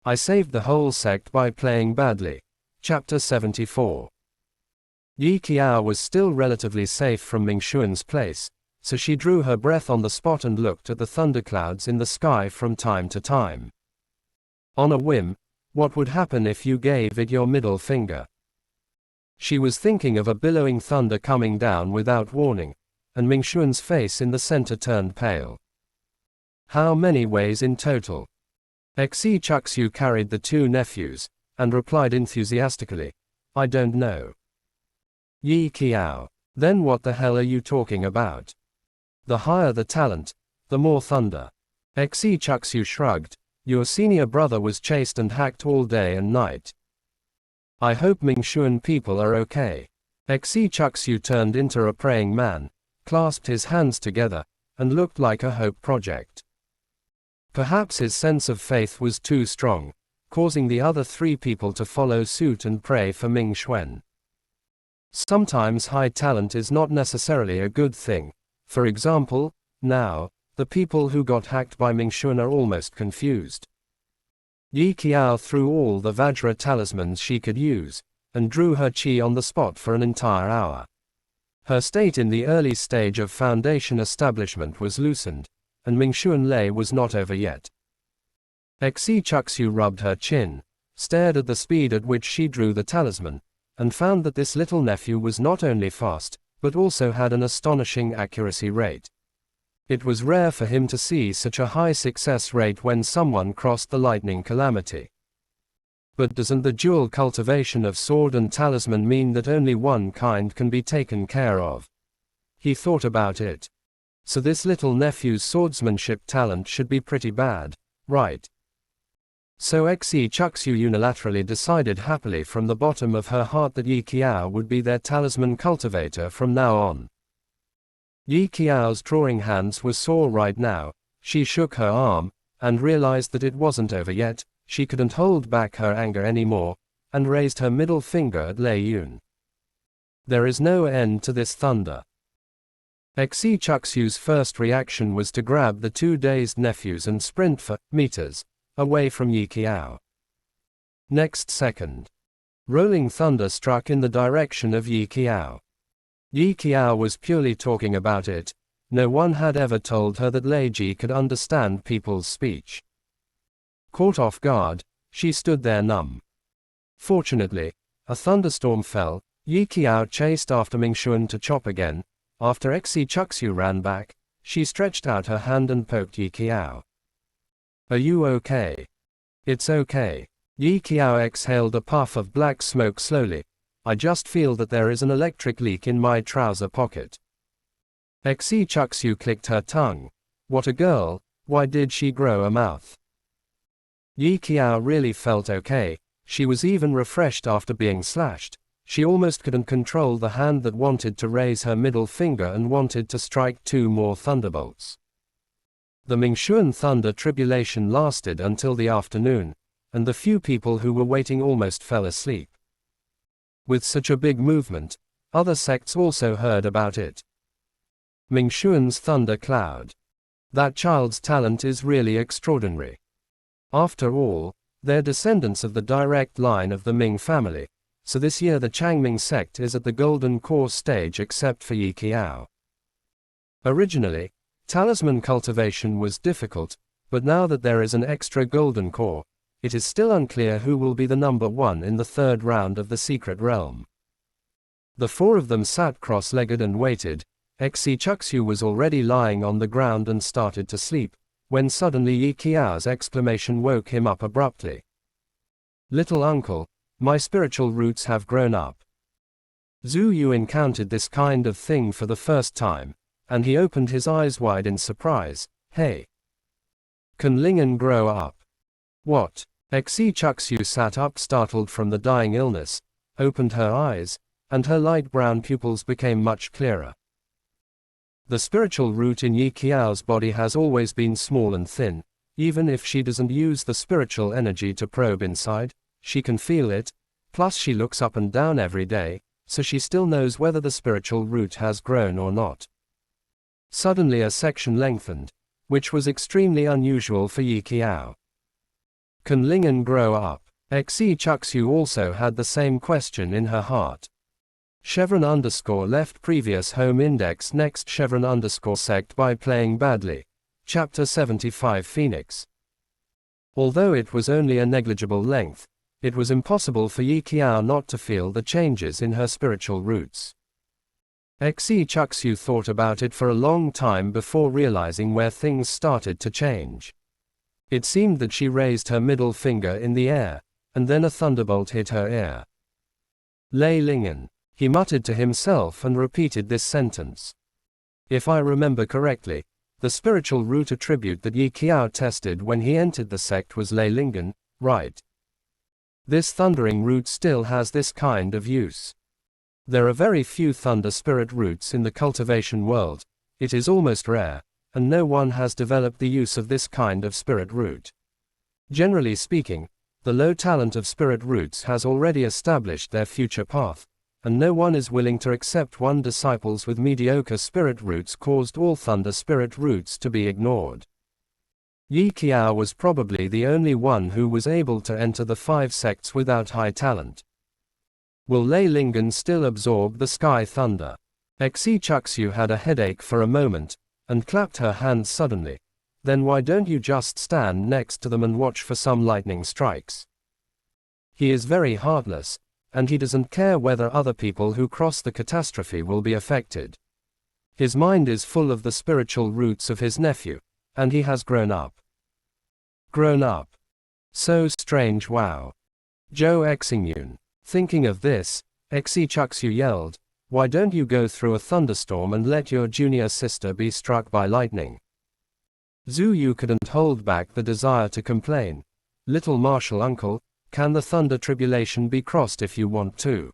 I saved the whole sect by playing badly. Chapter 74. Yi Qiao was still relatively safe from Ming Xuan's place, so she drew her breath on the spot and looked at the thunderclouds in the sky from time to time. On a whim, what would happen if you gave it your middle finger? She was thinking of a billowing thunder coming down without warning, and Ming Xuan's face in the center turned pale. How many ways in total? Xi Chuxiu carried the two nephews, and replied enthusiastically, I don't know. Yi Qiao, then what the hell are you talking about? The higher the talent, the more thunder. Xi Chuxiu shrugged, your senior brother was chased and hacked all day and night. I hope Ming Xuan people are okay. Xi Chuxiu turned into a praying man, clasped his hands together, and looked like a hope project. Perhaps his sense of faith was too strong, causing the other three people to follow suit and pray for Ming Xuan. Sometimes high talent is not necessarily a good thing. For example, now, the people who got hacked by Ming Xuan are almost confused. Yi Qiao threw all the Vajra talismans she could use, and drew her qi on the spot for an entire hour. Her state in the early stage of foundation establishment was loosened, and Ming Xuan Lei was not over yet. Xi Chuxiu rubbed her chin, stared at the speed at which she drew the talisman, and found that this little nephew was not only fast, but also had an astonishing accuracy rate. It was rare for him to see such a high success rate when someone crossed the lightning calamity. But doesn't the dual cultivation of sword and talisman mean that only one kind can be taken care of? He thought about it. So this little nephew's swordsmanship talent should be pretty bad, right? So Xi Chuxiu unilaterally decided happily from the bottom of her heart that Yi Qiao would be their talisman cultivator from now on. Yi Qiao's drawing hands were sore right now. She shook her arm, and realized that it wasn't over yet. She couldn't hold back her anger anymore, and raised her middle finger at Lei Yun. There is no end to this thunder. Xi Chuxiu's first reaction was to grab the two dazed nephews and sprint for meters away from Yi Qiao. Next second, rolling thunder struck in the direction of Yi Qiao. Yi Qiao was purely talking about it. No one had ever told her that Lei Ji could understand people's speech. Caught off guard, she stood there numb. Fortunately, a thunderstorm fell. Yi Qiao chased after Ming Xuan to chop again. After Xi Chuxiu ran back, she stretched out her hand and poked Yi Qiao. Are you okay? It's okay. Yi Qiao exhaled a puff of black smoke slowly. I just feel that there is an electric leak in my trouser pocket. Xi Chuxiu clicked her tongue. What a girl, why did she grow a mouth? Yi Qiao really felt okay. She was even refreshed after being slashed. She almost couldn't control the hand that wanted to raise her middle finger and wanted to strike two more thunderbolts. The Ming Xuan thunder tribulation lasted until the afternoon, and the few people who were waiting almost fell asleep. With such a big movement, other sects also heard about it. Ming Xuan's thunder cloud. That child's talent is really extraordinary. After all, they're descendants of the direct line of the Ming family, so this year the Changming sect is at the golden core stage except for Yi Qiao. Originally, talisman cultivation was difficult, but now that there is an extra golden core, it is still unclear who will be the number one in the third round of the secret realm. The four of them sat cross-legged and waited. Xi Chuxiu was already lying on the ground and started to sleep, when suddenly Yi Qiao's exclamation woke him up abruptly. Little uncle, my spiritual roots have grown up. Zhu Yu encountered this kind of thing for the first time, and he opened his eyes wide in surprise. Hey! Can Ling'an grow up? What? Xi Chuxiu sat up startled from the dying illness, opened her eyes, and her light brown pupils became much clearer. The spiritual root in Yi Qiao's body has always been small and thin. Even if she doesn't use the spiritual energy to probe inside, she can feel it, plus she looks up and down every day, so she still knows whether the spiritual root has grown or not. Suddenly a section lengthened, which was extremely unusual for Yi Qiao. Can Lingen grow up? Xe Chuxu also had the same question in her heart. Chevron underscore left previous home index next Chevron underscore sect by playing badly. Chapter 75 Phoenix. Although it was only a negligible length, it was impossible for Yi Qiao not to feel the changes in her spiritual roots. Xe Chuxu thought about it for a long time before realizing where things started to change. It seemed that she raised her middle finger in the air, and then a thunderbolt hit her ear. Lei Lingen. He muttered to himself and repeated this sentence. If I remember correctly, the spiritual root attribute that Yi Qiao tested when he entered the sect was Lei Lingen, right? This thundering root still has this kind of use. There are very few thunder spirit roots in the cultivation world, it is almost rare, and no one has developed the use of this kind of spirit root. Generally speaking, the low talent of spirit roots has already established their future path, and no one is willing to accept one disciples with mediocre spirit roots caused all thunder spirit roots to be ignored. Yi Qiao was probably the only one who was able to enter the 5 sects without high talent. Will Lei Lingen still absorb the sky thunder? Xe Chuxu had a headache for a moment, and clapped her hands suddenly. Then why don't you just stand next to them and watch for some lightning strikes? He is very heartless, and he doesn't care whether other people who cross the catastrophe will be affected. His mind is full of the spiritual roots of his nephew, and he has grown up. Grown up. So strange, wow. Zhou Xingyun. Thinking of this, Xe Chuxu yelled, why don't you go through a thunderstorm and let your junior sister be struck by lightning? Zhu Yu couldn't hold back the desire to complain. Little martial uncle, can the thunder tribulation be crossed if you want to?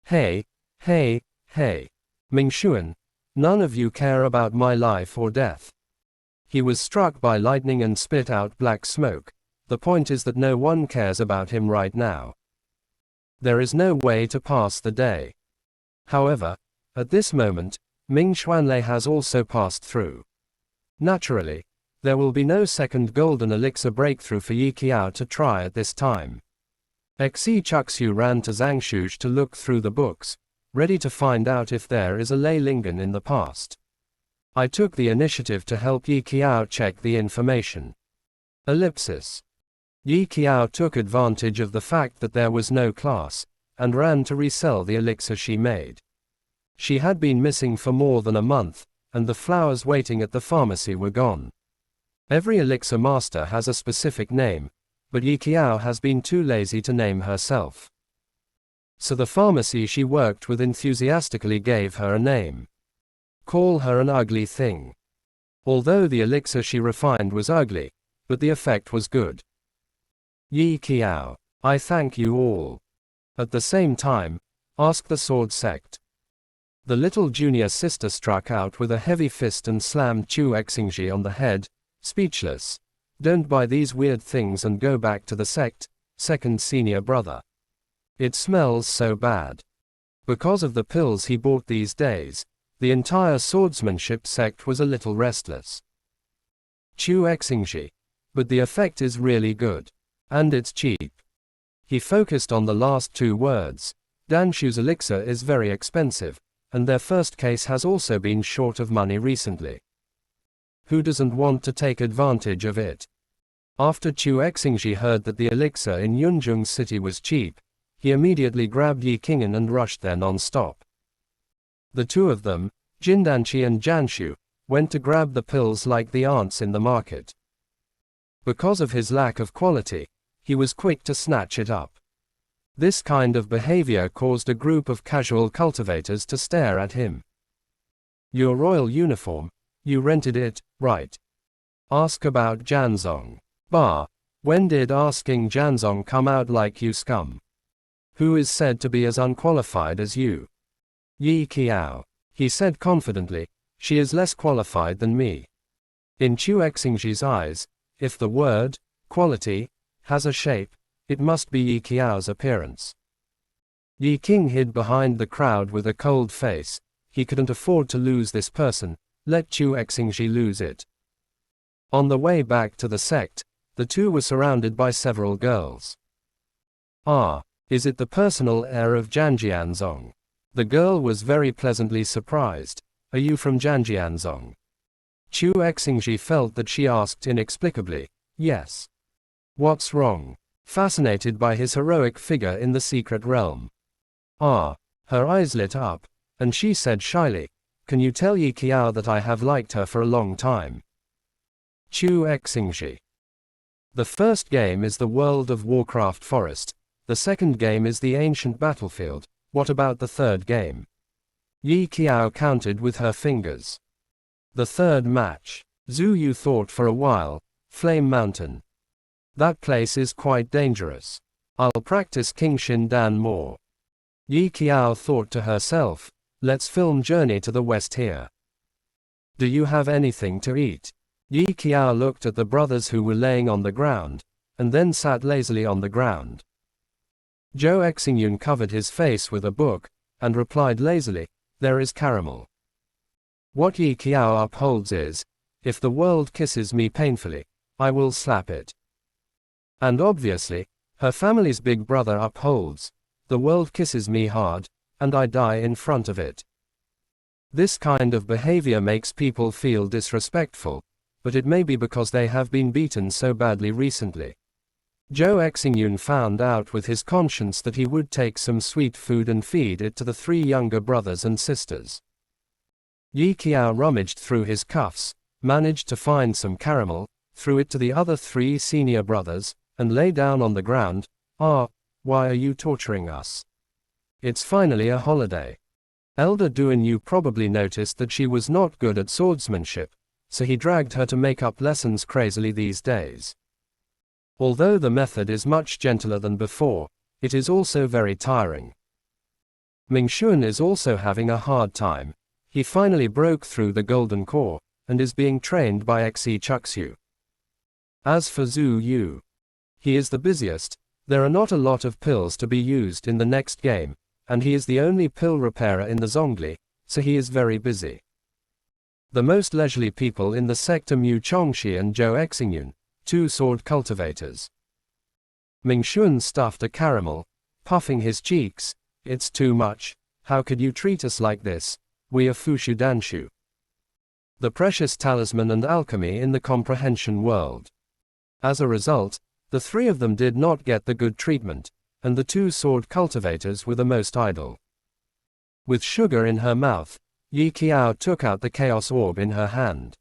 Hey, hey, hey. Mingshuan, none of you care about my life or death. He was struck by lightning and spit out black smoke. The point is that no one cares about him right now. There is no way to pass the day. However, at this moment, Ming Xuanlei has also passed through. Naturally, there will be no second golden elixir breakthrough for Yi Qiao to try at this time. Xe Chuxu ran to Zhangshuj to look through the books, ready to find out if there is a Lei Lingen in the past. I took the initiative to help Yi Qiao check the information. Ellipsis. Yi Qiao took advantage of the fact that there was no class, and ran to resell the elixir she made. She had been missing for more than a month, and the flowers waiting at the pharmacy were gone. Every elixir master has a specific name, but Yi Qiao has been too lazy to name herself. So the pharmacy she worked with enthusiastically gave her a name. Call her an ugly thing. Although the elixir she refined was ugly, but the effect was good. Yi Qiao, I thank you all. At the same time, ask the sword sect. The little junior sister struck out with a heavy fist and slammed Chu Xingji on the head, speechless. Don't buy these weird things and go back to the sect, second senior brother. It smells so bad. Because of the pills he bought these days, the entire swordsmanship sect was a little restless. Chu Xingji. But the effect is really good. And it's cheap. He focused on the last 2 words. Danshu's elixir is very expensive, and their first case has also been short of money recently. Who doesn't want to take advantage of it? After Chu Xingji heard that the elixir in Yunzhong City was cheap, he immediately grabbed Yi Qing'an and rushed there non-stop. The 2 of them, Jindanqi and Janshu, went to grab the pills like the ants in the market. Because of his lack of quality, he was quick to snatch it up. This kind of behavior caused a group of casual cultivators to stare at him. Your royal uniform, you rented it, right? Ask about Janzong. Bah, when did asking Janzong come out like you scum? Who is said to be as unqualified as you? Yi Qiao. He said confidently, she is less qualified than me. In Chu Xingji's eyes, if the word, quality, has a shape, it must be Yi Qiao's appearance. Yi Qing hid behind the crowd with a cold face. He couldn't afford to lose this person, let Chu Xingji lose it. On the way back to the sect, the two were surrounded by several girls. Ah, is it the personal heir of Janjianzong? The girl was very pleasantly surprised. Are you from Janjianzong? Chu Exingji felt that she asked inexplicably. Yes. What's wrong? Fascinated by his heroic figure in the secret realm. Ah, her eyes lit up, and she said shyly, can you tell Yi Qiao that I have liked her for a long time? Chu Exingji. The first game is the World of Warcraft Forest, the second game is the Ancient Battlefield, what about the third game? Yi Qiao counted with her fingers. The third match. Zhu Yu thought for a while, Flame Mountain. That place is quite dangerous. I'll practice King Shin Dan more. Yi Qiao thought to herself, let's film Journey to the West here. Do you have anything to eat? Yi Qiao looked at the brothers who were laying on the ground, and then sat lazily on the ground. Zhou Exingyun covered his face with a book, and replied lazily, there is caramel. What Yi Qiao upholds is, if the world kisses me painfully, I will slap it. And obviously, her family's big brother upholds, the world kisses me hard, and I die in front of it. This kind of behavior makes people feel disrespectful, but it may be because they have been beaten so badly recently. Zhou Exingyun found out with his conscience that he would take some sweet food and feed it to the three younger brothers and sisters. Yi Qiao rummaged through his cuffs, managed to find some caramel, threw it to the other three senior brothers, and lay down on the ground. Ah, why are you torturing us? It's finally a holiday. Elder Duan Yu probably noticed that she was not good at swordsmanship, so he dragged her to make up lessons crazily these days. Although the method is much gentler than before, it is also very tiring. Mingxuan is also having a hard time. He finally broke through the golden core, and is being trained by Xi Chuxiu. As for Zhu Yu, he is the busiest. There are not a lot of pills to be used in the next game, and he is the only pill repairer in the Zhongli, so he is very busy. The most leisurely people in the sector Mu Chongxi and Zhou Exingyun, two sword cultivators. Mingxuan stuffed a caramel, puffing his cheeks. It's too much. How could you treat us like this? We are Fushu Danshu. The precious talisman and alchemy in the comprehension world. As a result, the three of them did not get the good treatment, and the two sword cultivators were the most idle. With sugar in her mouth, Yi Qiao took out the chaos orb in her hand.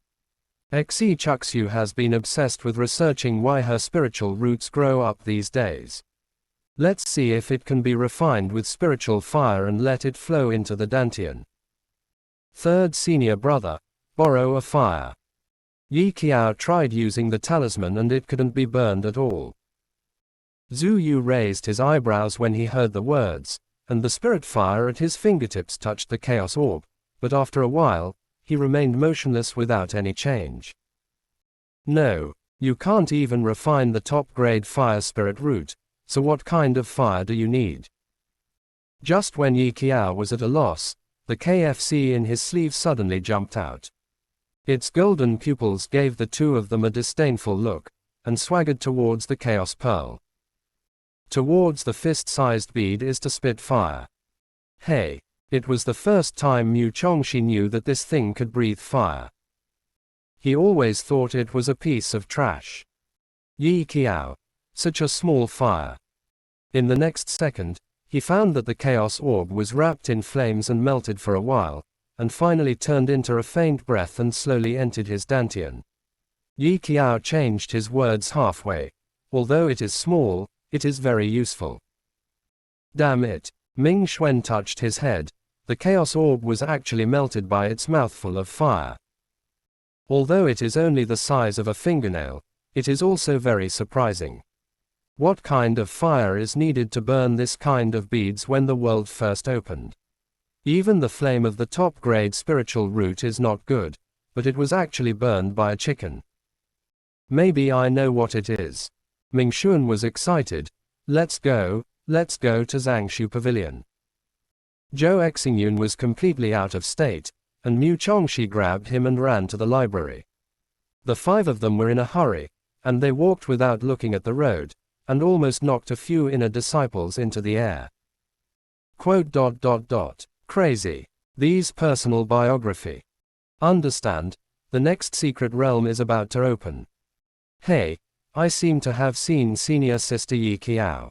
Xi Chuxiu has been obsessed with researching why her spiritual roots grow up these days. Let's see if it can be refined with spiritual fire and let it flow into the Dantian. Third senior brother, borrow a fire. Yi Qiao tried using the talisman and it couldn't be burned at all. Zhu Yu raised his eyebrows when he heard the words, and the spirit fire at his fingertips touched the chaos orb, but after a while, he remained motionless without any change. No, you can't even refine the top-grade fire spirit root, so what kind of fire do you need? Just when Yi Qiao was at a loss, the KFC in his sleeve suddenly jumped out. Its golden pupils gave the two of them a disdainful look, and swaggered towards the chaos pearl. Towards the fist-sized bead is to spit fire. Hey, it was the first time Mu Chongxi knew that this thing could breathe fire. He always thought it was a piece of trash. Yi Qiao, such a small fire. In the next second, he found that the chaos orb was wrapped in flames and melted for a while, and finally turned into a faint breath and slowly entered his dantian. Yi Qiao changed his words halfway. Although it is small, it is very useful. Damn it. Ming Xuan touched his head. The chaos orb was actually melted by its mouthful of fire. Although it is only the size of a fingernail, it is also very surprising. What kind of fire is needed to burn this kind of beads when the world first opened? Even the flame of the top-grade spiritual root is not good, but it was actually burned by a chicken. Maybe I know what it is. Mingxuan was excited. Let's go to Zangshu Pavilion. Zhou Exingyun was completely out of state, and Mu Chongxi grabbed him and ran to the library. The five of them were in a hurry, and they walked without looking at the road, and almost knocked a few inner disciples into the air. Crazy. These personal biography. Understand, the next secret realm is about to open. Hey, I seem to have seen senior sister Yi Qiao.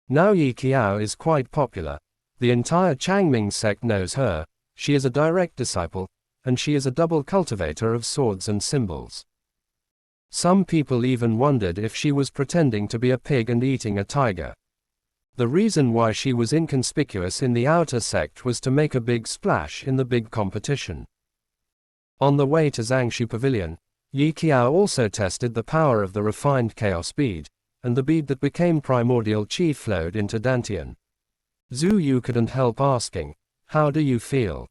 Now Yi Qiao is quite popular. The entire Changming sect knows her. She is a direct disciple, and she is a double cultivator of swords and symbols. Some people even wondered if she was pretending to be a pig and eating a tiger. The reason why she was inconspicuous in the outer sect was to make a big splash in the big competition. On the way to Zangshu Pavilion, Yi Qiao also tested the power of the refined chaos bead, and the bead that became primordial chi flowed into Dantian. Zhu Yu couldn't help asking, "How do you feel?"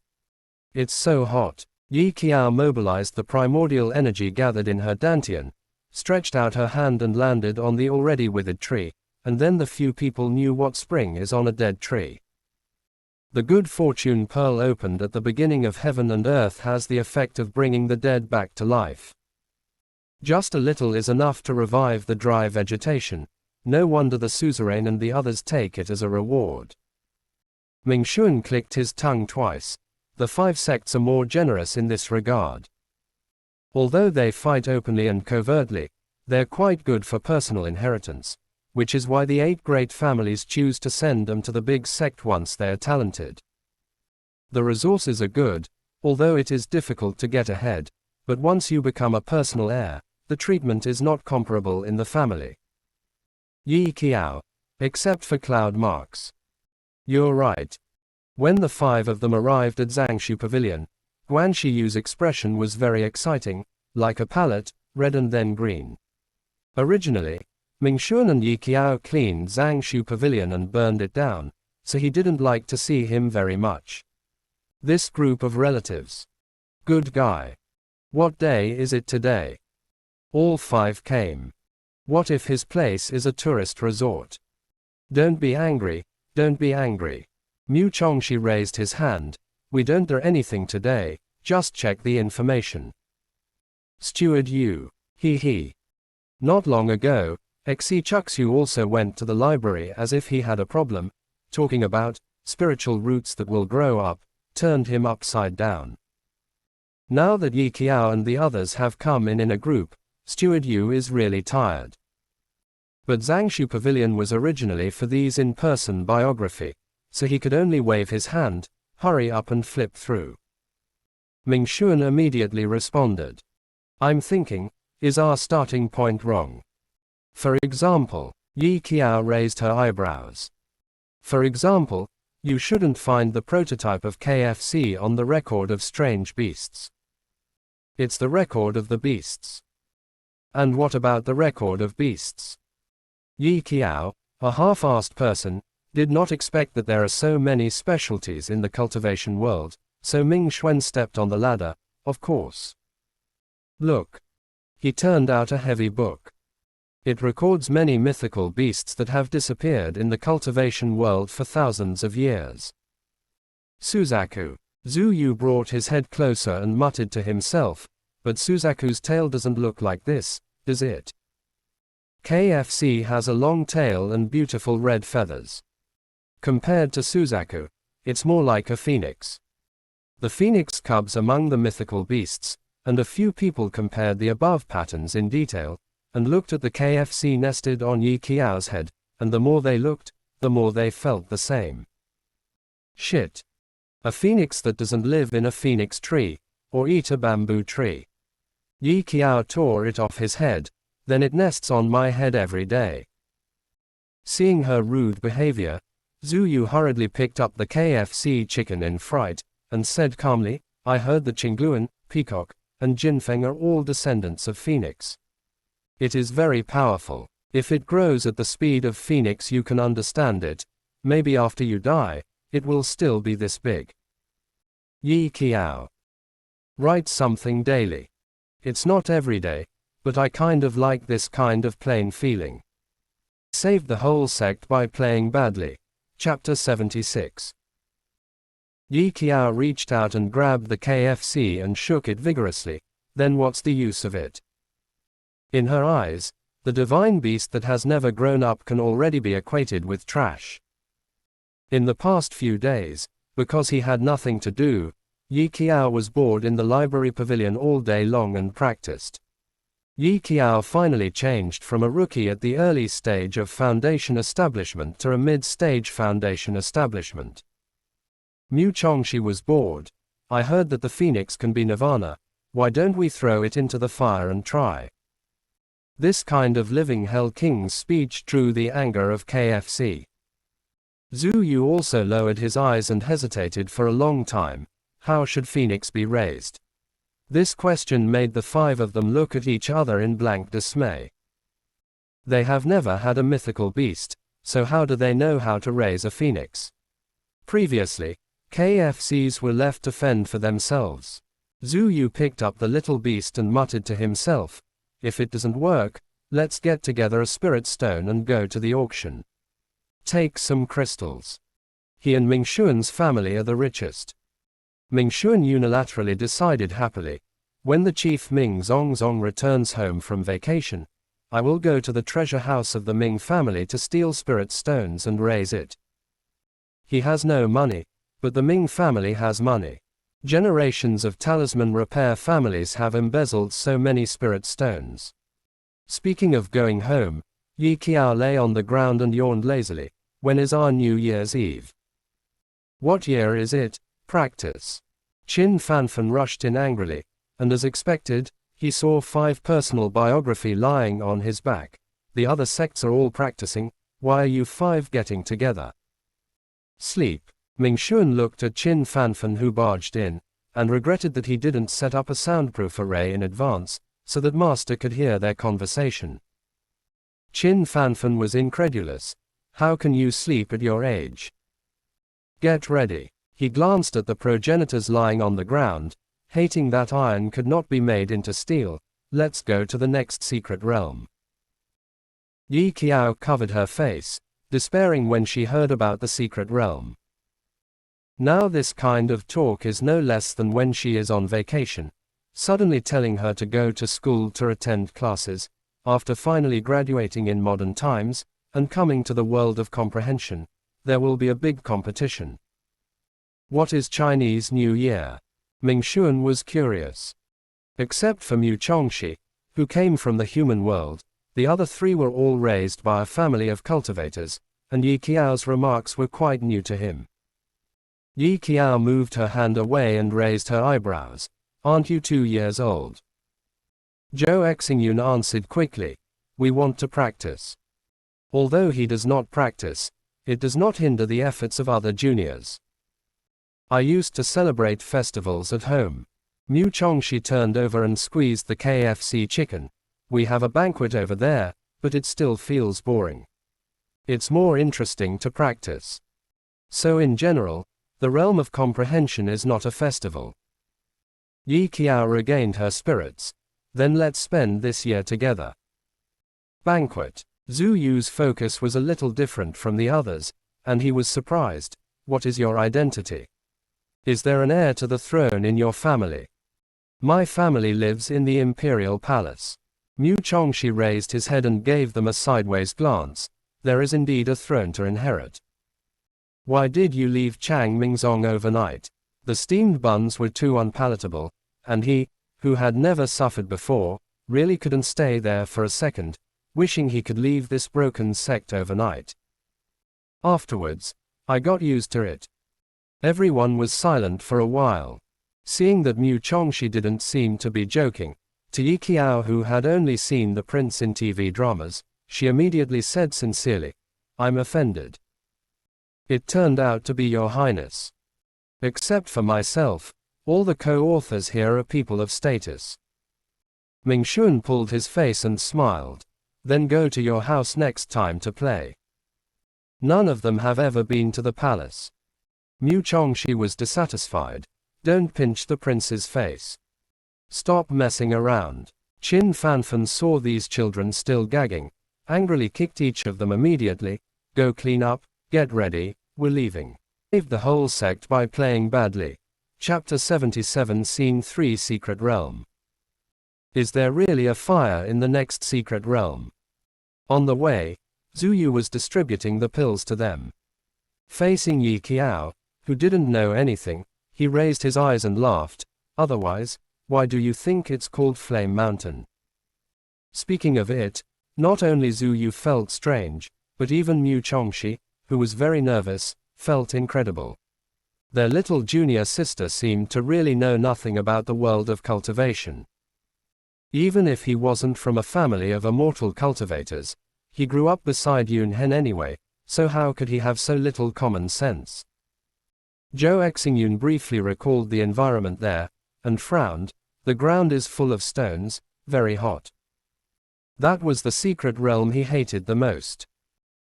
"It's so hot." Yi Qiao mobilized the primordial energy gathered in her Dantian, stretched out her hand and landed on the already withered tree, and then the few people knew what spring is on a dead tree. The good fortune pearl opened at the beginning of heaven and earth has the effect of bringing the dead back to life. Just a little is enough to revive the dry vegetation. No wonder the suzerain and the others take it as a reward. Mingxuan clicked his tongue twice. The 5 sects are more generous in this regard. Although they fight openly and covertly, they're quite good for personal inheritance, which is why the 8 great families choose to send them to the big sect once they are talented. The resources are good, although it is difficult to get ahead, but once you become a personal heir, the treatment is not comparable in the family. Yi Qiao. Except for cloud marks. You're right. When the 5 of them arrived at Zangshu Pavilion, Guan Shiyu's expression was very exciting, like a palette, red and then green. Originally, Mingxuan and Yi Qiao cleaned Zangshu Pavilion and burned it down, so he didn't like to see him very much. This group of relatives. Good guy. What day is it today? All 5 came. What if his place is a tourist resort? Don't be angry, don't be angry. Mu Chongxi raised his hand. We don't do anything today, just check the information. Steward Yu. He. Not long ago, Xi Chuxu also went to the library as if he had a problem, talking about spiritual roots that will grow up, turned him upside down. Now that Yi Qiao and the others have come in a group, Steward Yu is really tired. But Zangshu Pavilion was originally for these in-person biography, so he could only wave his hand, hurry up and flip through. Mingxuan immediately responded. I'm thinking, is our starting point wrong? For example, Yi Qiao raised her eyebrows. For example, you shouldn't find the prototype of KFC on the record of strange beasts. It's the record of the beasts. And what about the record of beasts? Yi Qiao, a half-assed person, did not expect that there are so many specialties in the cultivation world, so Mingxuan stepped on the ladder, of course. Look. He turned out a heavy book. It records many mythical beasts that have disappeared in the cultivation world for thousands of years. Suzaku. Zhu Yu brought his head closer and muttered to himself, but Suzaku's tail doesn't look like this, does it? KFC has a long tail and beautiful red feathers. Compared to Suzaku, it's more like a phoenix. The phoenix cubs among the mythical beasts, and a few people compared the above patterns in detail, and looked at the KFC nested on Yi Qiao's head, and the more they looked, the more they felt the same. Shit. A phoenix that doesn't live in a phoenix tree, or eat a bamboo tree. Yi Qiao tore it off his head, then it nests on my head every day. Seeing her rude behavior, Zhu Yu hurriedly picked up the KFC chicken in fright, and said calmly, I heard the Qingluan, peacock, and Jinfeng are all descendants of phoenix. It is very powerful. If it grows at the speed of phoenix you can understand it, maybe after you die, it will still be this big. Yi Qiao. Write something daily. It's not every day, but I kind of like this kind of plain feeling. Saved the whole sect by playing badly. Chapter 76. Yi Qiao reached out and grabbed the KFC and shook it vigorously. Then what's the use of it? In her eyes, the divine beast that has never grown up can already be equated with trash. In the past few days, because he had nothing to do, Yi Qiao was bored in the library pavilion all day long and practiced. Yi Qiao finally changed from a rookie at the early stage of foundation establishment to a mid-stage foundation establishment. Mu Chongxi was bored. I heard that the phoenix can be nirvana. Why don't we throw it into the fire and try? This kind of living Hell King's speech drew the anger of KFC. Zhu Yu also lowered his eyes and hesitated for a long time. How should Phoenix be raised? This question made the five of them look at each other in blank dismay. They have never had a mythical beast, so how do they know how to raise a phoenix? Previously, KFCs were left to fend for themselves. Zhu Yu picked up the little beast and muttered to himself, if it doesn't work, let's get together a spirit stone and go to the auction. Take some crystals. He and Ming Xuan's family are the richest. Ming Xuan unilaterally decided happily, when the chief Ming Zongzong returns home from vacation, I will go to the treasure house of the Ming family to steal spirit stones and raise it. He has no money, but the Ming family has money. Generations of talisman repair families have embezzled so many spirit stones. Speaking of going home, Yi Qiao lay on the ground and yawned lazily. When is our New Year's Eve? What year is it? Practice. Qin Fanfan rushed in angrily, and as expected, he saw 5 personal biography lying on his back. The other sects are all practicing, why are you 5 getting together? Sleep. Ming Xuan looked at Qin Fanfan who barged in, and regretted that he didn't set up a soundproof array in advance, so that Master could hear their conversation. Qin Fanfan was incredulous. How can you sleep at your age? Get ready. He glanced at the progenitors lying on the ground, hating that iron could not be made into steel. Let's go to the next secret realm. Yi Qiao covered her face, despairing when she heard about the secret realm. Now this kind of talk is no less than when she is on vacation, suddenly telling her to go to school to attend classes, after finally graduating in modern times, and coming to the world of comprehension, there will be a big competition. What is Chinese New Year? Ming Xuan was curious. Except for Mu Chongxi, who came from the human world, the other 3 were all raised by a family of cultivators, and Yi Qiao's remarks were quite new to him. Yi Qiao moved her hand away and raised her eyebrows. Aren't you 2 years old? Zhou Xingyun answered quickly. We want to practice. Although he does not practice, it does not hinder the efforts of other juniors. I used to celebrate festivals at home. Mu Chongxi turned over and squeezed the KFC chicken. We have a banquet over there, but it still feels boring. It's more interesting to practice. So in general, the realm of comprehension is not a festival. Yi Qiao regained her spirits. Then let's spend this year together. Banquet. Zhu Yu's focus was a little different from the others, and he was surprised. What is your identity? Is there an heir to the throne in your family? My family lives in the imperial palace. Mu Chongxi raised his head and gave them a sideways glance. There is indeed a throne to inherit. Why did you leave Chang Mingzong overnight? The steamed buns were too unpalatable, and he, who had never suffered before, really couldn't stay there for a second, wishing he could leave this broken sect overnight. Afterwards, I got used to it. Everyone was silent for a while. Seeing that Mu Chongxi didn't seem to be joking, to Yi Qiao, who had only seen the prince in TV dramas, she immediately said sincerely, I'm offended. It turned out to be your highness. Except for myself, all the co-authors here are people of status. Ming Xuan pulled his face and smiled. Then go to your house next time to play. None of them have ever been to the palace. Mu Chongxi was dissatisfied. Don't pinch the prince's face. Stop messing around. Qin Fanfan saw these children still gagging, angrily kicked each of them immediately. Go clean up, get ready, we're leaving. Saved the whole sect by playing badly. Chapter 77 Scene 3 Secret Realm. Is there really a fire in the next secret realm? On the way, Zhu Yu was distributing the pills to them. Facing Yi Qiao, who didn't know anything, he raised his eyes and laughed. Otherwise, why do you think it's called Flame Mountain? Speaking of it, not only Zhu Yu felt strange, but even Mu Chongxi, who was very nervous, felt incredible. Their little junior sister seemed to really know nothing about the world of cultivation. Even if he wasn't from a family of immortal cultivators, he grew up beside Yun Hen anyway, so how could he have so little common sense? Zhou Xingyun briefly recalled the environment there, and frowned. The ground is full of stones, very hot. That was the secret realm he hated the most.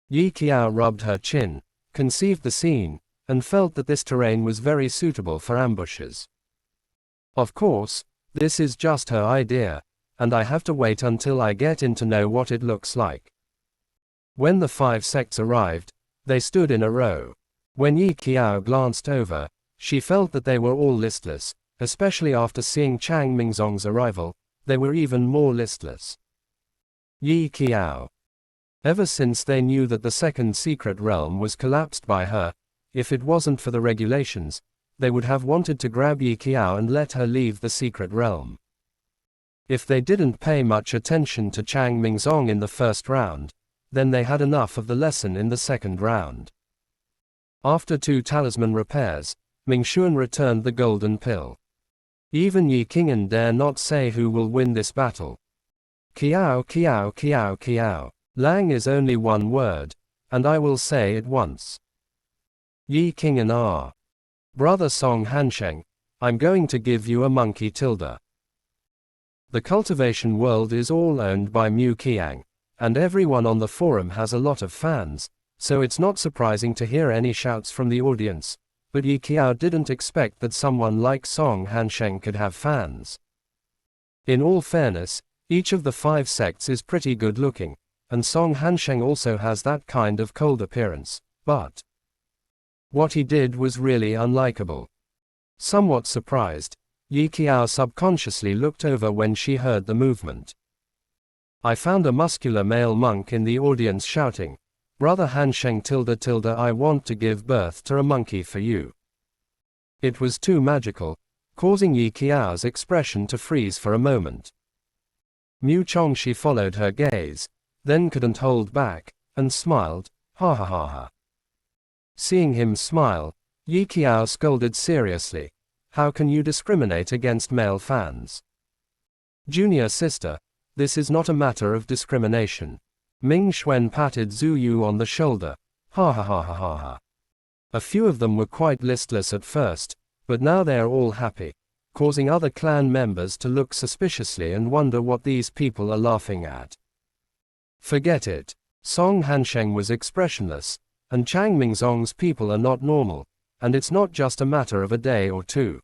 Yi Qiao rubbed her chin, conceived the scene, and felt that this terrain was very suitable for ambushes. Of course, this is just her idea, and I have to wait until I get in to know what it looks like. When the 5 sects arrived, they stood in a row. When Yi Qiao glanced over, she felt that they were all listless, especially after seeing Chang Mingzong's arrival. They were even more listless. Yi Qiao. Ever since they knew that the second secret realm was collapsed by her, if it wasn't for the regulations, they would have wanted to grab Yi Qiao and let her leave the secret realm. If they didn't pay much attention to Chang Mingzong in the first round, then they had enough of the lesson in the second round. After 2 talisman repairs, Mingxuan returned the golden pill. Even Yi Qing'an dare not say who will win this battle. Qiao Qiao Qiao Qiao. Lang is only one word, and I will say it once. Yi Qing'an ah. Brother Song Hansheng, I'm going to give you a monkey tilde. The cultivation world is all owned by Mu Qiang, and everyone on the forum has a lot of fans, so it's not surprising to hear any shouts from the audience, but Yi Qiao didn't expect that someone like Song Hansheng could have fans. In all fairness, each of the 5 sects is pretty good looking, and Song Hansheng also has that kind of cold appearance, but what he did was really unlikable. Somewhat surprised, Yi Qiao subconsciously looked over when she heard the movement. I found a muscular male monk in the audience shouting, Brother Hansheng tilde tilde I want to give birth to a monkey for you. It was too magical, causing Yi Qiao's expression to freeze for a moment. Mu Chongxi followed her gaze, then couldn't hold back, and smiled, ha ha ha ha. Seeing him smile, Yi Qiao scolded seriously, how can you discriminate against male fans? Junior sister, this is not a matter of discrimination. Ming Xuan patted Zhu Yu on the shoulder, ha ha ha ha ha ha. A few of them were quite listless at first, but now they are all happy, causing other clan members to look suspiciously and wonder what these people are laughing at. Forget it. Song Hansheng was expressionless, and Chang Mingzong's people are not normal, and it's not just a matter of a day or 2.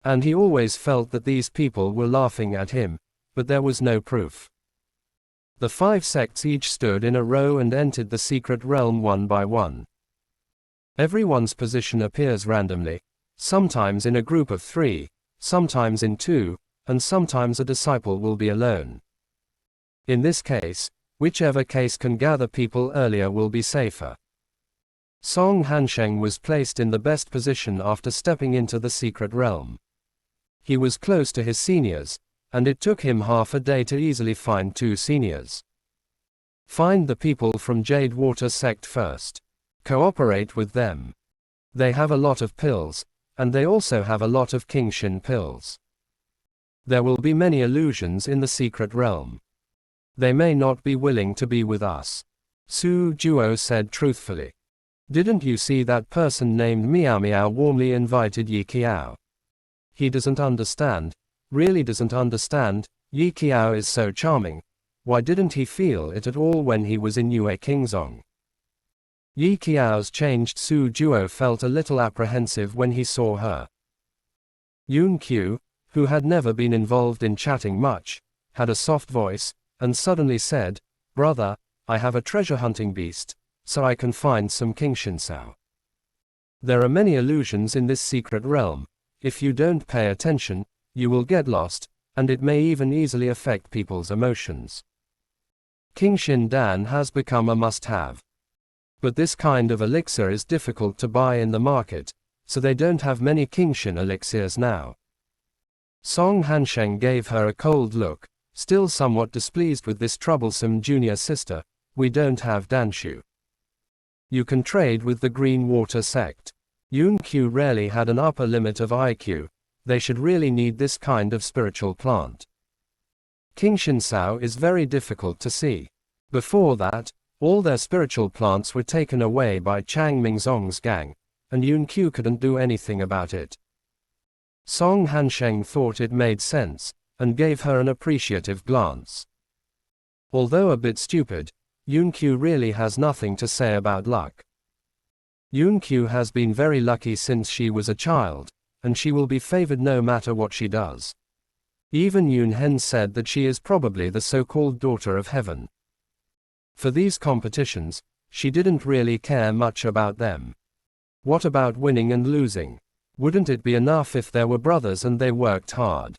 And he always felt that these people were laughing at him, but there was no proof. The 5 sects each stood in a row and entered the secret realm one by one. Everyone's position appears randomly, sometimes in a group of 3, sometimes in 2, and sometimes a disciple will be alone. In this case, whichever case can gather people earlier will be safer. Song Hansheng was placed in the best position after stepping into the secret realm. He was close to his seniors, and it took him half a day to easily find 2 seniors. Find the people from Jade Water sect first. Cooperate with them. They have a lot of pills, and they also have a lot of Qingshin pills. There will be many illusions in the secret realm. They may not be willing to be with us. Su Juo said truthfully. Didn't you see that person named Miao Miao warmly invited Yi Qiao? He doesn't understand, really doesn't understand. Yi Qiao is so charming. Why didn't he feel it at all when he was in Yue Qingzong? Yi Qiao's changed Su Juo felt a little apprehensive when he saw her. Yun Qiu, who had never been involved in chatting much, had a soft voice, and suddenly said, Brother, I have a treasure hunting beast, so I can find some Qingshin Sao. There are many illusions in this secret realm. If you don't pay attention, you will get lost, and it may even easily affect people's emotions. King Shindan has become a must-have. But this kind of elixir is difficult to buy in the market, so they don't have many Qingshan elixirs now. Song Hansheng gave her a cold look, still somewhat displeased with this troublesome junior sister. We don't have Danshu. You can trade with the Green Water sect. Yun Q rarely had an upper limit of IQ, they should really need this kind of spiritual plant. Qingshan Sao is very difficult to see. Before that, all their spiritual plants were taken away by Chang Mingzong's gang, and Yun Q couldn't do anything about it. Song Hansheng thought it made sense, and gave her an appreciative glance. Although a bit stupid, Yun Q really has nothing to say about luck. Yun Q has been very lucky since she was a child, and she will be favored no matter what she does. Even Yun Hen said that she is probably the so-called daughter of heaven. For these competitions, she didn't really care much about them. What about winning and losing? Wouldn't it be enough if there were brothers and they worked hard?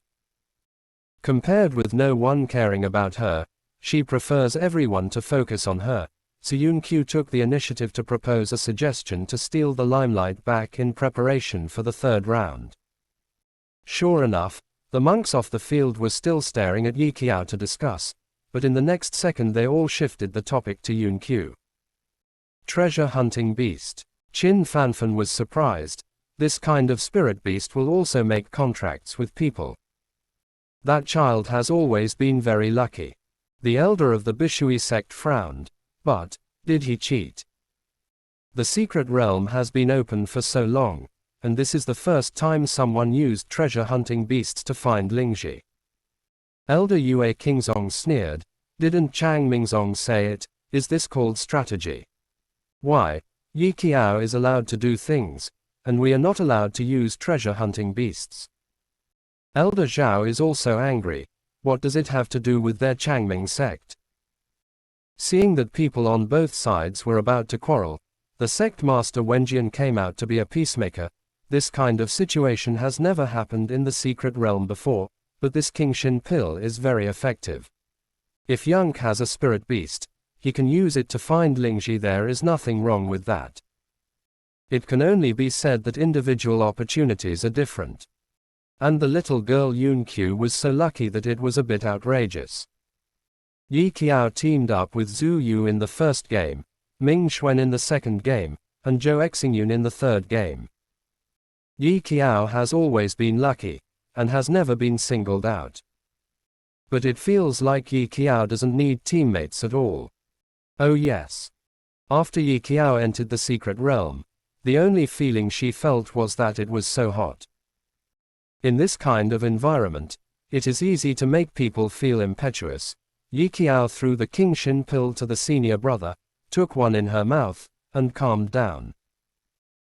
Compared with no one caring about her, she prefers everyone to focus on her, so Yun Q took the initiative to propose a suggestion to steal the limelight back in preparation for the third round. Sure enough, the monks off the field were still staring at Yi Qiao to discuss, but in the next second they all shifted the topic to Yun Q. Treasure hunting beast. Qin Fanfan was surprised. This kind of spirit beast will also make contracts with people. That child has always been very lucky. The elder of the Bishui sect frowned. But, did he cheat? The secret realm has been open for so long, and this is the first time someone used treasure hunting beasts to find Lingji. Elder Yue Qingzong sneered. Didn't Chang Mingzong say it? Is this called strategy? Why, Yi Qiao is allowed to do things, and we are not allowed to use treasure hunting beasts. Elder Zhao is also angry. What does it have to do with their Changming sect? Seeing that people on both sides were about to quarrel, the sect master Wenjian came out to be a peacemaker. This kind of situation has never happened in the secret realm before, but this Qingshan pill is very effective. If Yunk has a spirit beast, he can use it to find Lingji. There is nothing wrong with that. It can only be said that individual opportunities are different. And the little girl Yun Q was so lucky that it was a bit outrageous. Yi Qiao teamed up with Zhu Yu in the first game, Ming Xuan in the second game, and Zhou Exingyun in the third game. Yi Qiao has always been lucky, and has never been singled out. But it feels like Yi Qiao doesn't need teammates at all. Oh yes. After Yi Qiao entered the secret realm, the only feeling she felt was that it was so hot. In this kind of environment, it is easy to make people feel impetuous. Yi Qiao threw the Qingshan pill to the senior brother, took one in her mouth, and calmed down.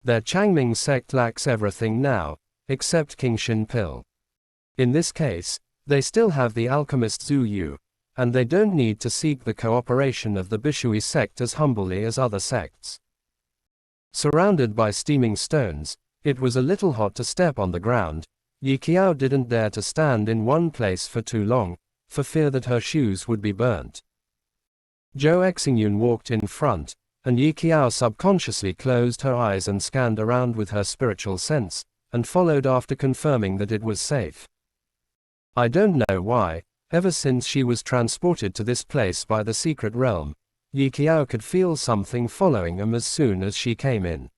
Their Changming sect lacks everything now, except Qingshan pill. In this case, they still have the alchemist Zhu Yu, and they don't need to seek the cooperation of the Bishui sect as humbly as other sects. Surrounded by steaming stones, it was a little hot to step on the ground. Yi Qiao didn't dare to stand in one place for too long, for fear that her shoes would be burnt. Zhou Exingyun walked in front, and Yi Qiao subconsciously closed her eyes and scanned around with her spiritual sense, and followed after confirming that it was safe. I don't know why, ever since she was transported to this place by the secret realm, Yi Qiao could feel something following them as soon as she came in.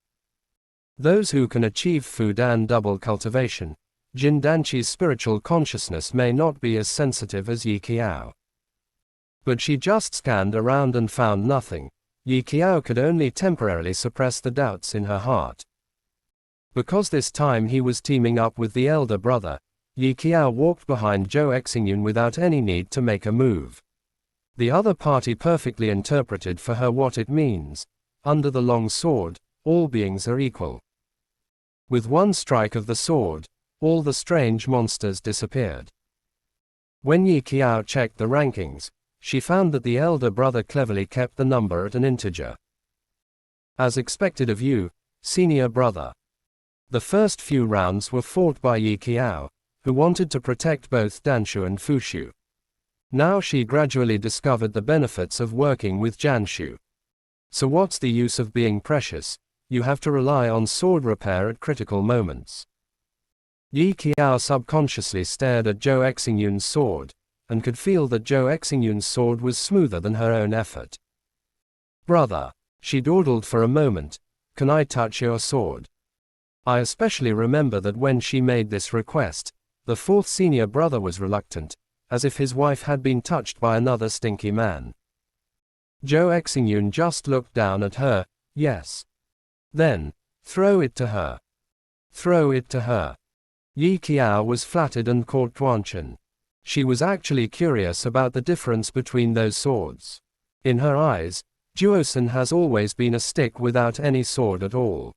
Those who can achieve Fudan double cultivation, Jin Danqi's spiritual consciousness may not be as sensitive as Yi Qiao. But she just scanned around and found nothing. Yi Qiao could only temporarily suppress the doubts in her heart. Because this time he was teaming up with the elder brother, Yi Qiao walked behind Zhou Exingyun without any need to make a move. The other party perfectly interpreted for her what it means. Under the long sword, all beings are equal. With one strike of the sword, all the strange monsters disappeared. When Yi Qiao checked the rankings, she found that the elder brother cleverly kept the number at an integer. As expected of you, senior brother. The first few rounds were fought by Yi Qiao, who wanted to protect both Danshu and Fushu. Now she gradually discovered the benefits of working with Janshu. So what's the use of being precious? You have to rely on sword repair at critical moments. Yi Qiao subconsciously stared at Zhou Exingyun's sword, and could feel that Zhou Exingyun's sword was smoother than her own effort. Brother, she dawdled for a moment, can I touch your sword? I especially remember that when she made this request, the fourth senior brother was reluctant, as if his wife had been touched by another stinky man. Zhou Exingyun just looked down at her, yes. Then, throw it to her. Throw it to her. Yi Qiao was flattered and caught Duanchen. She was actually curious about the difference between those swords. In her eyes, Duosun has always been a stick without any sword at all.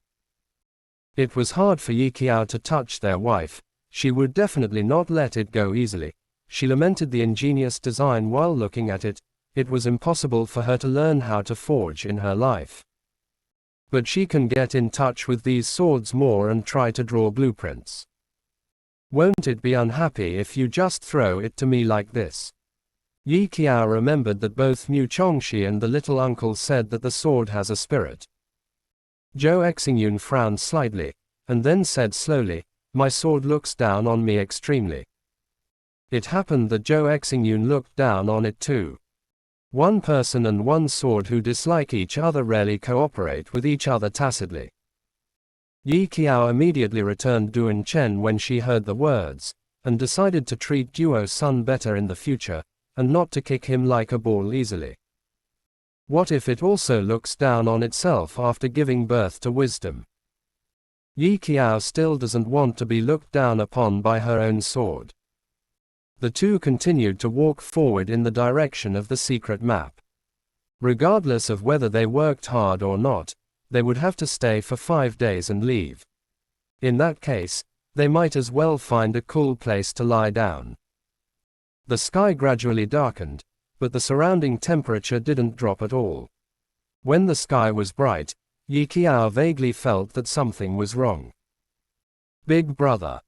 It was hard for Yi Qiao to touch their wife, she would definitely not let it go easily. She lamented the ingenious design while looking at it. It was impossible for her to learn how to forge in her life. But she can get in touch with these swords more and try to draw blueprints. Won't it be unhappy if you just throw it to me like this? Yi Qiao remembered that both Mu Chongxi and the little uncle said that the sword has a spirit. Zhou Exingyun frowned slightly, and then said slowly, my sword looks down on me extremely. It happened that Zhou Exingyun looked down on it too. One person and one sword who dislike each other rarely cooperate with each other tacitly. Yi Qiao immediately returned Duanchen when she heard the words, and decided to treat Duo-sun better in the future, and not to kick him like a ball easily. What if it also looks down on itself after giving birth to wisdom? Yi Qiao still doesn't want to be looked down upon by her own sword. The two continued to walk forward in the direction of the secret map. Regardless of whether they worked hard or not, they would have to stay for 5 days and leave. In that case, they might as well find a cool place to lie down. The sky gradually darkened, but the surrounding temperature didn't drop at all. When the sky was bright, Yi Qiao vaguely felt that something was wrong. Big brother.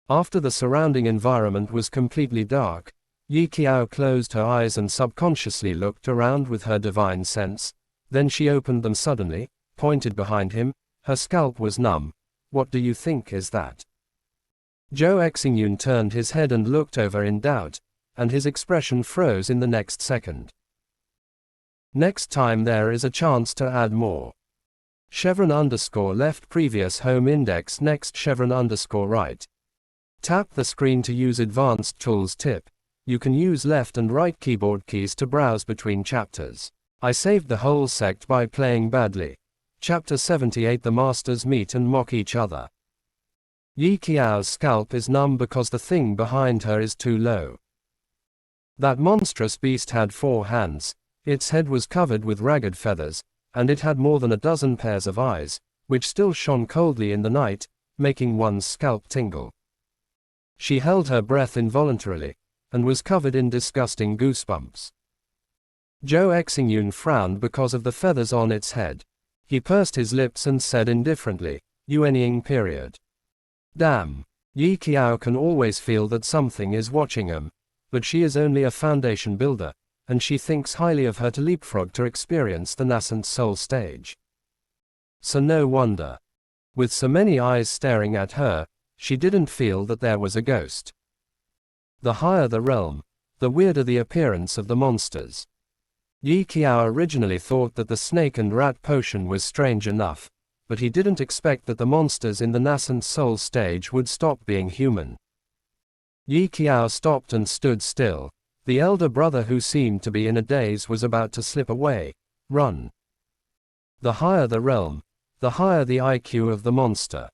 After the surrounding environment was completely dark, Yi Qiao closed her eyes and subconsciously looked around with her divine sense. Then she opened them suddenly, pointed behind him, her scalp was numb. What do you think is that? Zhou Exingyun turned his head and looked over in doubt, and his expression froze in the next second. Next time there is a chance to add more. Chevron underscore left previous home index next chevron underscore right. Tap the screen to use advanced tools tip. You can use left and right keyboard keys to browse between chapters. I saved the whole sect by playing badly. Chapter 78 The Masters meet and mock each other. Yi Qiao's scalp is numb because the thing behind her is too low. That monstrous beast had 4 hands, its head was covered with ragged feathers, and it had more than a dozen pairs of eyes, which still shone coldly in the night, making one's scalp tingle. She held her breath involuntarily, and was covered in disgusting goosebumps. Zhou Exingyun frowned because of the feathers on its head. He pursed his lips and said indifferently, Yuanying period. Damn. Yi Qiao can always feel that something is watching him, but she is only a foundation builder, and she thinks highly of her to leapfrog to experience the nascent soul stage. So no wonder. With so many eyes staring at her, she didn't feel that there was a ghost. The higher the realm, the weirder the appearance of the monsters. Yi Qiao originally thought that the snake and rat potion was strange enough, but he didn't expect that the monsters in the nascent soul stage would stop being human. Yi Qiao stopped and stood still. The elder brother, who seemed to be in a daze, was about to slip away. Run. The higher the realm, the higher the IQ of the monster.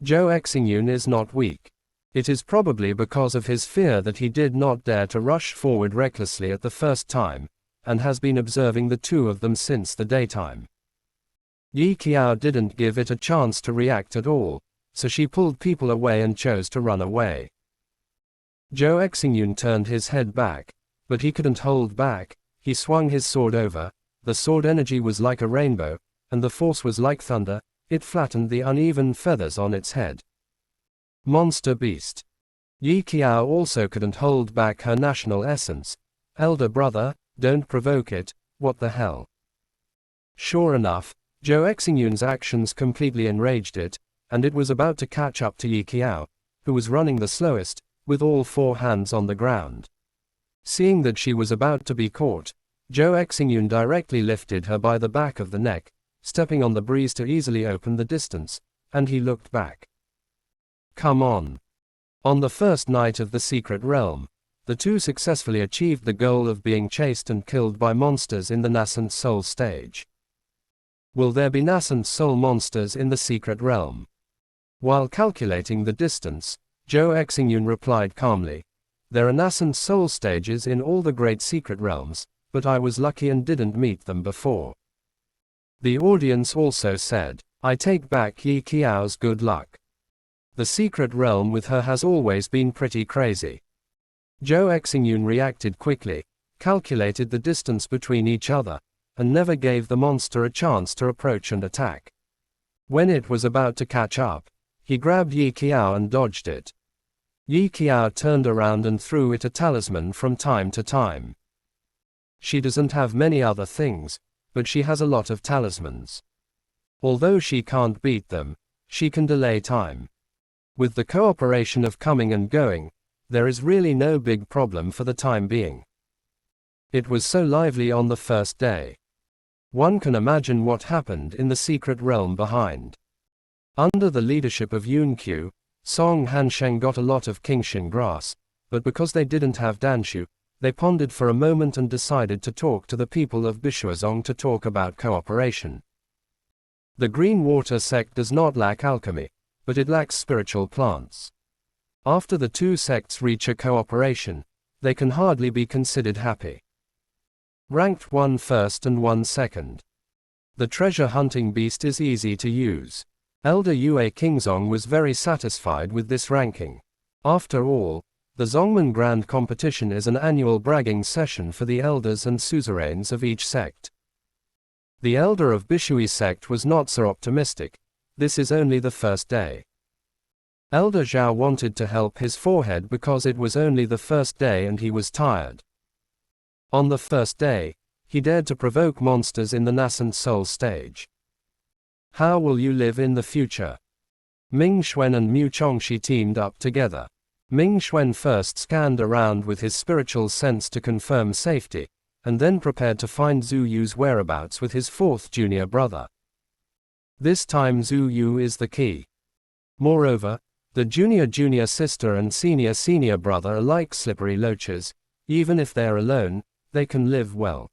Zhou Exingyun is not weak. It is probably because of his fear that he did not dare to rush forward recklessly at the first time, and has been observing the two of them since the daytime. Yi Qiao didn't give it a chance to react at all, so she pulled people away and chose to run away. Zhou Exingyun turned his head back, but he couldn't hold back. He swung his sword over. The sword energy was like a rainbow, and the force was like thunder. It flattened the uneven feathers on its head. Monster beast. Yi Qiao also couldn't hold back her national essence. Elder brother, don't provoke it, what the hell? Sure enough, Zhou Exingyun's actions completely enraged it, and it was about to catch up to Yi Qiao, who was running the slowest, with all four hands on the ground. Seeing that she was about to be caught, Zhou Exingyun directly lifted her by the back of the neck, stepping on the breeze to easily open the distance, and he looked back. Come on. On the first night of the Secret Realm, the two successfully achieved the goal of being chased and killed by monsters in the Nascent Soul stage. Will there be Nascent Soul monsters in the Secret Realm? While calculating the distance, Zhou Exingyun replied calmly, there are Nascent Soul stages in all the great secret realms, but I was lucky and didn't meet them before. The audience also said, I take back Yi Qiao's good luck. The secret realm with her has always been pretty crazy. Zhou Exingyun reacted quickly, calculated the distance between each other, and never gave the monster a chance to approach and attack. When it was about to catch up, he grabbed Yi Qiao and dodged it. Yi Qiao turned around and threw it a talisman from time to time. She doesn't have many other things, but she has a lot of talismans. Although she can't beat them, she can delay time. With the cooperation of coming and going, there is really no big problem for the time being. It was so lively on the first day. One can imagine what happened in the secret realm behind. Under the leadership of Yunqiu, Song Hansheng got a lot of Qingshan grass, but because they didn't have Danshu, they pondered for a moment and decided to talk to the people of Bishuazong to talk about cooperation. The Green Water sect does not lack alchemy, but it lacks spiritual plants. After the two sects reach a cooperation, they can hardly be considered happy. Ranked 1 first and 1 second. The treasure hunting beast is easy to use. Elder Yue Qingzong was very satisfied with this ranking. After all, the Zongmen Grand Competition is an annual bragging session for the elders and suzerains of each sect. The elder of Bishui sect was not so optimistic. This is only the first day. Elder Zhao wanted to help his forehead because it was only the first day and he was tired. On the first day, he dared to provoke monsters in the Nascent Soul stage. How will you live in the future? Ming Xuan and Mu Chongxi teamed up together. Ming Xuan first scanned around with his spiritual sense to confirm safety, and then prepared to find Zhu Yu's whereabouts with his fourth junior brother. This time Zhu Yu is the key. Moreover, the junior sister and senior brother are like slippery loaches. Even if they're alone, they can live well.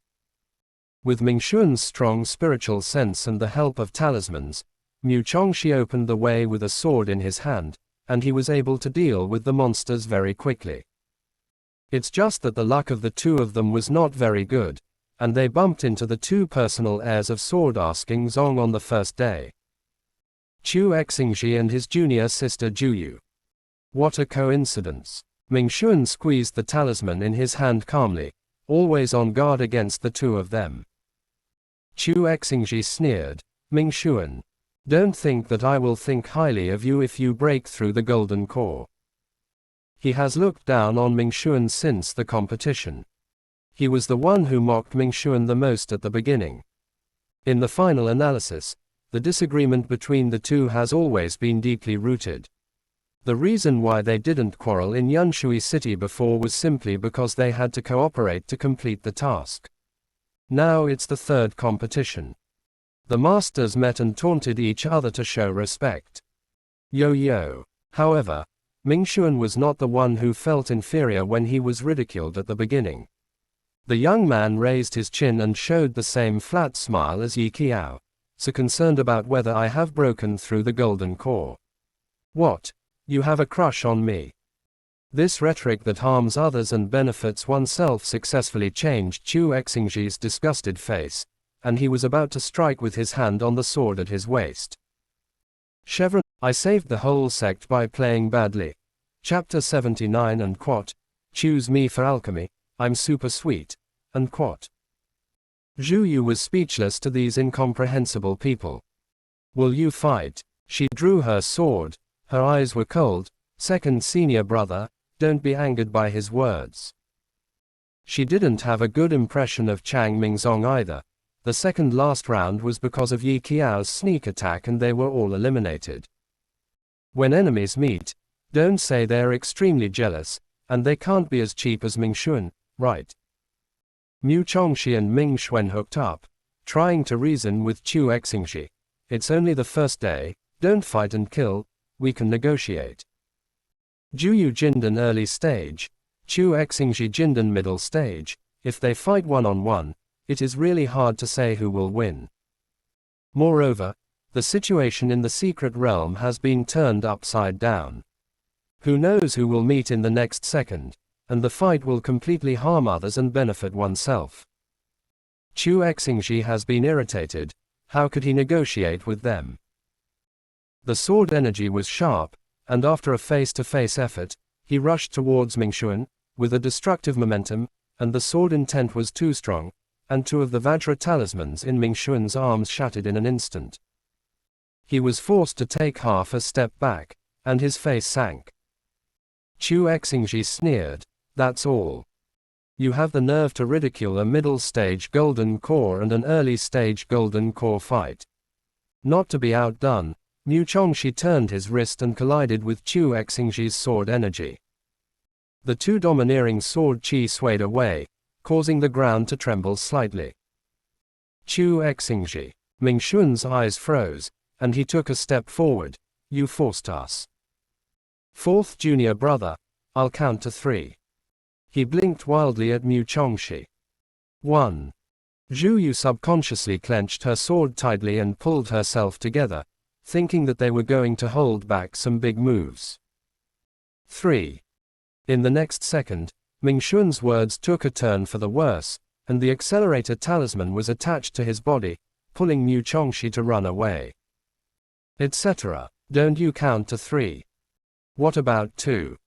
With Ming Xuan's strong spiritual sense and the help of talismans, Mu Chongxi opened the way with a sword in his hand, and he was able to deal with the monsters very quickly. It's just that the luck of the two of them was not very good, and they bumped into the two personal heirs of Sword Asking Zong on the first day. Zhou Exingji and his junior sister Juyu. What a coincidence. Ming Xuan squeezed the talisman in his hand calmly, always on guard against the two of them. Zhou Exingji sneered, Ming Xuan, don't think that I will think highly of you if you break through the golden core. He has looked down on Ming Xuan since the competition. He was the one who mocked Ming Xuan the most at the beginning. In the final analysis, the disagreement between the two has always been deeply rooted. The reason why they didn't quarrel in Yanshui City before was simply because they had to cooperate to complete the task. Now it's the third competition. The masters met and taunted each other to show respect. Yo. However, Ming Xuan was not the one who felt inferior when he was ridiculed at the beginning. The young man raised his chin and showed the same flat smile as Yi Qiao, so concerned about whether I have broken through the golden core. What? You have a crush on me? This rhetoric that harms others and benefits oneself successfully changed Zhou Exingji's disgusted face, and he was about to strike with his hand on the sword at his waist. Chevron, I saved the whole sect by playing badly. Chapter 79 and quote, choose me for alchemy, I'm super sweet, and quote. Zhu Yu was speechless to these incomprehensible people. Will you fight? She drew her sword, her eyes were cold. Second senior brother, don't be angered by his words. She didn't have a good impression of Chang Mingzong either. The second last round was because of Yi Qiao's sneak attack and they were all eliminated. When enemies meet, don't say they're extremely jealous, and they can't be as cheap as Ming Xuan, right? Mu Chongxi and Ming Xuan hooked up, trying to reason with Chu Exingji. It's only the first day, don't fight and kill, we can negotiate. Juyu Jindan early stage, Chu Exingji Jindan middle stage. If they fight one-on-one, it is really hard to say who will win. Moreover, the situation in the secret realm has been turned upside down. Who knows who will meet in the next second, and the fight will completely harm others and benefit oneself. Chu Exingji has been irritated. How could he negotiate with them? The sword energy was sharp, and after a face-to-face effort, he rushed towards Ming Xuan, with a destructive momentum, and the sword intent was too strong, and two of the Vajra talismans in Ming Xuan's arms shattered in an instant. He was forced to take half a step back, and his face sank. Chu Exingji sneered, "That's all. You have the nerve to ridicule a middle-stage Golden Core and an early-stage Golden Core fight." Not to be outdone, Mu Chongxi turned his wrist and collided with Chu Exingji's sword energy. The two domineering sword chi swayed away, causing the ground to tremble slightly. Chu Exingji. Ming Xuan's eyes froze, and he took a step forward. "You forced us." "Fourth junior brother, I'll count to 3. He blinked wildly at Mu Chongxi. 1. Zhu Yu subconsciously clenched her sword tightly and pulled herself together, thinking that they were going to hold back some big moves. 3. In the next second, Ming Xuan's words took a turn for the worse, and the accelerator talisman was attached to his body, pulling Mu Chongxi to run away. Etc. Don't you count to 3? What about 2?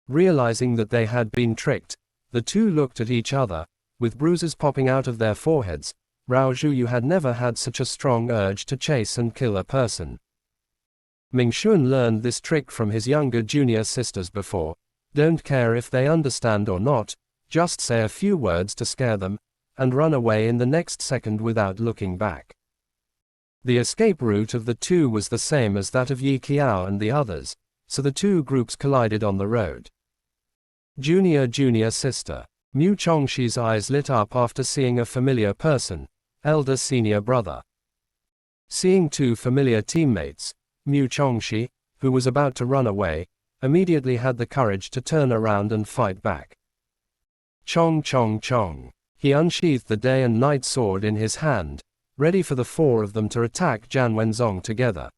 Realizing that they had been tricked, the two looked at each other, with bruises popping out of their foreheads. Rao Zhuyu had never had such a strong urge to chase and kill a person. Ming Xuan learned this trick from his younger junior sisters before. Don't care if they understand or not, just say a few words to scare them, and run away in the next second without looking back. The escape route of the two was the same as that of Yi Qiao and the others, so the two groups collided on the road. Junior sister. Mu Chongxi's eyes lit up after seeing a familiar person, elder senior brother. Seeing two familiar teammates, Mu Chongxi, who was about to run away, immediately had the courage to turn around and fight back. Chong chong chong. He unsheathed the day and night sword in his hand, ready for the four of them to attack Jan Wenzong together.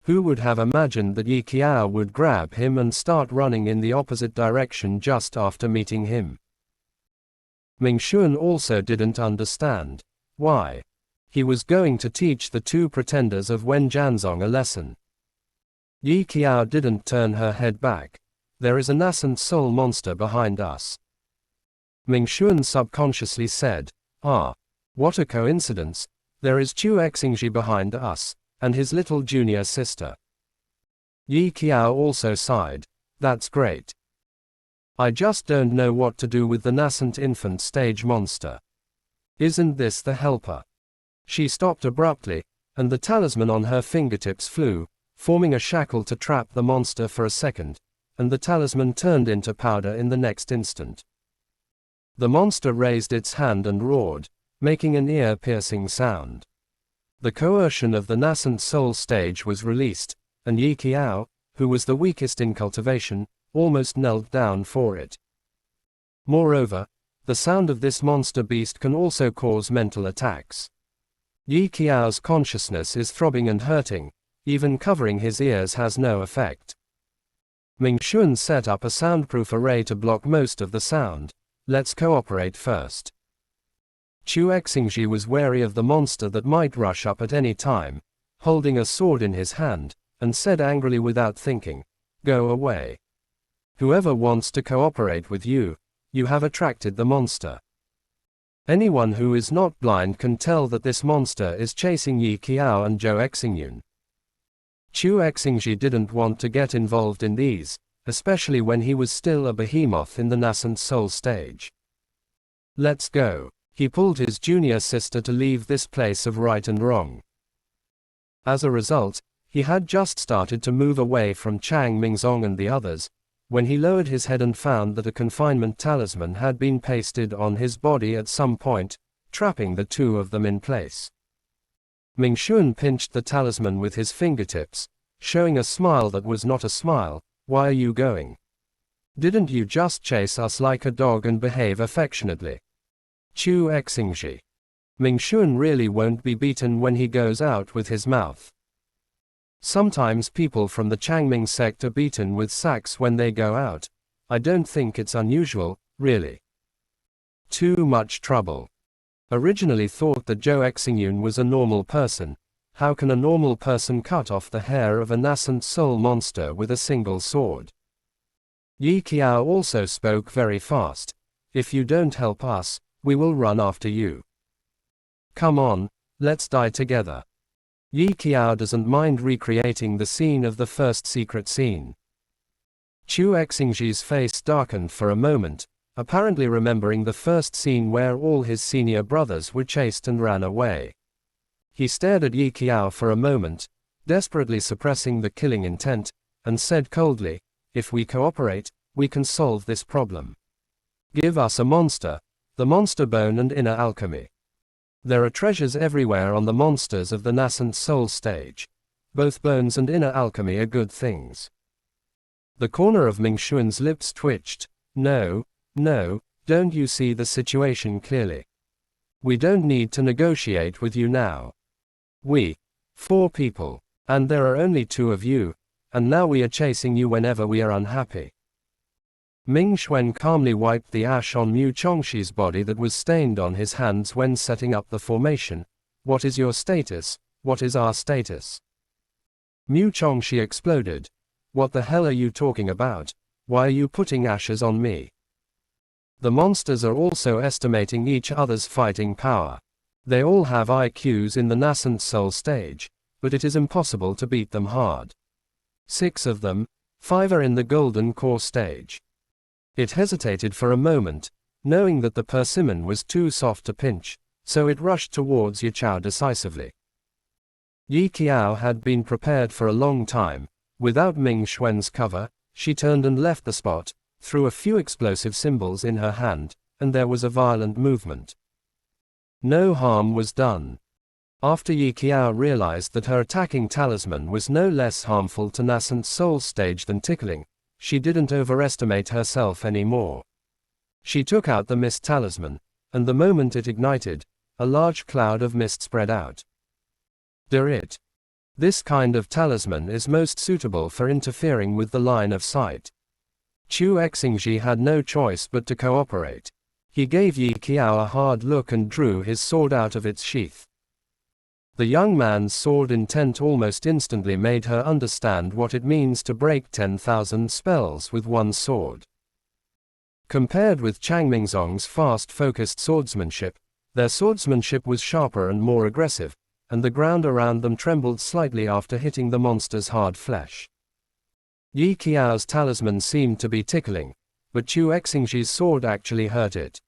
Who would have imagined that Yi Qiao would grab him and start running in the opposite direction just after meeting him? Ming Xuan also didn't understand. Why? He was going to teach the two pretenders of Wen Jianzong a lesson. Yi Qiao didn't turn her head back. There is a nascent soul monster behind us. Ming Xuan subconsciously said, "Ah. What a coincidence, there is Chu Exingji behind us, and his little junior sister." Yi Qiao also sighed. "That's great. I just don't know what to do with the nascent infant stage monster. Isn't this the helper?" She stopped abruptly, and the talisman on her fingertips flew, forming a shackle to trap the monster for a second, and the talisman turned into powder in the next instant. The monster raised its hand and roared, making an ear-piercing sound. The coercion of the nascent soul stage was released, and Yi Qiao, who was the weakest in cultivation, almost knelt down for it. Moreover, the sound of this monster beast can also cause mental attacks. Yi Qiao's consciousness is throbbing and hurting, even covering his ears has no effect. Ming Xuan set up a soundproof array to block most of the sound. Let's cooperate first. Chu Exingji was wary of the monster that might rush up at any time, holding a sword in his hand, and said angrily without thinking, "Go away. Whoever wants to cooperate with you, you have attracted the monster." Anyone who is not blind can tell that this monster is chasing Yi Qiao and Zhou Exingyun. Chu Exingji didn't want to get involved in these, especially when he was still a behemoth in the nascent soul stage. Let's go. He pulled his junior sister to leave this place of right and wrong. As a result, he had just started to move away from Chang Mingzong and the others, when he lowered his head and found that a confinement talisman had been pasted on his body at some point, trapping the two of them in place. Mingxuan pinched the talisman with his fingertips, showing a smile that was not a smile. Why are you going? Didn't you just chase us like a dog and behave affectionately? Chu Exingji. Mingxuan really won't be beaten when he goes out with his mouth. Sometimes people from the Changming sect are beaten with sacks when they go out. I don't think it's unusual, really. Too much trouble. Originally thought that Zhou Exingyun was a normal person. How can a normal person cut off the hair of a nascent soul monster with a single sword? Yi Qiao also spoke very fast. If you don't help us, we will run after you. Come on, let's die together. Yi Qiao doesn't mind recreating the scene of the first secret scene. Chu Exingji's face darkened for a moment, apparently remembering the first scene where all his senior brothers were chased and ran away. He stared at Yi Qiao for a moment, desperately suppressing the killing intent, and said coldly, if we cooperate, we can solve this problem. Give us a monster, the monster bone and inner alchemy. There are treasures everywhere on the monsters of the nascent soul stage. Both bones and inner alchemy are good things. The corner of Mingxuan's lips twitched. No, don't you see the situation clearly? We don't need to negotiate with you now. We, 4 people, and there are only 2 of you, and now we are chasing you whenever we are unhappy. Mingxuan calmly wiped the ash on Mu Chongxi's body that was stained on his hands when setting up the formation. What is your status? What is our status? Mu Chongxi exploded. What the hell are you talking about? Why are you putting ashes on me? The monsters are also estimating each other's fighting power. They all have IQs in the nascent soul stage, but it is impossible to beat them hard. 6 of them, 5 are in the golden core stage. It hesitated for a moment, knowing that the persimmon was too soft to pinch, so it rushed towards Ye Chao decisively. Yi Qiao had been prepared for a long time. Without Mingxuan's cover, she turned and left the spot, threw a few explosive symbols in her hand, and there was a violent movement. No harm was done. After Yi Qiao realized that her attacking talisman was no less harmful to nascent soul stage than tickling, she didn't overestimate herself anymore. She took out the mist talisman, and the moment it ignited, a large cloud of mist spread out. It. This kind of talisman is most suitable for interfering with the line of sight. Chu Exingji had no choice but to cooperate. He gave Yi Qiao a hard look and drew his sword out of its sheath. The young man's sword intent almost instantly made her understand what it means to break 10,000 spells with one sword. Compared with Chang Mingzong's fast-focused swordsmanship, their swordsmanship was sharper and more aggressive, and the ground around them trembled slightly after hitting the monster's hard flesh. Yi Qiao's talisman seemed to be tickling, but Chu Exingji's sword actually hurt it.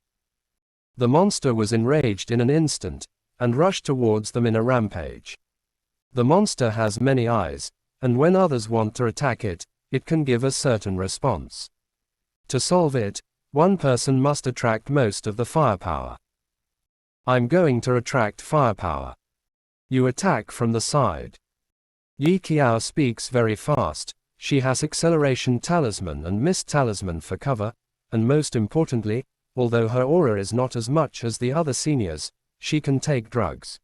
The monster was enraged in an instant, and rushed towards them in a rampage. The monster has many eyes, and when others want to attack it, it can give a certain response. To solve it, one person must attract most of the firepower. I'm going to attract firepower. You attack from the side. Yi Qiao speaks very fast. She has acceleration talisman and mist talisman for cover, and most importantly, although her aura is not as much as the other seniors, she can take drugs.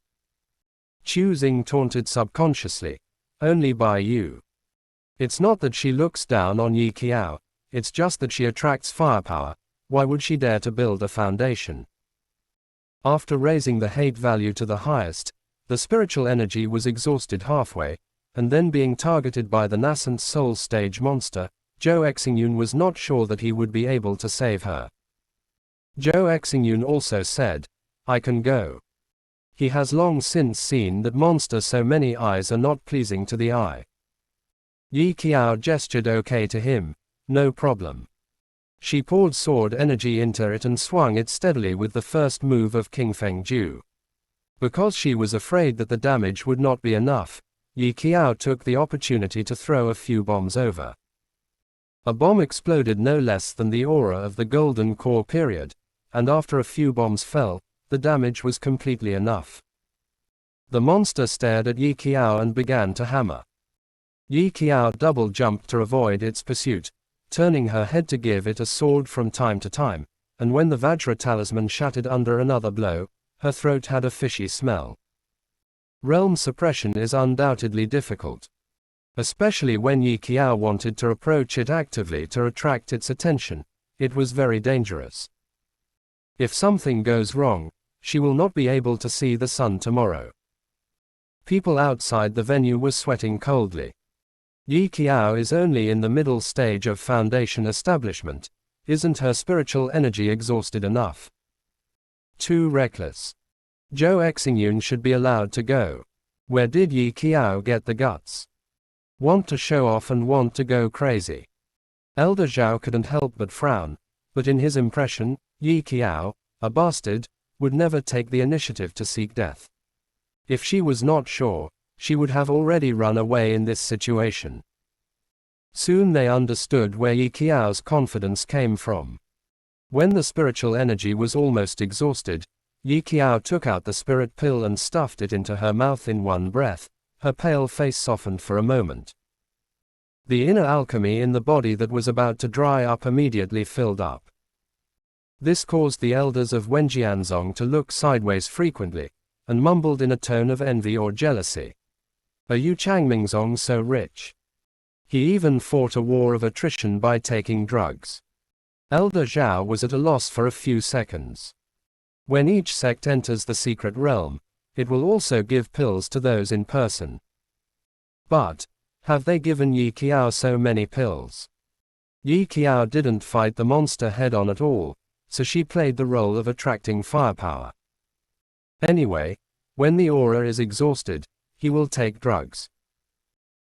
Chu Xing taunted subconsciously. Only by you. It's not that she looks down on Yi Qiao, it's just that she attracts firepower. Why would she dare to build a foundation? After raising the hate value to the highest, the spiritual energy was exhausted halfway, and then being targeted by the nascent soul stage monster, Zhou Exingyun was not sure that he would be able to save her. Zhou Exingyun also said, I can go. He has long since seen that monster so many eyes are not pleasing to the eye. Yi Qiao gestured okay to him, no problem. She poured sword energy into it and swung it steadily with the first move of King Fengju. Because she was afraid that the damage would not be enough, Yi Qiao took the opportunity to throw a few bombs over. A bomb exploded no less than the aura of the Golden Core period, and after a few bombs fell, the damage was completely enough. The monster stared at Yi Qiao and began to hammer. Yi Qiao double jumped to avoid its pursuit, turning her head to give it a sword from time to time, and when the Vajra talisman shattered under another blow, her throat had a fishy smell. Realm suppression is undoubtedly difficult, especially when Yi Qiao wanted to approach it actively to attract its attention. It was very dangerous. If something goes wrong, she will not be able to see the sun tomorrow. People outside the venue were sweating coldly. Yi Qiao is only in the middle stage of foundation establishment. Isn't her spiritual energy exhausted enough? Too reckless. Zhou Exingyun should be allowed to go. Where did Yi Qiao get the guts? Want to show off and want to go crazy. Elder Zhao couldn't help but frown, but in his impression, Yi Qiao, a bastard, would never take the initiative to seek death. If she was not sure, she would have already run away in this situation. Soon they understood where Yi Qiao's confidence came from. When the spiritual energy was almost exhausted, Yi Qiao took out the spirit pill and stuffed it into her mouth in one breath. Her pale face softened for a moment. The inner alchemy in the body that was about to dry up immediately filled up. This caused the elders of Wenjianzong to look sideways frequently, and mumbled in a tone of envy or jealousy. "Are you Changmingzong so rich?" He even fought a war of attrition by taking drugs. Elder Zhao was at a loss for a few seconds. When each sect enters the secret realm, it will also give pills to those in person. But, have they given Yi Qiao so many pills? Yi Qiao didn't fight the monster head-on at all, so she played the role of attracting firepower. Anyway, when the aura is exhausted, he will take drugs.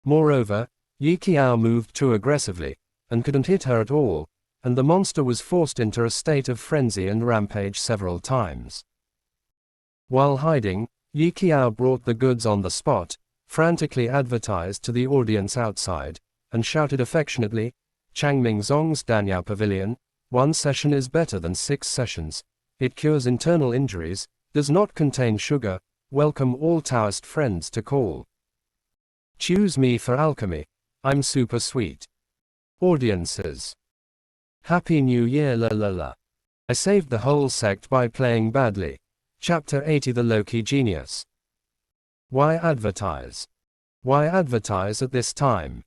Moreover, Yi Qiao moved too aggressively, and couldn't hit her at all, and the monster was forced into a state of frenzy and rampage several times. While hiding, Yi Qiao brought the goods on the spot, frantically advertised to the audience outside, and shouted affectionately, "Changmingzong's Danyao Pavilion, 1 session is better than 6 sessions. It cures internal injuries, does not contain sugar, welcome all Taoist friends to call. Choose me for alchemy, I'm super sweet. Audiences. Happy New Year la la la. I saved the whole sect by playing badly." Chapter 80 The Loki Genius. Why advertise? Why advertise at this time?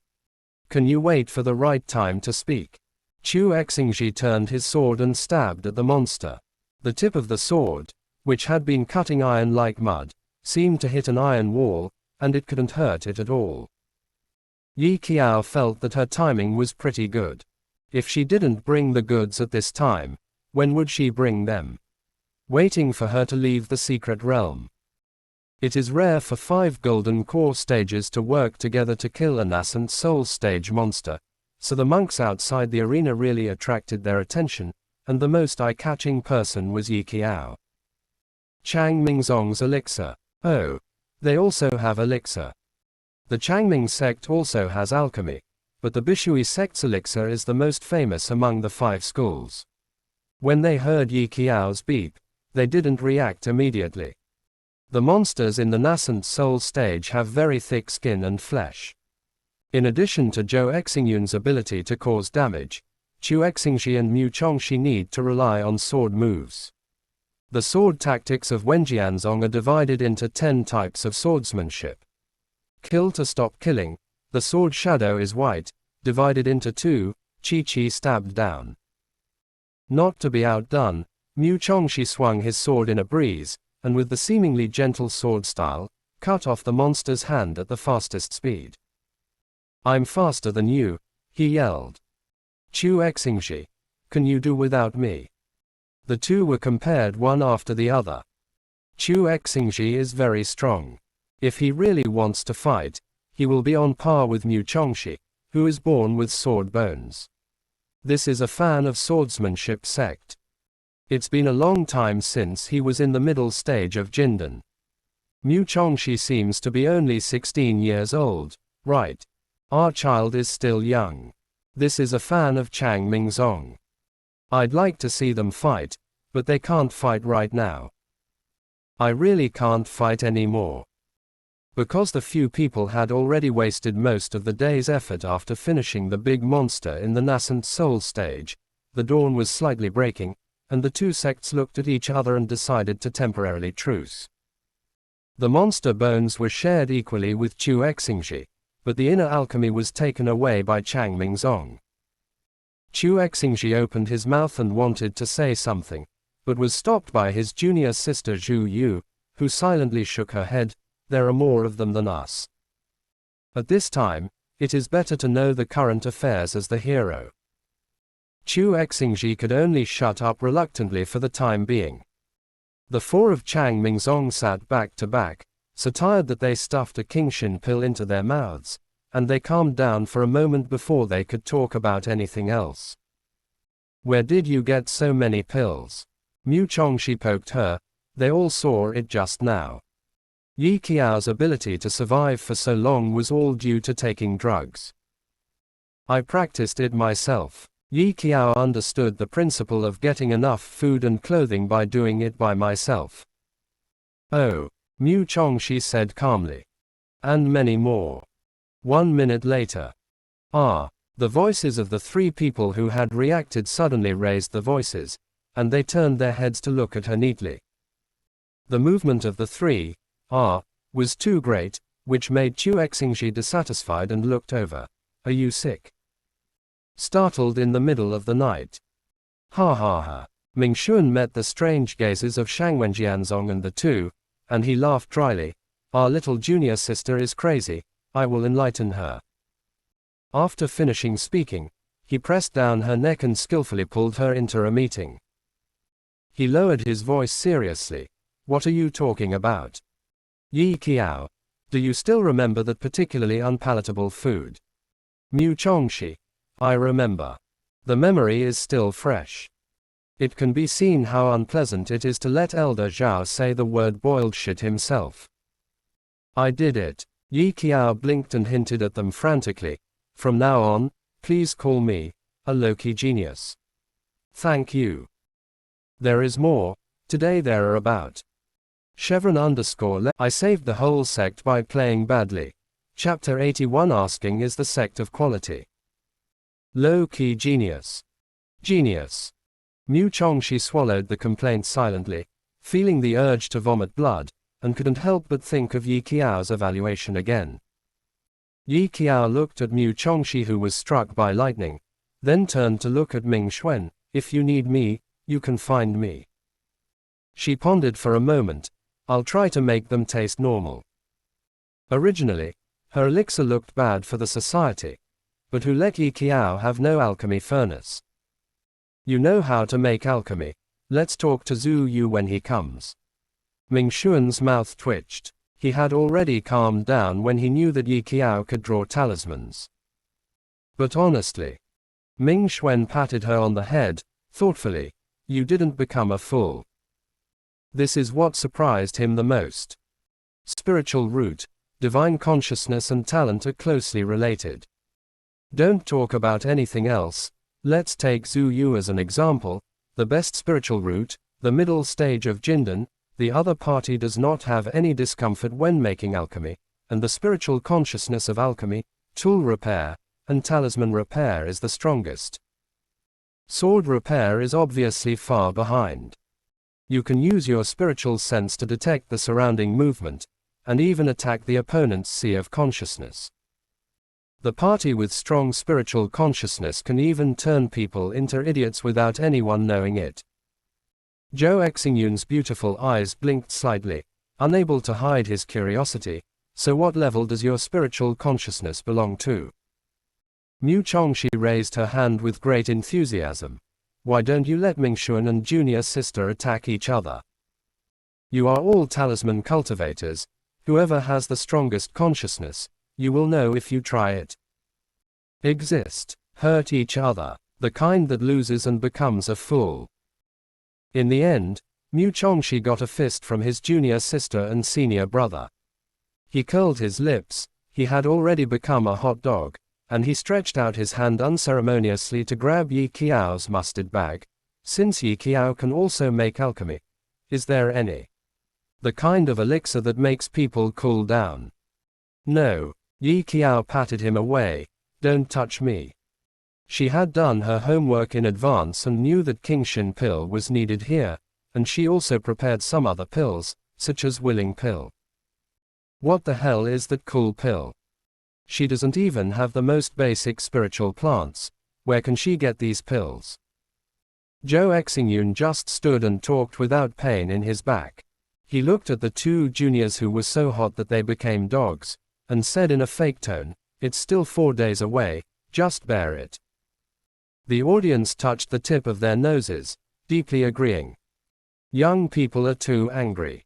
Can you wait for the right time to speak? Chu Exingji turned his sword and stabbed at the monster. The tip of the sword, which had been cutting iron like mud, seemed to hit an iron wall, and it couldn't hurt it at all. Yi Qiao felt that her timing was pretty good. If she didn't bring the goods at this time, when would she bring them? Waiting for her to leave the secret realm. It is rare for 5 golden core stages to work together to kill a nascent soul stage monster, so the monks outside the arena really attracted their attention, and the most eye-catching person was Yi Qiao. Changmingzong's elixir. Oh, they also have elixir. The Changming sect also has alchemy, but the Bishui sect's elixir is the most famous among the 5 schools. When they heard Yi Qiao's beep, they didn't react immediately. The monsters in the nascent soul stage have very thick skin and flesh. In addition to Zhou Exingyun's ability to cause damage, Chu Exingji and Mu Chongxi need to rely on sword moves. The sword tactics of Wenjianzong are divided into 10 types of swordsmanship. Kill to stop killing, the sword shadow is white, divided into 2, Chi stabbed down. Not to be outdone, Mu Chongxi swung his sword in a breeze, and with the seemingly gentle sword style, cut off the monster's hand at the fastest speed. "I'm faster than you," he yelled. "Chu Exingji, can you do without me?" The two were compared one after the other. Chu Exingji is very strong. If he really wants to fight, he will be on par with Mu Chongxi, who is born with sword bones. This is a fan of swordsmanship sect. It's been a long time since he was in the middle stage of Jindan. Mu Chongxi seems to be only 16 years old, right? Our child is still young. This is a fan of Chang Mingzong. I'd like to see them fight, but they can't fight right now. I really can't fight anymore. Because the few people had already wasted most of the day's effort after finishing the big monster in the nascent soul stage, the dawn was slightly breaking, and the two sects looked at each other and decided to temporarily truce. The monster bones were shared equally with Chu Exingji, but the inner alchemy was taken away by Chang Mingzong. Chu Exingji opened his mouth and wanted to say something, but was stopped by his junior sister Zhu Yu, who silently shook her head. There are more of them than us. At this time, it is better to know the current affairs as the hero. Chu Exingji could only shut up reluctantly for the time being. The four of Chang Mingzong sat back to back, so tired that they stuffed a Kingshin pill into their mouths, and they calmed down for a moment before they could talk about anything else. Where did you get so many pills? Mu Chongxi poked her. They all saw it just now. Yi Qiao's ability to survive for so long was all due to taking drugs. I practiced it myself. Yi Qiao understood the principle of getting enough food and clothing by doing it by myself. Oh, Mu Chongxi said calmly. And many more. 1 minute later. Ah, the voices of the three people who had reacted suddenly raised their voices, and they turned their heads to look at her neatly. The movement of the three, was too great, which made Chu Exingji dissatisfied and looked over. Are you sick? Startled in the middle of the night. Ha ha ha. Ming Xuan met the strange gazes of Shang Wenjianzong and the two, and he laughed dryly. Our little junior sister is crazy, I will enlighten her. After finishing speaking, he pressed down her neck and skillfully pulled her into a meeting. He lowered his voice seriously. What are you talking about? Yi Qiao, do you still remember that particularly unpalatable food? Mu Chongxi, I remember. The memory is still fresh. It can be seen how unpleasant it is to let Elder Zhao say the word boiled shit himself. I did it. Yi Qiao blinked and hinted at them frantically. From now on, please call me a Loki genius. Thank you. There is more. Today there are about Chevron I saved the whole sect by playing badly. Chapter 81 asking is the sect of quality. Low-key genius. Genius. Mu Chongxi swallowed the complaint silently, feeling the urge to vomit blood, and couldn't help but think of Yi Qiao's evaluation again. Yi Qiao looked at Mu Chongxi, who was struck by lightning, then turned to look at Ming Xuan. If you need me, you can find me. She pondered for a moment. I'll try to make them taste normal. Originally, her elixir looked bad for the society, but who let Yi Qiao have no alchemy furnace? You know how to make alchemy. Let's talk to Zhu Yu when he comes. Ming Xuan's mouth twitched. He had already calmed down when he knew that Yi Qiao could draw talismans. But honestly, Ming Xuan patted her on the head, thoughtfully. You didn't become a fool. This is what surprised him the most. Spiritual root, divine consciousness and talent are closely related. Don't talk about anything else. Let's take Zhu Yu as an example. The best spiritual root, the middle stage of Jindan, the other party does not have any discomfort when making alchemy, and the spiritual consciousness of alchemy, tool repair, and talisman repair is the strongest. Sword repair is obviously far behind. You can use your spiritual sense to detect the surrounding movement, and even attack the opponent's sea of consciousness. The party with strong spiritual consciousness can even turn people into idiots without anyone knowing it. Zhou Exingyun's beautiful eyes blinked slightly, unable to hide his curiosity. So what level does your spiritual consciousness belong to? Mu Chongxi raised her hand with great enthusiasm. Why don't you let Ming Xuan and junior sister attack each other? You are all talisman cultivators. Whoever has the strongest consciousness, you will know if you try it. Exist. Hurt each other. The kind that loses and becomes a fool. In the end, Mu Chongxi got a fist from his junior sister and senior brother. He curled his lips, he had already become a hot dog, and he stretched out his hand unceremoniously to grab Yi Qiao's mustard bag. Since Yi Qiao can also make alchemy, is there any? The kind of elixir that makes people cool down? No. Yi Qiao patted him away. Don't touch me. She had done her homework in advance and knew that Qingshin pill was needed here, and she also prepared some other pills, such as willing pill. What the hell is that cool pill? She doesn't even have the most basic spiritual plants. Where can she get these pills? Zhou Exingyun just stood and talked without pain in his back. He looked at the two juniors who were so hot that they became dogs, and said in a fake tone, "It's still 4 days away, just bear it." The audience touched the tip of their noses, deeply agreeing. Young people are too angry.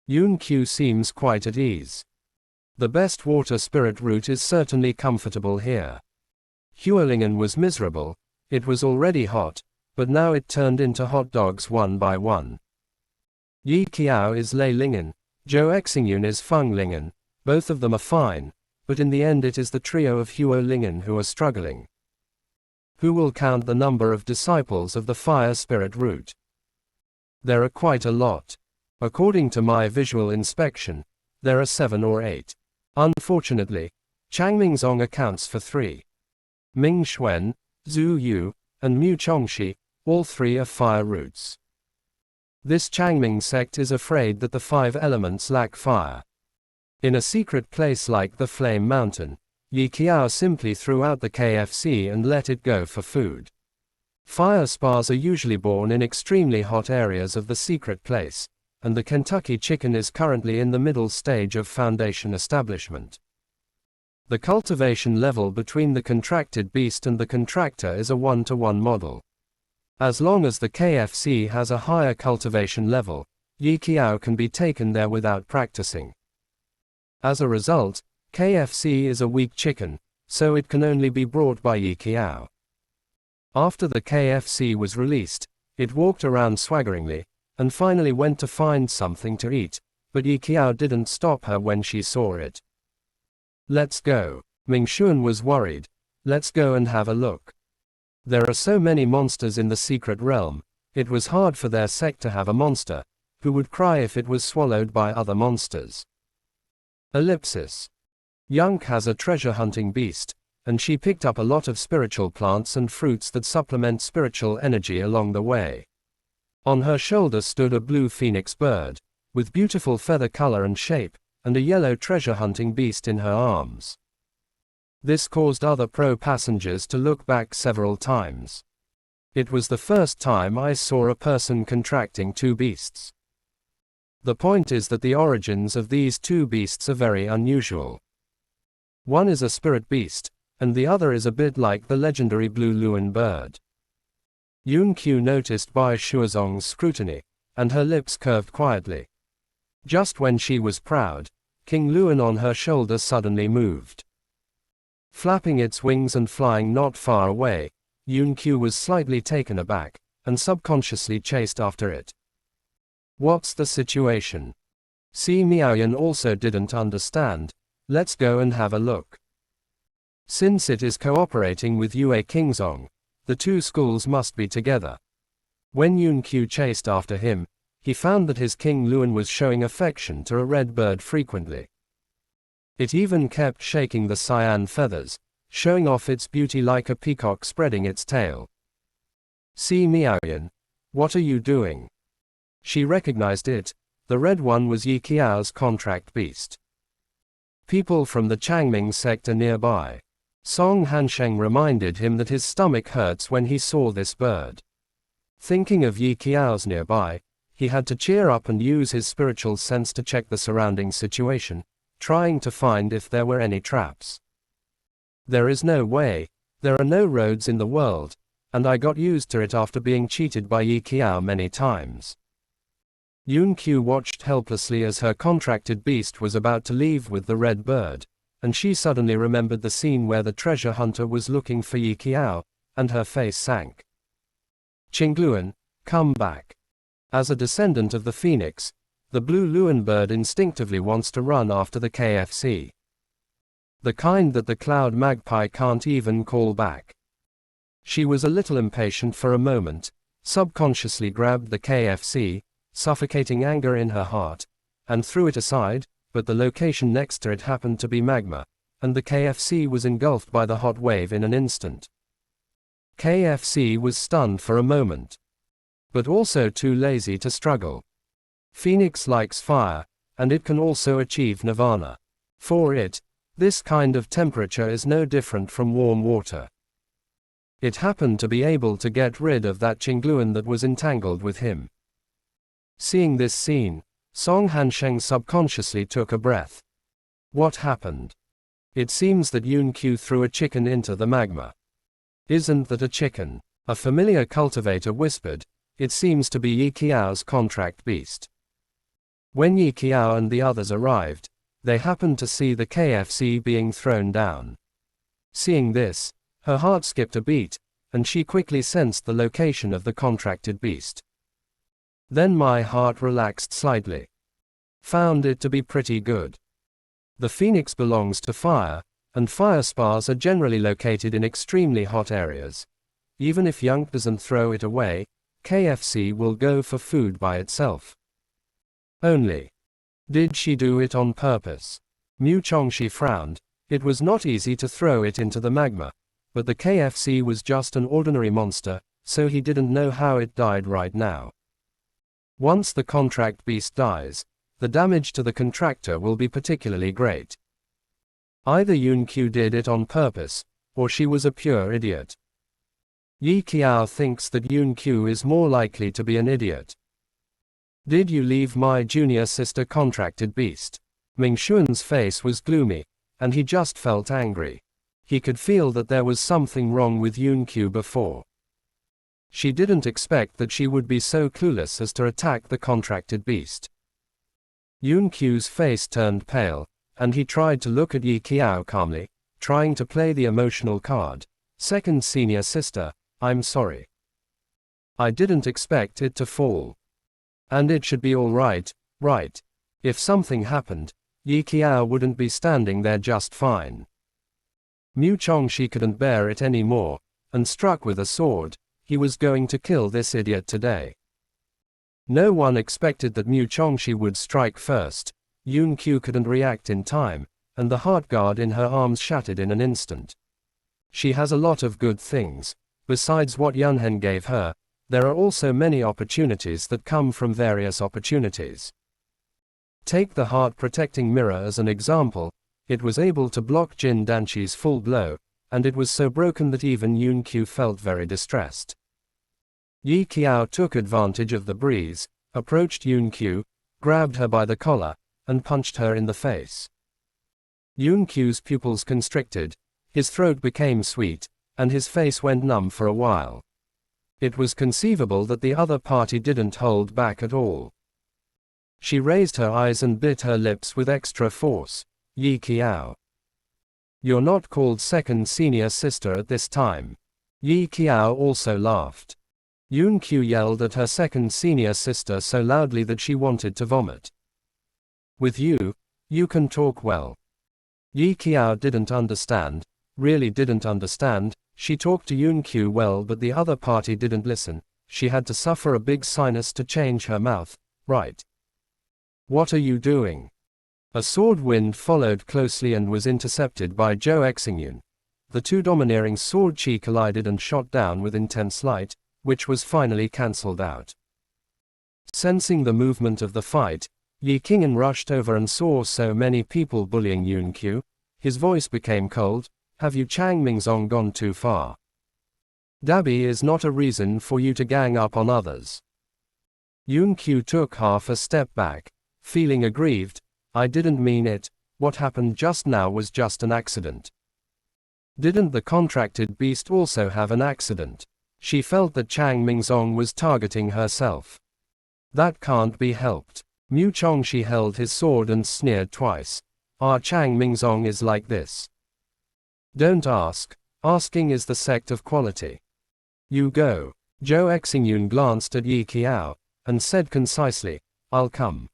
Yun Qiu seems quite at ease. The best water spirit root is certainly comfortable here. Huolingen was miserable. It was already hot, but now it turned into hot dogs one by one. Yi Qiao is Lei Lingen, Zhou Exingyun is Feng Lingen. Both of them are fine, but in the end it is the trio of Huolingen who are struggling. Who will count the number of disciples of the fire spirit root? There are quite a lot. According to my visual inspection, there are 7 or 8. Unfortunately, Chang Mingzong accounts for 3. Ming Xuan, Zhu Yu, and Mu Chongxi, all 3 are fire roots. This Changming sect is afraid that the 5 elements lack fire. In a secret place like the Flame Mountain, Yi Qiao simply threw out the KFC and let it go for food. Fire spas are usually born in extremely hot areas of the secret place, and the Kentucky chicken is currently in the middle stage of foundation establishment. The cultivation level between the contracted beast and the contractor is a 1-to-1 model. As long as the KFC has a higher cultivation level, Yi Qiao can be taken there without practicing. As a result, KFC is a weak chicken, so it can only be brought by Yi Qiao. After the KFC was released, it walked around swaggeringly, and finally went to find something to eat, but Yi Qiao didn't stop her when she saw it. Let's go. Ming Xuan was worried. Let's go and have a look. There are so many monsters in the secret realm, it was hard for their sect to have a monster, who would cry if it was swallowed by other monsters. Ellipsis. Yunk has a treasure hunting beast, and she picked up a lot of spiritual plants and fruits that supplement spiritual energy along the way. On her shoulder stood a blue phoenix bird, with beautiful feather color and shape, and a yellow treasure hunting beast in her arms. This caused other pro-passengers to look back several times. It was the first time I saw a person contracting 2 beasts. The point is that the origins of these 2 beasts are very unusual. One is a spirit beast, and the other is a bit like the legendary blue Luan bird. Yun Qiu noticed Bai Shuozong's scrutiny, and her lips curved quietly. Just when she was proud, King Luan on her shoulder suddenly moved. Flapping its wings and flying not far away, Yun Qiu was slightly taken aback, and subconsciously chased after it. What's the situation? Si Miaoyan also didn't understand. Let's go and have a look. Since it is cooperating with Yue Qingzong, the 2 schools must be together. When Yun Qiu chased after him, he found that his King Luan was showing affection to a red bird frequently. It even kept shaking the cyan feathers, showing off its beauty like a peacock spreading its tail. Si Miaoyan, what are you doing? She recognized it. The red one was Yi Qiao's contract beast. People from the Changming sect are nearby. Song Hansheng reminded him that his stomach hurts when he saw this bird. Thinking of Yi Qiao's nearby, he had to cheer up and use his spiritual sense to check the surrounding situation, trying to find if there were any traps. There is no way, there are no roads in the world, and I got used to it after being cheated by Yi Qiao many times. Yun Qiu watched helplessly as her contracted beast was about to leave with the red bird, and she suddenly remembered the scene where the treasure hunter was looking for Yi Qiao, and her face sank. Qingluan, come back. As a descendant of the phoenix, the blue Luan bird instinctively wants to run after the KFC. The kind that the cloud magpie can't even call back. She was a little impatient for a moment, subconsciously grabbed the KFC, suffocating anger in her heart, and threw it aside, but the location next to it happened to be magma, and the KFC was engulfed by the hot wave in an instant. KFC was stunned for a moment, but also too lazy to struggle. Phoenix likes fire, and it can also achieve nirvana. For it, this kind of temperature is no different from warm water. It happened to be able to get rid of that Qingluan that was entangled with him. Seeing this scene, Song Hansheng subconsciously took a breath. What happened? It seems that Yun Q threw a chicken into the magma. Isn't that a chicken? A familiar cultivator whispered. It seems to be Yi Qiao's contract beast. When Yi Qiao and the others arrived, they happened to see the KFC being thrown down. Seeing this, her heart skipped a beat, and she quickly sensed the location of the contracted beast. Then my heart relaxed slightly. Found it to be pretty good. The phoenix belongs to fire, and fire spars are generally located in extremely hot areas. Even if Yunk doesn't throw it away, KFC will go for food by itself. Only. Did she do it on purpose? Mu Chongxi frowned. It was not easy to throw it into the magma, but the KFC was just an ordinary monster, so he didn't know how it died right now. Once the contract beast dies, the damage to the contractor will be particularly great. Either Yun Q did it on purpose, or she was a pure idiot. Yi Qiao thinks that Yun Q is more likely to be an idiot. Did you leave my junior sister contracted beast? Ming Xuan's face was gloomy, and he just felt angry. He could feel that there was something wrong with Yun Q before. She didn't expect that she would be so clueless as to attack the contracted beast. Yun Q's face turned pale, and he tried to look at Yi Qiao calmly, trying to play the emotional card. Second senior sister, I'm sorry. I didn't expect it to fall. And it should be all right, right? If something happened, Yi Qiao wouldn't be standing there just fine. Mu Chongxi couldn't bear it anymore, and struck with a sword. He was going to kill this idiot today. No one expected that Mu Chongxi would strike first. Yun Q couldn't react in time, and the heart guard in her arms shattered in an instant. She has a lot of good things. Besides what Yunhen gave her, there are also many opportunities that come from various opportunities. Take the heart protecting mirror as an example. It was able to block Jin Danqi's full blow, and it was so broken that even Yun Q felt very distressed. Yi Qiao took advantage of the breeze, approached Yun Q, grabbed her by the collar, and punched her in the face. Yun Q's pupils constricted, his throat became sweet, and his face went numb for a while. It was conceivable that the other party didn't hold back at all. She raised her eyes and bit her lips with extra force. Yi Qiao. You're not called second senior sister at this time. Yi Qiao also laughed. Yun Q yelled at her second senior sister so loudly that she wanted to vomit. With you, you can talk well. Yi Qiao didn't understand, really didn't understand. She talked to Yun Q well, but the other party didn't listen. She had to suffer a big sinus to change her mouth, right? What are you doing? A sword wind followed closely and was intercepted by Zhou Exingyun. The two domineering sword chi collided and shot down with intense light, which was finally cancelled out. Sensing the movement of the fight, Yi Qingyan rushed over and saw so many people bullying Yun Q. His voice became cold. Have you Chang Mingzong gone too far? Dabi is not a reason for you to gang up on others. Yun Q took half a step back, feeling aggrieved. I didn't mean it. What happened just now was just an accident. Didn't the contracted beast also have an accident? She felt that Chang Mingzong was targeting herself. That can't be helped. Mu Chongxi held his sword and sneered twice. Our Chang Mingzong is like this. Don't ask. Asking is the sect of quality. You go. Zhou Exingyun glanced at Yi Qiao, and said concisely, I'll come.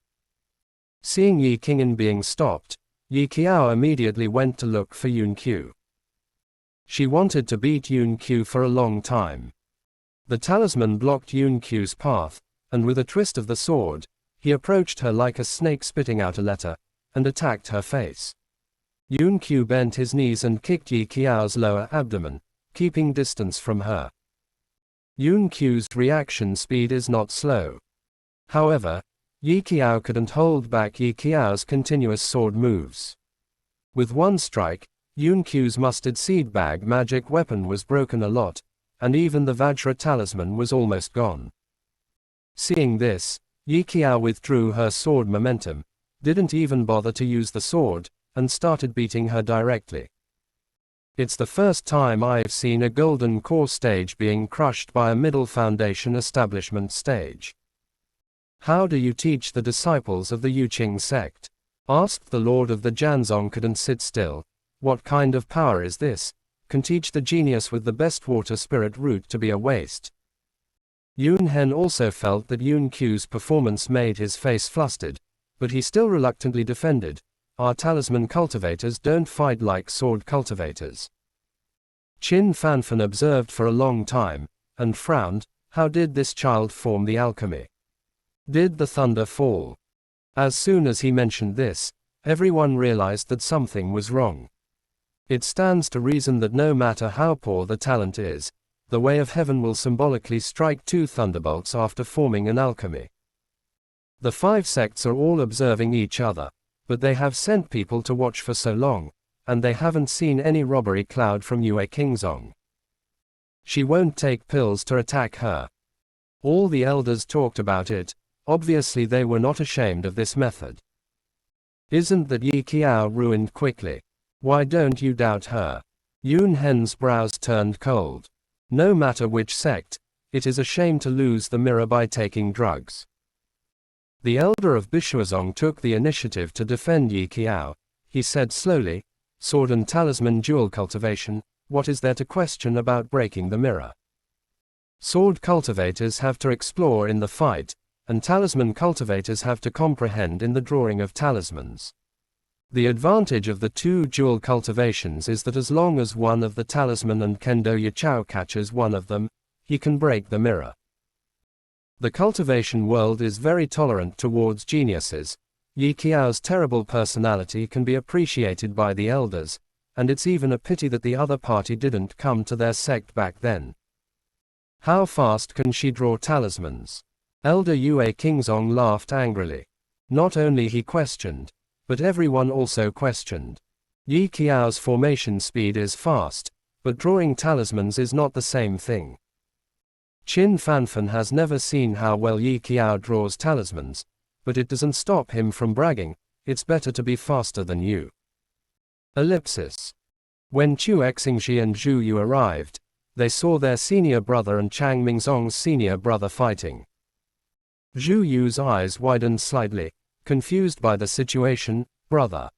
Seeing Yi Qingyan being stopped, Yi Qiao immediately went to look for Yun Qiu. She wanted to beat Yun Qiu for a long time. The talisman blocked Yun Qiu's path, and with a twist of the sword, he approached her like a snake spitting out a letter, and attacked her face. Yun Qiu bent his knees and kicked Yi Qiao's lower abdomen, keeping distance from her. Yun Qiu's reaction speed is not slow. However, Yi Qiao couldn't hold back Yi Qiao's continuous sword moves. With one strike, Yun Qiu's mustard seed bag magic weapon was broken a lot, and even the Vajra talisman was almost gone. Seeing this, Yi Qiao withdrew her sword momentum, didn't even bother to use the sword, and started beating her directly. It's the first time I've seen a golden core stage being crushed by a middle foundation establishment stage. How do you teach the disciples of the Yuqing sect? Asked the Lord of the Jianzong. Couldn't sit still. What kind of power is this? Can teach the genius with the best water spirit root to be a waste. Yun Hen also felt that Yun Qiu's performance made his face flustered, but he still reluctantly defended, our talisman cultivators don't fight like sword cultivators. Qin Fanfan observed for a long time, and frowned. How did this child form the alchemy? Did the thunder fall? As soon as he mentioned this, everyone realized that something was wrong. It stands to reason that no matter how poor the talent is, the way of heaven will symbolically strike 2 thunderbolts after forming an alchemy. The 5 sects are all observing each other, but they have sent people to watch for so long, and they haven't seen any robbery cloud from Yue Qingzong. She won't take pills to attack her. All the elders talked about it. Obviously they were not ashamed of this method. Isn't that Yi Qiao ruined quickly? Why don't you doubt her? Yun Hen's brows turned cold. No matter which sect, it is a shame to lose the mirror by taking drugs. The elder of Bishuazong took the initiative to defend Yi Qiao. He said slowly, sword and talisman dual cultivation, what is there to question about breaking the mirror? Sword cultivators have to explore in the fight, and talisman cultivators have to comprehend in the drawing of talismans. The advantage of the 2 dual cultivations is that as long as one of the talisman and Kendo Yichao catches one of them, he can break the mirror. The cultivation world is very tolerant towards geniuses. Yi Qiao's terrible personality can be appreciated by the elders, and it's even a pity that the other party didn't come to their sect back then. How fast can she draw talismans? Elder Yue Qingzong laughed angrily. Not only he questioned, but everyone also questioned. Yi Qiao's formation speed is fast, but drawing talismans is not the same thing. Qin Fanfan has never seen how well Yi Qiao draws talismans, but it doesn't stop him from bragging, it's better to be faster than you. Ellipsis. When Chu Exingji and Zhu Yu arrived, they saw their senior brother and Chang Mingzong's senior brother fighting. Zhu Yu's eyes widened slightly, confused by the situation. Brother,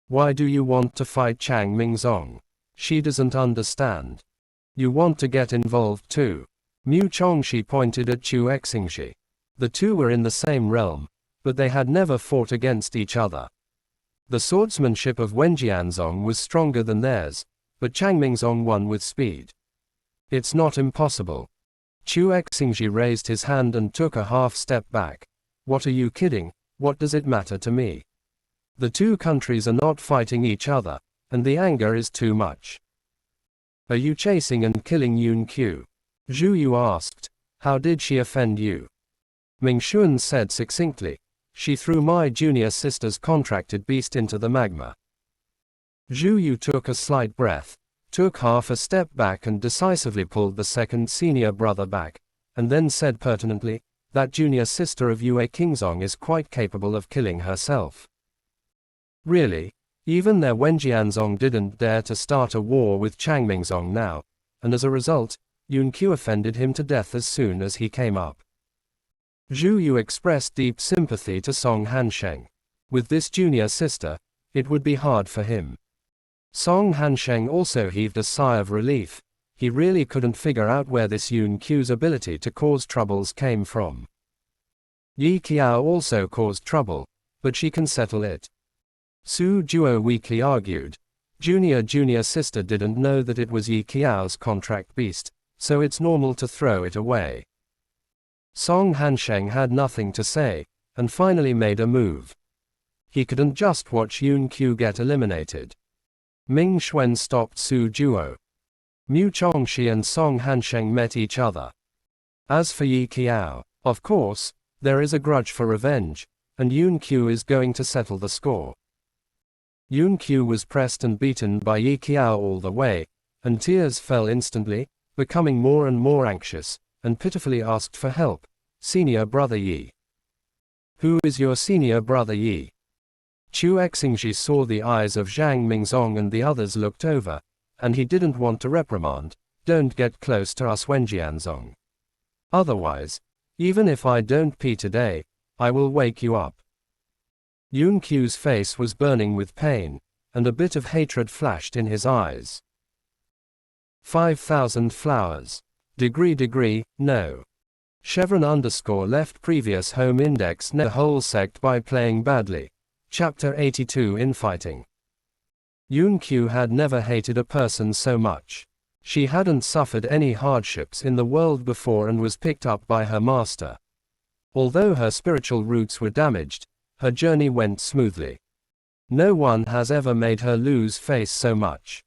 why do you want to fight Chang Mingzong? She doesn't understand. You want to get involved too. Mu Chongxi pointed at Chu Exingji. The two were in the same realm, but they had never fought against each other. The swordsmanship of Wenjianzong was stronger than theirs, but Chang Mingzong won with speed. It's not impossible. Chu Exingji raised his hand and took a half step back. What are you kidding? What does it matter to me? The 2 countries are not fighting each other, and the anger is too much. Are you chasing and killing Yun Qiu? Zhu Yu asked. How did she offend you? Ming Xuan said succinctly. She threw my junior sister's contracted beast into the magma. Zhu Yu took a slight breath, took half a step back and decisively pulled the second senior brother back, and then said pertinently, that junior sister of Yue Qingzong is quite capable of killing herself. Really? Even their Wenjianzong didn't dare to start a war with Chang Mingzong now, and as a result, Yun Qiu offended him to death as soon as he came up. Zhu Yu expressed deep sympathy to Song Hansheng. With this junior sister, it would be hard for him. Song Hansheng also heaved a sigh of relief. he really couldn't figure out where this Yun Qiu's ability to cause troubles came from. Yi Qiao also caused trouble, but she can settle it. Su Juo weakly argued. Junior sister didn't know that it was Yi Qiao's contract beast, so it's normal to throw it away. Song Hansheng had nothing to say, and finally made a move. He couldn't just watch Yun Qiu get eliminated. Ming Xuan stopped Su Juo. Mu Chongxi and Song Hansheng met each other. As for Yi Qiao, of course, there is a grudge for revenge, and Yun Qiu is going to settle the score. Yun Qiu was pressed and beaten by Yi Qiao all the way, and tears fell instantly, becoming more and more anxious, and pitifully asked for help. Senior brother Yi. Who is your senior brother Yi? Chu Xingji saw the eyes of Zhang Mingzong and the others looked over, and he didn't want to reprimand. Don't get close to us Wenjianzong. Otherwise, even if I don't pee today, I will wake you up. Yun Qiu's face was burning with pain, and a bit of hatred flashed in his eyes. 5,000 flowers. Degree, no. Chevron _ left previous home index the whole sect by playing badly. Chapter 82 Infighting. Yun Qiu had never hated a person so much. She hadn't suffered any hardships in the world before and was picked up by her master. Although her spiritual roots were damaged, her journey went smoothly. No one has ever made her lose face so much.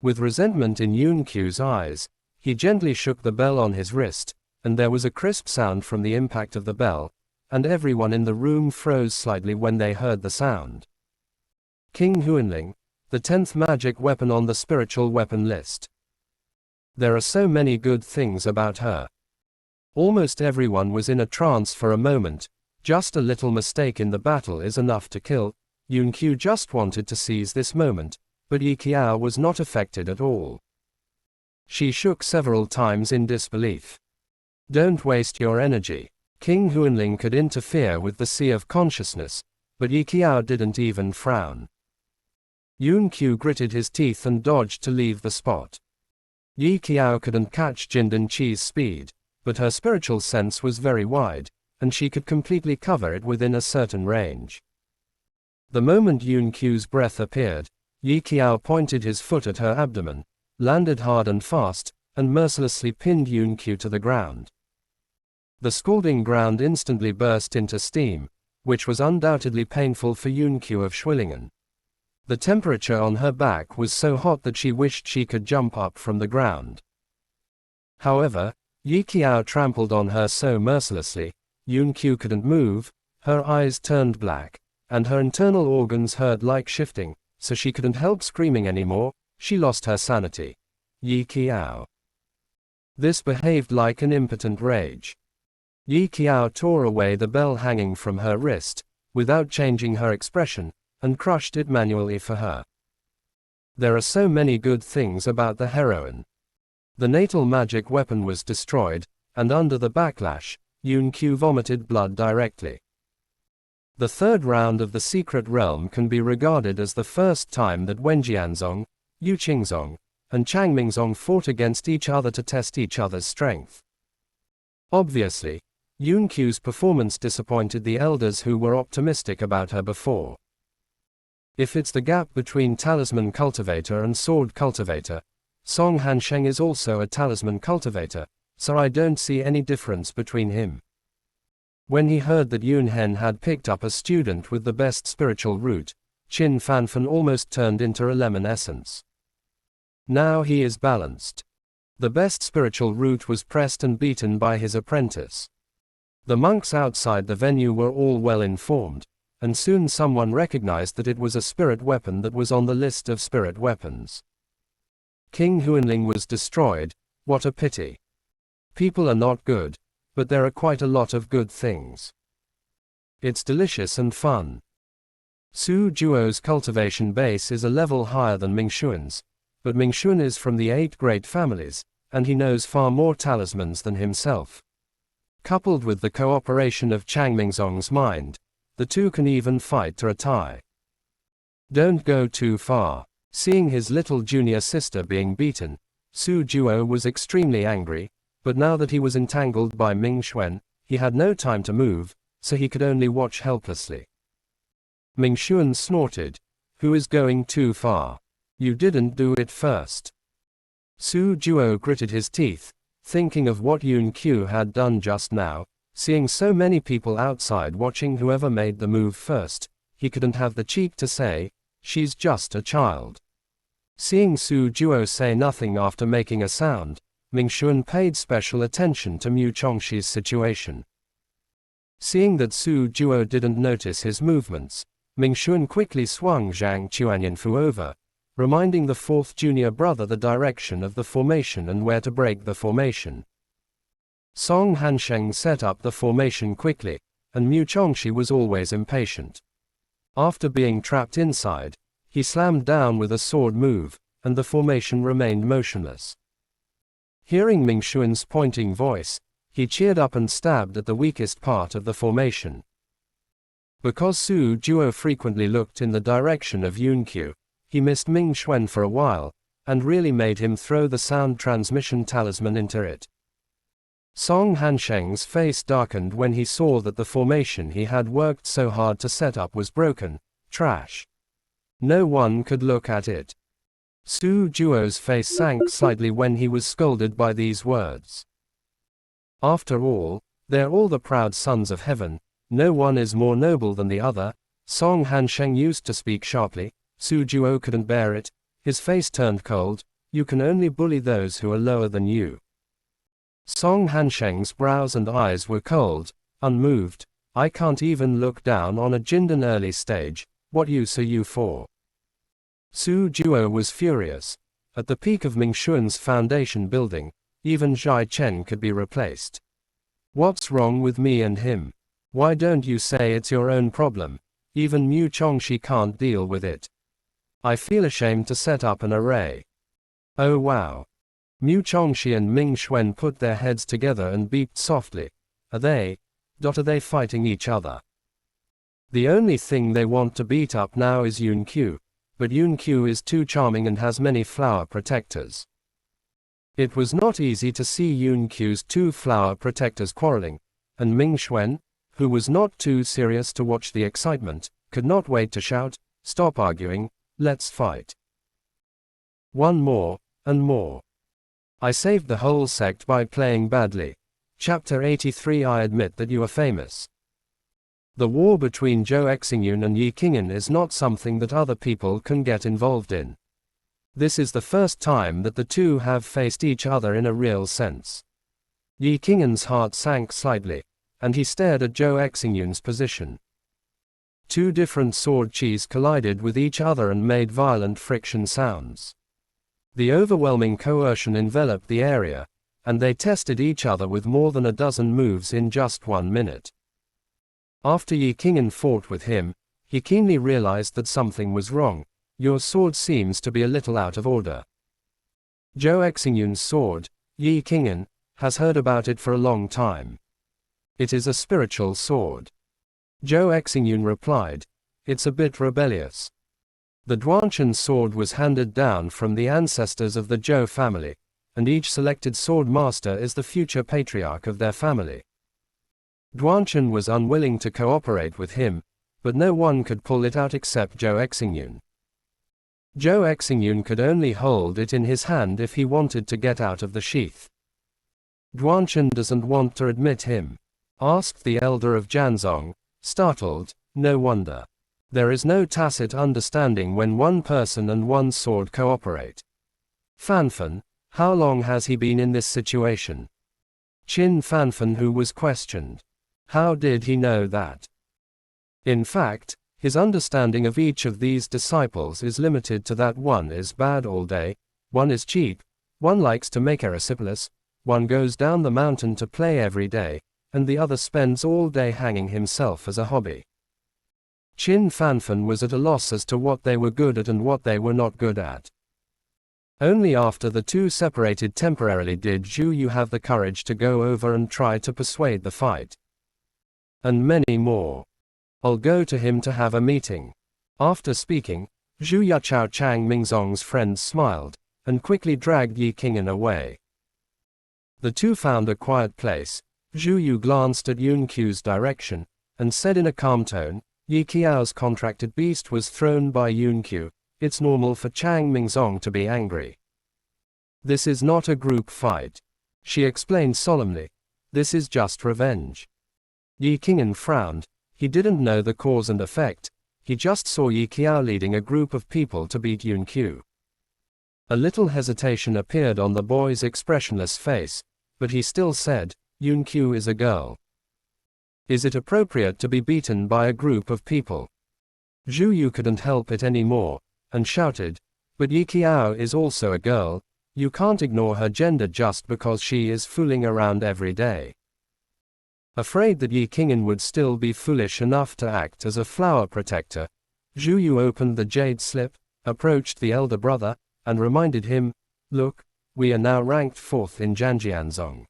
With resentment in Yun Qiu's eyes, he gently shook the bell on his wrist, and there was a crisp sound from the impact of the bell, and everyone in the room froze slightly when they heard the sound. King Huanling, the 10th magic weapon on the spiritual weapon list. There are so many good things about her. Almost everyone was in a trance for a moment. Just a little mistake in the battle is enough to kill. Yun Qiu just wanted to seize this moment, but Yi Qiao was not affected at all. She shook several times in disbelief. Don't waste your energy. King Huanling could interfere with the sea of consciousness, but Yi Qiao didn't even frown. Yun Qiu gritted his teeth and dodged to leave the spot. Yi Qiao couldn't catch Jindan Qi's speed, but her spiritual sense was very wide, and she could completely cover it within a certain range. The moment Yun Qiu's breath appeared, Yi Qiao pointed his foot at her abdomen, landed hard and fast, and mercilessly pinned Yun Qiu to the ground. The scalding ground instantly burst into steam, which was undoubtedly painful for Yun Qiu of Schwillingen. The temperature on her back was so hot that she wished she could jump up from the ground. However, Yi Qiao trampled on her so mercilessly, Yun Qiu couldn't move, her eyes turned black, and her internal organs hurt like shifting, so she couldn't help screaming anymore. She lost her sanity. Yi Qiao. This behaved like an impotent rage. Yi Qiao tore away the bell hanging from her wrist, without changing her expression, and crushed it manually for her. There are so many good things about the heroine. The natal magic weapon was destroyed, and under the backlash, Yun Qiu vomited blood directly. The third round of the Secret Realm can be regarded as the first time that Wenjianzong, Yu Qingzong, and Changmingzong fought against each other to test each other's strength. Obviously, Yun Qiu's performance disappointed the elders who were optimistic about her before. If it's the gap between Talisman Cultivator and Sword Cultivator, Song Hansheng is also a Talisman Cultivator, so I don't see any difference between him. When he heard that Yun Hen had picked up a student with the best spiritual root, Qin Fanfan almost turned into a lemon essence. Now he is balanced. The best spiritual root was pressed and beaten by his apprentice. The monks outside the venue were all well informed, and soon someone recognized that it was a spirit weapon that was on the list of spirit weapons. King Huanling was destroyed. What a pity. People are not good, but there are quite a lot of good things. It's delicious and fun. Su Juo's cultivation base is a level higher than Mingxuan's, but Mingxuan is from the 8 great families, and he knows far more talismans than himself. Coupled with the cooperation of Changmingzong's mind, the two can even fight to a tie. Don't go too far. Seeing his little junior sister being beaten, Su Juo was extremely angry, but now that he was entangled by Ming Xuan, he had no time to move, so he could only watch helplessly. Ming Xuan snorted. Who is going too far? You didn't do it first. Su Juo gritted his teeth, thinking of what Yun Qiu had done just now. Seeing so many people outside watching whoever made the move first, he couldn't have the cheek to say, "She's just a child." Seeing Su Juo say nothing after making a sound, Ming Xuan paid special attention to Mu Chongxi's situation. Seeing that Su Juo didn't notice his movements, Ming Xuan quickly swung Zhang Chuanyanfu over, reminding the fourth junior brother the direction of the formation and where to break the formation. Song Hansheng set up the formation quickly, and Mu Chongxi was always impatient. After being trapped inside, he slammed down with a sword move, and the formation remained motionless. Hearing Ming Xuan's pointing voice, he cheered up and stabbed at the weakest part of the formation. Because Su Juo frequently looked in the direction of Yun Qiu, he missed Ming Xuan for a while, and really made him throw the sound transmission talisman into it. Song Hansheng's face darkened when he saw that the formation he had worked so hard to set up was broken, trash. No one could look at it. Su Juo's face sank slightly when he was scolded by these words. After all, they're all the proud sons of heaven, no one is more noble than the other. Song Hansheng used to speak sharply. Su Juo couldn't bear it, his face turned cold. You can only bully those who are lower than you. Song Hansheng's brows and eyes were cold, unmoved. I can't even look down on a Jindan early stage, what use are you for? Su Juo was furious. At the peak of Ming Xuan's foundation building, even Zhai Chen could be replaced. What's wrong with me and him? Why don't you say it's your own problem? Even Mu Chongxi can't deal with it. I feel ashamed to set up an array. Oh wow. Mu Chongxi and Ming Xuan put their heads together and beeped softly. Are they fighting each other? The only thing they want to beat up now is Yun Qiu, but Yun Qiu is too charming and has many flower protectors. It was not easy to see Yun Qiu's two flower protectors quarreling, and Ming Xuan, who was not too serious to watch the excitement, could not wait to shout, "Stop arguing, let's fight." One more, and more. I saved the whole sect by playing badly. Chapter 83. I admit that you are famous. The war between Zhou Exingyun and Yi Qing'an is not something that other people can get involved in. This is the first time that the two have faced each other in a real sense. Yi Qing'an's heart sank slightly, and he stared at Zhou Exingyun's position. Two different sword qis collided with each other and made violent friction sounds. The overwhelming coercion enveloped the area, and they tested each other with more than a dozen moves in just 1 minute. After Yi Qing'an fought with him, he keenly realized that something was wrong. Your sword seems to be a little out of order. Zhou Exingyun's sword, Yi Qing'an, has heard about it for a long time. It is a spiritual sword. Zhou Exingyun replied, it's a bit rebellious. The Duanshan sword was handed down from the ancestors of the Zhou family, and each selected sword master is the future patriarch of their family. Duanshan was unwilling to cooperate with him, but no one could pull it out except Zhou Exingyun. Zhou Exingyun could only hold it in his hand if he wanted to get out of the sheath. Duanshan doesn't want to admit him, asked the elder of Janzong, startled. No wonder. There is no tacit understanding when one person and one sword cooperate. Fanfan, how long has he been in this situation? Qin Fanfan, who was questioned. How did he know that? In fact, his understanding of each of these disciples is limited to that one is bad all day, one is cheap, one likes to make erysipelas, one goes down the mountain to play every day, and the other spends all day hanging himself as a hobby. Qin Fanfan was at a loss as to what they were good at and what they were not good at. Only after the two separated temporarily did Zhu Yu have the courage to go over and try to persuade the fight. And many more. I'll go to him to have a meeting. After speaking, Zhu Yachao Chang Mingzong's friends smiled. and quickly dragged Yi Qing'an away. The two found a quiet place. Zhu Yu glanced at Yun Qiu's direction, and said in a calm tone, Yi Qiao's contracted beast was thrown by Yun Qiu. It's normal for Chang Mingzong to be angry. This is not a group fight, she explained solemnly. This is just revenge. Yi Qing'an frowned. He didn't know the cause and effect. He just saw Yi Qiao leading a group of people to beat Yun Qiu. A little hesitation appeared on the boy's expressionless face, but he still said, Yun Qiu is a girl. Is it appropriate to be beaten by a group of people? Zhu Yu couldn't help it anymore, and shouted, but Yi Qiao is also a girl. You can't ignore her gender just because she is fooling around every day. Afraid that Yi Qing'an would still be foolish enough to act as a flower protector, Zhu Yu opened the jade slip, approached the elder brother, and reminded him, look, we are now ranked 4th in Zhanjianzong.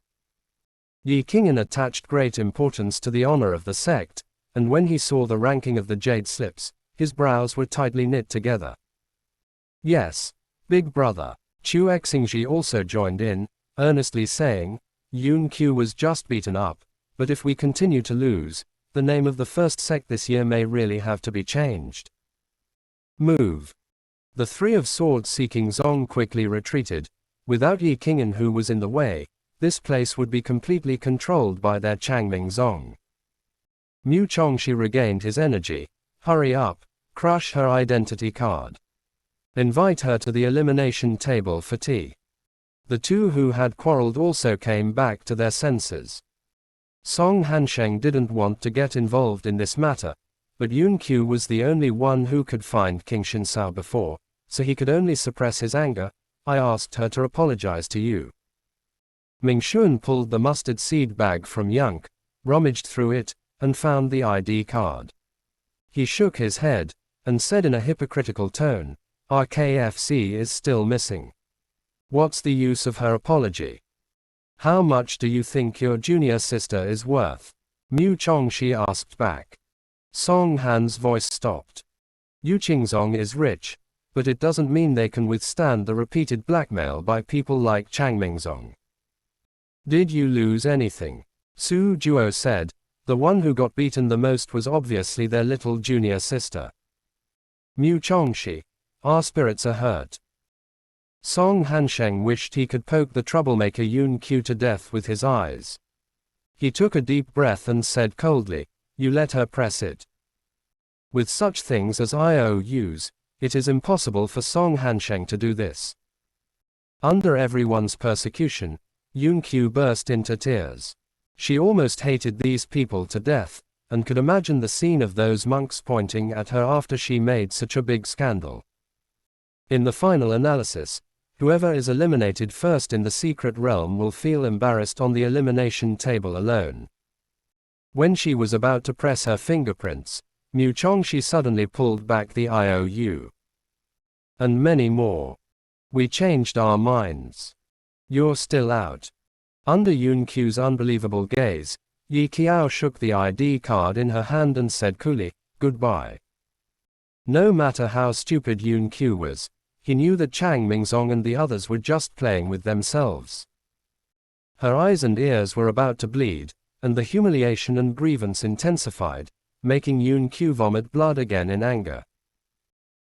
Yi Qing'an attached great importance to the honor of the sect, and when he saw the ranking of the jade slips, his brows were tightly knit together. Yes, big brother. Chu Xingji also joined in, earnestly saying, Yun Qiu was just beaten up, but if we continue to lose, the name of the first sect this year may really have to be changed. Move. The three of sword-seeking Zong quickly retreated. Without Yi Qing'an who was in the way, this place would be completely controlled by their Changming Zong. Mu Chongxi regained his energy. Hurry up, crush her identity card. Invite her to the elimination table for tea. The two who had quarreled also came back to their senses. Song Hansheng didn't want to get involved in this matter, but Yun Qiu was the only one who could find King Xinsao before, so he could only suppress his anger. I asked her to apologize to you. Ming Xuan pulled the mustard seed bag from Yunk, rummaged through it, and found the ID card. He shook his head, and said in a hypocritical tone, our KFC is still missing. What's the use of her apology? How much do you think your junior sister is worth? Mu Chongxi asked back. Song Han's voice stopped. Yu Qingzong is rich, but it doesn't mean they can withstand the repeated blackmail by people like Chang Mingzong. Did you lose anything? Su Juo said. The one who got beaten the most was obviously their little junior sister. Mu Chongxi. Our spirits are hurt. Song Hansheng wished he could poke the troublemaker Yun Qiu to death with his eyes. He took a deep breath and said coldly, you let her press it. With such things as IOUs, it is impossible for Song Hansheng to do this. Under everyone's persecution, Yun Qiu burst into tears. She almost hated these people to death, and could imagine the scene of those monks pointing at her after she made such a big scandal. In the final analysis, whoever is eliminated first in the secret realm will feel embarrassed on the elimination table alone. When she was about to press her fingerprints, Mu Chongxi suddenly pulled back the IOU. And many more. We changed our minds. You're still out. Under Yun Qiu's unbelievable gaze, Yi Qiao shook the ID card in her hand and said coolly, goodbye. No matter how stupid Yun Qiu was, he knew that Chang Mingzong and the others were just playing with themselves. Her eyes and ears were about to bleed, and the humiliation and grievance intensified, making Yun Qiu vomit blood again in anger.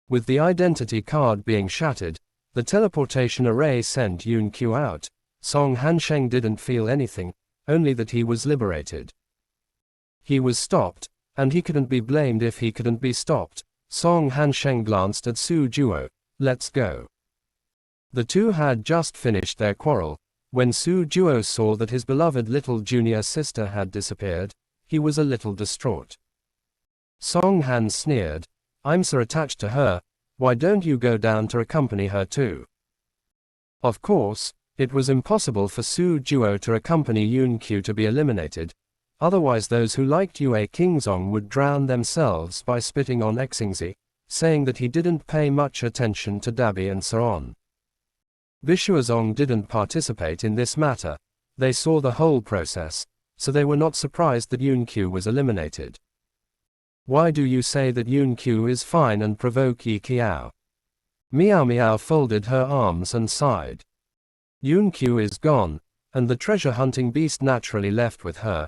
With the identity card being shattered, the teleportation array sent Yun Qiu out. Song Hansheng didn't feel anything, only that he was liberated. He was stopped, and he couldn't be blamed if he couldn't be stopped. Song Hansheng glanced at Su Juo. Let's go. The two had just finished their quarrel. When Su Juo saw that his beloved little junior sister had disappeared, he was a little distraught. Song Han sneered, I'm so attached to her, why don't you go down to accompany her too? Of course, it was impossible for Su Juo to accompany Yun Qiu to be eliminated, otherwise those who liked Yue Qingzong would drown themselves by spitting on Xingzi, saying that he didn't pay much attention to Dabi and so on. Bishuazong didn't participate in this matter. They saw the whole process, so they were not surprised that Yun Qiu was eliminated. Why do you say that Yun Qiu is fine and provoke Yi Qiao? Miao Miao folded her arms and sighed. Yunqiu is gone, and the treasure-hunting beast naturally left with her.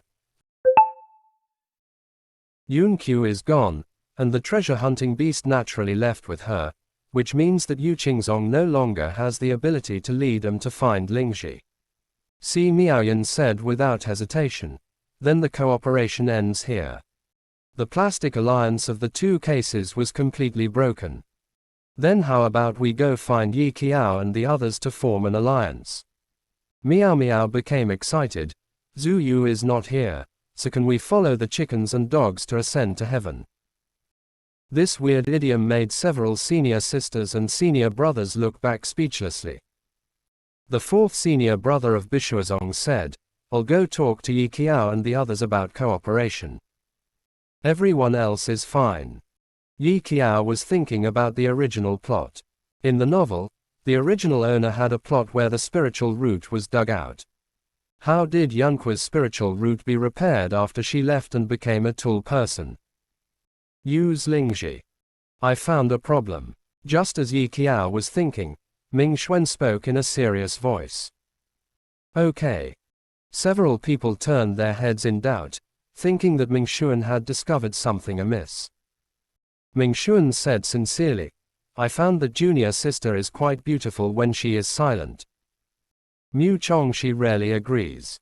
Yunqiu is gone, and the treasure-hunting beast naturally left with her, which means that Yu Qingzong no longer has the ability to lead them to find Lingxi. Si Miaoyan said without hesitation. Then the cooperation ends here. The plastic alliance of the two cases was completely broken. Then how about we go find Yi Qiao and the others to form an alliance? Miao Miao became excited. Zhu Yu is not here, so can we follow the chickens and dogs to ascend to heaven? This weird idiom made several senior sisters and senior brothers look back speechlessly. The fourth senior brother of Bishuazong said, I'll go talk to Yi Qiao and the others about cooperation. Everyone else is fine. Yi Qiao was thinking about the original plot. In the novel, the original owner had a plot where the spiritual root was dug out. How did Yunqi's spiritual root be repaired after she left and became a tool person? Use Lingxi. I found a problem. Just as Yi Qiao was thinking, Ming Xuan spoke in a serious voice. Okay. Several people turned their heads in doubt, thinking that Ming Xuan had discovered something amiss. Ming Xuan said sincerely, I found that junior sister is quite beautiful when she is silent. Mu Chongxi rarely agrees.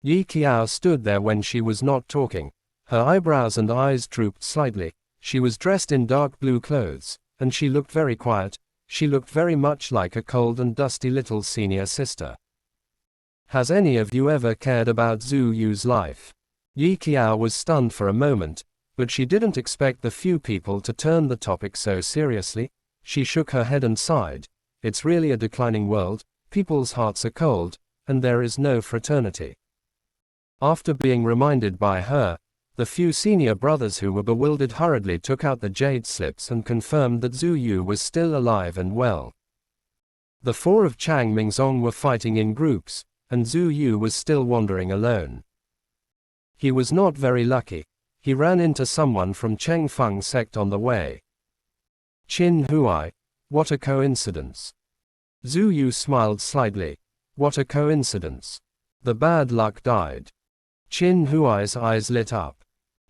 Yi Qiao stood there when she was not talking. Her eyebrows and eyes drooped slightly. She was dressed in dark blue clothes, and she looked very quiet. She looked very much like a cold and dusty little senior sister. Has any of you ever cared about Zhu Yu's life? Yi Qiao was stunned for a moment, but she didn't expect the few people to turn the topic so seriously. She shook her head and sighed. It's really a declining world, people's hearts are cold, and there is no fraternity. After being reminded by her, the few senior brothers who were bewildered hurriedly took out the jade slips and confirmed that Zhu Yu was still alive and well. The four of Chang Mingzong were fighting in groups, and Zhu Yu was still wandering alone. He was not very lucky. He ran into someone from Cheng Feng sect on the way. Qin Huai, what a coincidence. Zhu Yu smiled slightly. What a coincidence. The bad luck died. Qin Huai's eyes lit up.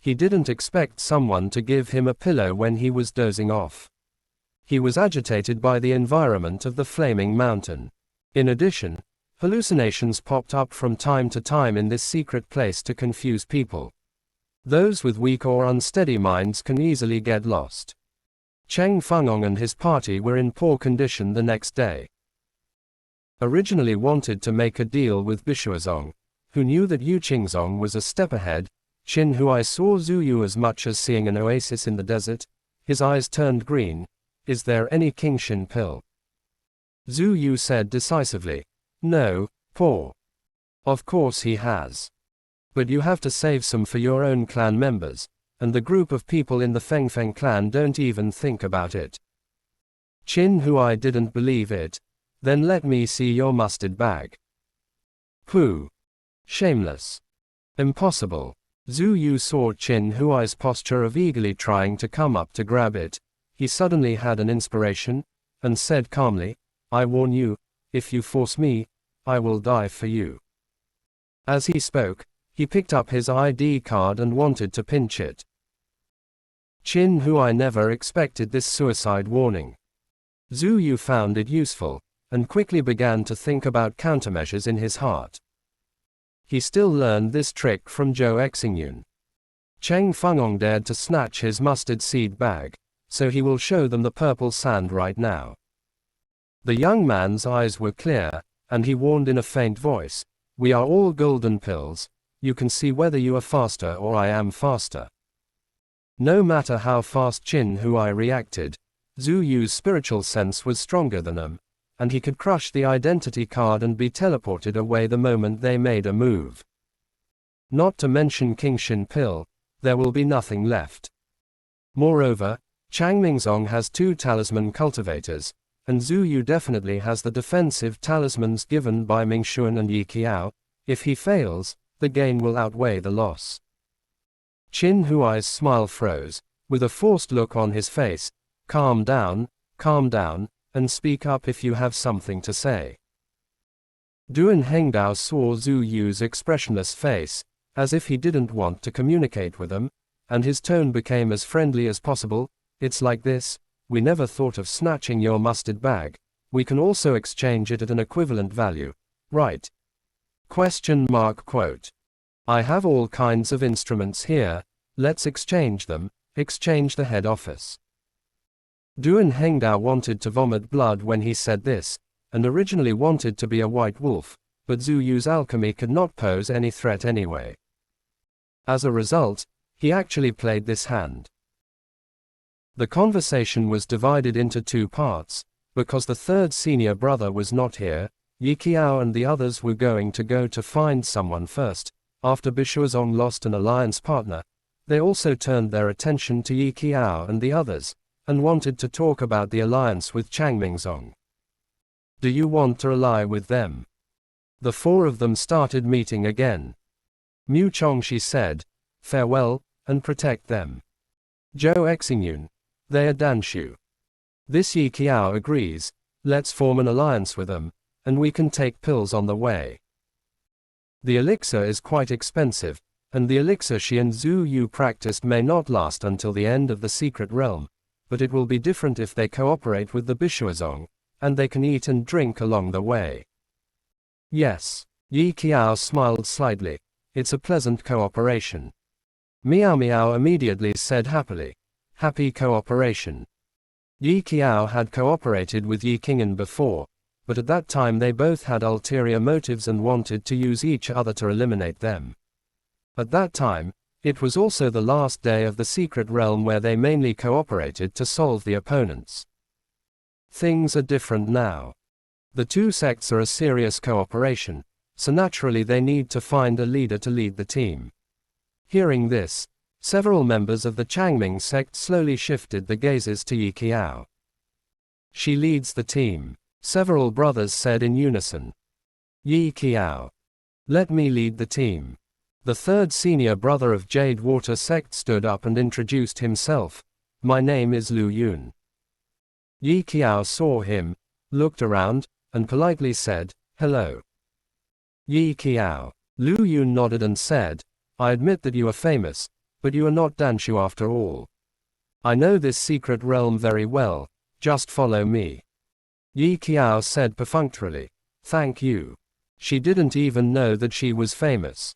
He didn't expect someone to give him a pillow when he was dozing off. He was agitated by the environment of the flaming mountain. In addition, hallucinations popped up from time to time in this secret place to confuse people. Those with weak or unsteady minds can easily get lost. Cheng Fengong and his party were in poor condition the next day. Originally wanted to make a deal with Bishuazong, who knew that Yu Qingzong was a step ahead. Qin Huai saw Zhu Yu as much as seeing an oasis in the desert. His eyes turned green. Is there any Qingshin pill? Zhu Yu said decisively. No, poor. Of course he has. But you have to save some for your own clan members, and the group of people in the Fengfeng clan don't even think about it. Qin Huai didn't believe it. Then let me see your mustard bag. Pooh. Shameless. Impossible. Zhu Yu saw Qin Huai's posture of eagerly trying to come up to grab it. He suddenly had an inspiration, and said calmly, I warn you, if you force me, I will die for you. As he spoke, he picked up his ID card and wanted to pinch it. Qin Huai never expected this suicide warning. Zhu Yu found it useful, and quickly began to think about countermeasures in his heart. He still learned this trick from Zhou Exingyun. Cheng Fengong dared to snatch his mustard seed bag, so he will show them the purple sand right now. The young man's eyes were clear, and he warned in a faint voice, we are all golden pills, you can see whether you are faster or I am faster. No matter how fast Qin Huai reacted, Zhu Yu's spiritual sense was stronger than him, and he could crush the identity card and be teleported away the moment they made a move. Not to mention Qingshin pill, there will be nothing left. Moreover, Chang Mingzong has 2 talisman cultivators, and Zhu Yu definitely has the defensive talismans given by Ming Xuan and Yi Qiao. If he fails, the gain will outweigh the loss. Qin Huai's smile froze, with a forced look on his face. Calm down, and speak up if you have something to say. Duan Hengdao saw Zhu Yu's expressionless face, as if he didn't want to communicate with them, and his tone became as friendly as possible. It's like this, we never thought of snatching your mustard bag, we can also exchange it at an equivalent value, right? Quote. I have all kinds of instruments here, let's exchange them, exchange the head office. Duan Hengdao wanted to vomit blood when he said this, and originally wanted to be a white wolf, but Zhu Yu's alchemy could not pose any threat anyway. As a result, he actually played this hand. The conversation was divided into two parts, because the third senior brother was not here. Yi Qiao and the others were going to go to find someone first. After Bishuazong lost an alliance partner, they also turned their attention to Yi Qiao and the others, and wanted to talk about the alliance with Changmingzong. Do you want to ally with them? The four of them started meeting again. Mu Chongxi said, farewell, and protect them. Zhou Exingyun, they are Danshu. This Yi Qiao agrees, let's form an alliance with them, and we can take pills on the way. The elixir is quite expensive, and the elixir she and Zhu Yu practiced may not last until the end of the secret realm, but it will be different if they cooperate with the Bishuazong, and they can eat and drink along the way. Yes. Yi Qiao smiled slightly, it's a pleasant cooperation. Miao Miao immediately said happily, happy cooperation. Yi Qiao had cooperated with Yi Qing'an before, but at that time they both had ulterior motives and wanted to use each other to eliminate them. At that time, it was also the last day of the secret realm where they mainly cooperated to solve the opponents. Things are different now. The two sects are a serious cooperation, so naturally they need to find a leader to lead the team. Hearing this, several members of the Changming sect slowly shifted the gazes to Yi Qiao. She leads the team, several brothers said in unison. Yi Qiao. Let me lead the team. The third senior brother of Jade Water sect stood up and introduced himself. My name is Lu Yun. Yi Qiao saw him, looked around, and politely said, hello. Yi Qiao. Lu Yun nodded and said, I admit that you are famous, but you are not Danshu after all. I know this secret realm very well, just follow me. Yi Qiao said perfunctorily, thank you. She didn't even know that she was famous.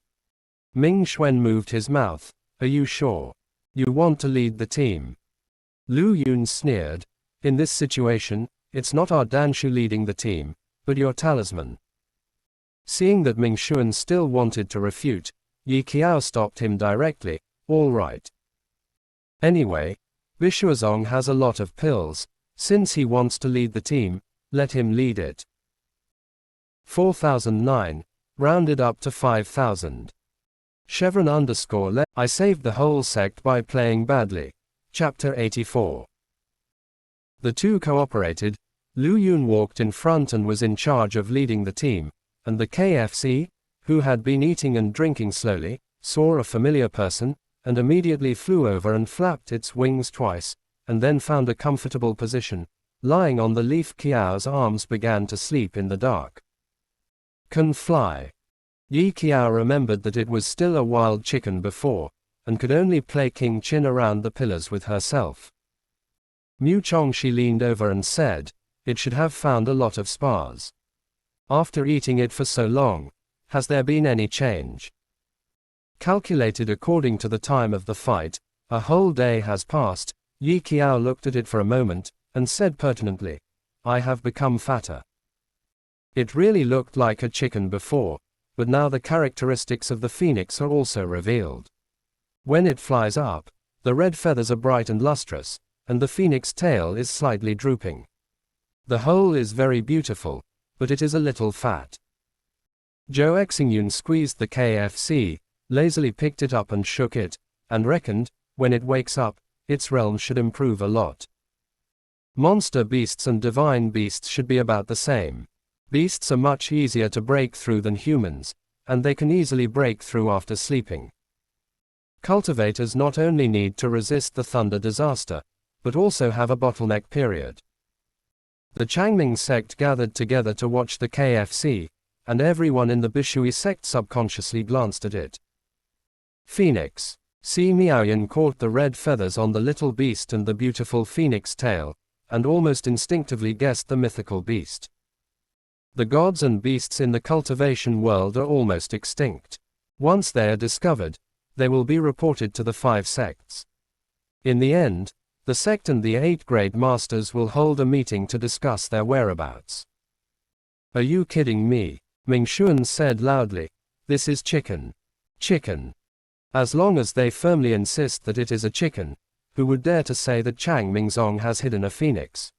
Ming Xuan moved his mouth, are you sure? You want to lead the team? Lu Yun sneered, in this situation, it's not our Danshu leading the team, but your talisman. Seeing that Ming Xuan still wanted to refute, Yi Qiao stopped him directly, all right. Anyway, Bishuazong has a lot of pills, since he wants to lead the team, let him lead it. 4009, rounded up to 5000. Chevron _ I saved the whole sect by playing badly. Chapter 84. The two cooperated. Lu Yun walked in front and was in charge of leading the team, and the KFC, who had been eating and drinking slowly, saw a familiar person, and immediately flew over and flapped its wings twice, and then found a comfortable position. Lying on the leaf, Qiao's arms began to sleep in the dark. Can fly. Yi Qiao remembered that it was still a wild chicken before, and could only play King Qin around the pillars with herself. Mu Chongxi leaned over and said, it should have found a lot of spars. After eating it for so long, has there been any change? Calculated according to the time of the fight, a whole day has passed. Yi Qiao looked at it for a moment, and said pertinently, I have become fatter. It really looked like a chicken before, but now the characteristics of the phoenix are also revealed. When it flies up, the red feathers are bright and lustrous, and the phoenix tail is slightly drooping. The whole is very beautiful, but it is a little fat. Zhou Exingyun squeezed the KFC, lazily picked it up and shook it, and reckoned, when it wakes up, its realm should improve a lot. Monster beasts and divine beasts should be about the same. Beasts are much easier to break through than humans, and they can easily break through after sleeping. Cultivators not only need to resist the thunder disaster, but also have a bottleneck period. The Changming sect gathered together to watch the KFC, and everyone in the Bishui sect subconsciously glanced at it. Phoenix. Si Miaoyan caught the red feathers on the little beast and the beautiful phoenix tail, and almost instinctively guessed the mythical beast. The gods and beasts in the cultivation world are almost extinct. Once they are discovered, they will be reported to the 5 sects. In the end, the sect and the 8 grade masters will hold a meeting to discuss their whereabouts. Are you kidding me? Mingshuan said loudly. This is chicken. Chicken. As long as they firmly insist that it is a chicken, who would dare to say that Chang Mingzong has hidden a phoenix?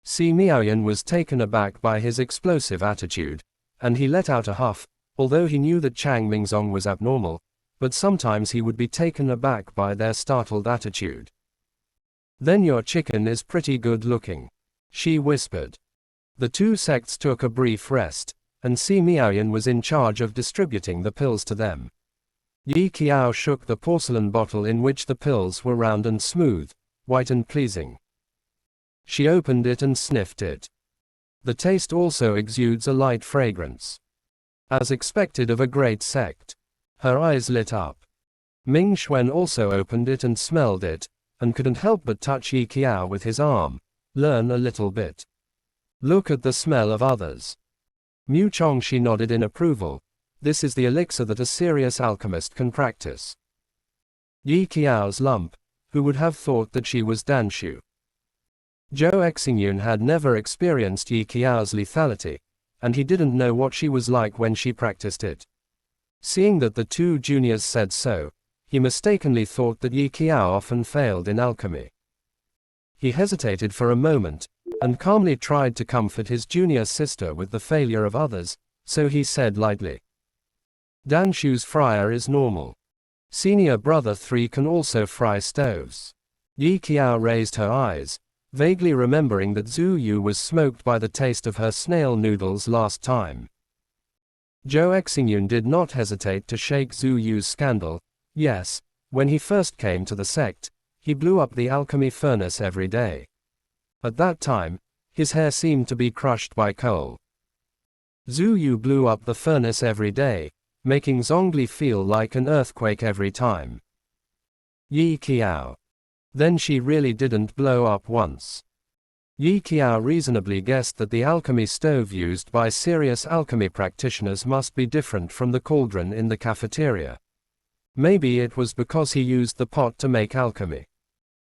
Si Miaoyan was taken aback by his explosive attitude, and he let out a huff, although he knew that Chang Mingzong was abnormal, but sometimes he would be taken aback by their startled attitude. Then your chicken is pretty good looking, she whispered. The 2 sects took a brief rest, and Si Miaoyan was in charge of distributing the pills to them. Yi Qiao shook the porcelain bottle in which the pills were round and smooth, white and pleasing. She opened it and sniffed it. The taste also exudes a light fragrance. As expected of a great sect. Her eyes lit up. Ming Xuan also opened it and smelled it, and couldn't help but touch Yi Qiao with his arm. Learn a little bit. Look at the smell of others. Mu Chongxi nodded in approval. This is the elixir that a serious alchemist can practice. Yi Qiao's lump, who would have thought that she was Danshu? Zhou Xingyun had never experienced Yi Qiao's lethality, and he didn't know what she was like when she practiced it. Seeing that the 2 juniors said so, he mistakenly thought that Yi Qiao often failed in alchemy. He hesitated for a moment, and calmly tried to comfort his junior sister with the failure of others, so he said lightly. Danshu's fryer is normal. Senior brother 3 can also fry stoves. Yi Qiao raised her eyes, vaguely remembering that Zhu Yu was smoked by the taste of her snail noodles last time. Zhou Xingyun did not hesitate to shake Zhu Yu's scandal. Yes, when he first came to the sect, he blew up the alchemy furnace every day. At that time, his hair seemed to be crushed by coal. Zhu Yu blew up the furnace every day, making Zhongli feel like an earthquake every time. Yi Qiao. Then she really didn't blow up once. Yi Qiao reasonably guessed that the alchemy stove used by serious alchemy practitioners must be different from the cauldron in the cafeteria. Maybe it was because he used the pot to make alchemy.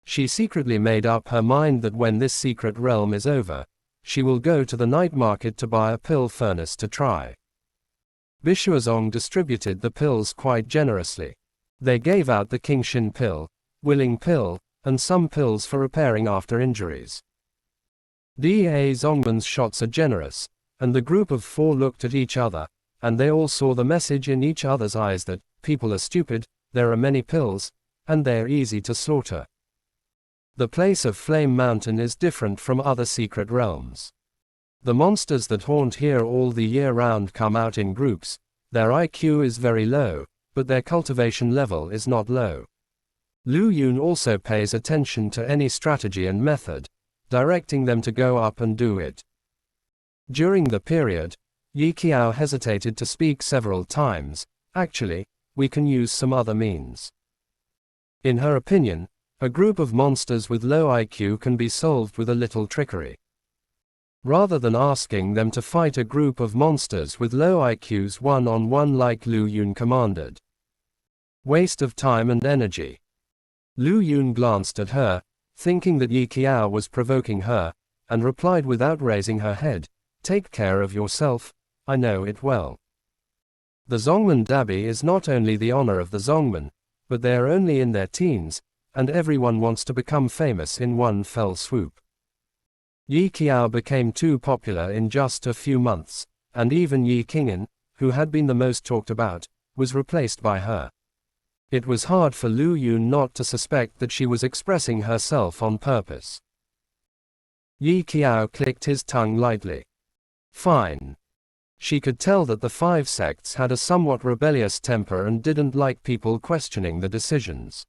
She secretly made up her mind that when this secret realm is over, she will go to the night market to buy a pill furnace to try. Bishuazong distributed the pills quite generously. They gave out the Qingshin pill, Willing pill, and some pills for repairing after injuries. Da Zongman's shots are generous, and the group of 4 looked at each other, and they all saw the message in each other's eyes that, people are stupid, there are many pills, and they are easy to slaughter. The place of Flame Mountain is different from other secret realms. The monsters that haunt here all the year round come out in groups. Their IQ is very low, but their cultivation level is not low. Lu Yun also pays attention to any strategy and method, directing them to go up and do it. During the period, Yi Qiao hesitated to speak several times. Actually, we can use some other means. In her opinion, a group of monsters with low IQ can be solved with a little trickery. Rather than asking them to fight a group of monsters with low IQs one-on-one like Lu Yun commanded. Waste of time and energy. Lu Yun glanced at her, thinking that Yi Qiao was provoking her, and replied without raising her head, "Take care of yourself, I know it well." The Zongman Dabi is not only the honor of the Zongman, but they are only in their teens, and everyone wants to become famous in one fell swoop. Yi Qiao became too popular in just a few months, and even Yi Qing'an, who had been the most talked about, was replaced by her. It was hard for Lu Yun not to suspect that she was expressing herself on purpose. Yi Qiao clicked his tongue lightly. Fine. She could tell that the 5 sects had a somewhat rebellious temper and didn't like people questioning the decisions.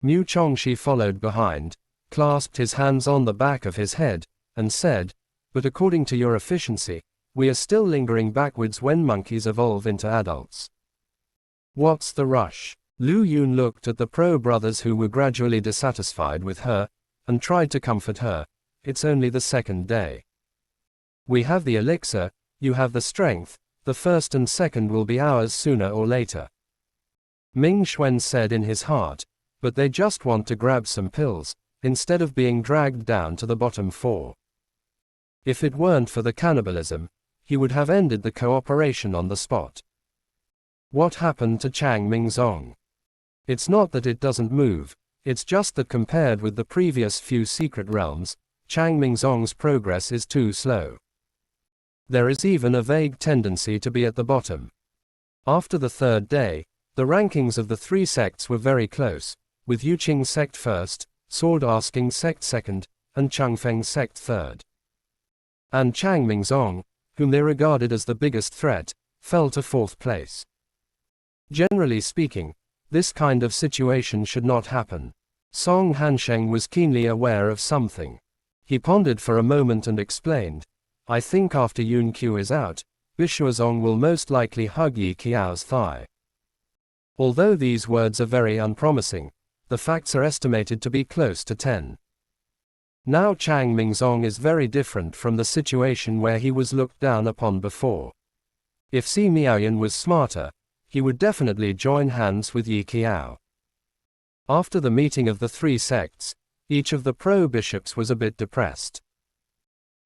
Mu Chongxi followed behind, clasped his hands on the back of his head, and said, "But according to your efficiency, we are still lingering backwards when monkeys evolve into adults. What's the rush?" Lu Yun looked at the Pro brothers who were gradually dissatisfied with her, and tried to comfort her. "It's only the second day. We have the elixir, you have the strength, the first and second will be ours sooner or later." Ming Xuan said in his heart, "But they just want to grab some pills, instead of being dragged down to the bottom 4. If it weren't for the cannibalism, he would have ended the cooperation on the spot." What happened to Chang Mingzong? It's not that it doesn't move, it's just that compared with the previous few secret realms, Chang Mingzong's progress is too slow. There is even a vague tendency to be at the bottom. After the third day, the rankings of the 3 sects were very close, with Yuqing sect first, Sword Asking sect second, and Changfeng sect third. And Chang Mingzong, whom they regarded as the biggest threat, fell to 4th place. Generally speaking, this kind of situation should not happen. Song Hansheng was keenly aware of something. He pondered for a moment and explained, "I think after Yun Qiu is out, Bishuazong will most likely hug Yi Qiao's thigh." Although these words are very unpromising, the facts are estimated to be close to 10. Now Chang Mingzong is very different from the situation where he was looked down upon before. If Si Miaoyan was smarter, he would definitely join hands with Yi Qiao. After the meeting of the 3 sects, each of the pro-bishops was a bit depressed.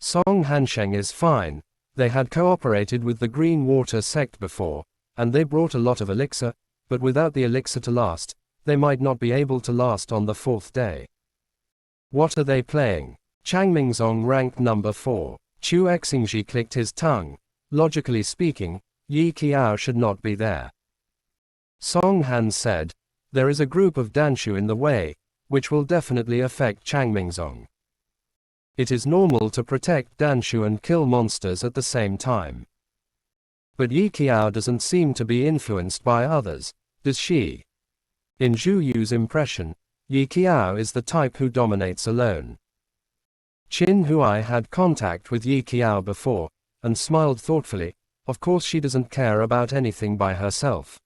Song Hansheng is fine, they had cooperated with the Green Water sect before, and they brought a lot of elixir, but without the elixir to last, they might not be able to last on the 4th day. What are they playing? Chang Mingzong ranked number 4. Chu Xingji clicked his tongue. Logically speaking, Yi Qiao should not be there. Song Han said, "There is a group of Danshu in the way, which will definitely affect Chang Mingzong. It is normal to protect Danshu and kill monsters at the same time. But Yi Qiao doesn't seem to be influenced by others, does she?" In Zhu Yu's impression, Yi Qiao is the type who dominates alone. Qin Huai had contact with Yi Qiao before, and smiled thoughtfully. Of course she doesn't care about anything by herself.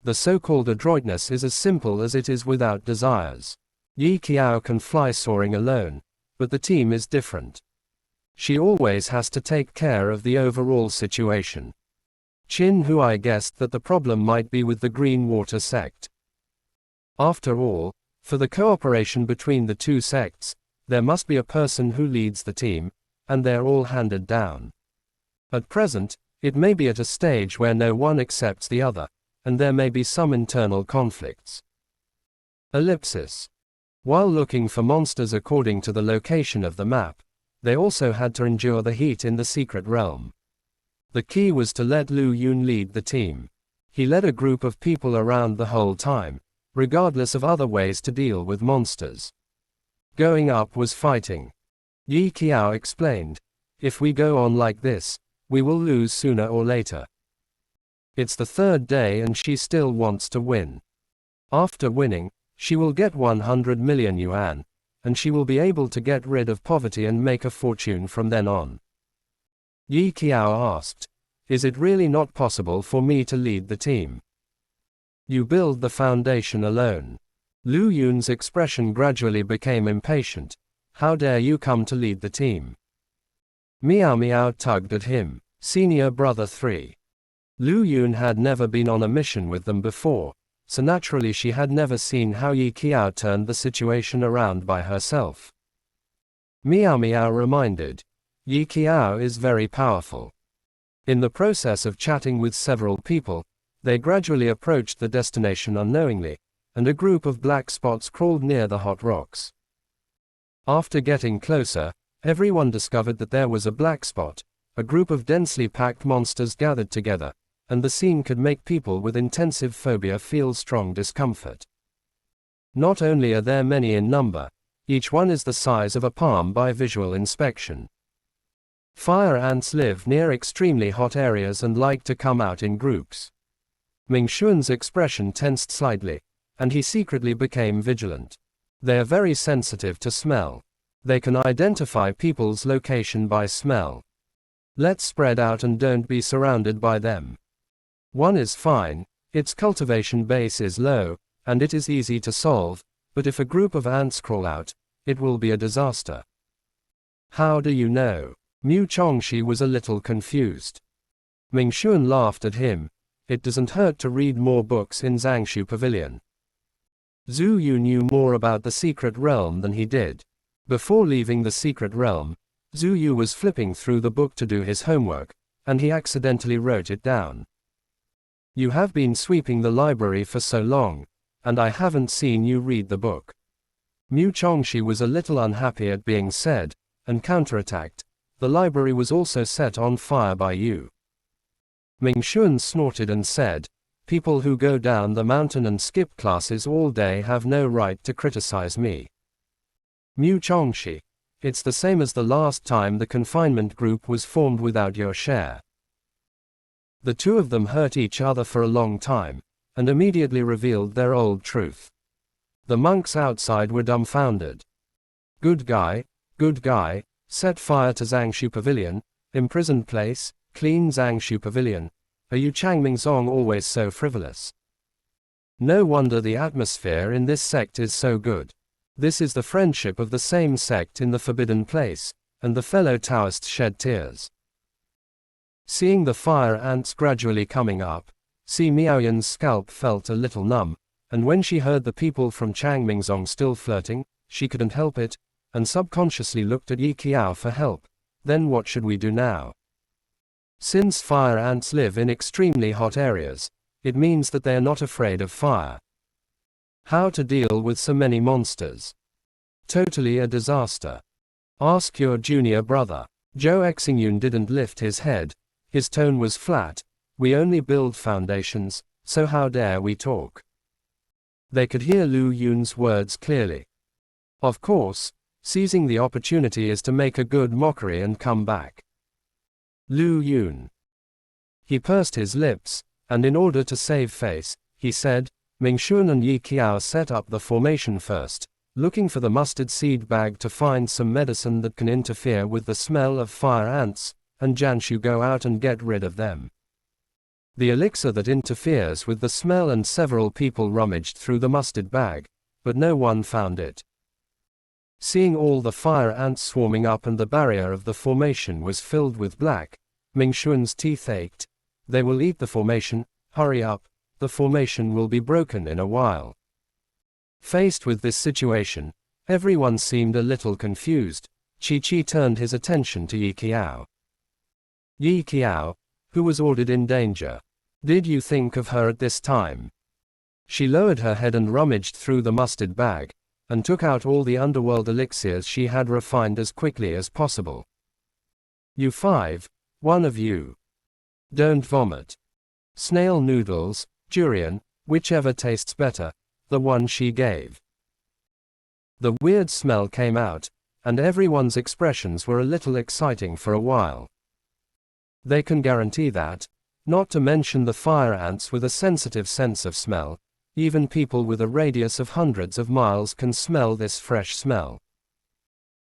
The so-called adroitness is as simple as it is without desires. Yi Qiao can fly soaring alone, but the team is different. She always has to take care of the overall situation. Qin Huai guessed that the problem might be with the Green Water sect. After all, for the cooperation between the 2 sects, there must be a person who leads the team, and they're all handed down. At present, it may be at a stage where no one accepts the other, and there may be some internal conflicts. Ellipsis. While looking for monsters according to the location of the map, they also had to endure the heat in the secret realm. The key was to let Lu Yun lead the team. He led a group of people around the whole time, regardless of other ways to deal with monsters. Going up was fighting. Yi Qiao explained, "If we go on like this, we will lose sooner or later. It's the 3rd day and she still wants to win. After winning, she will get 100 million yuan, and she will be able to get rid of poverty and make a fortune from then on." Yi Qiao asked, "Is it really not possible for me to lead the team? You build the foundation alone." Lu Yun's expression gradually became impatient. "How dare you come to lead the team?" Miao Miao tugged at him. Senior brother 3. Lu Yun had never been on a mission with them before, so naturally she had never seen how Yi Qiao turned the situation around by herself. Miao Miao reminded, "Yi Qiao is very powerful." In the process of chatting with several people, they gradually approached the destination unknowingly, and a group of black spots crawled near the hot rocks. After getting closer, everyone discovered that there was a black spot. A group of densely packed monsters gathered together, and the scene could make people with intensive phobia feel strong discomfort. Not only are there many in number, each one is the size of a palm by visual inspection. Fire ants live near extremely hot areas and like to come out in groups. Ming Xuan's expression tensed slightly, and he secretly became vigilant. They are very sensitive to smell. They can identify people's location by smell. Let's spread out and don't be surrounded by them. One is fine, its cultivation base is low, and it is easy to solve, but if a group of ants crawl out, it will be a disaster. How do you know? Mu Chongxi was a little confused. Ming Xuan laughed at him. It doesn't hurt to read more books in Zangshu Pavilion. Zhu Yu knew more about the secret realm than he did. Before leaving the secret realm, Zhu Yu was flipping through the book to do his homework, and he accidentally wrote it down. You have been sweeping the library for so long, and I haven't seen you read the book. Mu Chongxi was a little unhappy at being said, and counterattacked. The library was also set on fire by you. Ming Xuan snorted and said, people who go down the mountain and skip classes all day have no right to criticize me. Mu Chongxi, it's the same as the last time the confinement group was formed without your share. The two of them hurt each other for a long time, and immediately revealed their old truth. The monks outside were dumbfounded. Good guy, set fire to Zangshu Pavilion, imprisoned place, clean Zangshu Pavilion. Are you Changmingzong always so frivolous? No wonder the atmosphere in this sect is so good. This is the friendship of the same sect in the forbidden place, and the fellow Taoists shed tears. Seeing the fire ants gradually coming up, Si Miaoyan's scalp felt a little numb, and when she heard the people from Changmingzong still flirting, she couldn't help it, and subconsciously looked at Yi Qiao for help. Then what should we do now? Since fire ants live in extremely hot areas, it means that they are not afraid of fire. How to deal with so many monsters? Totally a disaster. Ask your junior brother. Zhou Exingyun didn't lift his head. His tone was flat. We only build foundations, so how dare we talk? They could hear Lu Yun's words clearly. Of course, seizing the opportunity is to make a good mockery and come back. Lu Yun. He pursed his lips, and in order to save face, he said, Ming Xuan and Yi Qiao set up the formation first, looking for the mustard seed bag to find some medicine that can interfere with the smell of fire ants, and Jianshu go out and get rid of them. The elixir that interferes with the smell, and several people rummaged through the mustard bag, but no one found it. Seeing all the fire ants swarming up and the barrier of the formation was filled with black, Ming Xuan's teeth ached. They will eat the formation, hurry up, the formation will be broken in a while. Faced with this situation, everyone seemed a little confused. Chi turned his attention to Yi Qiao. Yi Qiao, who was ordered in danger. Did you think of her at this time? She lowered her head and rummaged through the mustard bag, and took out all the underworld elixirs she had refined as quickly as possible. You five, one of you. Don't vomit. Snail noodles, durian, whichever tastes better, the one she gave. The weird smell came out, and everyone's expressions were a little exciting for a while. They can guarantee that, not to mention the fire ants with a sensitive sense of smell, even people with a radius of hundreds of miles can smell this fresh smell.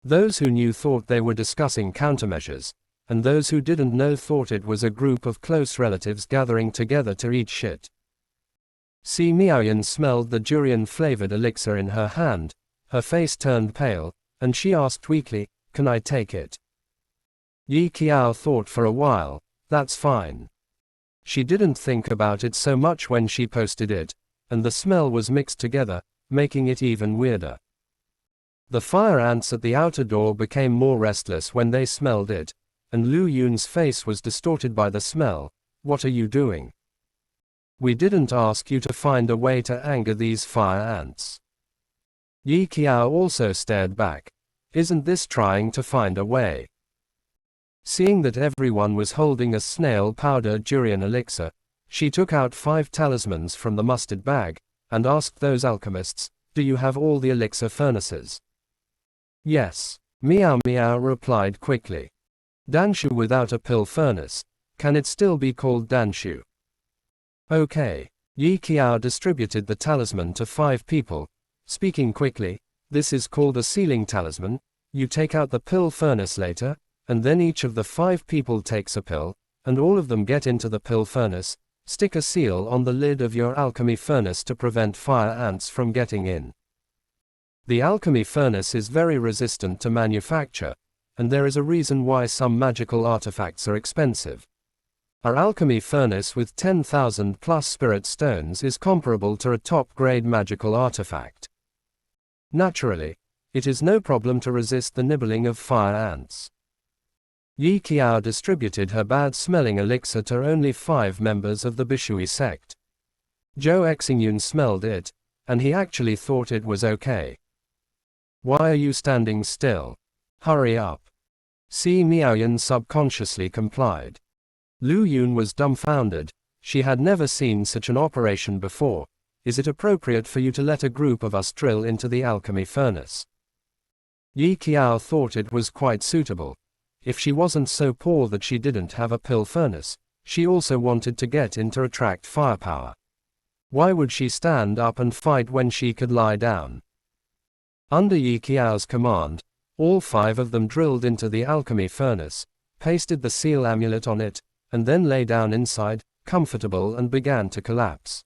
Those who knew thought they were discussing countermeasures, and those who didn't know thought it was a group of close relatives gathering together to eat shit. Si Miaoyan smelled the durian-flavored elixir in her hand, her face turned pale, and she asked weakly, "Can I take it?" Yi Qiao thought for a while. That's fine. She didn't think about it so much when she posted it, and the smell was mixed together, making it even weirder. The fire ants at the outer door became more restless when they smelled it, and Lu Yun's face was distorted by the smell. What are you doing? We didn't ask you to find a way to anger these fire ants. Yi Qiao also stared back. Isn't this trying to find a way? Seeing that everyone was holding a snail powder durian elixir, she took out 5 talismans from the mustard bag, and asked those alchemists, "Do you have all the elixir furnaces?" "Yes." Miao Miao replied quickly. "Danshu without a pill furnace, can it still be called Danshu?" "Okay." Yi Qiao distributed the talisman to 5 people, speaking quickly, "This is called a sealing talisman, you take out the pill furnace later, and then each of the 5 people takes a pill, and all of them get into the pill furnace. Stick a seal on the lid of your alchemy furnace to prevent fire ants from getting in. The alchemy furnace is very resistant to manufacture, and there is a reason why some magical artifacts are expensive. Our alchemy furnace with 10,000 plus spirit stones is comparable to a top-grade magical artifact. Naturally, it is no problem to resist the nibbling of fire ants. Yi Qiao distributed her bad-smelling elixir to only 5 members of the Bishui sect. Zhou Exingyun smelled it, and he actually thought it was okay. Why are you standing still? Hurry up. Si Miaoyan subconsciously complied. Lu Yun was dumbfounded. She had never seen such an operation before. Is it appropriate for you to let a group of us drill into the alchemy furnace? Yi Qiao thought it was quite suitable. If she wasn't so poor that she didn't have a pill furnace, she also wanted to get in to attract firepower. Why would she stand up and fight when she could lie down? Under Yi Qiao's command, all 5 of them drilled into the alchemy furnace, pasted the seal amulet on it, and then lay down inside, comfortable, and began to collapse.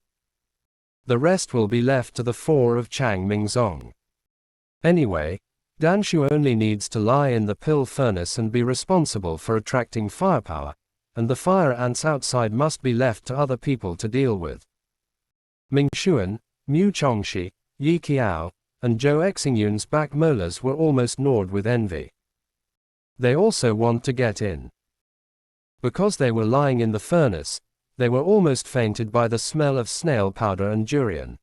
The rest will be left to the 4 of Chang Mingzong. Anyway, Danshu only needs to lie in the pill furnace and be responsible for attracting firepower, and the fire ants outside must be left to other people to deal with. Mingshuan, Mu Chongxi, Yi Qiao, and Zhou Exingyun's back molars were almost gnawed with envy. They also want to get in. Because they were lying in the furnace, they were almost fainted by the smell of snail powder and durian.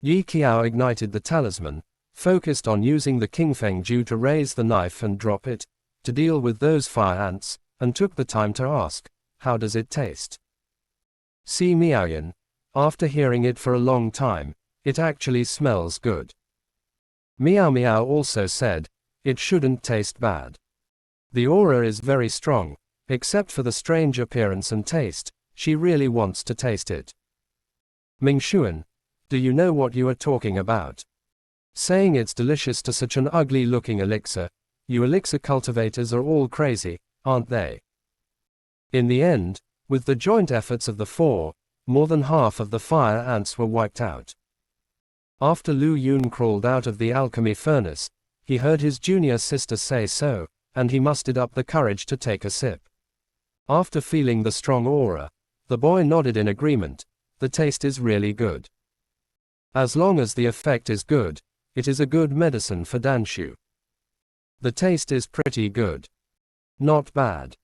Yi Qiao ignited the talisman, focused on using the Qingfeng Ju to raise the knife and drop it, to deal with those fire ants, and took the time to ask, how does it taste? Si Miaoyan, after hearing it for a long time, it actually smells good. Miao Miao also said, it shouldn't taste bad. The aura is very strong, except for the strange appearance and taste, she really wants to taste it. Mingshuan, do you know what you are talking about? Saying it's delicious to such an ugly-looking elixir, you elixir cultivators are all crazy, aren't they? In the end, with the joint efforts of the 4, more than half of the fire ants were wiped out. After Lu Yun crawled out of the alchemy furnace, he heard his junior sister say so, and he mustered up the courage to take a sip. After feeling the strong aura, the boy nodded in agreement. The taste is really good. As long as the effect is good, it is a good medicine for Danshu. The taste is pretty good. Not bad.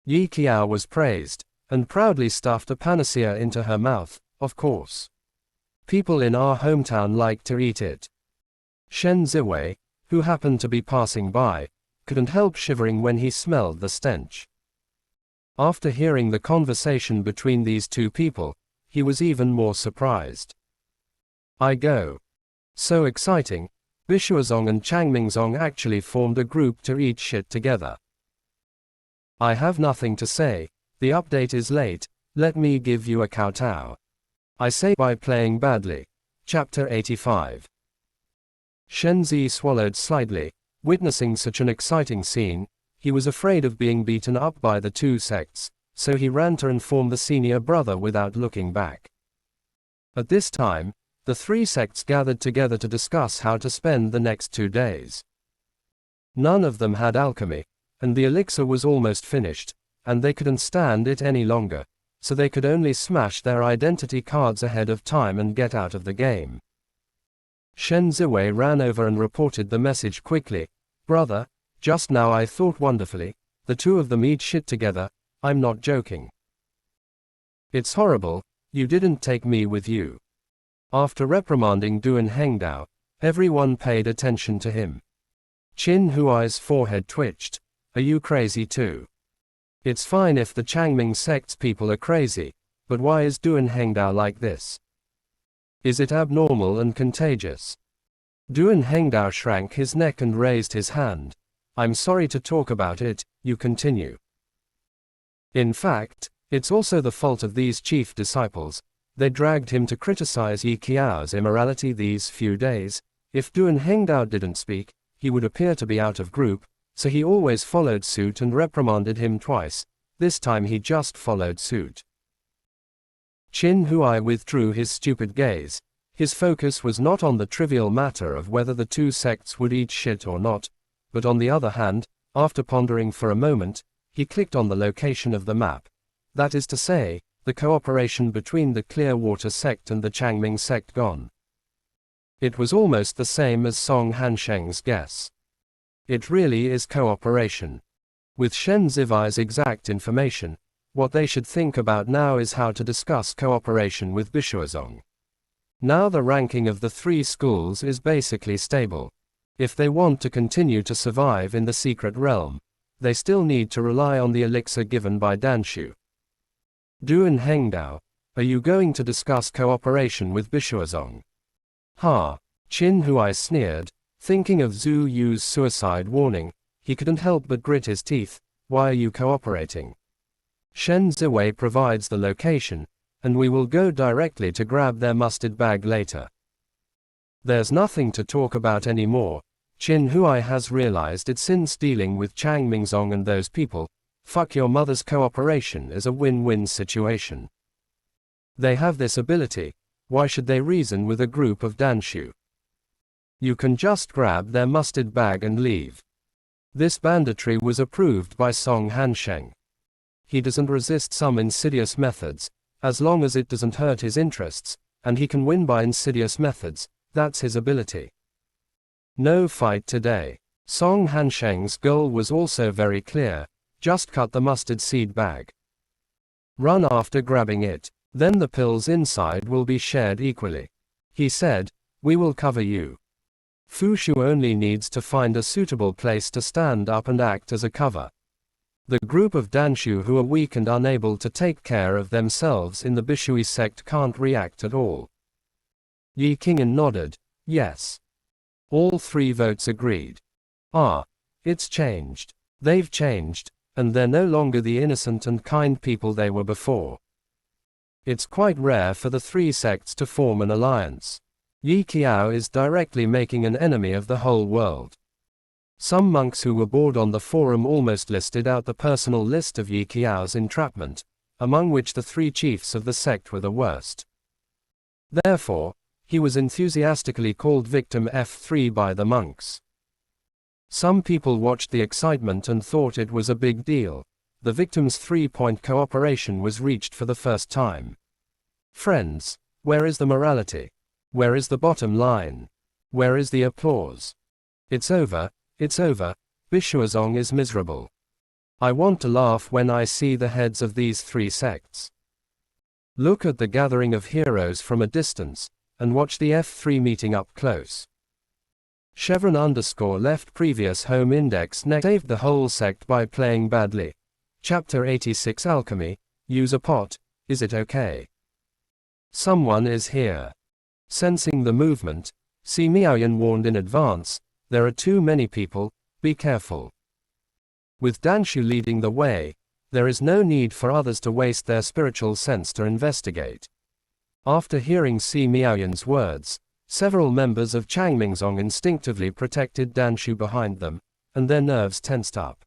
Yi Qiao was praised, and proudly stuffed a panacea into her mouth, of course. People in our hometown like to eat it. Shen Ziwei, who happened to be passing by, couldn't help shivering when he smelled the stench. After hearing the conversation between these 2 people, he was even more surprised. I go. So exciting, Bishuazong and Changmingzong actually formed a group to eat shit together. I have nothing to say, the update is late, let me give you a kowtow. I say by playing badly. Chapter 85. Shenzi swallowed slightly, witnessing such an exciting scene. He was afraid of being beaten up by the 2 sects, so he ran to inform the senior brother without looking back. At this time, the 3 sects gathered together to discuss how to spend the next 2 days. None of them had alchemy, and the elixir was almost finished, and they couldn't stand it any longer, so they could only smash their identity cards ahead of time and get out of the game. Shen Ziwei ran over and reported the message quickly. Brother, just now I thought wonderfully, the 2 of them eat shit together, I'm not joking. It's horrible, you didn't take me with you. After reprimanding Duan Hengdao, everyone paid attention to him. Qin Huai's forehead twitched. Are you crazy too? It's fine if the Changming sect's people are crazy, but why is Duan Hengdao like this? Is it abnormal and contagious? Duan Hengdao shrank his neck and raised his hand. I'm sorry to talk about it, you continue. In fact, it's also the fault of these chief disciples. They dragged him to criticize Yi Qiao's immorality these few days. If Duan Hengdao didn't speak, he would appear to be out of group, so he always followed suit and reprimanded him twice. This time he just followed suit. Qin Huai withdrew his stupid gaze. His focus was not on the trivial matter of whether the two sects would eat shit or not, but on the other hand, after pondering for a moment, he clicked on the location of the map. That is to say, the cooperation between the Clearwater sect and the Changming sect gone. It was almost the same as Song Hansheng's guess. It really is cooperation. With Shen Zivai's exact information, what they should think about now is how to discuss cooperation with Bishuazong. Now the ranking of the three schools is basically stable. If they want to continue to survive in the secret realm, they still need to rely on the elixir given by Danshu. Duan Hengdao, are you going to discuss cooperation with Bishuazong? Ha! Qin Huai sneered, thinking of Zhu Yu's suicide warning. He couldn't help but grit his teeth. Why are you cooperating? Shen Ziwei provides the location, and we will go directly to grab their mustard bag later. There's nothing to talk about anymore. Qin Huai has realized it since dealing with Chang Mingzong and those people. Fuck your mother's cooperation is a win-win situation. They have this ability, why should they reason with a group of Danshu? You can just grab their mustard bag and leave. This banditry was approved by Song Hansheng. He doesn't resist some insidious methods, as long as it doesn't hurt his interests, and he can win by insidious methods, that's his ability. No fight today. Song Hansheng's goal was also very clear, just cut the mustard seed bag. Run after grabbing it, then the pills inside will be shared equally. He said, we will cover you. Fu Shu only needs to find a suitable place to stand up and act as a cover. The group of Danshu who are weak and unable to take care of themselves in the Bishui sect can't react at all. Yi Qing'an nodded, yes. All three votes agreed. Ah, it's changed. They've changed, and they're no longer the innocent and kind people they were before. It's quite rare for the three sects to form an alliance. Yi Qiao is directly making an enemy of the whole world. Some monks who were bored on the forum almost listed out the personal list of Yi Qiao's entrapment, among which the three chiefs of the sect were the worst. Therefore, he was enthusiastically called Victim F3 by the monks. Some people watched the excitement and thought it was a big deal. The victims' 3-point cooperation was reached for the first time. Friends, where is the morality? Where is the bottom line? Where is the applause? It's over, Bishuazong is miserable. I want to laugh when I see the heads of these three sects. Look at the gathering of heroes from a distance, and watch the F3 meeting up close. Chevron _ left previous home index next saved the whole sect by playing badly. Chapter 86 Alchemy, use a pot, is it okay? Someone is here. Sensing the movement, Si Miaoyan warned in advance, there are too many people, be careful. With Danshu leading the way, there is no need for others to waste their spiritual sense to investigate. After hearing Si Miaoyan's words, several members of Changmingzong instinctively protected Danshu behind them, and their nerves tensed up.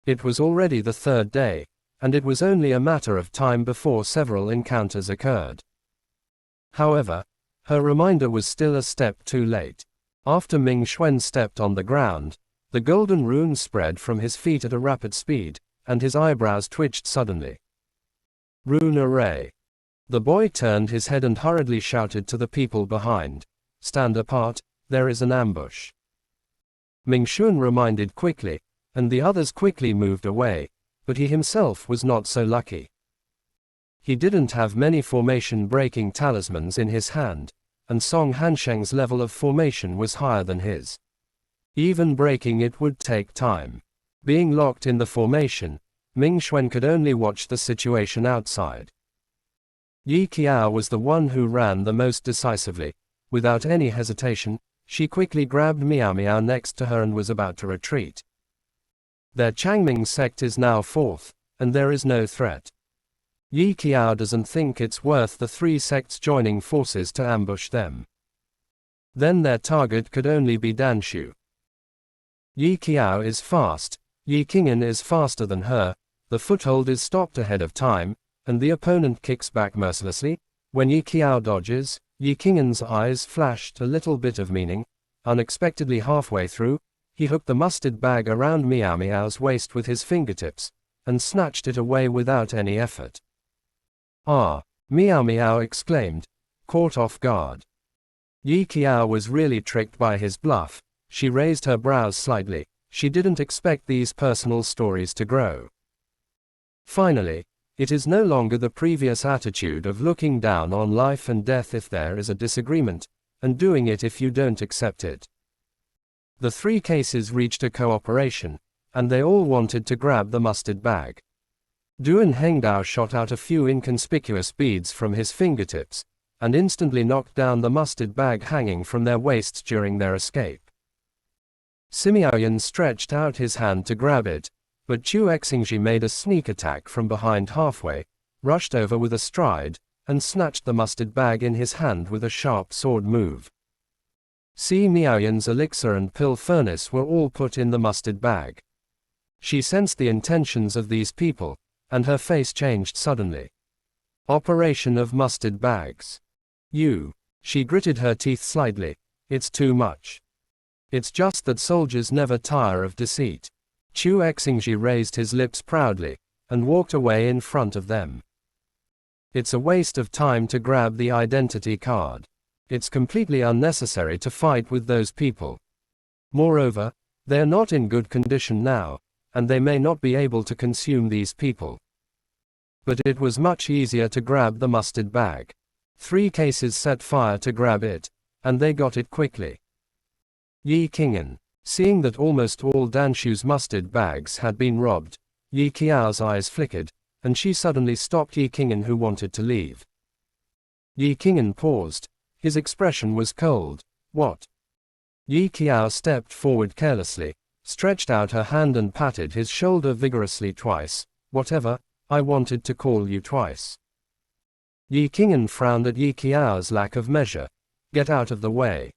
It was already the third day, and it was only a matter of time before several encounters occurred. However, her reminder was still a step too late. After Ming Xuan stepped on the ground, the golden rune spread from his feet at a rapid speed, and his eyebrows twitched suddenly. Rune array. The boy turned his head and hurriedly shouted to the people behind, stand apart, there is an ambush. Ming Xuan reminded quickly, and the others quickly moved away, but he himself was not so lucky. He didn't have many formation-breaking talismans in his hand, and Song Hansheng's level of formation was higher than his. Even breaking it would take time. Being locked in the formation, Ming Xuan could only watch the situation outside. Yi Qiao was the one who ran the most decisively. Without any hesitation, she quickly grabbed Miao Miao next to her and was about to retreat. Their Changming sect is now fourth, and there is no threat. Yi Qiao doesn't think it's worth the three sects joining forces to ambush them. Then their target could only be Danshu. Yi Qiao is fast, Yi Qing'an is faster than her, the foothold is stopped ahead of time, and the opponent kicks back mercilessly. When Yi Qiao dodges, Yi Qing'an's eyes flashed a little bit of meaning. Unexpectedly halfway through, he hooked the mustard bag around Miao Miao's waist with his fingertips, and snatched it away without any effort. Ah! Miao Miao exclaimed, caught off guard. Yi Qiao was really tricked by his bluff. She raised her brows slightly. She didn't expect these personal stories to grow. Finally, it is no longer the previous attitude of looking down on life and death if there is a disagreement, and doing it if you don't accept it. The three cases reached a cooperation, and they all wanted to grab the mustard bag. Duan Hengdao shot out a few inconspicuous beads from his fingertips, and instantly knocked down the mustard bag hanging from their waists during their escape. Simiaoyan stretched out his hand to grab it, but Chu Exingji made a sneak attack from behind halfway, rushed over with a stride, and snatched the mustard bag in his hand with a sharp sword move. Miaoyan's elixir and pill furnace were all put in the mustard bag. She sensed the intentions of these people, and her face changed suddenly. Operation of mustard bags. She gritted her teeth slightly. It's too much. It's just that soldiers never tire of deceit. Chu Exingji raised his lips proudly, and walked away in front of them. It's a waste of time to grab the identity card. It's completely unnecessary to fight with those people. Moreover, they're not in good condition now, and they may not be able to consume these people. But it was much easier to grab the mustard bag. 3 cases set fire to grab it, and they got it quickly. Yi Qing'an, seeing that almost all Danshu's mustard bags had been robbed, Yi Qiao's eyes flickered, and she suddenly stopped Yi Qing'an, who wanted to leave. Yi Qing'an paused. His expression was cold. What? Yi Qiao stepped forward carelessly, stretched out her hand and patted his shoulder vigorously twice. Whatever, I wanted to call you twice. Yi Qing'an frowned at Yi Qiao's lack of measure. Get out of the way.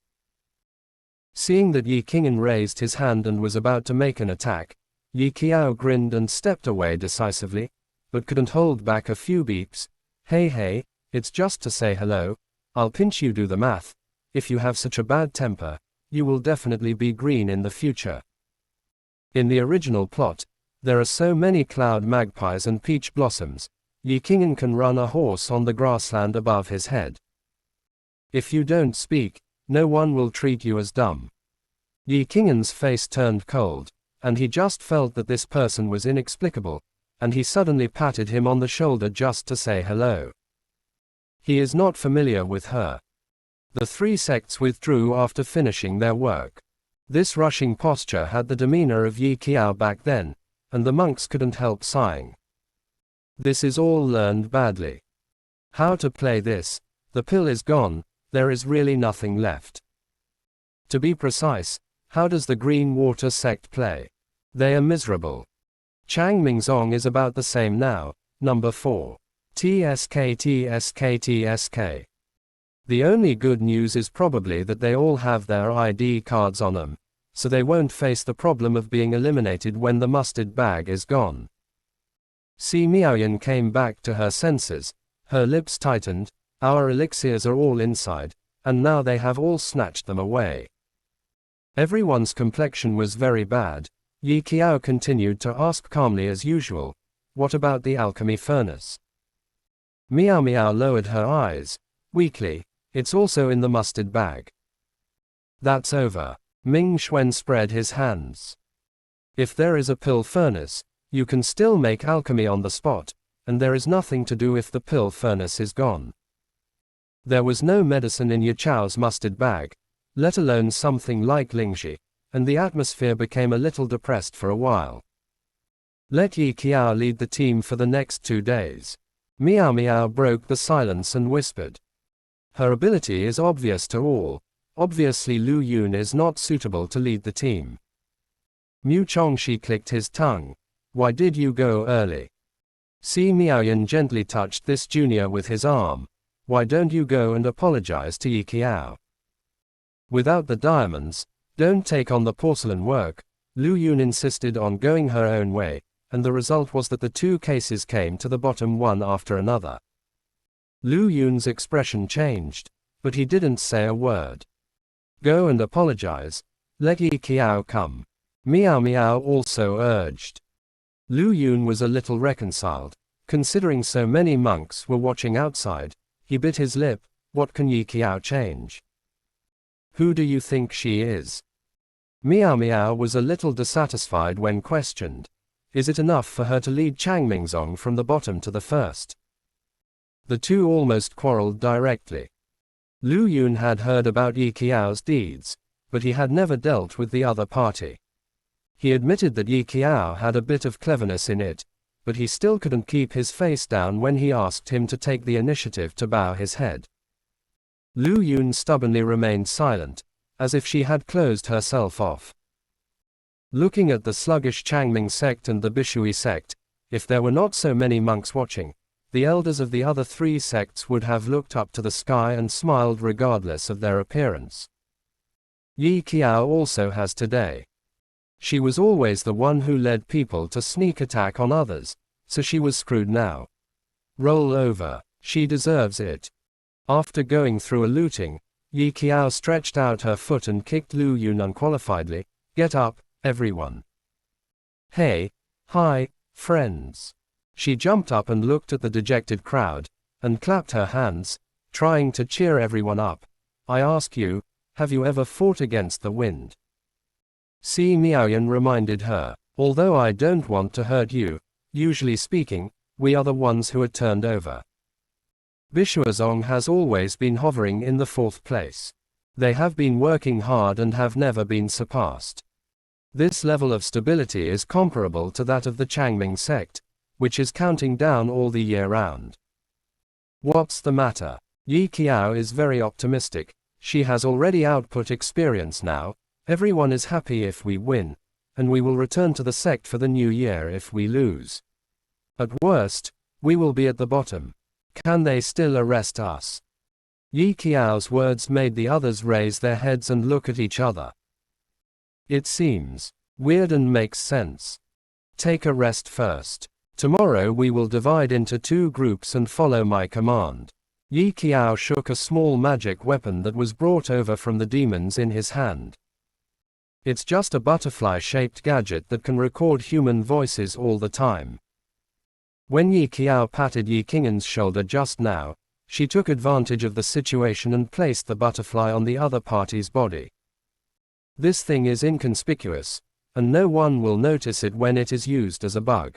Seeing that Yi Qing'an raised his hand and was about to make an attack, Yi Qiao grinned and stepped away decisively, but couldn't hold back a few beeps. Hey, it's just to say hello. I'll pinch you, do the math. If you have such a bad temper, you will definitely be green in the future. In the original plot, there are so many cloud magpies and peach blossoms. Yi Qing'an can run a horse on the grassland above his head. If you don't speak, no one will treat you as dumb. Yi Qing'an's face turned cold, and he just felt that this person was inexplicable, and he suddenly patted him on the shoulder just to say hello. He is not familiar with her. The 3 sects withdrew after finishing their work. This rushing posture had the demeanor of Yi Qiao back then, and the monks couldn't help sighing. This is all learned badly. How to play this? The pill is gone, there is really nothing left. To be precise, how does the Green Water sect play? They are miserable. Chang Mingzong is about the same now. Number 4. TSK. The only good news is probably that they all have their ID cards on them, so they won't face the problem of being eliminated when the mustard bag is gone. Miaoyan came back to her senses, her lips tightened. Our elixirs are all inside, and now they have all snatched them away. Everyone's complexion was very bad. Yi Qiao continued to ask calmly as usual, what about the alchemy furnace? Miao Miao lowered her eyes, weakly. It's also in the mustard bag. That's over. Ming Xuan spread his hands. If there is a pill furnace, you can still make alchemy on the spot, and there is nothing to do if the pill furnace is gone. There was no medicine in Ye Chao's mustard bag, let alone something like Lingxi, and the atmosphere became a little depressed for a while. Let Yi Qiao lead the team for the next 2 days. Miao Miao broke the silence and whispered. Her ability is obvious to all. Obviously Lu Yun is not suitable to lead the team. Mu Chongxi clicked his tongue. Why did you go early? Miaoyan gently touched this junior with his arm. Why don't you go and apologize to Yi Qiao? Without the diamonds, don't take on the porcelain work. Lu Yun insisted on going her own way, and the result was that the two cases came to the bottom one after another. Lu Yun's expression changed, but he didn't say a word. Go and apologize. Let Yi Qiao come. Miao Miao also urged. Lu Yun was a little reconciled. Considering so many monks were watching outside, he bit his lip. What can Yi Qiao change? Who do you think she is? Miao Miao was a little dissatisfied when questioned. Is it enough for her to lead Chang Mingzong from the bottom to the first? The two almost quarreled directly. Lu Yun had heard about Yi Qiao's deeds, but he had never dealt with the other party. He admitted that Yi Qiao had a bit of cleverness in it, but he still couldn't keep his face down when he asked him to take the initiative to bow his head. Lu Yun stubbornly remained silent, as if she had closed herself off. Looking at the sluggish Changming sect and the Bishui sect, if there were not so many monks watching, the elders of the other three sects would have looked up to the sky and smiled regardless of their appearance. Yi Qiao also has today. She was always the one who led people to sneak attack on others, so she was screwed now. Roll over, she deserves it. After going through a looting, Yi Qiao stretched out her foot and kicked Lu Yun unqualifiedly. Get up, everyone. Hey, hi, friends. She jumped up and looked at the dejected crowd, and clapped her hands, trying to cheer everyone up. I ask you, have you ever fought against the wind? Si Miaoyan reminded her, although I don't want to hurt you, usually speaking, we are the ones who are turned over. Bishuazong has always been hovering in the fourth place. They have been working hard and have never been surpassed. This level of stability is comparable to that of the Changming sect, which is counting down all the year round. What's the matter? Yi Qiao is very optimistic. She has already output experience now. Everyone is happy if we win, and we will return to the sect for the new year if we lose. At worst, we will be at the bottom. Can they still arrest us? Yi Qiao's words made the others raise their heads and look at each other. It seems weird and makes sense. Take a rest first. Tomorrow we will divide into two groups and follow my command. Yi Qiao shook a small magic weapon that was brought over from the demons in his hand. It's just a butterfly-shaped gadget that can record human voices all the time. When Yi Qiao patted Yi Qing'an's shoulder just now, she took advantage of the situation and placed the butterfly on the other party's body. This thing is inconspicuous, and no one will notice it when it is used as a bug.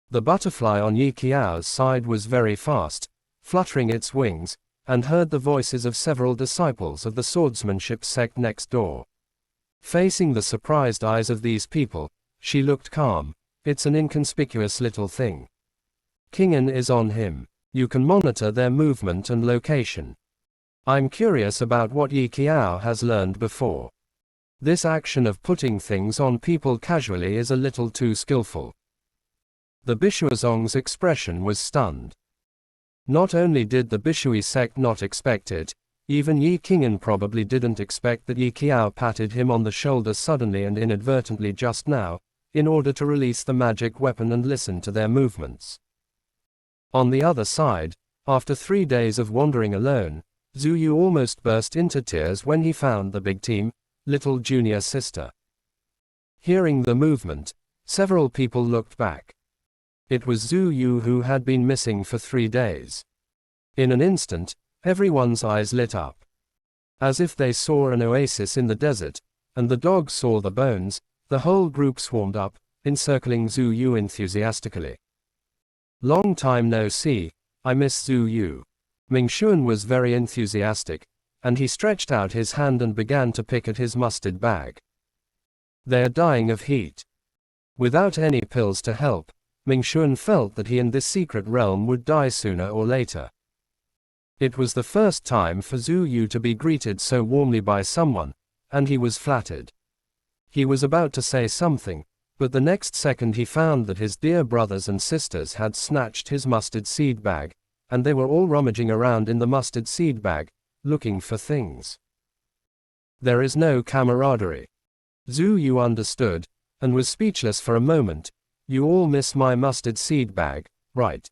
The butterfly on Yi Qiao's side was very fast, fluttering its wings, and heard the voices of several disciples of the swordsmanship sect next door. Facing the surprised eyes of these people, she looked calm. It's an inconspicuous little thing. Qing'an is on him. You can monitor their movement and location. I'm curious about what Yi Qiao has learned before. This action of putting things on people casually is a little too skillful. The Bishuazong's expression was stunned. Not only did the Bishui sect not expect it, even Yi Qing'an probably didn't expect that Yi Qiao patted him on the shoulder suddenly and inadvertently just now, in order to release the magic weapon and listen to their movements. On the other side, after 3 days of wandering alone, Zhu Yu almost burst into tears when he found the big team, little junior sister. Hearing the movement, several people looked back. It was Zhu Yu who had been missing for 3 days. In an instant, everyone's eyes lit up. As if they saw an oasis in the desert, and the dogs saw the bones, the whole group swarmed up, encircling Zhu Yu enthusiastically. Long time no see, I miss Zhu Yu. Mingxuan was very enthusiastic, and he stretched out his hand and began to pick at his mustard bag. They are dying of heat. Without any pills to help, Mingxuan felt that he and this secret realm would die sooner or later. It was the first time for Zhu Yu to be greeted so warmly by someone, and he was flattered. He was about to say something, but the next second he found that his dear brothers and sisters had snatched his mustard seed bag, and they were all rummaging around in the mustard seed bag, looking for things. There is no camaraderie. Zhu Yu understood, and was speechless for a moment. You all miss my mustard seed bag, right?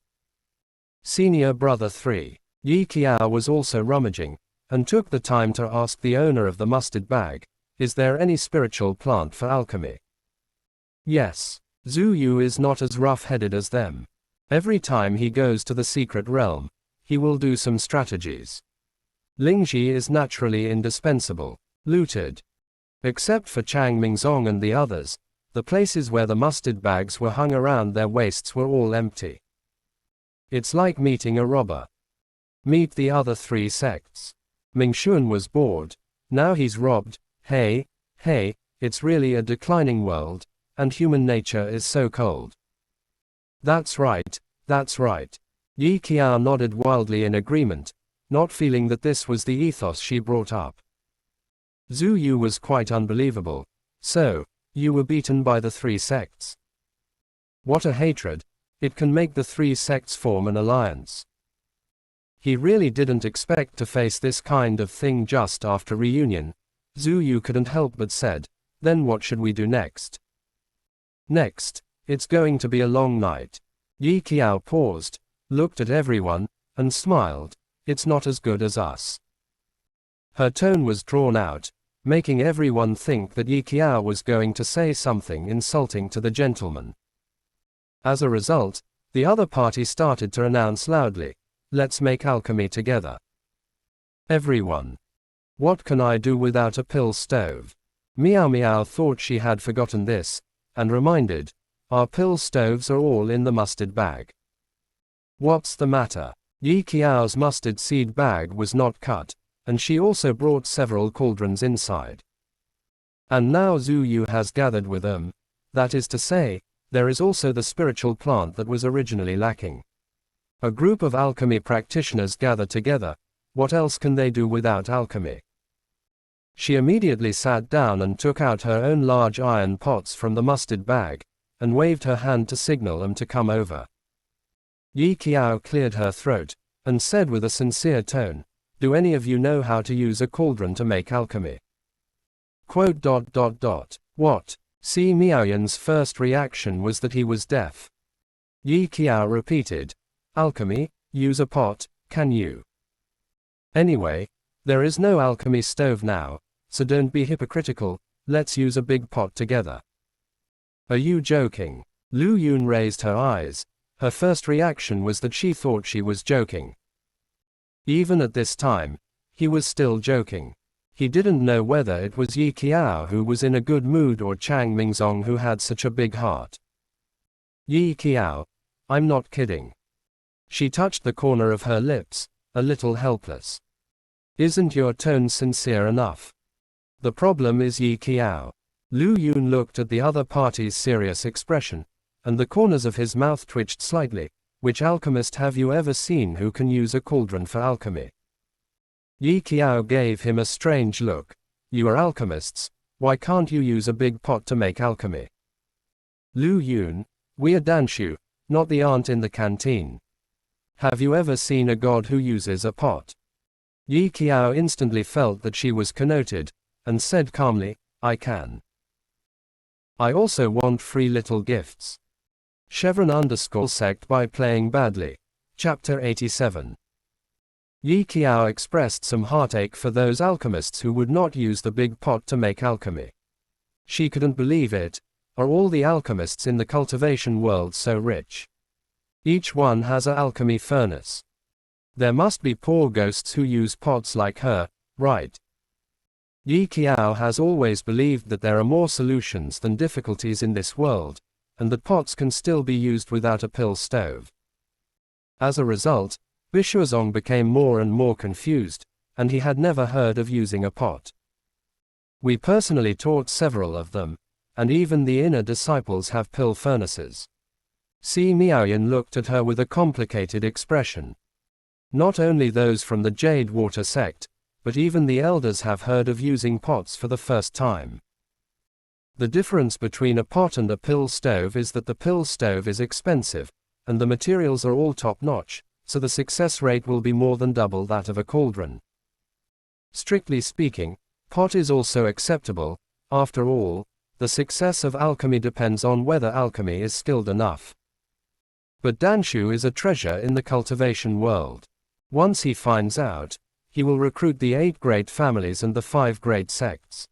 Senior Brother 3. Yi Qiao was also rummaging, and took the time to ask the owner of the mustard bag, is there any spiritual plant for alchemy? Yes. Zhu Yu is not as rough-headed as them. Every time he goes to the secret realm, he will do some strategies. Lingji is naturally indispensable. Looted. Except for Chang Mingzong and the others, the places where the mustard bags were hung around their waists were all empty. It's like meeting a robber. Meet the other 3 sects. Mingxuan was bored. Now he's robbed. Hey, it's really a declining world, and human nature is so cold. That's right. Yi Qiao nodded wildly in agreement, not feeling that this was the ethos she brought up. Zhu Yu was quite unbelievable. So, you were beaten by the 3 sects. What a hatred. It can make the 3 sects form an alliance. He really didn't expect to face this kind of thing just after reunion. Zhu Yu couldn't help but said, then what should we do next? Next, it's going to be a long night. Yi Qiao paused, looked at everyone, and smiled. It's not as good as us. Her tone was drawn out, making everyone think that Yi Qiao was going to say something insulting to the gentleman. As a result, the other party started to announce loudly, let's make alchemy together. Everyone. What can I do without a pill stove? Miao Miao thought she had forgotten this, and reminded, our pill stoves are all in the mustard bag. What's the matter? Yi Qiao's mustard seed bag was not cut, and she also brought several cauldrons inside. And now Zhu Yu has gathered with them. That is to say, there is also the spiritual plant that was originally lacking. A group of alchemy practitioners gather together. What else can they do without alchemy? She immediately sat down and took out her own large iron pots from the mustard bag, and waved her hand to signal them to come over. Yi Qiao cleared her throat, and said with a sincere tone, do any of you know how to use a cauldron to make alchemy? What? Si Miaoyan's first reaction was that he was deaf. Yi Qiao repeated, alchemy, use a pot, can you? Anyway, there is no alchemy stove now, so don't be hypocritical, let's use a big pot together. Are you joking? Lu Yun raised her eyes. Her first reaction was that she thought she was joking. Even at this time, he was still joking. He didn't know whether it was Yi Qiao who was in a good mood or Chang Mingzong who had such a big heart. Yi Qiao, I'm not kidding. She touched the corner of her lips, a little helpless. Isn't your tone sincere enough? The problem is Yi Qiao. Lu Yun looked at the other party's serious expression, and the corners of his mouth twitched slightly. Which alchemist have you ever seen who can use a cauldron for alchemy? Yi Qiao gave him a strange look. You are alchemists, why can't you use a big pot to make alchemy? Lu Yun, we are Danshu, not the aunt in the canteen. Have you ever seen a god who uses a pot? Yi Qiao instantly felt that she was connoted, and said calmly, I can. I also want free little gifts. Chevron _sect by playing badly. Chapter 87. Yi Qiao expressed some heartache for those alchemists who would not use the big pot to make alchemy. She couldn't believe it. Are all the alchemists in the cultivation world so rich? Each one has an alchemy furnace. There must be poor ghosts who use pots like her, right? Yi Qiao has always believed that there are more solutions than difficulties in this world, and that pots can still be used without a pill stove. As a result, Bishuazong became more and more confused, and he had never heard of using a pot. We personally taught several of them, and even the inner disciples have pill furnaces. Si Miaoyan looked at her with a complicated expression. Not only those from the Jade Water sect, but even the elders have heard of using pots for the first time. The difference between a pot and a pill stove is that the pill stove is expensive, and the materials are all top-notch, so the success rate will be more than double that of a cauldron. Strictly speaking, pot is also acceptable. After all, the success of alchemy depends on whether alchemy is skilled enough. But Danshu is a treasure in the cultivation world. Once he finds out, he will recruit the 8 great families and the 5 great sects.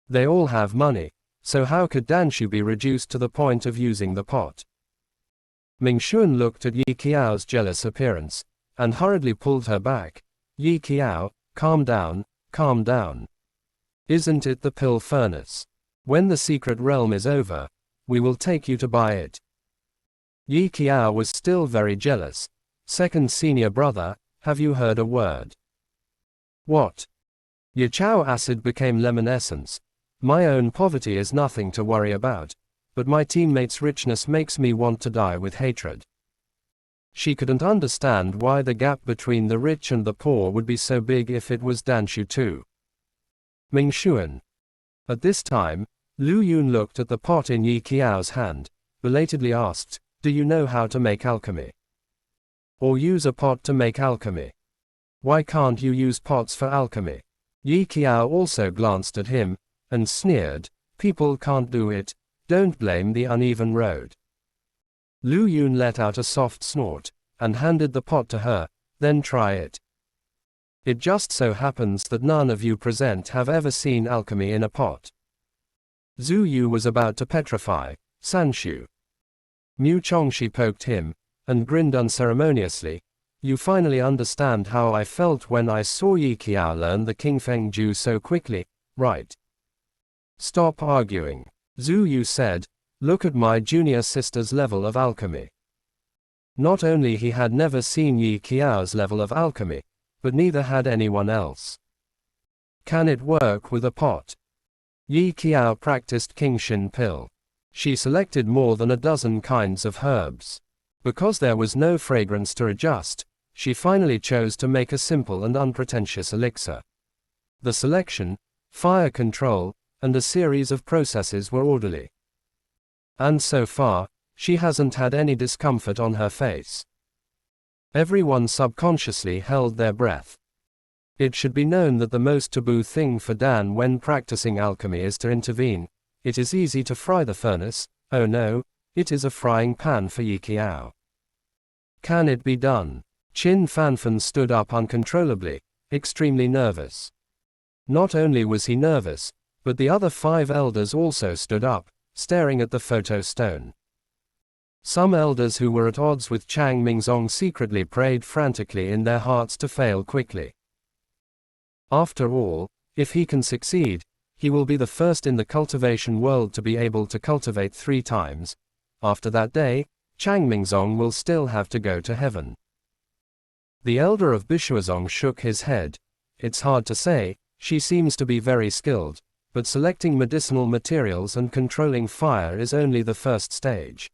They all have money, so how could Danshu be reduced to the point of using the pot? Ming Xuan looked at Yi Qiao's jealous appearance, and hurriedly pulled her back. Yi Qiao, calm down, calm down. Isn't it the pill furnace? When the secret realm is over, we will take you to buy it. Yi Qiao was still very jealous. Second senior brother, have you heard a word? What? Ye Chao acid became lemon essence. My own poverty is nothing to worry about, but my teammates' richness makes me want to die with hatred. She couldn't understand why the gap between the rich and the poor would be so big if it was Danshu too. Ming Xuan. At this time, Lu Yun looked at the pot in Yi Qiao's hand, belatedly asked, do you know how to make alchemy? Or use a pot to make alchemy? Why can't you use pots for alchemy? Yi Qiao also glanced at him, and sneered, people can't do it, don't blame the uneven road. Lu Yun let out a soft snort, and handed the pot to her, then try it. It just so happens that none of you present have ever seen alchemy in a pot. Zhu Yu was about to petrify, Sanshu. Mu Chongxi poked him, and grinned unceremoniously. You finally understand how I felt when I saw Yi Qiao learn the Qingfeng Ju so quickly, right? Stop arguing. Zhu Yu said, look at my junior sister's level of alchemy. Not only he had never seen Yi Qiao's level of alchemy, but neither had anyone else. Can it work with a pot? Yi Qiao practiced Qingshin pill. She selected more than a dozen kinds of herbs. Because there was no fragrance to adjust, she finally chose to make a simple and unpretentious elixir. The selection, fire control, and a series of processes were orderly. And so far, she hasn't had any discomfort on her face. Everyone subconsciously held their breath. It should be known that the most taboo thing for Dan when practicing alchemy is to intervene. It is easy to fry the furnace, oh no, it is a frying pan for Yi Qiao. Can it be done? Qin Fanfan stood up uncontrollably, extremely nervous. Not only was he nervous, but the other 5 elders also stood up, staring at the photo stone. Some elders who were at odds with Chang Mingzong secretly prayed frantically in their hearts to fail quickly. After all, if he can succeed, he will be the first in the cultivation world to be able to cultivate 3 times. After that day, Chang Mingzong will still have to go to heaven. The elder of Bishuazong shook his head. It's hard to say, she seems to be very skilled, but selecting medicinal materials and controlling fire is only the first stage.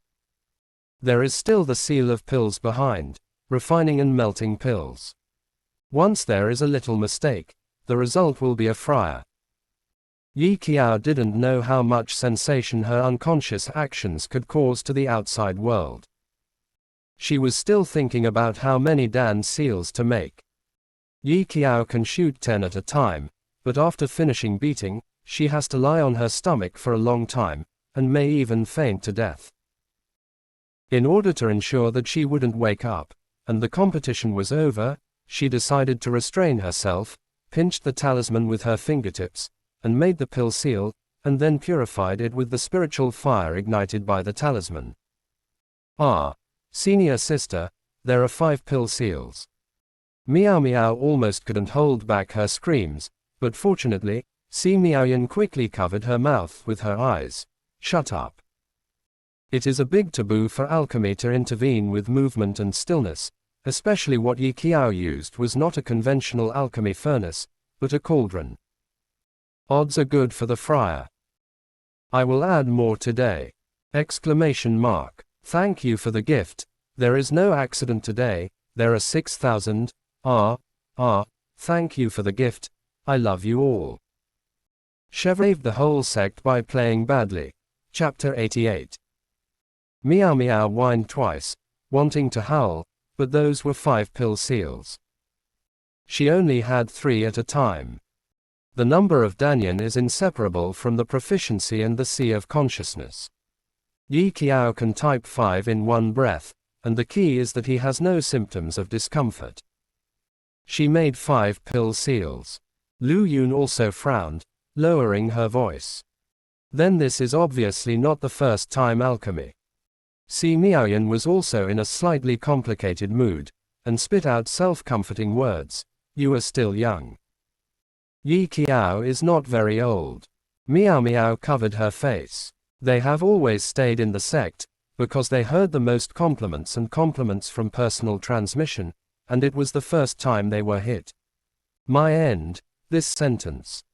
There is still the seal of pills behind, refining and melting pills. Once there is a little mistake, the result will be a fryer. Yi Qiao didn't know how much sensation her unconscious actions could cause to the outside world. She was still thinking about how many Dan seals to make. Yi Qiao can shoot 10 at a time, but after finishing beating, she has to lie on her stomach for a long time, and may even faint to death. In order to ensure that she wouldn't wake up, and the competition was over, she decided to restrain herself, pinched the talisman with her fingertips, and made the pill seal, and then purified it with the spiritual fire ignited by the talisman. Ah, senior sister, there are 5 pill seals. Miao Miao almost couldn't hold back her screams, but fortunately, Si Miaoyan quickly covered her mouth with her eyes. Shut up. It is a big taboo for alchemy to intervene with movement and stillness, especially what Yi Qiao used was not a conventional alchemy furnace, but a cauldron. Odds are good for the fryer. I will add more today! Exclamation mark. Thank you for the gift. There is no accident today. There are 6,000. Thank you for the gift. I love you all. Chevraved the whole sect by playing badly. Chapter 88. Miao Miao whined twice, wanting to howl, but those were 5 pill seals. She only had 3 at a time. The number of Danyan is inseparable from the proficiency and the sea of consciousness. Yi Qiao can type 5 in one breath, and the key is that he has no symptoms of discomfort. She made 5 pill seals. Lu Yun also frowned, lowering her voice. Then this is obviously not the first time alchemy. Si Miaoyan was also in a slightly complicated mood, and spit out self-comforting words. You are still young. Yi Qiao is not very old. Miao Miao covered her face. They have always stayed in the sect, because they heard the most compliments and compliments from personal transmission, and it was the first time they were hit. My end, this sentence.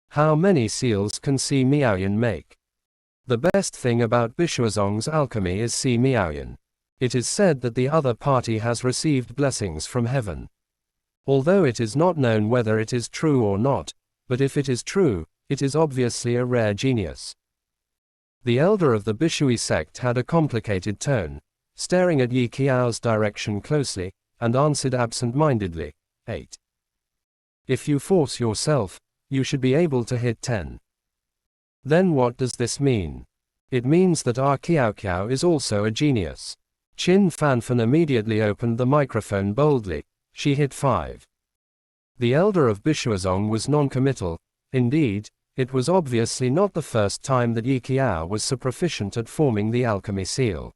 How many seals can Si Miaoyan make? The best thing about Bishuazong's alchemy is Si Miaoyan. It is said that the other party has received blessings from heaven. Although it is not known whether it is true or not, but if it is true, it is obviously a rare genius. The elder of the Bishui sect had a complicated tone, staring at Yi Qiao's direction closely, and answered absent-mindedly, 8. If you force yourself, you should be able to hit 10. Then what does this mean? It means that our Qiao is also a genius. Qin Fanfan immediately opened the microphone boldly. She hit 5. The elder of Bishuazong was non-committal. Indeed, it was obviously not the first time that Yi Qiao was so proficient at forming the alchemy seal.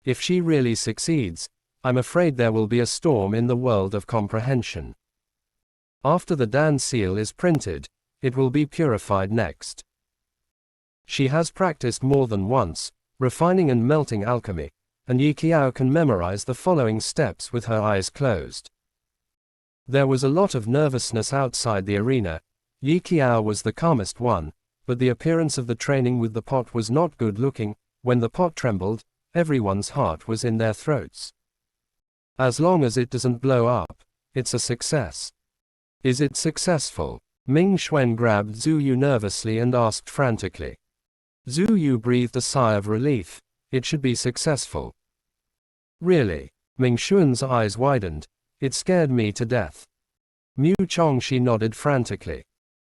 If she really succeeds, I'm afraid there will be a storm in the world of comprehension. After the Dan seal is printed, it will be purified next. She has practiced more than once, refining and melting alchemy, and Yi Qiao can memorize the following steps with her eyes closed. There was a lot of nervousness outside the arena. Yi Qiao was the calmest one, but the appearance of the training with the pot was not good looking. When the pot trembled, everyone's heart was in their throats. As long as it doesn't blow up, it's a success. Is it successful? Ming Xuan grabbed Zhu Yu nervously and asked frantically. Zhu Yu breathed a sigh of relief. It should be successful. Really? Ming Xuan's eyes widened. It scared me to death. Mu Chongxi nodded frantically.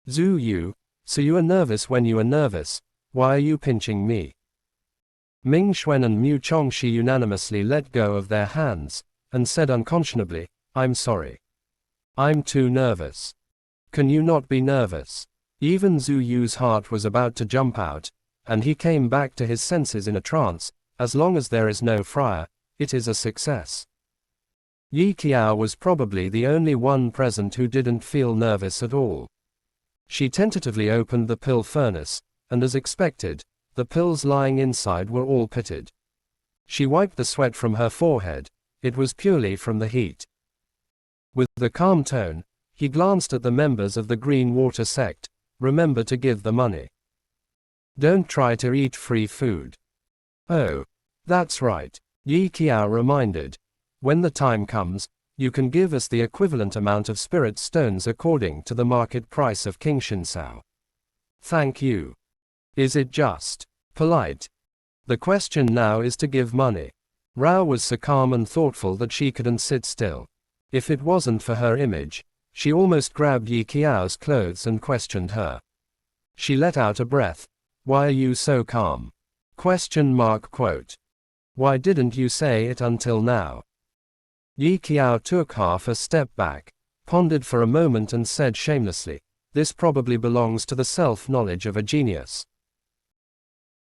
Zhu Yu, so you are nervous when you are nervous, why are you pinching me? Ming Xuan and Mu Chongxi unanimously let go of their hands, and said unconscionably, I'm sorry. I'm too nervous. Can you not be nervous? Even Zhu Yu's heart was about to jump out, and he came back to his senses in a trance. As long as there is no friar, it is a success. Yi Qiao was probably the only one present who didn't feel nervous at all. She tentatively opened the pill furnace, and as expected, the pills lying inside were all pitted. She wiped the sweat from her forehead. It was purely from the heat. With a calm tone, he glanced at the members of the Green Water sect. Remember to give the money. Don't try to eat free food. Oh, that's right, Yi Qiao reminded. When the time comes, you can give us the equivalent amount of spirit stones according to the market price of King Shinsao. Thank you. Is it just polite? The question now is to give money. Rao was so calm and thoughtful that she couldn't sit still. If it wasn't for her image, she almost grabbed Yi Qiao's clothes and questioned her. She let out a breath. Why are you so calm? ? Why didn't you say it until now? Yi Qiao took half a step back, pondered for a moment and said shamelessly, this probably belongs to the self-knowledge of a genius.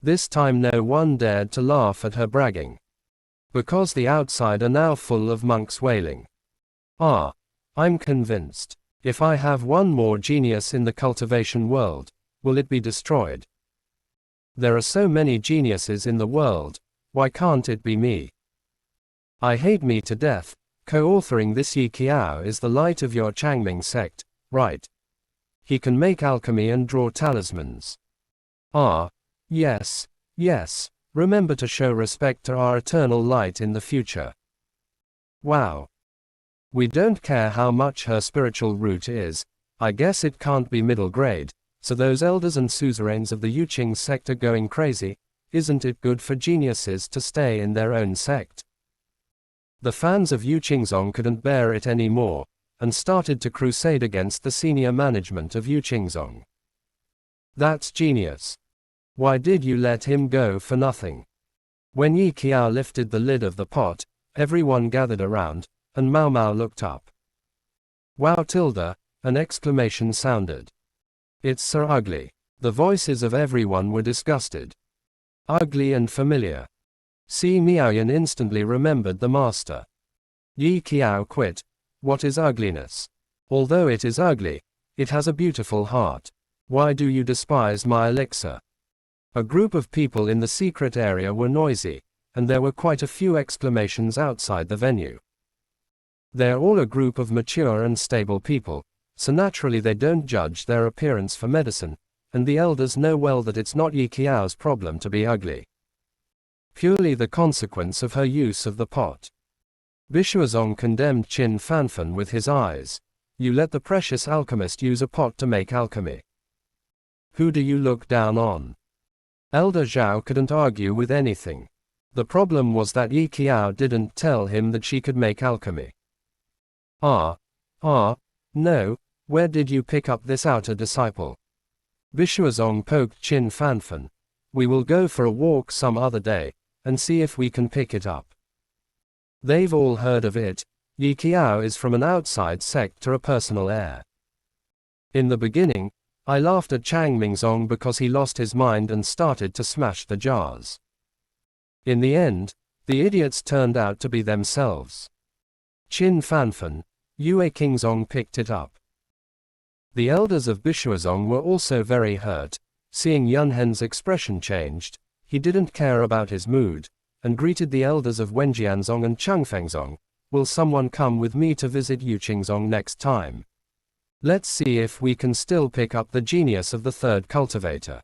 This time no one dared to laugh at her bragging. Because the outside are now full of monks wailing. Ah, I'm convinced. If I have one more genius in the cultivation world, will it be destroyed? There are so many geniuses in the world, why can't it be me? I hate me to death. Co-authoring this Yi Qiao is the light of your Changming sect, right? He can make alchemy and draw talismans. Ah, yes, yes, remember to show respect to our eternal light in the future. Wow. We don't care how much her spiritual root is, I guess it can't be middle grade, so those elders and suzerains of the Yuqing sect are going crazy. Isn't it good for geniuses to stay in their own sect? The fans of Yu Qingzong couldn't bear it anymore. and started to crusade against the senior management of Yuqingzong. That's genius. Why did you let him go for nothing? When Yi Qiao lifted the lid of the pot, everyone gathered around, and Mao Mao looked up. Wow tilde, an exclamation sounded. It's so ugly. The voices of everyone were disgusted. Ugly and familiar. Si Miaoyan instantly remembered the master. Yi Qiao quit. What is ugliness? Although it is ugly, it has a beautiful heart. Why do you despise my elixir? A group of people in the secret area were noisy, and there were quite a few exclamations outside the venue. They're all a group of mature and stable people, so naturally they don't judge their appearance for medicine, and the elders know well that it's not Yi Qiao's problem to be ugly. Purely the consequence of her use of the pot. Bishuazong condemned Qin Fanfan with his eyes. You let the precious alchemist use a pot to make alchemy. Who do you look down on? Elder Zhao couldn't argue with anything. The problem was that Yi Qiao didn't tell him that she could make alchemy. No, where did you pick up this outer disciple? Bishuazong poked Qin Fanfan. We will go for a walk some other day, and see if we can pick it up. They've all heard of it. Yi Qiao is from an outside sect to a personal heir. In the beginning, I laughed at Chang Mingzong because he lost his mind and started to smash the jars. In the end, the idiots turned out to be themselves. Qin Fanfan, Yue Qingzong picked it up. The elders of Bishuazong were also very hurt. Seeing Yunhen's expression changed, he didn't care about his mood, and greeted the elders of Wenjianzong and Changfengzong. Will someone come with me to visit Yuqingzong next time? Let's see if we can still pick up the genius of the third cultivator.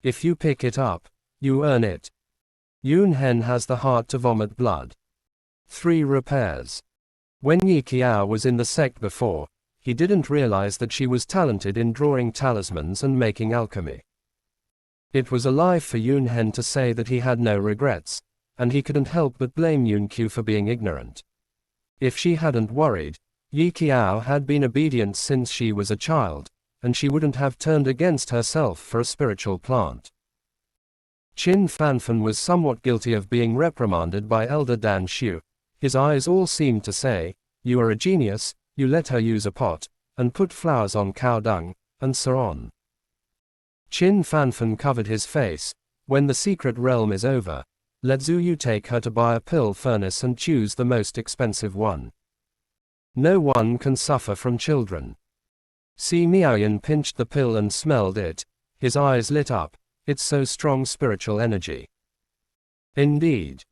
If you pick it up, you earn it. Yunhen has the heart to vomit blood. 3 repairs. When Yi Qiao was in the sect before, he didn't realize that she was talented in drawing talismans and making alchemy. It was a lie for Yunhen to say that he had no regrets, and he couldn't help but blame Yunqiu for being ignorant. If she hadn't worried, Yi Qiao had been obedient since she was a child, and she wouldn't have turned against herself for a spiritual plant. Qin Fanfan was somewhat guilty of being reprimanded by Elder Dan Shu. His eyes all seemed to say, "You are a genius, you let her use a pot, and put flowers on cow dung, and so on." Qin Fanfan covered his face. When the secret realm is over, let Zhu Yu take her to buy a pill furnace and choose the most expensive one. No one can suffer from children. Si Miaoyan pinched the pill and smelled it. His eyes lit up. It's so strong spiritual energy. Indeed.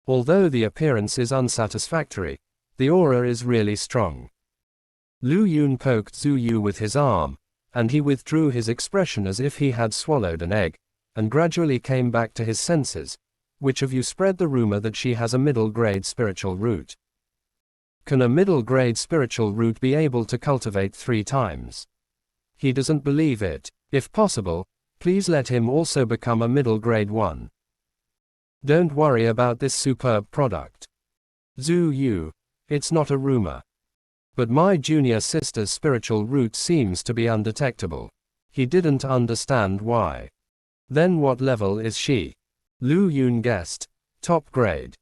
Although the appearance is unsatisfactory, the aura is really strong. Lu Yun poked Zhu Yu with his arm, and he withdrew his expression as if he had swallowed an egg, and gradually came back to his senses. Which of you spread the rumor that she has a middle-grade spiritual root? Can a middle-grade spiritual root be able to cultivate 3 times? He doesn't believe it. If possible, please let him also become a middle-grade one. Don't worry about this superb product. Zhu Yu, it's not a rumor. But my junior sister's spiritual root seems to be undetectable. He didn't understand why. Then what level is she? Lu Yun guessed. Top grade.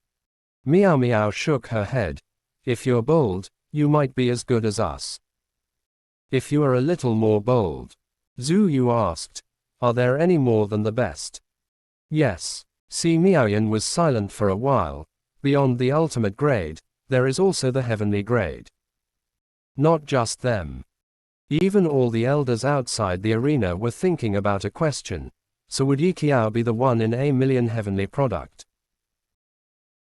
Miao Miao shook her head. If you're bold, you might be as good as us. If you are a little more bold. Zhu Yu asked. Are there any more than the best? Yes. Si Miaoyan was silent for a while. Beyond the ultimate grade, there is also the heavenly grade. Not just them. Even all the elders outside the arena were thinking about a question. So would Yi Qiao be the one in a million heavenly product?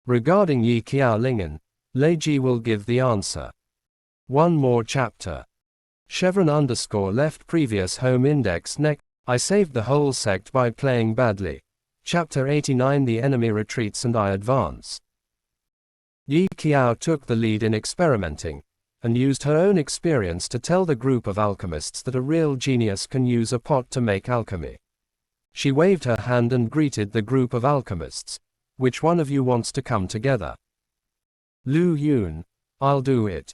Regarding Yi Qiao Lingen, Lei Ji will give the answer. One more chapter. Chevron _ left previous home index next. I saved the whole sect by playing badly. Chapter 89 The enemy retreats and I advance. Yi Qiao took the lead in experimenting, and used her own experience to tell the group of alchemists that a real genius can use a pot to make alchemy. She waved her hand and greeted the group of alchemists. Which one of you wants to come together? Lu Yun. I'll do it.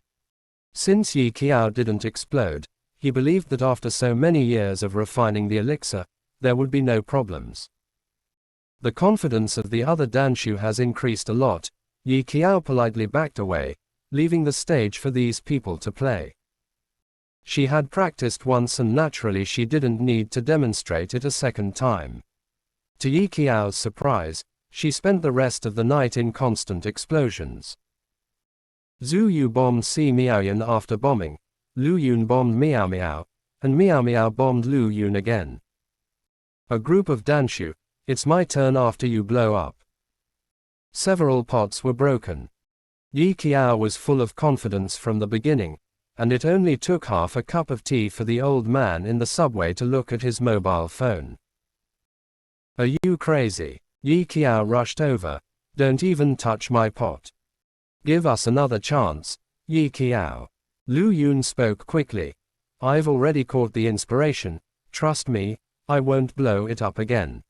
Since Yi Qiao didn't explode, he believed that after so many years of refining the elixir, there would be no problems. The confidence of the other Danshu has increased a lot. Yi Qiao politely backed away, leaving the stage for these people to play. She had practiced once and naturally she didn't need to demonstrate it a second time. To Yi Qiao's surprise, she spent the rest of the night in constant explosions. Zhu Yu bombed Si Miaoyan after bombing, Lu Yun bombed Miao Miao, and Miao Miao bombed Lu Yun again. A group of Danshu, it's my turn after you blow up. Several pots were broken. Yi Qiao was full of confidence from the beginning, and it only took half a cup of tea for the old man in the subway to look at his mobile phone. Are you crazy? Yi Qiao rushed over. Don't even touch my pot. Give us another chance, Yi Qiao. Lu Yun spoke quickly. I've already caught the inspiration, trust me, I won't blow it up again.